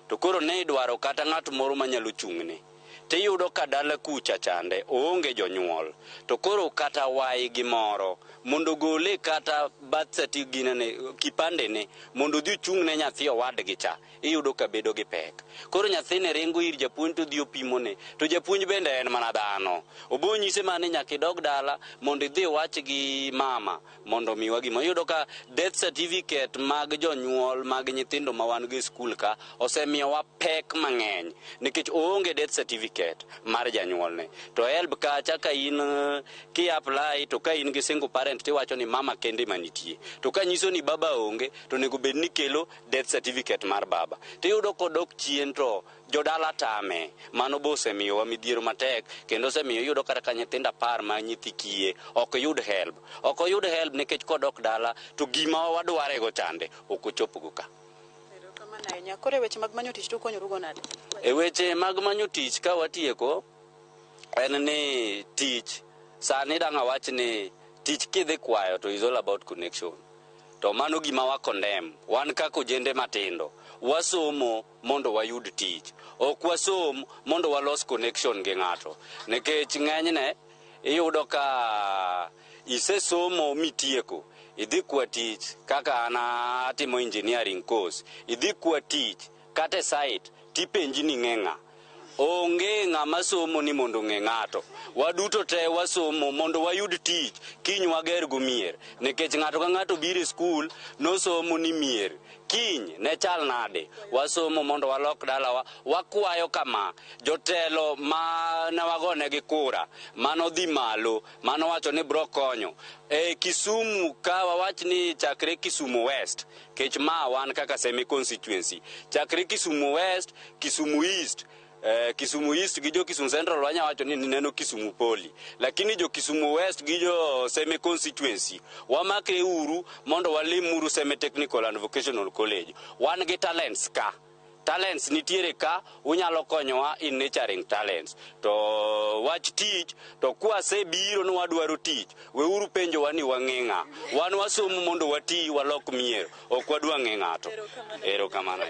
To koro ne idwaro kata ng'at moro manyalo chung'ne. Tiyudo ka dala kucha chande oonge jonyuol. To koro kata wai gimoro mondo gole kata birth certificate kipande ne mondo dhi chung'ne nyathi owadgi cha, iyudo ka bedo gi pek. Koro nyathi ne ringo ir japuonj to dhi opimone, to japuonj bende en mana dhano. Obo nyise mane nyaka idog dala mondo idhi wach gi mama mondo miwa gima. Iyudo ka death certificate mag jonyuol mag nyithindo ma wan go skul ka osemiyowa pek mang'eny nikech oonge death certificate mar janyuolne. To help kacha ka in ki apply to ka in gi single parent tiwacho ni mama kende manitie. nitie. To ka nyiso ni baba onge, to nego bed ni kelo death certificate mar baba. To iyudo kodok chien to jodala tame. Mano bo osemiyowa midhiero matek, kendo osemiyo iyudo kata ka nyithindo 10 ma nyithi kiye ok yud help. Ok oyud help nikech kodok dala to gima wadware go chande ok ochopo go ka. Koro weche mag manyo tich to konyorugo nade? E weche mag manyo tich ka watieko en ni tich sani dang' wach ni tich kidhi kwayo to is all about connection. To mano gima wa condemn. Wan kaka ojende matindo wasomo mondo wayud tich. Ok wasom mondo walos connection gi ng'ato. Nikech ng'enyne iyudo ka isesomo mitieko, idhi kwa tich kaka ana atimo engineering course, idhi kwa tich kata site tipenji ni ng'eng'a. Onge ng'ama somo ni mondo ng'e ng'ato. Waduto te wasomo mondo wayud tich kiny wager go mier. Nikech ng'ato ka ng'ato biro e skul nosomo ni mier kiny ne chal nade. Wasomo mondo walok dalawa. Wakwayo kama jotelo ma ne wagone gi kura mano dhi malo, mano wacho ni bro konyo. Kisumu ka wawach ni chakre Kisumu West, kech ma wan kaka semi constituency, chakre Kisumu West, Kisumu East, Kisumu East gi jo Kisumu Central wanya wacho ni neno Kisumu Poli, lakini jo Kisumu West gi jo semi constituency wamake uru mondo walimuru Semi Technical and Vocational College. Wan gi talents ka. Talents nitiere ka, unyalo konyowa in nurturing talents. To wach tich, to kwa se biro no wadwaro tich, we uru penjo wani wang'eng'a. Wan wasomo mondo wati walok mier, ok wadwa ng'eng'ato. Ero kamano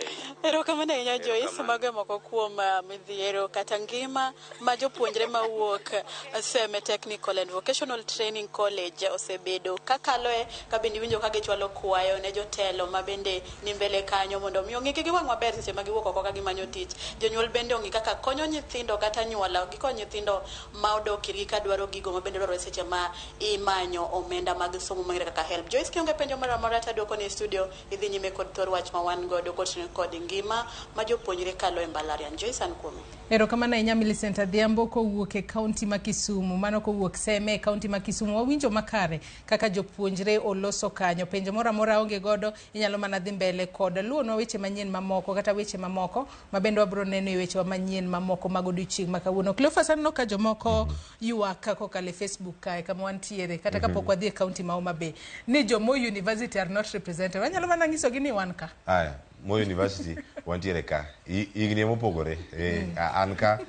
Ero kamano nya Joyce mago moko kuom midhiero kata ngima ma jopuonjre mawuok Semi Technical and Vocational Training College osebedo kakaloe ka bende winjo ka gichwalo kwayo ne jotelo ma bende ni mbele kanyo mondo miyo ng'igi gi wang' maber seche ma giwuok oko ka gimanyo tich. Jonyuol bende ong'i kaka konyo nyithindo kata nyuola gikonyo nyithindo ma odok irgi ka dwaro gigo ma bende dwaro seche ma imanyo omenda mag somo mang'ere kaka help. Joyce kionge penjo moro amora ta dwoko ne studio idhi nyime kod thor wach ma wan godo kod ngima ma jopuonjre kalo e mbalariany. Joyce an kuome. Erokamano ahinya Millicent Adhiambo kowuok e kaunti ma Kisumu, mano kowuok Seme kaunti ma Kisumu. Wawinjo makare kaka jopuonjre oloso kanyo. Penjo moro amora onge godo inyalo mana dhi mbele kod luonwa weche manyien mamoko kata weche mamoko ma bende wabro neno e weche manyien mamoko mag odiochieng' ma kawuono. Cleophas aneno ka jomoko ywak kokalo e Facebook kae kama wantiere kata kapok wadhi e kaunti ma Homa Bay ni Jomo University are not represented. Wanyalo mana nyisogi ni wan ka. Aya, Moi University wantiere ka. Igni mopogore. An ka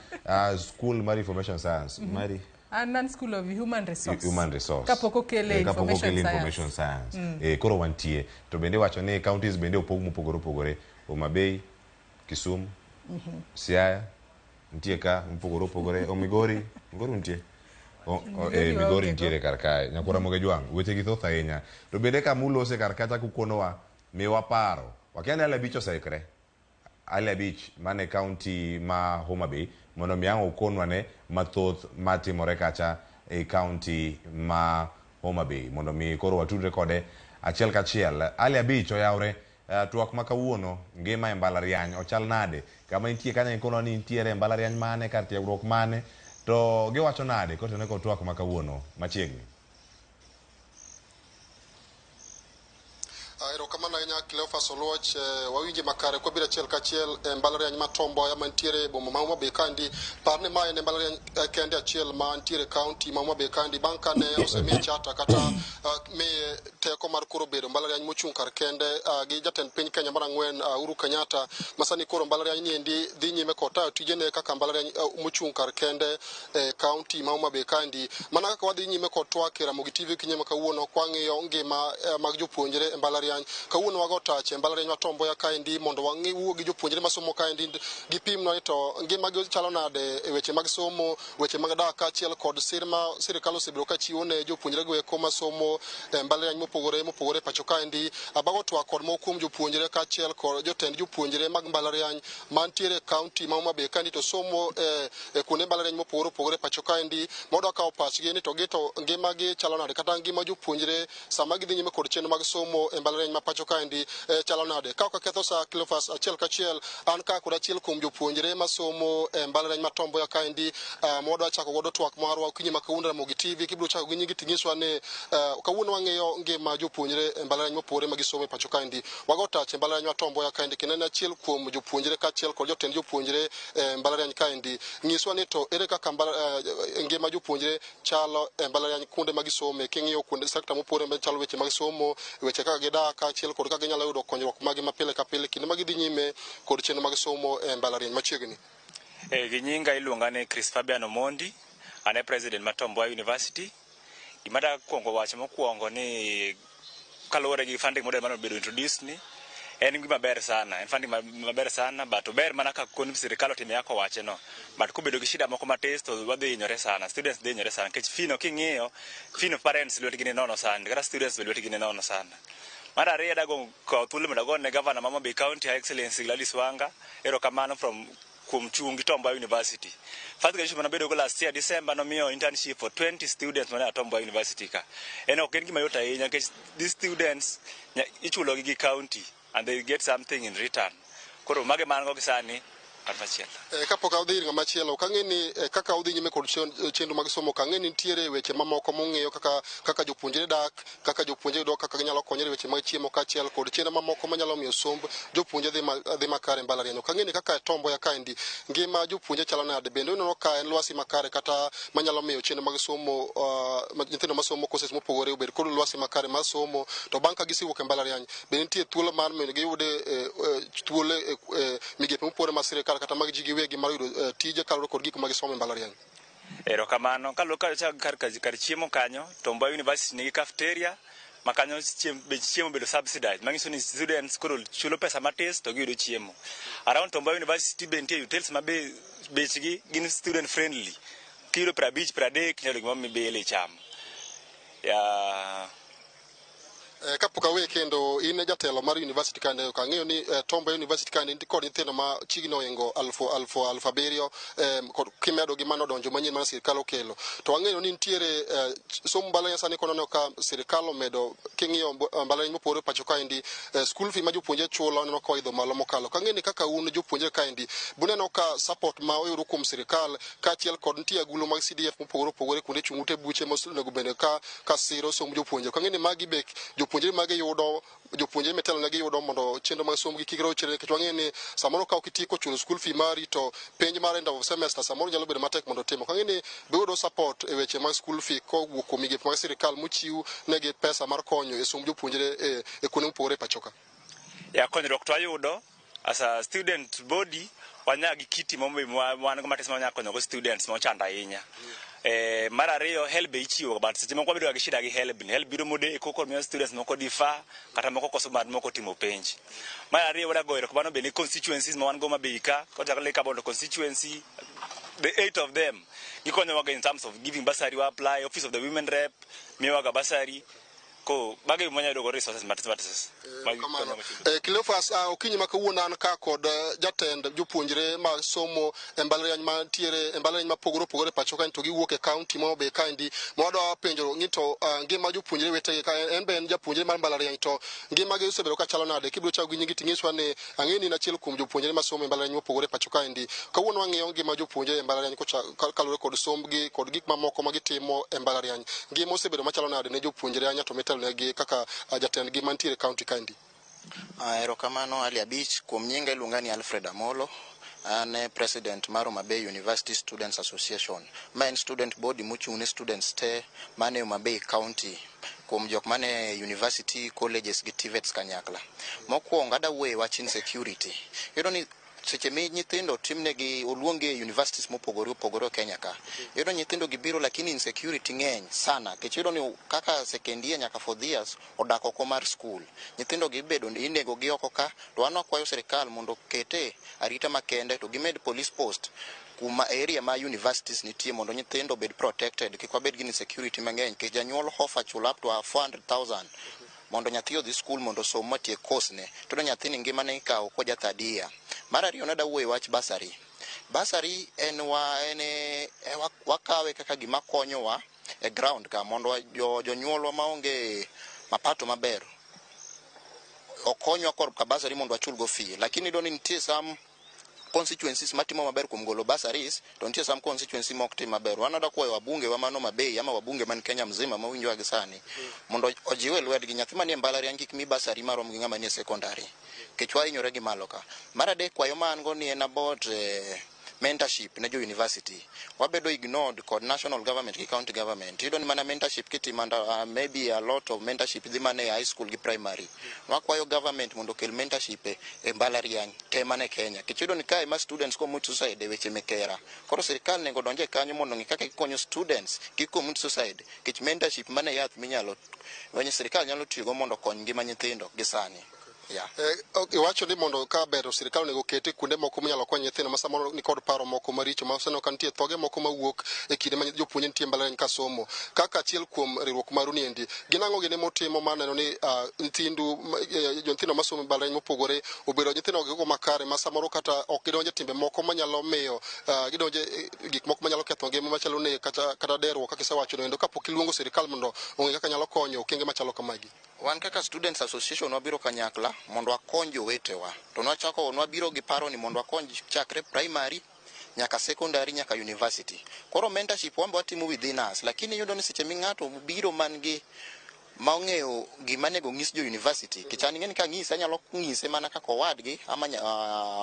School mar Information Science. Mari Anan School of Human Resource. Human Resource. Kapok okele Information Science. Koro wantie. To bende wacho ni counties bende opogore. Homa Bay, Kisumu, Siaya, ntie ka opogore. Migori ntie. Migori ntiere kar kae. Nyakura moge jwang'. Weche gi thoth ahinya. To bende ka mulose kar kacha kukonowa miwa paro. Wakiane Ale Beach osaikre. Ale Beach mane county ma Homa Bay mondo miango ukonwa ne mathoth matimore kacha e county ma Homa Bay mondo mi koro watudre kode achiel kachiel. Ale Beach oyawre tuak ma kawuono ngima e mbalariany ochal nade kama intie kanya ikono ni intiere e mbalariany mane kar tiegruok mane to giwacho nade kotene ko tuak ma kawuono machiegni. Erokamano ahinya Cleophas Oluoch, wawinje makare kwa bira chiel kachiel mbalariany ma Tomboya mantiere boma ma Homa Bay kandi parne ma en mbalariany kende achiel ma antiere county ma Homa Bay kandi bang' kane osemi chata kata mi teko mar koro bedo mbalariany mochung' kar kende gi jatend piny Kenya mar ang'wen Uhuru Kenyatta masani koro mbalariany ni endi dhi nyime kod tayo tijene kaka mbalariany mochung' kar kende county ma Homa Bay kandi. Mana kaka wadhi nyime kod twak e Ramogi TV kinyema kawuono kwang'iyo ngima mag jopuonjre mbalariany kawuono wago tach mbalariany ma Tomboya kaendi mondo wang'i wuo gi jopuonjre masomo kaendi gipimno to ngima gi chalo nade e weche mag somo, weche mag dak kaachiel kod sir ma sirikal osebedo ka chiwo ne jopuonjre go eko masomo mbalariany mopogore pacho kaendi. Abago twak kod moko kuom jopuonjre kaachiel kod jotend jopuonjre mag mbalariany mantiere county ma Homa Bay kaendi to somo e kuonde mbalariany mopogore pacho kaendi mondo kawo pachgi ni to ngima gi chalo nade kata ngima jopuonjre sama gidhi nyime kod chenro mag somo e mbalariany ma pacho kaendi kaendi chalo nade ka ketho sa Cleophas achiel kachiel an ka kod achiel kuom jopuonjre masomo mbalariany ma Tom Mboya kaendi modwa chako godo twak marwa okinyi ma kawuono Ramogi TV kibiro chako gi nyingi tinyiswa ne kawuono wang'eyo ngima jopuonjre mbalariany mopore ma gisomo e pacho kaendi wago tach mbalariany ma Tom Mboya kaendi kinene achiel kuom jopuonjre kachiel kod jotend jopuonjre mbalariany kaendi nyiswa ni to ere kaka ngima jopuonjre chalo mbalariany kuonde ma gisome king'iyo kuonde sekta mopore ma chalo weche mag somo weche kaka gidak kachiel kod kaka ginyalo yudo konyruok magi mapile ka pile kinde ma gidhi nyime kod chenro mag somo mbalariany machiegni. Gi nyinga iluonga ni Chris Fabian Omondi, ane president ma Tom Mboya University. Gima da kuongo wacho mokuongo ni kaluwore gi funding model mano bedo introduced ni en gima ber sana, en funding maber sana, but ber mana ka koni sirikal otime yako wache no, but kubedo gi shida moko matis to wadhi hinyore sana, students dhi hinyore sana, kech fino king'iyo, fino parents lwetgi ni nono sana, kata students lwetgi ni nono sana. Mar ariyo dago kwa thuolo mondo ne governor Mama Bay County Her Excellency Gladys Wanga, erokamano from kuom chungi Tom Mboya University. First graduation manabedo go last year December nomiyo internship for 20 students mane Tom Mboya University ka. En ok en gima yot ahinya nikech these students ichulo gi county and they get something in return. Koro mage man go gisani kapok awdhi ir ng'ama chielo kang'e ni kaka udhi nyime kod chenro mag somo kang'e ni nitiere weche mamoko mong'eyo kaka jopuonjre dak kaka jopuonjre yudo kaka ginyalo konyore weche mag chiemo kachiel kod chenro mamoko manyalo miyo somb jopuonjre dhi makare mbalariany. Kang'e ni kaka Tom Mboya kaendi ngima jopuonjre chalo nade bende uneno ka en lwasi makare kata manyalo miyo chenro mag somo nyithindo masomo courses mopogore obed kod lwasi makare mar somo to bang' ka gisewuok e mbalariany bende nitie thuolo mar miyo giyude thuolo migepe mopore ma sirikal kata mag ji giwegi mar yudo tije kaluwore kod gik ma gisomo e mbalariany. Erokamano kaluwore kar chiemo kanyo Tom Mboya University nigi cafeteria ma kanyo bech chiemo bedo subsidized manyiso ni students koro chulo pesa matis to giyudo chiemo. Around Tom Mboya University be nitie hotels ma bechgi gin student friendly, kiyudo 50 30 nyalo gima mibele ichamo. Kapok awe kendo in jatelo mar university kande kang'eyo ni Tom Mboya University kande kod nyithindo ma chigno oingo alfu abiriyo kimedo gi mano donjo manyien mar sirikal okelo to ang'eyo ni nitiere somo mbalariany sani kono ka sirikal omedo king'iyo mbalariany mopore pacho kaendi school fee ma jopuonjre chulo neno ka idho malo mokalo. Kang'e ni kaka un jopuonjre kaendi buneno ka support ma oyudo kuom sirikal kaachiel kod nitie agulu mag CDF mopogore kuonde chung' ute buche mosenego bende ka siro somo jopuonjre. Kang'e ni magi bek jopuonjre mage yudo jopuonjre metelo ne giyudo mondo chenro mag somo gi kik rochre nikech wang'e ni samoro ka ok itiko chulo school fee mari to penj mar end of semester samoro nyalo bedo matek mondo timo. Kang'e ni biyudo support e weche mag school fee kowuok kuom migepe mag sirikal mochiw negi pesa mar konyo e somb jopuonjre e kuonde mopogore pacho ka. Konyruok to ayudo as a student body wanyagi kiti wan go matis ma wanya konyo go students mochando ahinya. Mar ariyo help be ichiwo but seche moko wabedo gi shida gi help biro mode koko miyo students moko difa kata moko koso mad moko timo penj. Mar ariyo wada goero kubano be ni constituencies ma wan go mabika kota kale kabondo constituency the 8 of them gikonyo waga in terms of giving bursary we apply office of the women rep miyo waga bursary ko bage manya dogo resources matis Cleophas okinyi ma kawuono an ka kod jatend jopuonjre mag somo e mbalariany mantiere e mbalariany mopogore pacho ka to giwuok e county ma Bay kaendi modwa penjo ngito ngima jopuonjre wetegi ka en ben japuonjre mar mbalariany to ngima gi osebedo ka chalo nade kibiro chako gi nyingi ting'iswa ni ang'eni na achiel kuom jopuonjre ma somo e mbalariany mopogore pacho kaendi kawuono wang'iyo ngima jopuonjre e mbalariany kaluwore kod sombgi kod gik mamoko ma gitimo e mbalariany ngima osebedo machalo nade ne jopuonjre anya to negi kaka jatend gi mantiere county kaendi. Erokamano Ali Abich, kuom nyinga iluonga ni Alfred Amolo, an president mar Homa Bay University Students Association. Ma en student body mochung' ne students te mane Homa Bay County kuom jok mane university colleges gi TVETs kanyakla. Mokwongo adawuoye wach insecurity. Iyudo ni seche mi nyithindo timnegi oluonge universities mopogore Kenya ka. Iyudo nyithindo gibiro lakini insecurity ng'eny sana. Kech iyudo ni kaka second year nyaka 4 years odak oko mar school. Nyithindo gibedo inego gi oko ka to an akwayo sirikal mondo kete arita makende to gimed police post kuma area ma universities nitie mondo nyithindo bed protected kik wabed gi insecurity mang'eny kech janyuol offer chul up to 400,000 mondo nyathi odhi school mondo som matie course ne to nyathini ngimane ikawo ko jathadia. Mar ariyo nada wuoye wach basari. Basari en wakawe kaka gima konyowa e ground ka mondo jonyuolwa maonge mapato maber okonywa kor kabasari mondo achul go fee, lakini do nitie some constituencies matimo maber kuom golo basaris, to nitie some constituency mok tim maber. Wanada kwayo wabunge wa mano mabei ama wabunge man Kenya mzima mawinjo gi sani mondo ojiwe lwetgi nyathi manie mbalariany kik mi basari marom gi ng'ama nie secondary kechwa inyore gi malo ka. Mar adek kwayo man go ni en about mentorship ne jo university. Wabedo ignored kod national government ki county government. Yudo ni mana mentorship kitimanda maybe a lot of mentorship dhi mane high school gi primary. Wakwayo government mondo kel mentorship e mbalariany te mane Kenya. Kichudo ni kai ma students ko community suicide weche mekera. Koro sirikal nego donje kanyo mondo ngi kaka gikonyo students ki community suicide. Kich mentorship mane yath minyalo wenye sirikal nyalo tiyo mondo kony ngima nyithindo gi sani. Yeah. Iwacho ni mondo ka bero sirikal nego kete kunde moko minyalo kony nyithindo ma samoro ni kod paro moko maricho ma oseno kan tie thoge moko mawuok e kinde ma jopuonj nitie mbalariany ka somo kaka achiel kuom riwruok maru niendi ginango gine motimo maneno ni nyithindo masomo mbalariany mopogore obedo nyithindo go makare ma samoro kata ok gidonje timbe moko manyalo miyo gidonje gik moko manyalo ketho ngima machalo ne kata derwo kaka isewacho no endo kapok iluongo sirikal mondo ong'e kaka nyalo konyo kenge machalo kamagi. Wan kaka Students Association wabiro kanyakla mondo akony jowetewa. To nwachako nwabiro gi paro ni mondo akony chakre primary nyaka secondary nyaka university. Koro mentorship wamba watimo within us, lakini yudo ni seche ming'ato biro mangi maong'eyo gima nego ng'is jo university. Kichani ng'eni ka ng'ise anyalo ng'ise mana kaka wadgi ama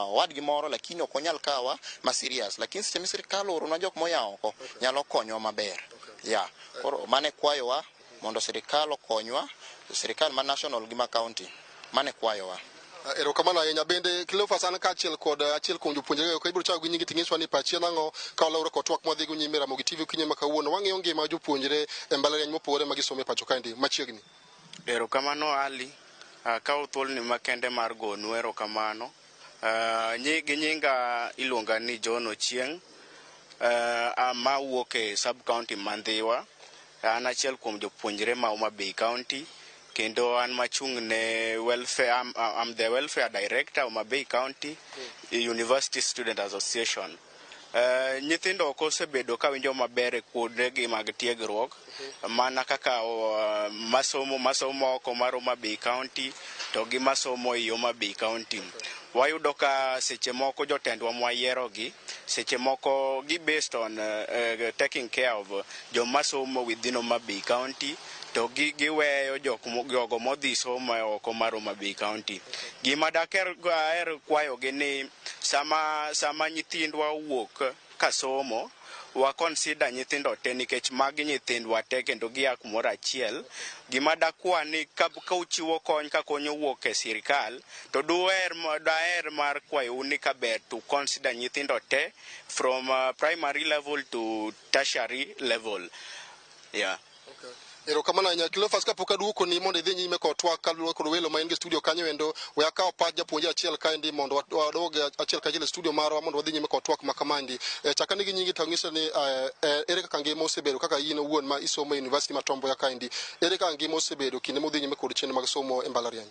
wadgi moro, lakini ok onyal kawa ma serious. Lakini seche sirikal oro na jok moyawo oko nyalo konyo maber. Yeah. Koro mane kwayowa mondo sirikal okonywa, sirikal ma national gi ma county mane kwayowa. Erokamano ahinya. Bende Cleophas an ka achiel kod achiel kuom jopuonjre ko ibiro chako gi nyingi ting'iswa ni pachie nang'o ka olawre kod twak mwadhi go nyime Ramogi TV kinye ma kawuono wang'iyo ngima jopuonjre e mbalariany mopogore ma gisomo e pacho kaendi machiegni. Erokamano Ali, ka utholni makende mar gonu erokamano. Gi nyinga iluonga ni John Ochieng, ma wuok e sub county Mandhiwa. An achiel kuom jopuonjre ma Homa Bay County, kendo an machung' ne welfare, I'm the welfare director Homa Bay County University Student Association. Nyithindo kosebedo ka winjo maber e kuondegi mag tiegruok mana kaka masomo oko mar Homa Bay County to gi masomo e Homa Bay County. Wayudo ka seche moko jotendwa mwayierogi seche moko gi based on taking care of jomasomo within Homa Bay County to giweyo jogo modhi somo oko mar Homa Bay County. Gima daher kwayogi ni sama nyithindwa wuok ka somo wa consider nyithindo te nikech magi nyithindwa te kendo gia kumoro achiel. Gima dakwa ni ka uchiwo kony ka konyo wuok e sirikal to daher mar kwayo ni kaber to consider nyithindo te from primary level to tertiary level. Yeah. Erokamano ahinya. Cleophas kapok aduoko ni mondo idhi nyime kod twak kaluwore kod welo ma in gi studio kanyo endo we akaw pach japuonjre achiel kaendi mondo wadog achiel kachiel e studio marwa mondo wadhi nyime kod twak ma kamandi. Chakani gi nyingi tang'isa ni ere kaka ngima osebedo kaka in owuon ma isomo e university ma Tomboya kaendi, ere kaka ngima osebedo kinde modhi nyime kod chenro mag somo e mbalariany?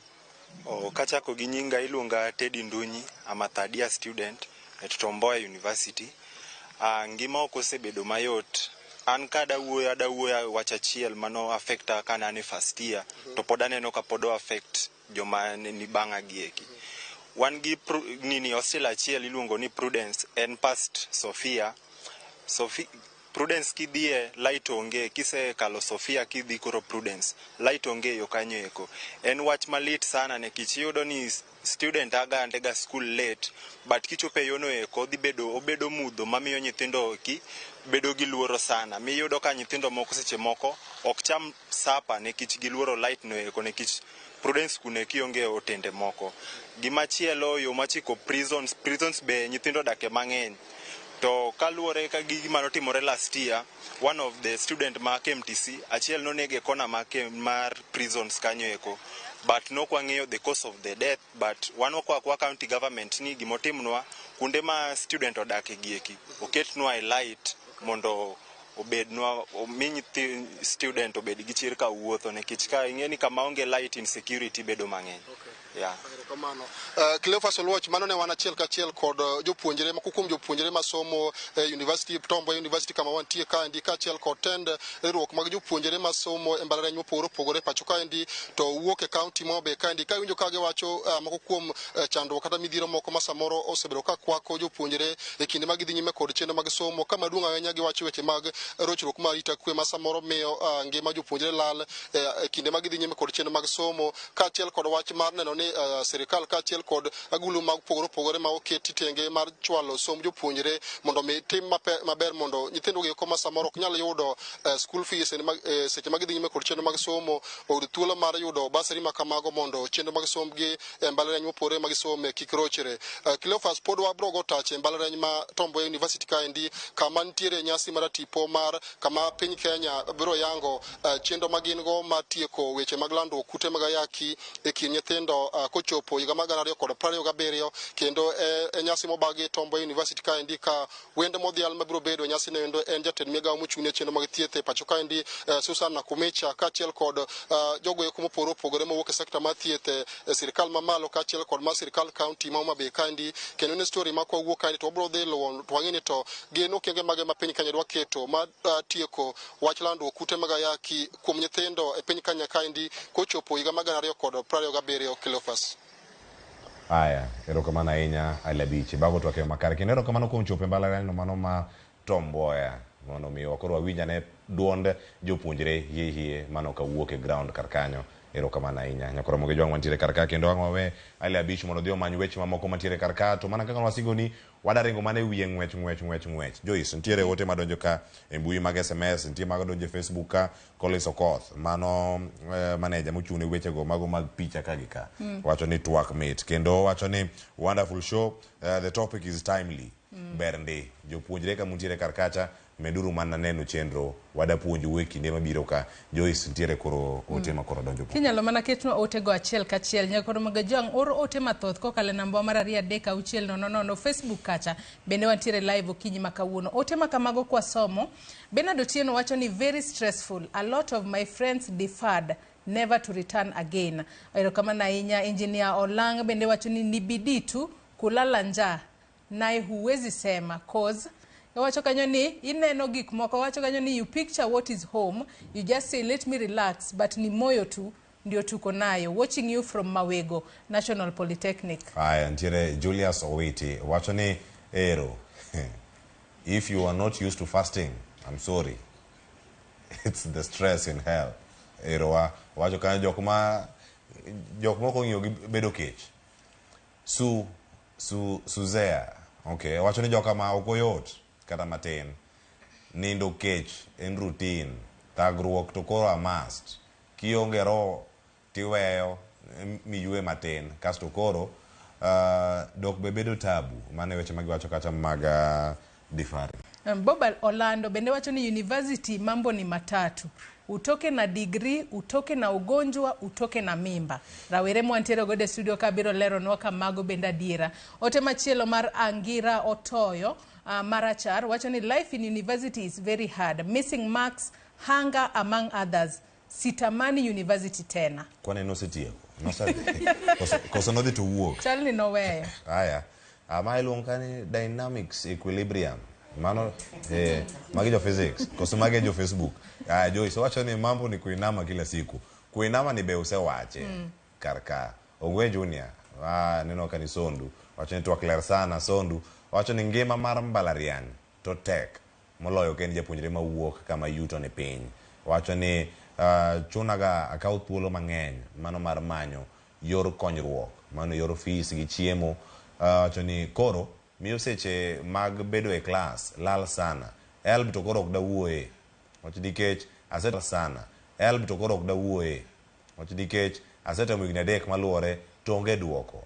Kachako gi nyinga iluonga Teddy Ndunyi, I'm a third year student at Tomboya University. Ngima ok osebedo mayot. An kada wuoya wach achiel mano affecta kana ne first year to pod aneno ka pod affect joma ni bang'a gieki. Wan gi nini hostel achiel iluongo ni Prudence en past Sofia. Prudence kidhie light onge, kisekalo Sofia kidhi koro Prudence light onge yo kanyo eko. En wach malit sana ne kichiyudo ni student aga andega school late but kichope yono eko obedo mudho mamiyo nyithindo ki bedo gi luoro sana. Miyudo ka nyithindo moko seche moko ok cham sapa ne kich gi luoro light no eko ne kich Prudence kune kionge otende moko. Gimachielo yo machiko prisons be nyithindo dake mang'eny. To kaluore ka gima notimore last year, one of the student ma KMTC achiel nonege kona mar prisons kanyo eko, but nokwang'eyo the cause of the death, but wanokwa county government ni gimotimnwa kunde ma student odake gieki oketnwa e light mondo obednwa omi student obed gi chir ka wuotho nikech ka ing'eni kama onge light insecurity bedo mang'eny. Yeah. Kamano. Cleophas Oluoch mano ne wan achiel kachiel kod jopuonjre ma kukum jopuonjre masomo University Tombo University kama wantie kaendi kachiel kod tend riwruok mag jopuonjre masomo e mbalariany mopogore opogore pacho kaendi to wuok e county mobe kaendi ka winjo ka giwacho moko kuom chandruok kata midhiro moko ma samoro osebedo ka kwako jopuonjre e kinde mag dhi nyime kod chenro mag somo kama duong' ahinya giwacho weche mag rochruok mar arita kwe ma samoro miyo ngima jopuonjre lal e kinde mag dhi nyime kod chenro mag somo kachiel kod wach mar neno ni sirikal kachiel kod agulu mag pogore ma oketi tenge mar chwalo somb jopuonjre mondo mi tim maber mondo nyithindo gi koma samoro ok nyal yudo school fees seche mag dhi nyime kod chenro mag somo oyud thuolo mar yudo basari ma kamago mondo chenro mag sombgi e mbalariany mopogore mag somo kik rochere. Cleophas pod wabrogo tach e mbalariany ma Tombo University kaendi kama nitiere nyasi mar tipo mar kama piny Kenya biro yango chenro magin go mar tieko weche mag landruok kute mag ayaki e kind nyithindo kochopo higa mag 2027 kendo e nyasi mobagi Tombo University kaendi ka wende modhial mabiro bedo e nyasi no en jatend migawo mochung'ne chenro mag thieth e pacho kaendi Susan Nakumicha kachiel kod jogo eko mopogore opogore mowuok e sekta mar thieth e sirikal mamalo kachiel kod mar sirikal kaunti ma Homa Bay kaendi kendo ne story ma kwa wuok kaendi to wabiro dhi luwo to wang'e ni to gin okenge mage ma piny Kenya dwa keto ma tieko wach landruok kute mag ayaki kuom nyithindo e piny Kenya kaendi kochopo higa mag 2027. Cleophas. Aya, erokamano ahinya Alabich. Bago twake makare. Kendo erokamano kuom chopo e mbalariany no mano ma Tomboya. Mondo mi wakoro wawinjane duond jopuonjre hie mano ka wuok e ground kar kanyo. Erokamano ahinya. Nyakoro Ramogi jwang' mantiere kar ka kendo ang' wawe Alabich mondo dhi omany weche mamoko mantiere kar ka to mana kaka wasigo ni wadaringo mane wiye ng'wech. Joyce nitiere ote madonjo ka e mbui mag SMS, nitie mag donjo e Facebook ka Collins Okoth mano manager mochung' ne weche go mago mag picha ka gi ka. Wacho ni twak mit kendo wacho ni wonderful show, the topic is timely. Bernde jopuonjre ka muntiere kar kacha meduru mana neno chenro wadapuonju we kinde mabiro ka. Joyce ntiere koro ote ma koro donjo. Kinyalo mana ketno ote go achiel kachiel nyakoro magajang oro ote mathoth kokale namba mar 3 Facebook kacha bende wantiere live okinyi makawuono ote makamago kwa somo. Bernard Otieno wacho ni very stressful, a lot of my friends deferred never to return again. Erokamano ahinya. Engineer Olang bende wacho ni nibidi tu kulala njaa naye huwezi sema cause wacho kanyo ni ineno gik moko wacho kanyo ni you picture what is home, you just say let me relax, but ni moyo tu ndio tuko nayo. Watching you from Mawego National Polytechnic. Aya, ntiere Julius Owiti wacho ni ero if you are not used to fasting, I'm sorry, it's the stress in hell. Ero wacho kanyo jok moko ng'iyo gi bedo kech. Suzea, okay, wacho ni joka ma okoyot kata matin. Nindo kech en routine, thagruok to koro a must. Kionge ro tiweyo miyue matin kasto koro dok bebedo tabu. Mane weche magiwacho kata mag difari. Boba Orlando bende wacho ni university mambo ni matatu. Utoke na degree, utoke na ugonjwa, utoke na mimba. Rawere mwantiere gode studio kabiro lero nwaka mago benda dira. Ote machielo mar Angira Otoyo Marachar wacho ni life in university is very hard. Missing marks, hunger among others. Sitamani university tena. Kwane no setieko. No sabe. Koso no to work. Charlie no way. Aya. Ama iluongani dynamics equilibrium. Mano magi jo physics. Koso magi jo Facebook. Joyce wacho ni mambo ni kuinama kila siku. Kuinama ni beuse wache. Karka. Ogwe Junior. Neno kani Sondu. Wacho ni twakler sana Sondu. Wacho ni ngima mar mbalariany to tek moloyo ken japuonjre ma wuok kama yuto ni piny. Wacho ni chunaga akaw thuolo mang'eny mano mar manyo yor konyruok, mano yor fees gi chiemo. Wacho ni koro miyo seche mag bedo e klas lal sana. Elb to koro ok da wuoye. Wacho nikech aseta sana. Elb to koro ok da wuoye. Wacho nikech aseta mwigni 3 maluore to onge duoko.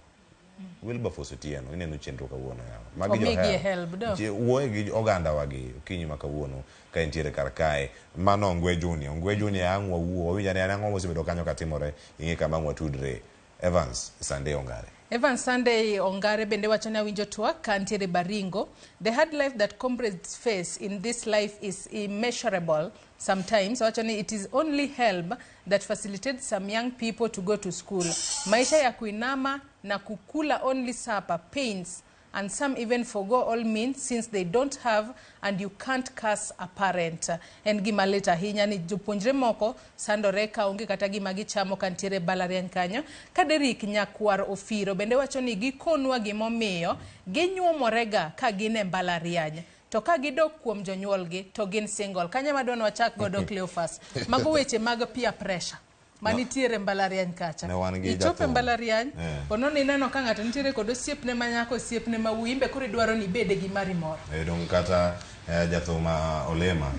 Wilberforce Otieno ineno chenro kawuono yawa. Magi jo help do. Wuoye gi oganda wagi okinyi ma kawuono ka entiere kar kae. Mano Ongwe Junior. Ongwe Junior ang'wa wuo. Owinjane an ang'o mosebedo kanyo katimore ing'e kama ang'wa tudre. Evans Sunday Ongare. Evans Sunday Ongare bende wachone awinjo twak kantiere Baringo. The hard life that comrades face in this life is immeasurable sometimes. Wachone it is only help that facilitates some young people to go to school. Maisha ya kuinama na kukula only supper pains, and some even forgo all means since they don't have, and you can't curse a parent. En gima leta hinya ni jopuonjre moko sandore ka onge kata gima gichamo kantiere balariany kanyo. Ka Derrick Nyakwar Ofiro bende wacho ni gikonwa gimomiyo ginyuomorega ka gin e mbalariany. To ka gidok kuom jonyuolgi to gin single. Kanya madon wachak godo Cleophas. Mago weche mag peer pressure. Manitiere mbalariany kacha. Ichope mbalariany, ono ineno ka ng'ato nitiere kod osiepne manyako, osiepne ma wuimbe kuri dwaro ni bede gi mari moro. Dong kata jathuma olema,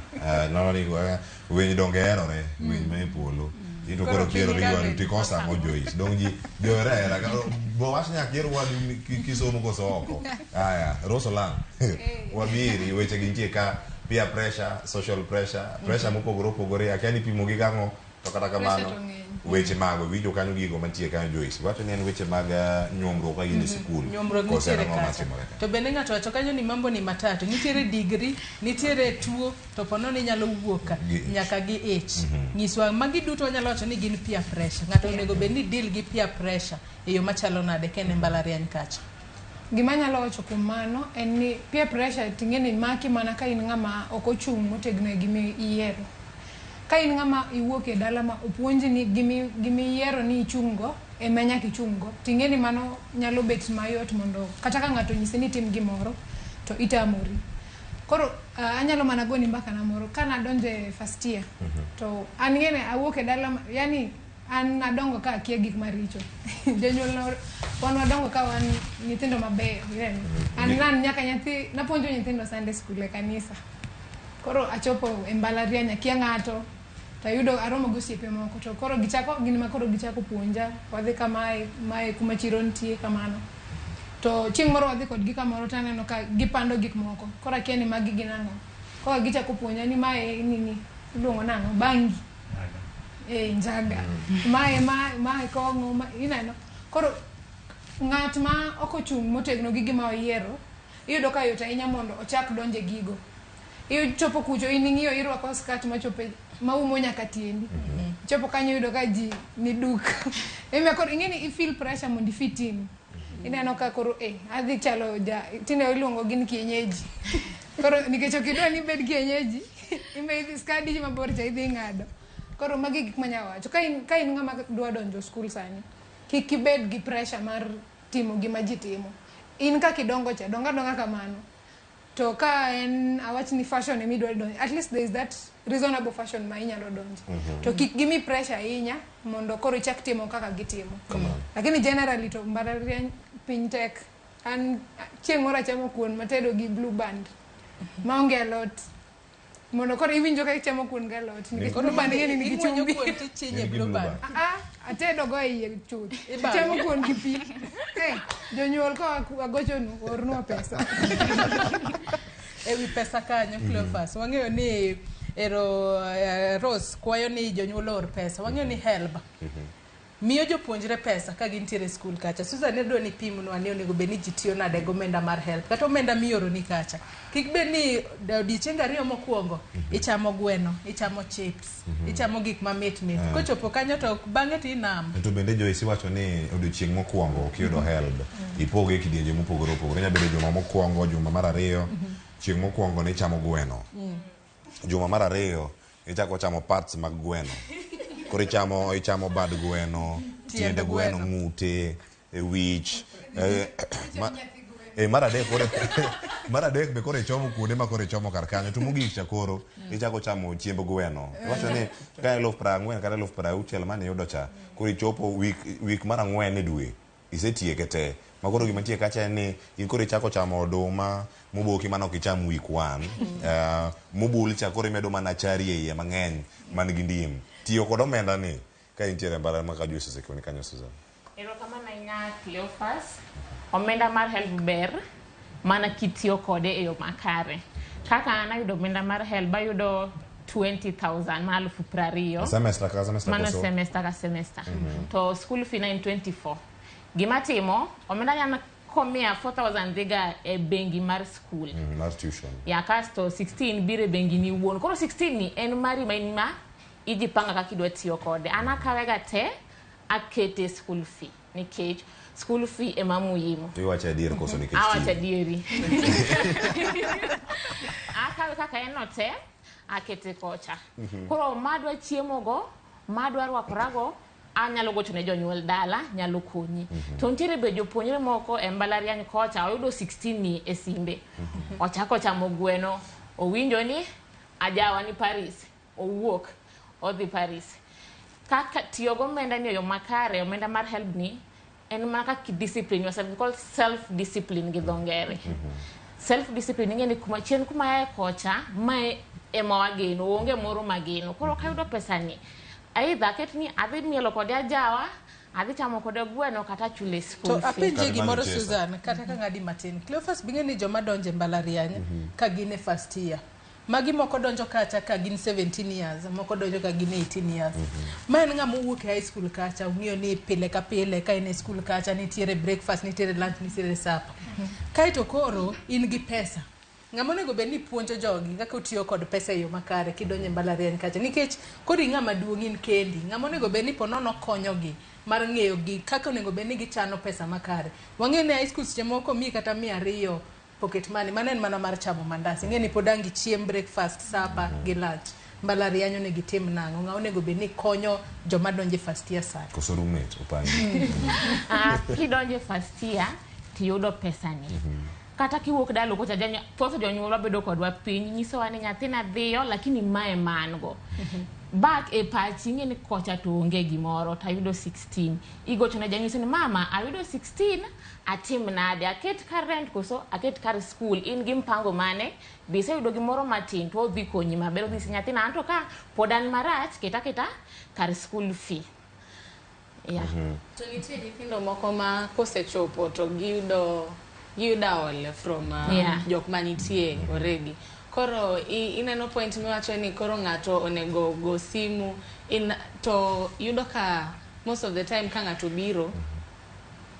nono ni winy donge erore, winy ma ipolo. Ito koro kiero riwa tikosa mo Joyce. Dong ji joera bo wach nyak yero wadu kisomo koso oko. Aya, Rosolan. Wabiri weche gintie ka peer pressure, social pressure, pressure mopogore akiani pimo gi kango. To kata kamano weche mago winjo kanyo gigo mantie kanyo Joyce wacho ni en weche mag nyuomruok ka in e skul nitiere kacha. To bende ng'ato wacho kanyo ni mambo ni matatu, nitiere degree, nitiere tuo, to pono ni nyalo wuoka nyaka gi ich. Nyiswa magi duto nyalo wacho ni gin peer pressure. Ng'ato onego bed ni deal gi peer pressure e yo machalo nade kene mbalariany kacha. Gima nyalo wacho kuom mano en ni peer pressure ting'eni maki mana ka in ng'ama ok ochung' motegno e gimi iyiero. Ka in ng'ama iwuok e dala ma opuonji ni gimi yiero ni ichungo e menya kichungo, ting'eni mano nyalo bet mayot mondo kata ka ng'ato nyise ni tim gimoro to itamori. Koro anyalo mana goni mbaka na moro kana donje first year to an ngene awuok e dala yani an adongo ka akia gik maricho. Jonyuol wan wadongo ka wan nyithindo mabeyo an nyaka nyathi napuonjo nyithindo Sunday school e kanisa. Koro achopo e mbalariany akia ng'ato tayudo aromo gosiepe moko to koro gin ma koro gichako puonja wadhi kamae kuma chiro nitie kamano. To chieng' moro wadhi kodgi kamoro taneno ka gipando gik moko. Koro akia ni magi gin ang'o. Koro gichako puonja ni mae nini iluongo nang'o bangi. Njaga. Mae kong'o ineno. Koro ng'at ma ok ochung' motegno gi gima oyiero iyudo ka yot ahinya mondo ochak donje gigo. Iyo chopo kucho ining'iyo irwako skat machope maumo nyaka tiendi. Chopo kanyo yudo ka ji ni duk. Koro ing'eni feel pressure mondo fit in. Ineno ka koro adhi chalo tinde iluongo gin kienyeji. Koro nikech okidwa ni bed kienyeji, imbe idhi skadi mabor cha idhi ng'ado. Koro magi gik manya wacho. Ka in ng'ama dwa donjo school sani, kik ibed gi pressure mar timo gima ji timo. In ka kidongo cha donga kamano. To ka en awach ni fashion emi dwa donjo, at least there is that reasonable fashion ma inyalo donjo. To kik give me pressure ahinya mondo koro ichak timo kaka gitimo. Lakini generally to mbalariany piny tek. An chieng' moro achamo kuon matedo gi blue band maonge alot. Mondo koro iwinjo ka ichamo kuon gi alot. Nikech blue band ng'eni nigi chumbi. Kuon tichinye blue band. Atedo go iye chuth. Ichamo kuon gi pi. Jonyuol ko agochonu ornwa pesa. Ewi pesa kanyo Cleophas wang'eyo ni Rose kwayo ni jonyuol or pesa, wang'eyo ni help miyo jopuonjre pesa ka gintiere skul kacha. Susan ne dwani pimnwa ni onego bed ni ji tiyo nade gomenda mar help kata omenda mioro ni kacha. Kik bed ni odiechieng' ariyo mokwongo ichamo gweno, ichamo chips, ichamo gik mamit. Kochopo kanyo to bang'e to inam. To bende Joyce wacho ni odiechieng' mokwongo kiyudo help ipoge kidienje mopogore opogore. Nya bedo juma mokwongo, juma mar ariyo, chieng' mokwongo ni ichamo gweno. Juma mar ariyo ichako chamo parts mag gweno. Koro ichamo bad gweno, tiende gweno, ng'ute, wich. Mar adek be koro ichomo kuonde ma koro ichomo kar kanyo. To mogik cha koro ichako chamo chiemb gweno. Wacho ni ka 40,000 kata 60,000 mane yudo cha, koro ichopo week mar 4 e dwe isetieke te. Ma koro gima nitie kacha ni in koro ichako chamo oduma moboki mana ok icham week 1. Mobul cha koro imedo mana chari e iye mang'eny man gi ndim. Tiyo kod omenda ni ka intiere mbara ma ka Joyce osekioni kanyo Susan. Erokamano ahinya Cleophas. Omenda mar help ber mana kitiyo kode e yo makare. Kaka an ayudo omenda mar help ayudo 20,000 maalufu prario semester ka semester mano koso semester ka semester to school fee 924 gimatimo omenda yana komia 4,000 dhiga e bengi mar school mar tuition ya kasto 16 bire bengi ni wuon koro 16 ni en mari ma ijipanga kaka idwa tiyo kode anakawega te akete school fee nikech school fee ema muhimu iwacha adier koso nikech awacha adieri akawe kaka enote akete kocha koro madwa chiemo go madwa rwakorago anyalo gocho ne jonyuol dala nyalo konyi to ntiere be jopuonjre moko e mbalariany kocha oyudo 16 ni e simbe ochako chamo gweno owinjo ni ajawa ni Paris owuok odhi Paris kaka tiyo go omenda ni yo makare omenda mar help ni en maka discipline yourself called self discipline gi dhongere self discipline ngeni kuma chien kuma ya kocha mae ema wageno onge moro mageno koro kayudo pesa ni aidha ketni adhi mielo kode ajawa adhi chamo kode gweno kata chule school to apinje gimoro Susan kata ka ngadi matin Cleophas bingeni joma donje mbalariany ka gine first year magi moko donjo kacha ka gin 17 years moko donjo ka gin 18 years ma en ng'ama wuok high school kacha ung'iyo ni pile ka pile ka in school kacha nitiere breakfast nitiere lunch nitiere supper kaito koro in gi pesa ng'ama onego bed ni puonjo jogi kaka utiyo kod pesa yo makare kidonje mbalariany kacha nikech kori ng'ama duong' in kendi ng'ama onego bed ni ponono konyogi mar ng'eyo gi kaka onego bed ni gichano pesa makare wang'e ne high school seche moko mi kata 200 pocket money manen mana mar chamo mandasi ng'eni podangi chiem breakfast supper gi lunch mbalariany onego gitim nang'o ng'a onego bed ni konyo joma donje first year sa koso roommate upangi kidonje first year tiyudo pesa ni kata kiwuok dalo kocha thoth jonyuol bedo kodwa piny nyiso ni nyathina dhiyo lakini mae mango but e pachi ng'eni kocha to onge gimoro tayudo 16 igochone janyisi ni mama ayudo 16 atim nade aket kar rent koso aket kar school in gi mpango mane bise yudo gimoro matin to odhi konyi maber odhi nyathina anto ka podan marach keta kar school fee to nitie nyithindo moko ma kosechopo to giyudo ole from jok manitie already koro ineno point miwacho ni koro ng'ato onego go simu to yudo ka most of the time ka ng'ato biro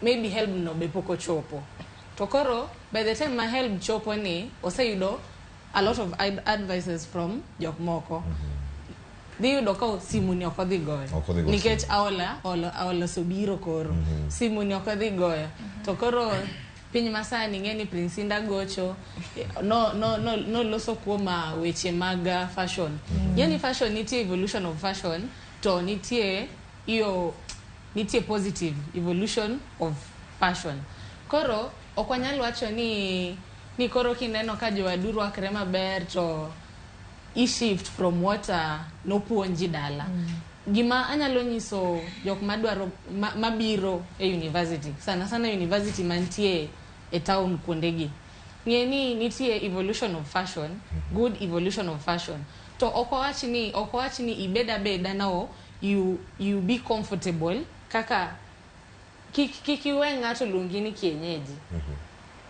maybe help no be poko chopo to koro by the time ma help chopo ni oseyudo a lot of advices from jok moko dhi yudo ka simu ni okodhi goyo nikech aola sobiro koro simu ni okodhi goyo to koro piny masani ng'eni Princinda gocho no loso kuoma weche mag fashion yani fashion nitie evolution of fashion to nitie positive evolution of fashion koro okwanyal wacho ni koro kineno ka jowadu rwakre maber to shift from what nopuonji dala gima anyalo nyiso jok madwaro mabiro e university sana university mantie e town kuondegi ng'eni nitie evolution of fashion good evolution of fashion to okowach ni ibeda nao you be comfortable kaka kikiwe ng'ato luongi ni kienyeji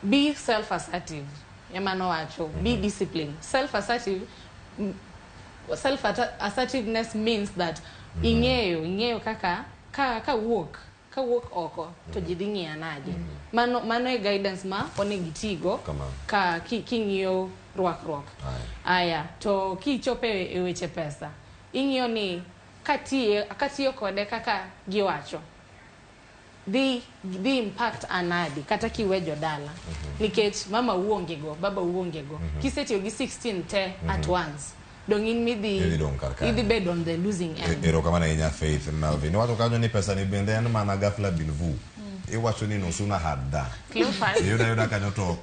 be self assertive emano wacho be disciplined self assertiveness means that ing'eyo kaka ka wuok oko to jidhi ng'iya nade mano e guidance ma onego itigo ka king'iyo rwakruok aya to kichope e weche pesa ing'iyo ni katiyo kode kaka giwacho dhi impact anadi kata kiwe jodala nikech mama uongego baba uongego kisetiyo gi 16 te at once dongin idhi bed on the losing end erokamano ahinya Faith Melvin wacho kanyo ni pesa ni bende en mana ghafla bilvu iwacho ni nosuna hadda yuda kanyo to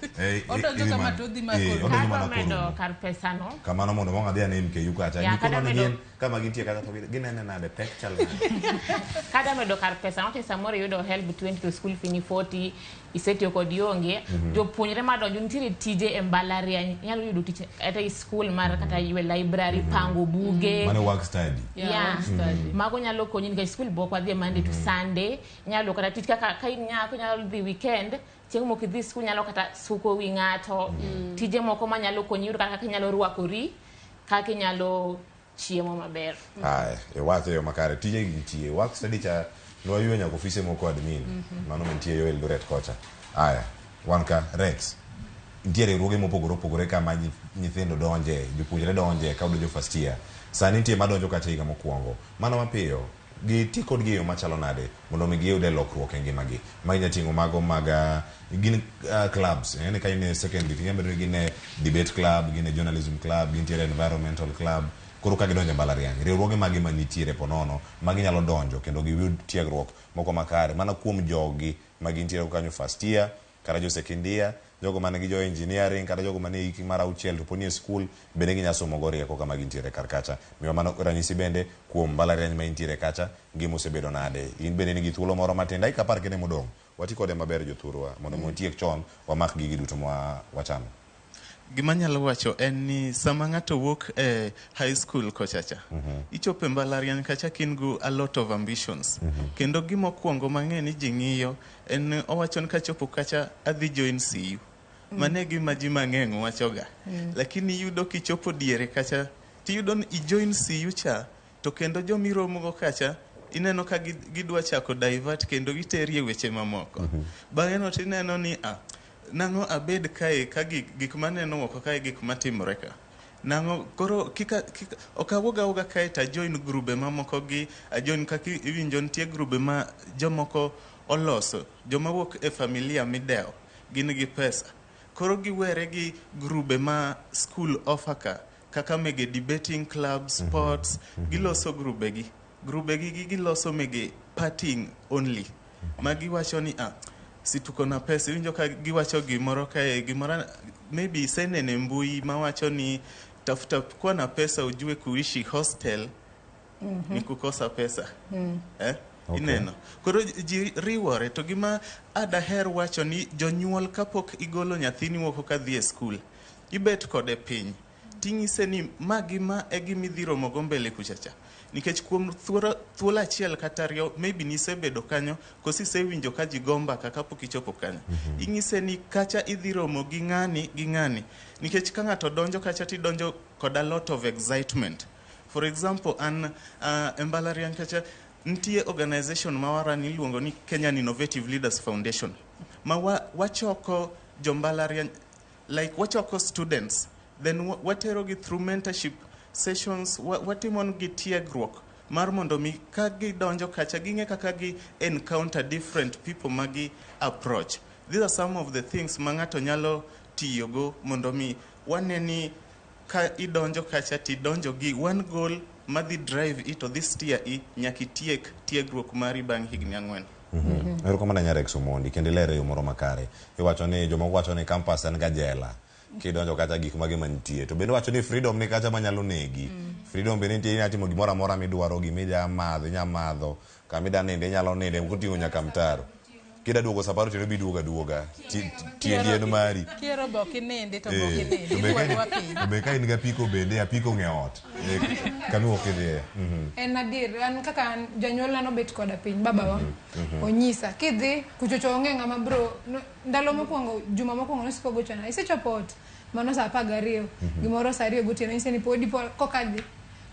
odonjo kama to dhi medo kar pesa no kamano mondo monga dhi ane MKU kacha nikono ni gin kama gintie kata to ginene nade pek chal kada medo kar pesa no samoro yudo help 20 to school fee ni 40 isetio kod yonge jopuonjre madonjo nitiere tije e mbalariany nyalo yudo tich at school mar kata ywe library pango buge mane work study mago nyalo konyi nikech school bok wadhi Monday to Sunday nyalo kata tich kaka nyako nyalo dhi weekend chieng' moko dhi school nyalo kata suko wi ng'ato tije moko manyalo konyi yudo kaka nyalo rwakori kaka inyalo chiemo maber. Ai, wacho yo makare tije gitie. Work study cha no yuo nyaka ofise moko admin. Mano mentie yo Eldoret kocha. Aya, wanka Rex. Ntiere ruoge mopogore kama nyithindo donje, jopuonjre donje ka odojo first year. Sani nitie madonjo kata higa mokwongo. Mano mapiyo giti kod giyo machalo nade mondo mi giyude lokruok e ngimagi. Ma inya ting'o mago mag gin clubs. Yani ka in secondary tinga bedo gine debate club, gine journalism club, gintiere environmental club. Koro ka gidonjo mbalariany, riwruoge magi manitiere ponono magi nyalo donjo kendo giyud tiegruok moko makare. Mana kuom jogi magintiere kanyo first year, kata jo second year, jogo mane gi jo engineering, kata jogo mane hiki mar auchiel to poni e skul bende ginya somo go rieko kama gintiere kar kacha. Miyo mano ranyisi bende kuom mbalariany ma intiere kacha gimo osebedo nade. In bende nigi thuolo moro matin, dai kapar kene modong'. Wati kode maber jothurwa mondo motiek chon wamak gigi duto ma wachano. Gima nyalo wacho en ni sama ng'ato wuok e high school kochacha, ichopo e mbalariany kacha kin go a lot of ambitions. Kendo gima kwongo mang'e ni ji ng'iyo en owacho ni kachopo kacha adhi join CU. Mane gima ji mang'eng wachoga. Lakini yudo kichopo diere kacha, tiyudo ni ijoin CU cha, to kendo jomiromogo kacha, ineno ka gidwa chako divert kendo giteri e weche mamoko. Bang'e no tineno ni nango abed kae ka gik maneno oko kae gik matimore ka. Nango koro okawuoga kae ta join grube mamoko gi join kaka iwinjo nitie grube ma jomoko oloso, joma wuok e familia mideo gin gi pesa. Koro giwere gi grube ma school offer ka kaka mege debating clubs, sports, giloso grube gi giloso mege partying only. Magi wacho ni si tuko na pesa, winjo ka giwacho gimoro kae, gimoro maybe senene mbui mawacho ni tafuta kuwa na pesa ujue kuishi hostel ni kukosa pesa. Ineno. Koro ji riwore to gima adaher wacho ni jonyuol kapok igolo nyathini woko ka dhi e skul, ibet kode piny. Ting'ise ni magima e gimidhiro mogo mbele kuchacha. Nikech kuom thuola achiel kata ariyo maybe nisebedo kanyo kosi sewinjo ka ji gomba kaka pok ichopo kanyo. Ing'ise ni kacha idhi romo gi ng'ani. Nikech ka ng'ato donjo kacha tidonjo kod a lot of excitement. For example, an mbalariany kacha ntie organization mawara niluongo ni Kenyan Innovative Leaders Foundation. Ma wachoko jombalariany, like wachoko students, then watero gi through mentorship sessions, watimon gi tiegruok mar mondo mi ka gidonjo kacha ging'e kaka gi encounter different people magi approach. These are some of the things ma ng'ato nyalo tiyogo mondo mi waneni ka idonjo kacha tidonjo gi one goal madhi drive it to this tier nyaki tiegruok mari bang' higni 4. Ero kama na Rex Omondi kendo lere yo moro makare. Iwacho ni joma wacho ni campus en ga jela. Kidonjo kata gik mage mantie to bende wacho ni freedom ni kacha manyalo negi. Freedom bende nitie ni timo gimoro amora midwaro gimija madho nyamadho kamida ninde nyalo ninde kutingo nyaka mtaro. Kida duogo sabaru tiro biduoga tiendi en mari kiero boki ninde to boki ninde be ka in ga piko bende apiko ngeot kami okidie en adir an kaka janyuol no bet koda piny baba wa onyisa kidhi kuchocho onge ngama bro ndalo mokwongo juma mokwongo nosipogo chana isechopot mano sa 12 gimoro sa 2 gotieno nyisa ni podi kokadhi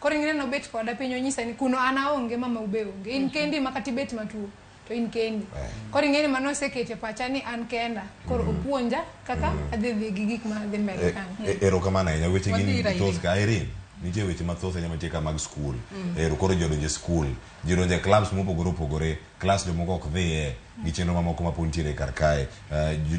koro ingine no bet koda piny onyisa ni kuno ana onge mama ube onge in kendi makati bet matuo to in kendi koro ingene mano sekete pacha ni an kenda koro opuonja kaka adhi gi gik ma dhi mbele kan ero kama na nya weche gin tos ka Irene nitie weche mathoth nya matie ka mag school ero koro jodonje school jironje clubs mopogore class jomoko ok dhie gi chenro mamoko mapuntiere kar kae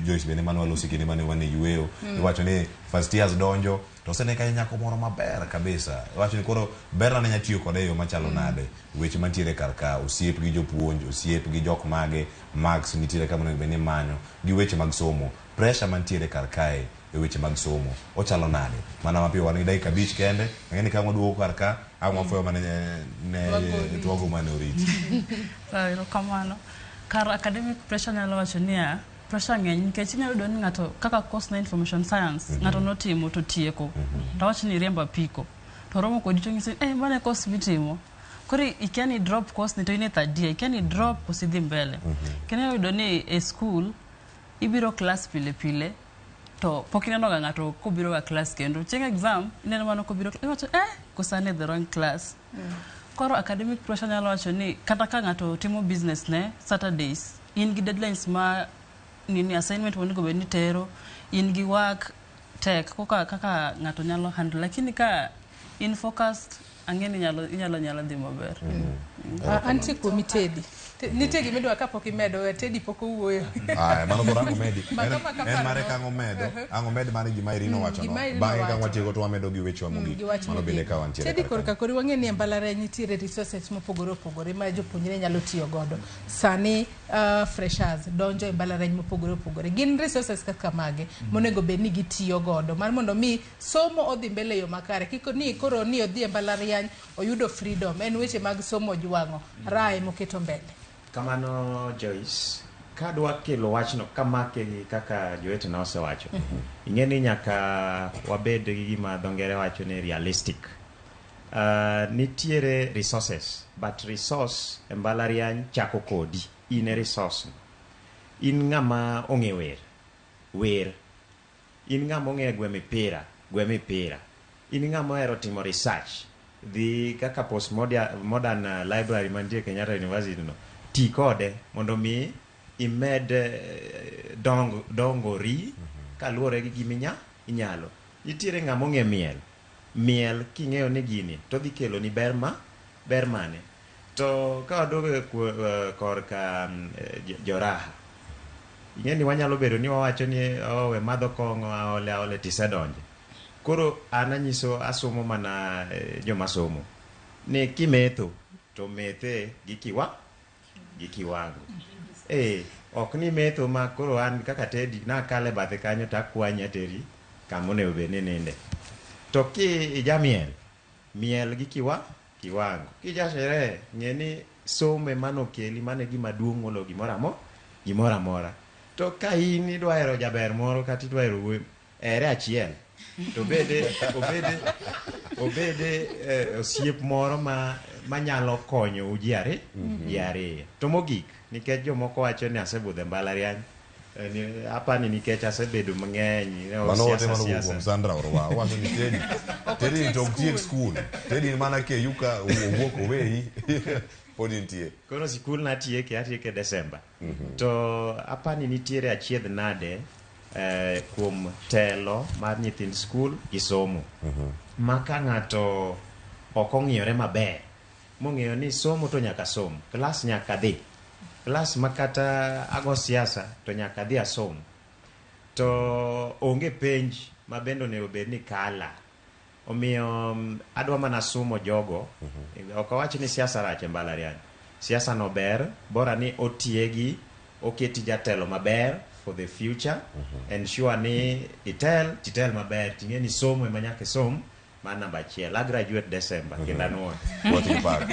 Joyce bende manual osikini mane wane yueyo iwacho ni first years donjo to sene ka nyako moro maber kabisa iwacho ni koro berna ne nyatiyo kode yo machalo nade weche mantiere kar ka osiep gi jopuonj osiep gi jok mage max nitiere kama ne bende manyo gi weche mag somo pressure mantiere kar kae e weche mag somo ochalo nade mana mapiyo wan dai kabich kende ngeni ka ngoduogo kar ka au mafoyo mane ne tuogo mane oriti ero kamano kar academic pressure nyalo wacho niya pressure ng'eny nikech inyalo yudo ni ng'ato kaka course na information science ng'ato notimo to tieko to wacho ni riembo apiko to romo kodi to ng'isi mane course mitimo koro ikia ni drop course ni to ine third year ikia ni drop usidhi mbele kendo yudo ni e school ibiro class pile to pok ineno ga ng'ato kobiro ga class kendo chieng' exam ineno mano kobiro iwacho kosane the wrong class. Koro academic pressure nyalo wacho ni kata ka ng'ato timo business ne Saturdays in gi deadlines ma nini assignment monego bed ni tero, in gi work tek kaka ng'ato nyalo handle, lakini ka in focused ang'eni inyalo dhi maber. Antie kuomi Teddy. Nitie gimedwa kapok imedo Teddy pok owuoyo. Mano koro ang'o medi. En mare ka ang'o med mane gima irino wacho no. Bang'e ka watieko to wamedo gi weche mogik. Mano bende ka wantiere. Teddy korka kori wang'e ni mbalariany nitiere resources mopogore opogore ma jopuonjre nyalo tiyo godo. Sani freshers donjo e mbalariany mopogore opogore. Gin resources kaka mage monego bed ni gitiyo godo mar mondo mi somo odhi mbele yo makare. Kiko ni koro ni odhi e mbalariany oyudo freedom. En weche mag somo jwang'o. Rai moketo mbele. Kamano Joyce, kadwa kelo wachno kamake kaka Joete na osewacho. Ing'eni nyaka wabed gi gima dongere wacho ni realistic. Nitiere resources, but resource e mbalariany chako kodi. In e resource. In ng'ama ong'e wer. In ng'ama ong'e gwe mipira. In ng'ama ohero timo research. Dhi kaka postmodern library mantie Kenyatta University no. Ti kode mondo mi imed dongori kaluwore gi giminya inyalo. Nitiere ng'ama ong'e miel king'eyo ni gini to dhi kelo ni ber mane. To ka wadogo korka joraha, ing'eni wanyalo bedo ni wawacho ni we madho kong'o aole tisedonje. Koro an asomo mana joma somo ni kimetho to methe gi kiwango. Ok ni metho ma koro an kaka Teddy na kale bathe kanyo takwanya teri kama onego bed ni ninde. To ki ija miel gi kiwango. Kija sherehe ng'eni some mano keli mane gima duong' molo gimoro amora. To ka in idwa hero jaber moro kata idwa hero wuoyi ere achiel to obede osiep moro manyalo konyo ji ariyo. To mogik nikech jomoko wacho ni asebudhe mbalariany apani nikech asebedo mang'eny siasa Sandra Orwa wacho ni Teddy to tiek school Teddy mana ke yuka owuok oweyi podi nitie. Koro sikul atieke Desemba. To apani nitiere achiedh nade kuom telo mar nyithind skul gi somo. Maka ng'ato ok ong'iyore maber mong'eyo ni somo to nyaka som, klas nyaka dhi, klas makata ago siasa to nyaka dhi asom, to onge penj ma bende onego bed ni kala. Omiyo adwa mana somo jogo. Ok awach ni siasa rach e mbalariany. Siasa no ber bora ni otiegi oketi jatelo maber for the future. Ensure ni titel maber ting'e ni somo ema nyaka som. Man number chiel. I graduate December.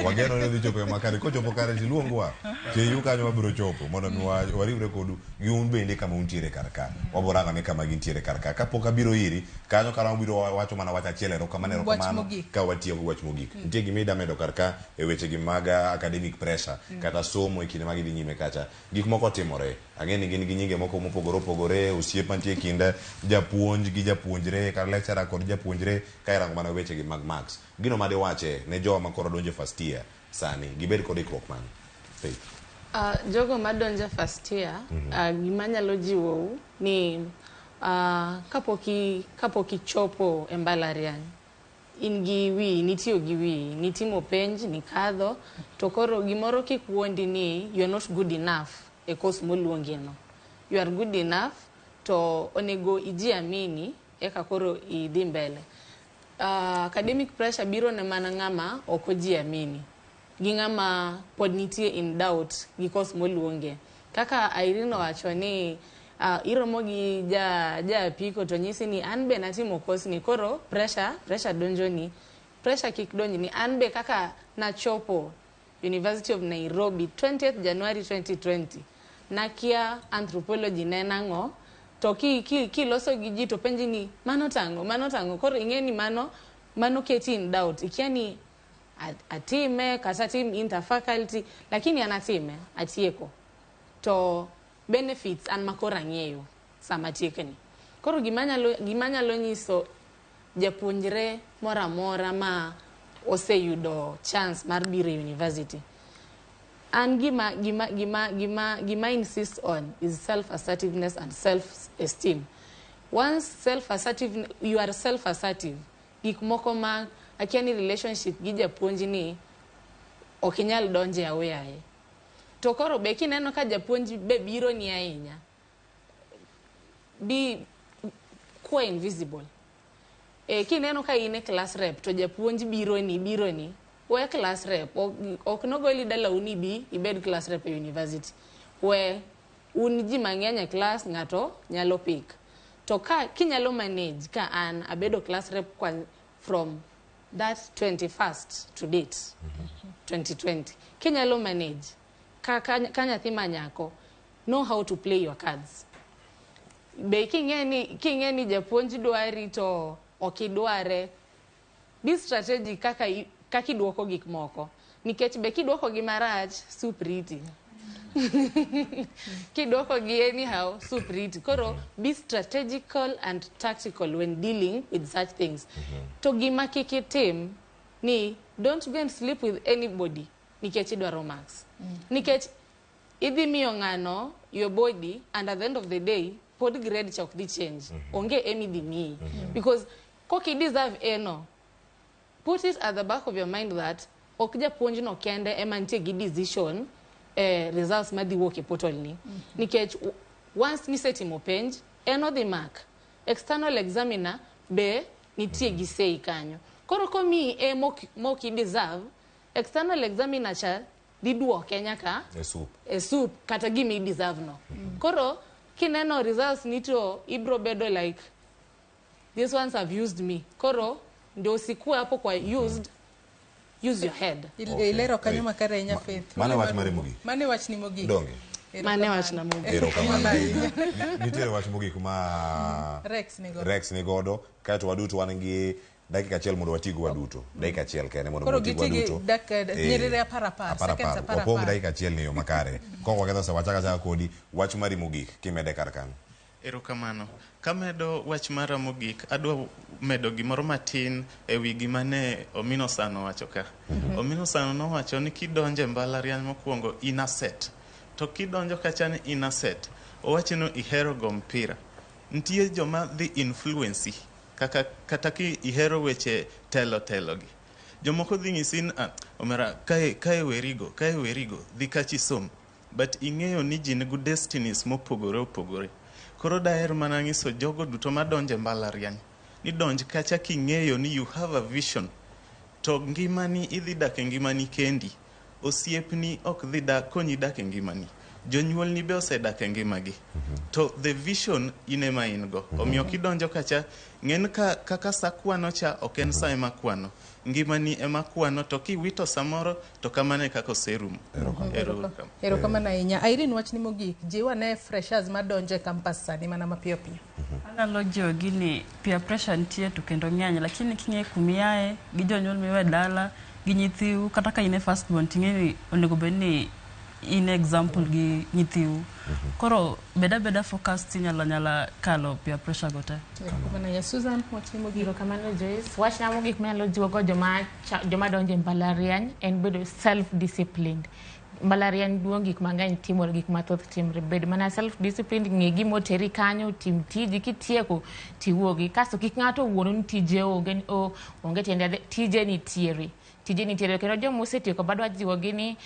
Wageno ni dhi chopo e makare. Kochopo kare tiluongwa. Cheyu kanyo wabiro chopo. Mondo wariwre kodu gi un bende kama untiere karka. Waboranga ni kama gintiere karka. Kapok abiro iri kanyo kara wabiro wacho mana wach achiel erokamano ka watiyo gi wach mogik. Nitie gima ida medo karka e weche gi mag academic pressure kata somo e kinde mag dhi nyime kacha. Gik moko timore. Ang'eni gin gi nyinge moko mopogore opogore, osiep mantie kind japuonj gi japuonjre kata lecturer kod japuonjre ka irango mana weche gi mag marks. Gino made wache ne jowa makoro donjo first year sani gibed kod ikruok mano. Jogo madonjo first year gima nyalo jiwou ni kapok ichopo e mbalariany in gi wi nitiyo gi wi nitimo penj ni kadho to koro gimoro kikwuondi ni you are not good enough e course moluongi no. You are good enough to onego ijiamini eka koro idhi mbele. Academic pressure biro ne mana ng'ama ok ojiamini gi ng'ama pod nitie in doubt gi course moluongi. Kaka Irene wacho ni iromo gi ja piko to nyisi ni an be natimo course ni koro pressure donjo ni. Pressure kik donjo ni an be kaka nachopo University of Nairobi 20th January 2020 nakia anthropology ne nango to ki loso gi ji to penji ni mano tango koro ing'eni mano keti in doubt ikia ni atime kata team interfaculty lakini anatime atieko to benefits an makora ng'eyo sama tiekni. Koro gimanyalo nyiso japuonjre mora mora ma oseyudo chance mar biro university. And gima insist on is self-assertiveness and self-esteem. Once you are self-assertive, gik moko ma akiani relationship gi japuonji ni okinyal donje aweyaye. To koro be kineno ka japuonji be biro ni ahinya, be quite invisible. Kineno ka in e class rep to japuonji biro ni we class rep ok nogoli dala uni bi ibed class rep e university. We un ji mang'eny e class ng'ato nyalo pick. To ka kinyalo manage ka an abedo class rep from that 21st to date 2020 kinyalo manage ka nyathi manyako know how to play your cards. Be king'eni japuonji dwari to okidware, be strategic kaka idwoko gik moko, nikech be kidwoko gi marach supriti kidwoko gi anyhow supriti. Koro be strategical and tactical when dealing with such things. To gima kikitim ni don't go and sleep with anybody nikech idwaro marks. Nikech idhi miyo ng'ano your body and at the end of the day pod grade chok di change. Onge emi di mi. Because koki deserve eno, put it at the back of your mind that ok japuonj no kende ema nitie gi decision results ma dhi wuok e portal ni. Nikech once nisetimo penj, eno dhi mark. External examiner be nitie gi say kanyo. Koro komi moki deserve, external examiner cha dhi duoke nyaka e soup kata gimi deserve no. Koro kineno results nito ibro bedo like these ones have used me. Koro ndio sikuwa hapo kwa use your head. Ilero kanyo makare nya faith. Mane wach mare mogi. Mane wach ni mogi. Donge. Mane wach na mogi. Ero kamano. Nitiere wach mogi kuma Rex ni godo kaito waduto wan gi dakika achiel mondo watigo waduto. Dakika achiel kene mondo watigo waduto. Nyerere apara seconds apara. Wapong dakika achiel ni yo makare. Koko waketho sa wachaka kodi wach mari mogik kimede kar kan. Ero kamano. Kamedo wach mara mogik, adwa medo gimoro matin e wi gima ne Omino Sano wacho ka. Omino Sano no wacho ni kidonje mbalariany mokwongo ina set. To kidonjo kacha ni ina set, owacho no ihero go mpira. Ntie joma dhi influence kata ki ihero weche telo gi. Jomoko dhi ngisin omera kae werigo dhi kachi som. But ing'eyo ni jin gu destinies mopogore. Koro daher mana ngiso jogo duto madonje mbalariany ni donj kacha king'eyo ni you have a vision. To ngimani idhi dak e ngimani kendi. Osiepni ok dhi dak konyi dak e ngimani. Jonyuol ni be osedak e ngimagi. To the vision ine ma in go. Omiyo kidonjo kacha ng'en kaka sakwano cha ok en sa ema kwano. Ngimani ema kwano to kiwito samoro to kamane kako serum. Ero kamana inya. Irene wach ni mogik. Jiwa ne freshers madonje campus sani mana mapiyo. Anyalo jiwo gini peer pressure nitie to kendo ng'eny, lakini king'e kumiae gi jonyuol miwe dala gi nyithiu kata ka ine first born ting'e onego bedni in example gi nyithiu. Koro beda focus tinyala kalo peer pressure gote. Kamana ya Susan wach ni mogik. Kamano Joyce, wach na mogik manyalo jiwo go joma donje mbalariany en bedo self disciplined. Mbalariany duong' gik mang'eny timore, gik mathoth timre, bed mana self disciplined, ng'e gimo teri kanyo, tim tiji kitieko tiwuogi. Kasto kik ng'ato wuono ni tije onge tiende, tije nitiere kendo joma osetieko badwa jiwo gini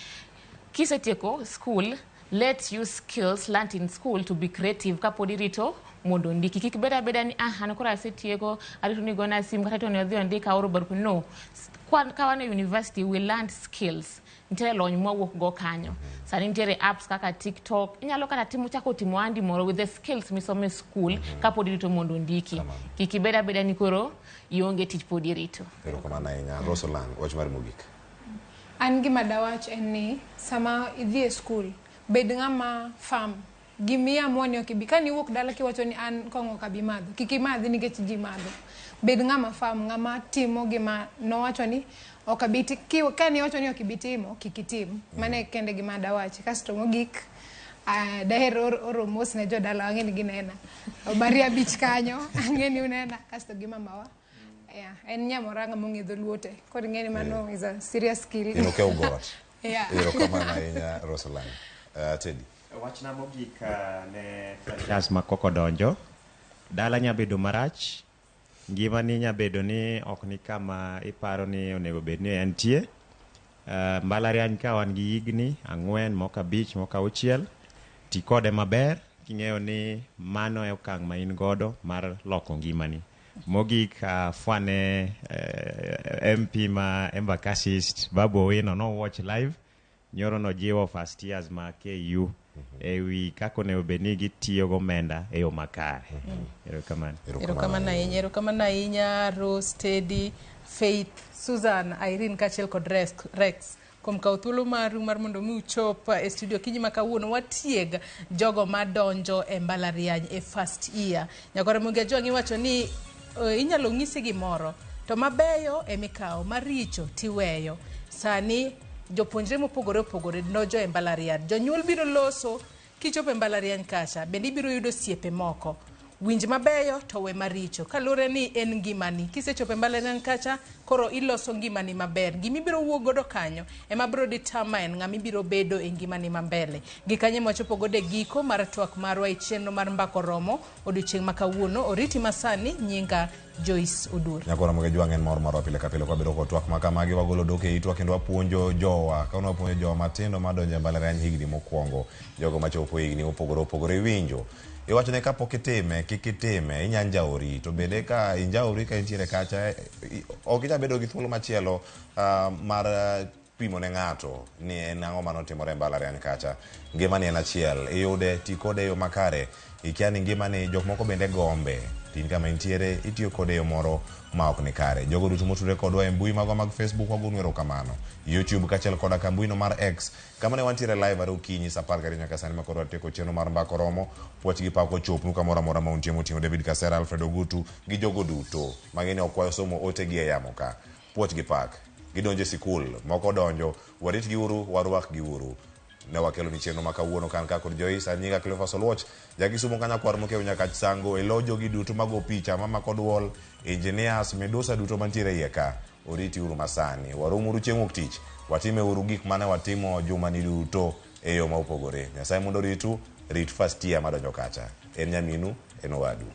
kisetieko school, let's use skills learned in school to be creative kapod irito mondo ndiki. Kik beda ni an koro asetieko arito ni gona sim kata to ne odhi ondika oro barupe. No, kawan e university we learned skills. Nitiere lony mwawuok go kanyo. Sani nitiere apps kaka TikTok. Inyalo kata chako timo andi moro with the skills misome school kapod irito mondo ndiki. Kik beda ni koro ionge tich pod irito. Ero kamana inya. Rosalan wach mari mogik. An gima dawach en ni sama idhi e school bed ng'ama farm gimiya mwani okibi kani wuok dala kiwacho ni an kong'o kabi madho kiki madhi nikech ji madho. Bed ng'ama farm, ng'ama timo gima nowacho ni okabiti kani wacho ni okibitimo kikitim. Mane kende gima dawachi. Kasto mogik daher oro mos ne jodala ang'eni ginena Baria Beach kanyo ang'eni unena kasto gi mamawa en nyamoranga mong'e dholuo te kod ng'eni mano is a serious skill inoke ugot erokamano ahinya Rosaline. Teddy, wachna mogik ne franchise ma koko donjo dala nyabedo marach, ngimani nyabedo ni ok ni kama iparo ni onego bed ni entie. Mbalariany ka wan gi higni 4 moko 5 moko 6 ti kode maber king'eyo ni mano e okang' ma in godo mar loko ngimani. Mogik fwane MP ma Embakasi Babu Owino no watch live nyoro no jiwo first years ma KU ewi kako ne obeni gitiyo gomenda e yo makare. Erokamano ahinya Rose, Teddy, Faith, Susan, Irene kachiel kod Rex kuom kawo thuolo maru mar mondo mi uchop e studio kiny ma kawuono watieg jogo madonjo e mbalariany e first year. Nyakore Ramogi Tv wacho ni inyalo ng'isi gimoro to mabeyo emikawo, maricho tiweyo. Sani jopuonjre mopogore opogore nojo e mbalariany. Jonyuol biro loso kichopo e mbalariany kacha, bende ibiro yudo siepe moko. Winj mabeyo to we maricho. Kalure ni en ngimani. Kisechopo e mbalariany kacha, koro iloso ngimani maber. Gimibiro wuok godo kanyo ema biro determine ng'ama biro bedo e ngimani mambele. Gikanye mwachopo godo e giko mar twak marwa e chenro mar mbako romo odiochieng' ma kawuono. Oriti masani nyinga Joyce Odur. Nyako Ramogi Tv en mor marwa pile ka pile kwa biro ko twak ma kamagi wagolo doke itwa kendo wapuonjo jowa ka wapuonjo jowa matindo madonjo e mbalariany higni mokwongo, jogo machopo higni opogore winjo. Iwacho ne kapok itime kik itime inyanjaori to bende ka injaori ka intiere kacha ok ijabedo gi thuolo machielo mar pimo ne ng'ato ni en ang'o manotimore e mbalariany kacha. Ngimani en achiel, iyude ti kode yo makare, ikia ni ngimani jok moko bende gombe tin kama intiere itiyo kode yo moro ma ok ni kare. Jogo duto motudore kodwa e mbui magwa mag Facebook wagonwa erokamano, YouTube kachiel koda ka mbuino mar X kama ne wantiere live are okinyi sa 10 nyaka sani ma koro atieko chenro mar mbako romo. Puoch gi pako chopnu kamoro amora ma untie moting'o David Kasera, Alfred Ogutu gi jogo duto mang'eni okwayo somo ote gi e yamo ka. Puoch gi pak gidonjo e sikul, moko donjo, warit gi uru, warwak gi uru. Ne wakelo ni chenro ma kawuono kan ka kod Joyce anyinga Cleophas Oluoch jagisumo kanya kwar mokew nyaka sango e lojo gi duto mago picha mama kod wall engineers medusa duto mantiere iye ka. Oriti uru masani, warumuru chieng' wuok tich, watime uru gik mane watimo juma ni duto e yo ma opogore. Nyasaye mondo ritu, rit first year madonjo kacha. En nyaminu, en owadu.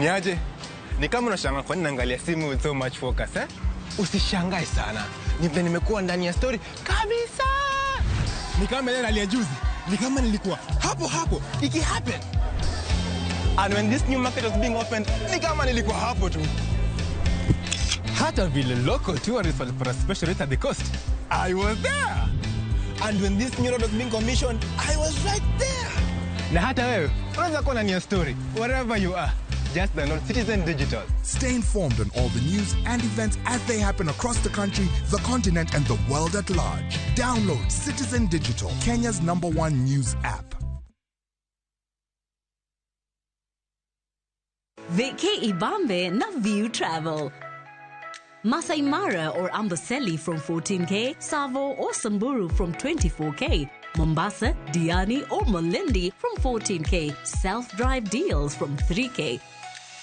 Niaje? Ni kama unashangaa kwa nini naangalia simu with so much focus eh? Usishangae sana. Nimekuwa ndani ya story kabisa. Ni kama ile nalia juzi. Ni kama nilikuwa hapo. Iki happen. And when this new market was being opened, ni kama nilikuwa hapo tu. Hata vile local tourists for a special rate at the coast, I was there. And when this new road was being commissioned, I was right there. Na hata wewe, unaweza kuwa ndani ya story wherever you are. Just download Citizen Digital. Stay informed on all the news and events as they happen across the country, the continent, and the world at large. Download Citizen Digital, Kenya's #1 news app. VK Ibambe na View Travel. Masai Mara or Amboseli from 14K, Savo or Samburu from 24K, Mombasa, Diani or Malindi from 14K, self-drive deals from 3K,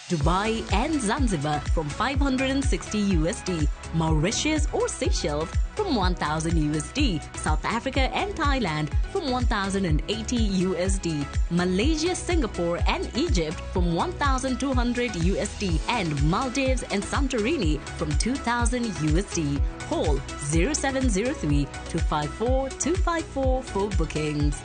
Dubai and Zanzibar from 560 USD, Mauritius or Seychelles from 1000 USD, South Africa and Thailand from 1080 USD, Malaysia, Singapore and Egypt from 1200 USD, and Maldives and Santorini from 2000 USD. Call 0703 254 254 for bookings.